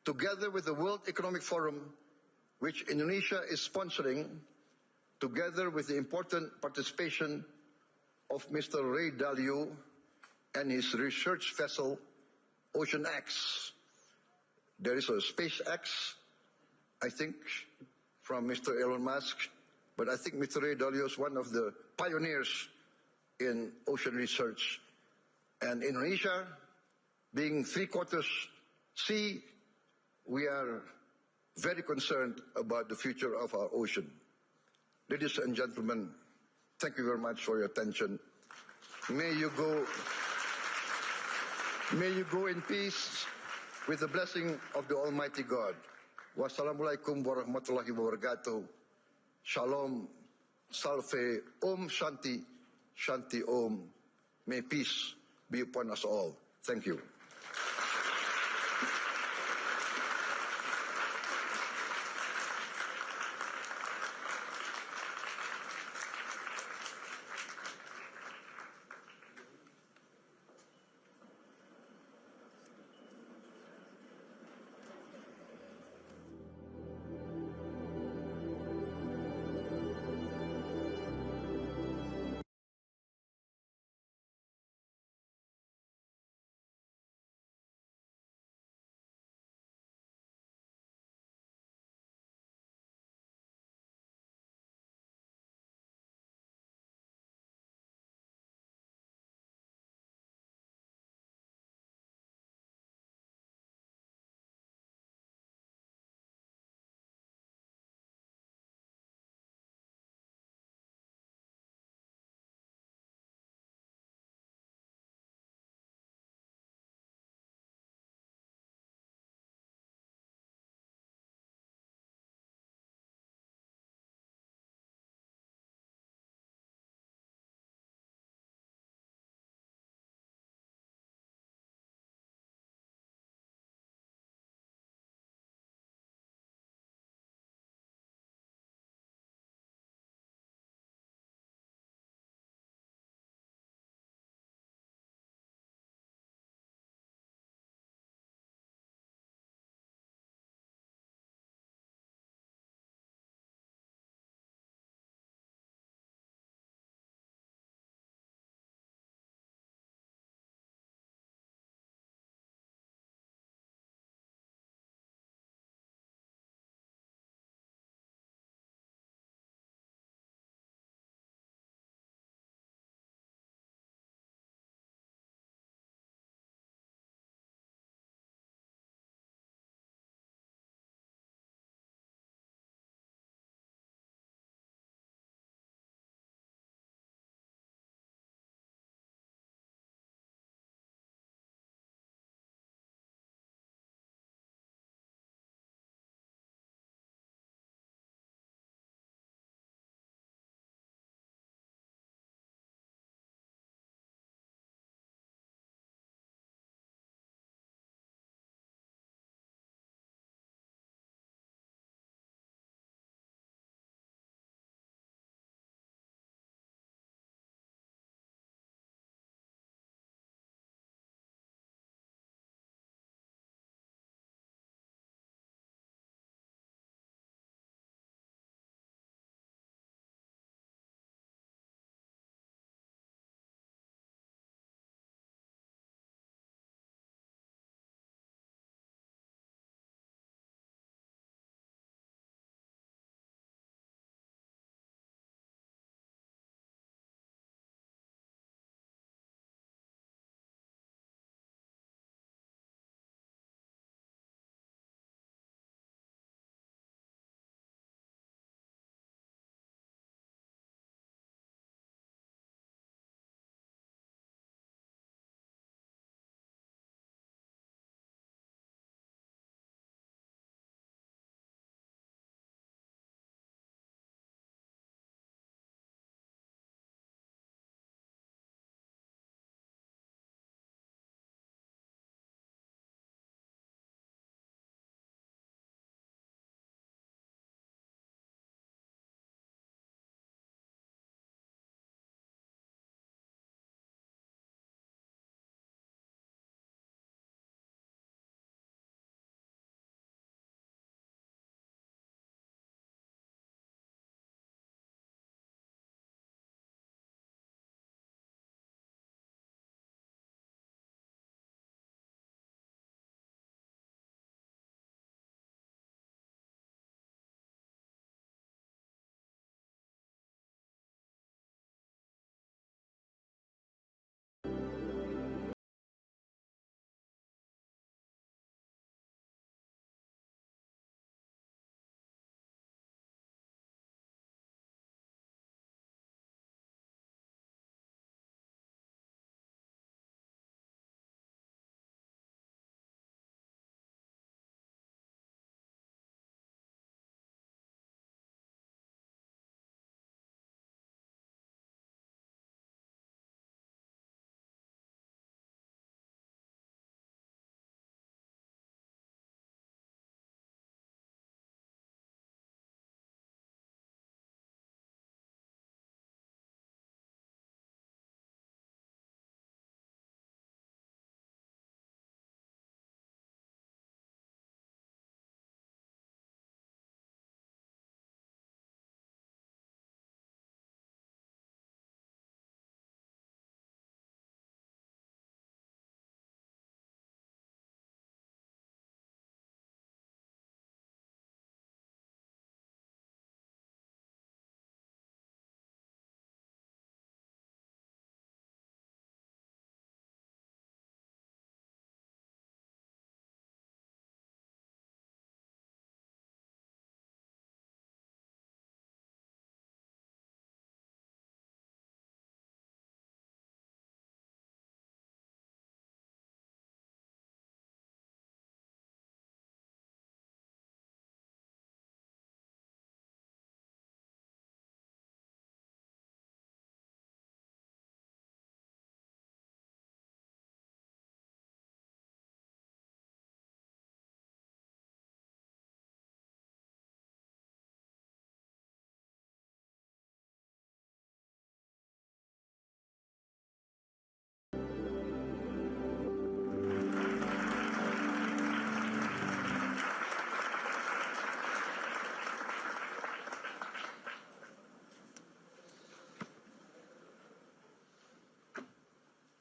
together with the World Economic Forum, which Indonesia is sponsoring, together with the important participation of Mr. Ray Dalio and his research vessel, Ocean X. There is a SpaceX, I think, from Mr. Elon Musk, but I think Mr. Ray Dalio is one of the pioneers in ocean research. And Indonesia, being 3/4 sea, we are very concerned about the future of our ocean. Ladies and gentlemen, thank you very much for your attention. May you go in peace with the blessing of the Almighty God. Wassalamualaikum warahmatullahi wabarakatuh. Shalom, Salve, Om Shanti, Shanti Om. May peace be upon us all. Thank you.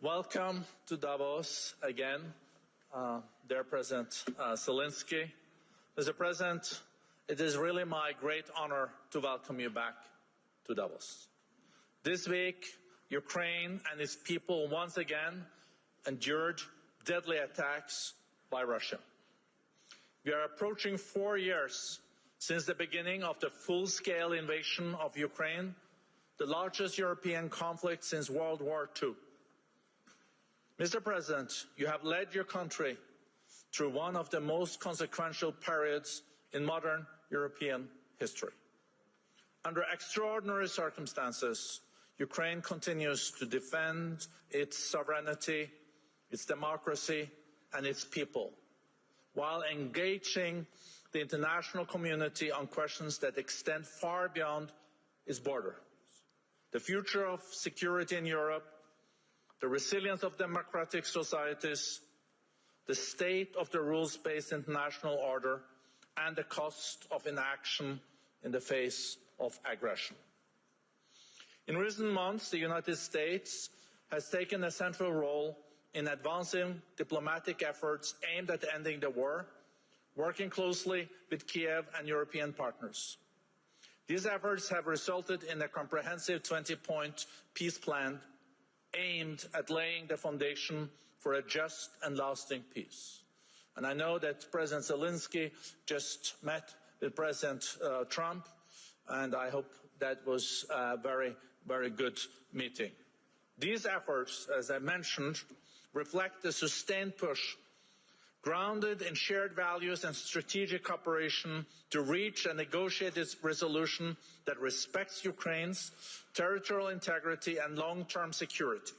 Welcome to Davos again, dear President Zelensky. Mr. President, it is really my great honor to welcome you back to Davos. This week, Ukraine and its people once again endured deadly attacks by Russia. We are approaching 4 years since the beginning of the full-scale invasion of Ukraine, the largest European conflict since World War II. Mr. President, you have led your country through one of the most consequential periods in modern European history. Under extraordinary circumstances, Ukraine continues to defend its sovereignty, its democracy, and its people, while engaging the international community on questions that extend far beyond its borders. The future of security in Europe, the resilience of democratic societies, the state of the rules-based international order, and the cost of inaction in the face of aggression. In recent months, the United States has taken a central role in advancing diplomatic efforts aimed at ending the war, working closely with Kiev and European partners. These efforts have resulted in a comprehensive 20-point peace plan aimed at laying the foundation for a just and lasting peace. And I know that President Zelensky just met with President Trump, and I hope that was a very, very good meeting. These efforts, as I mentioned, reflect the sustained push grounded in shared values and strategic cooperation to reach and negotiate this resolution that respects Ukraine's territorial integrity and long-term security.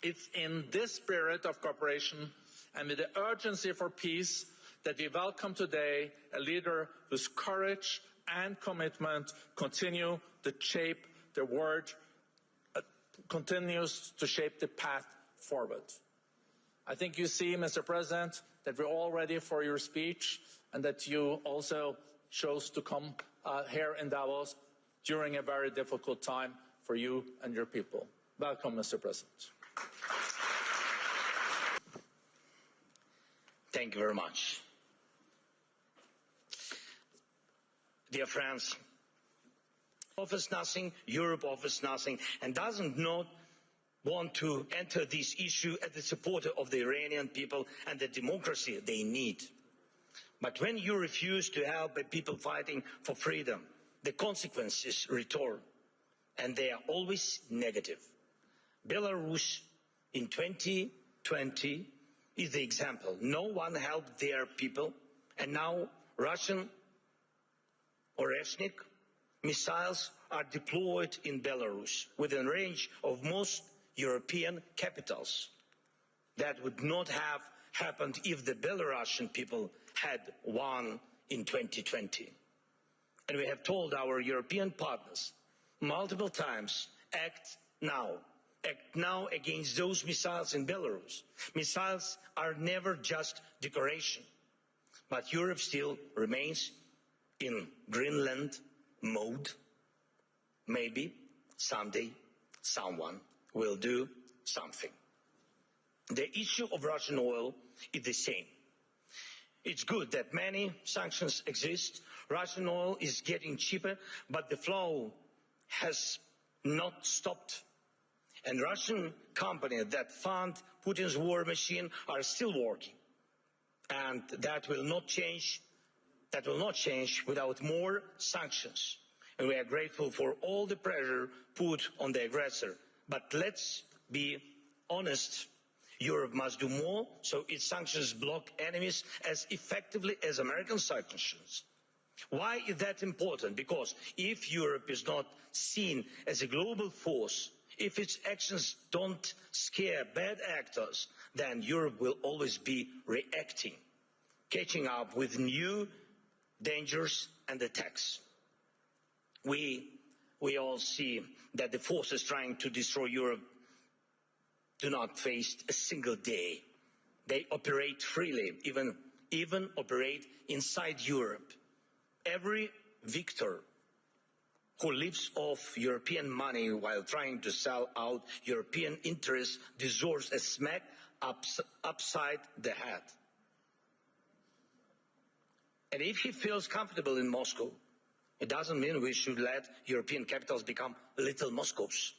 It's in this spirit of cooperation and with the urgency for peace that we welcome today a leader whose courage and commitment continue to shape the world, continues to shape the path forward. I think you see, Mr. President, that we're all ready for your speech and that you also chose to come here in Davos during a very difficult time for you and your people. Welcome, Mr. President. Thank you very much. Dear friends, offers nothing, Europe offers nothing, and doesn't not want to enter this issue as the supporter of the Iranian people and the democracy they need. But when you refuse to help the people fighting for freedom, the consequences return, and they are always negative. Belarus in 2020 is the example. No one helped their people, and now Russian or ethnic missiles are deployed in Belarus within range of most European capitals. That would not have happened if the Belarusian people had won in 2020. And we have told our European partners multiple times, act now. Act now against those missiles in Belarus. Missiles are never just decoration, but Europe still remains in Greenland mode. Maybe someday someone will do something. The issue of Russian oil is the same. It's good that many sanctions exist. Russian oil is getting cheaper, but the flow has not stopped. And Russian companies that fund Putin's war machine are still working. And that will not change. That will not change without more sanctions. And we are grateful for all the pressure put on the aggressor. But let's be honest. Europe must do more so its sanctions block enemies as effectively as American sanctions. Why is that important? Because if Europe is not seen as a global force, if its actions don't scare bad actors, then Europe will always be reacting, catching up with new dangers and attacks. We all see that the forces trying to destroy Europe do not face a single day. They operate freely, even operate inside Europe. Every victor who lives off European money while trying to sell out European interests deserves a smack upside the head. And if he feels comfortable in Moscow, it doesn't mean we should let European capitals become little Moscows.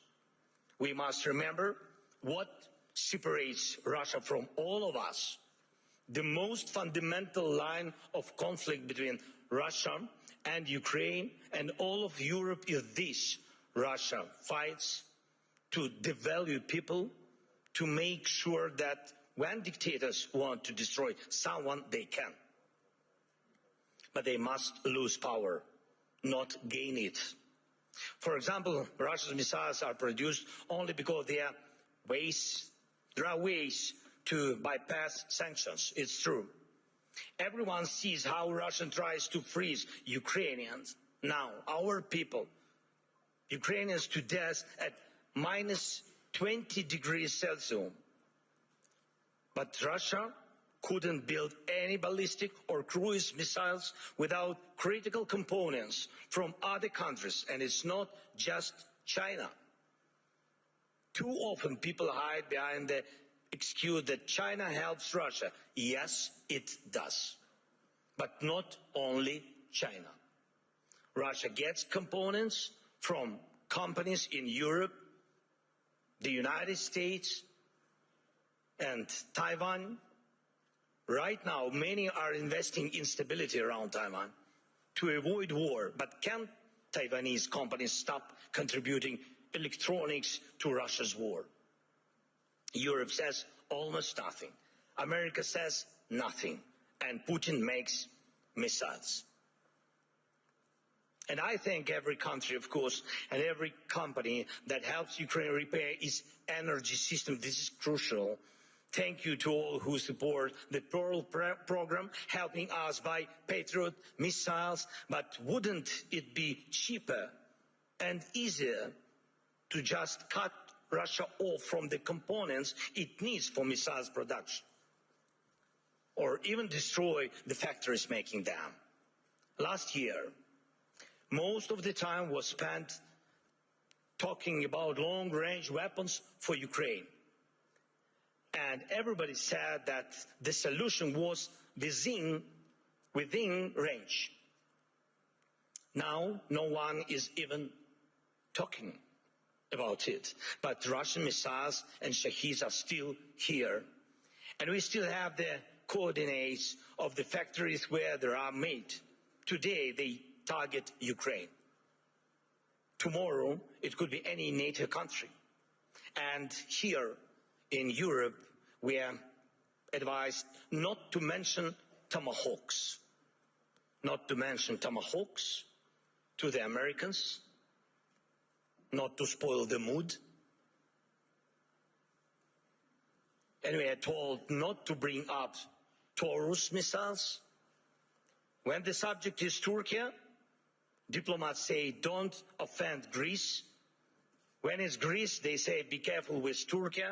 We must remember what separates Russia from all of us. The most fundamental line of conflict between Russia and Ukraine and all of Europe is this: Russia fights to devalue people, to make sure that when dictators want to destroy someone, they can. But they must lose power, not gain it. For example, Russia's missiles are produced only because there are ways to bypass sanctions. It's true. Everyone sees how Russia tries to freeze Ukrainians. Now, our people, Ukrainians to death at minus 20 degrees Celsius. But Russia couldn't build any ballistic or cruise missiles without critical components from other countries, and it's not just China. Too often people hide behind the excuse that China helps Russia. Yes, it does. But not only China. Russia gets components from companies in Europe, the United States, and Taiwan. Right now, many are investing in stability around Taiwan to avoid war. But can Taiwanese companies stop contributing electronics to Russia's war? Europe says almost nothing. America says nothing. And Putin makes missiles. And I thank every country, of course, and every company that helps Ukraine repair its energy system. This is crucial. Thank you to all who support the Pearl program, helping us buy Patriot missiles. But wouldn't it be cheaper and easier to just cut Russia off from the components it needs for missiles production? Or even destroy the factories making them? Last year, most of the time was spent talking about long-range weapons for Ukraine. And everybody said that the solution was within range. Now, no one is even talking about it. But Russian missiles and Shaheeds are still here. And we still have the coordinates of the factories where they are made. Today, they target Ukraine. Tomorrow, it could be any NATO country. And here in Europe, we are advised not to mention tomahawks. Not to mention tomahawks to the Americans, not to spoil the mood. And we are told not to bring up Taurus missiles. When the subject is Turkey, diplomats say don't offend Greece. When it's Greece, they say be careful with Turkey.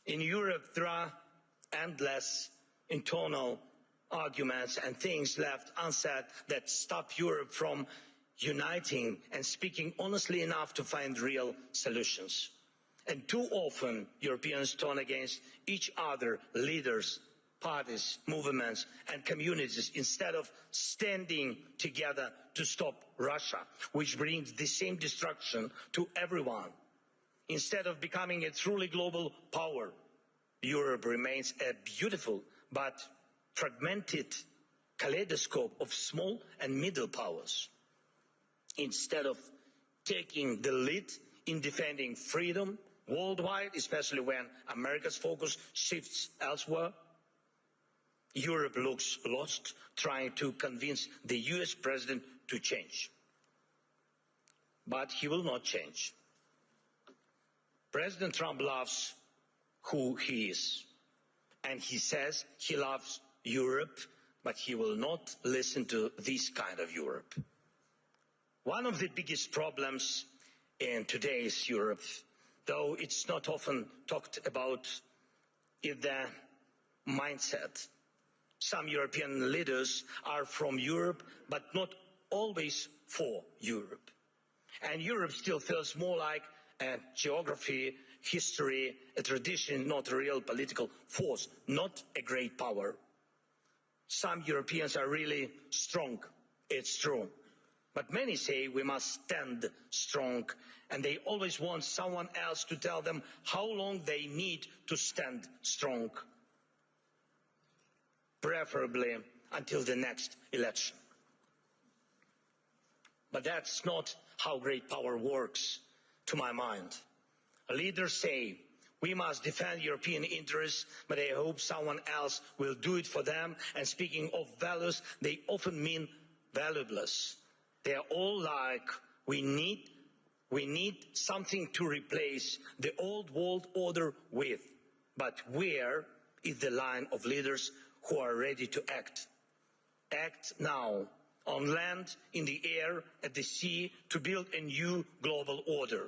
In Europe, there are endless internal arguments and things left unsaid that stop Europe from uniting and speaking honestly enough to find real solutions. And too often, Europeans turn against each other, leaders, parties, movements, and communities, instead of standing together to stop Russia, which brings the same destruction to everyone. Instead of becoming a truly global power, Europe remains a beautiful but fragmented kaleidoscope of small and middle powers. Instead of taking the lead in defending freedom worldwide, especially when America's focus shifts elsewhere, Europe looks lost, trying to convince the US president to change. But he will not change. President Trump loves who he is, and he says he loves Europe, but he will not listen to this kind of Europe. One of the biggest problems in today's Europe, though it's not often talked about, is the mindset. Some European leaders are from Europe, but not always for Europe. And Europe still feels more like a geography, history, a tradition, not a real political force, not a great power. Some Europeans are really strong, it's true. But many say we must stand strong, and they always want someone else to tell them how long they need to stand strong, preferably until the next election. But that's not how great power works, to my mind. Leaders say we must defend European interests, but they hope someone else will do it for them. And speaking of values, they often mean valueless. They are all like, we need something to replace the old world order with. But where is the line of leaders who are ready to act? Act now, on land, in the air, at the sea, to build a new global order.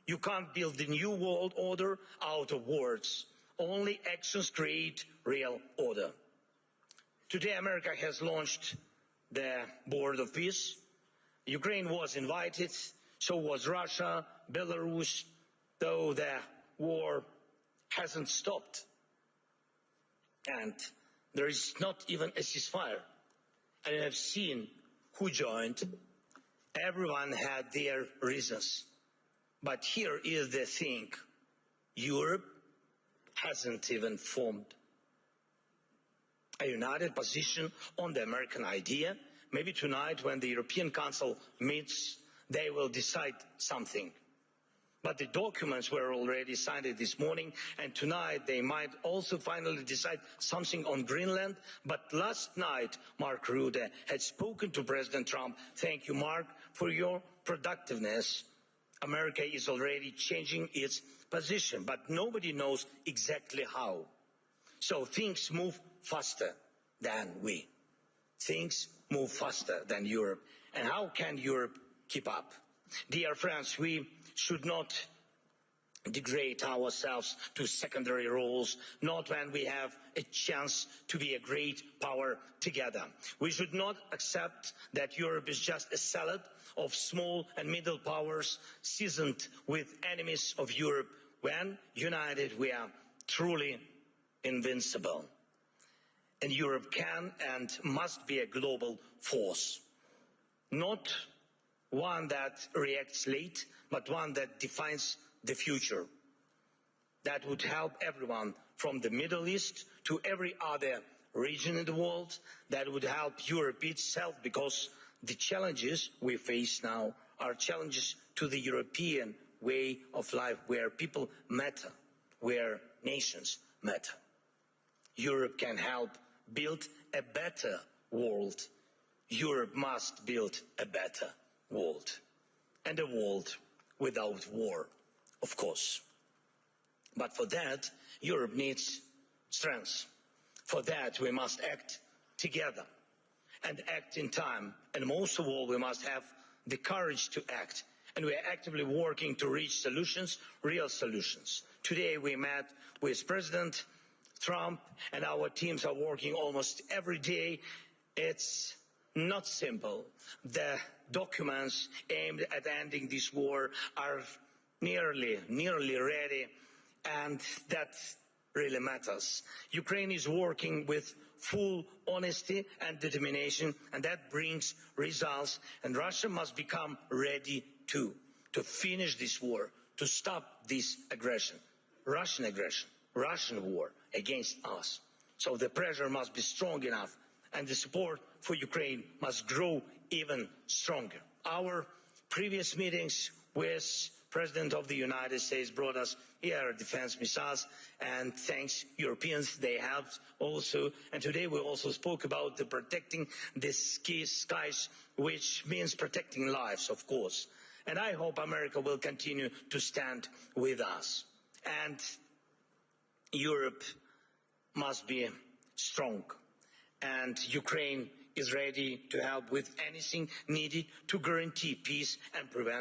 You can't build the new world order out of words. Only actions create real order. Today, America has launched the Board of Peace. Ukraine was invited, so was Russia, Belarus, though the war hasn't stopped. And there is not even a ceasefire. And you have seen who joined. Everyone had their reasons. But here is the thing. Europe hasn't even formed a united position on the American idea. Maybe tonight, when the European Council meets, they will decide something. But the documents were already signed this morning, and tonight they might also finally decide something on Greenland. But last night, Mark Rutte had spoken to President Trump. Thank you, Mark, for your productiveness. America is already changing its position, but nobody knows exactly how. So things move faster than we. Things move faster than Europe. And how can Europe keep up? Dear friends, we should not degrade ourselves to secondary roles, not when we have a chance to be a great power together. We should not accept that Europe is just a salad of small and middle powers seasoned with enemies of Europe. When united, we are truly invincible. And Europe can and must be a global force, not one that reacts late, but one that defines the future. That would help everyone from the Middle East to every other region in the world. That would help Europe itself, because the challenges we face now are challenges to the European way of life, where people matter, where nations matter. Europe can help build a better world. Europe must build a better world, and a world without war, of course. But for that, Europe needs strength. For that, we must act together and act in time. And most of all, we must have the courage to act. And we are actively working to reach solutions, real solutions. Today, we met with President Trump, and our teams are working almost every day. It's not simple. The documents aimed at ending this war are nearly ready, and that really matters. Ukraine is working with full honesty and determination, and that brings results. And Russia must become ready too, to finish this war, to stop this aggression, Russian war against us. So the pressure must be strong enough, and the support for Ukraine must grow even stronger. Our previous meetings with President of the United States brought us air defense missiles, and thanks Europeans, they helped also. And today we also spoke about the protecting the skies, which means protecting lives, of course. And I hope America will continue to stand with us. And Europe must be strong, and Ukraine is ready to help with anything needed to guarantee peace and prevent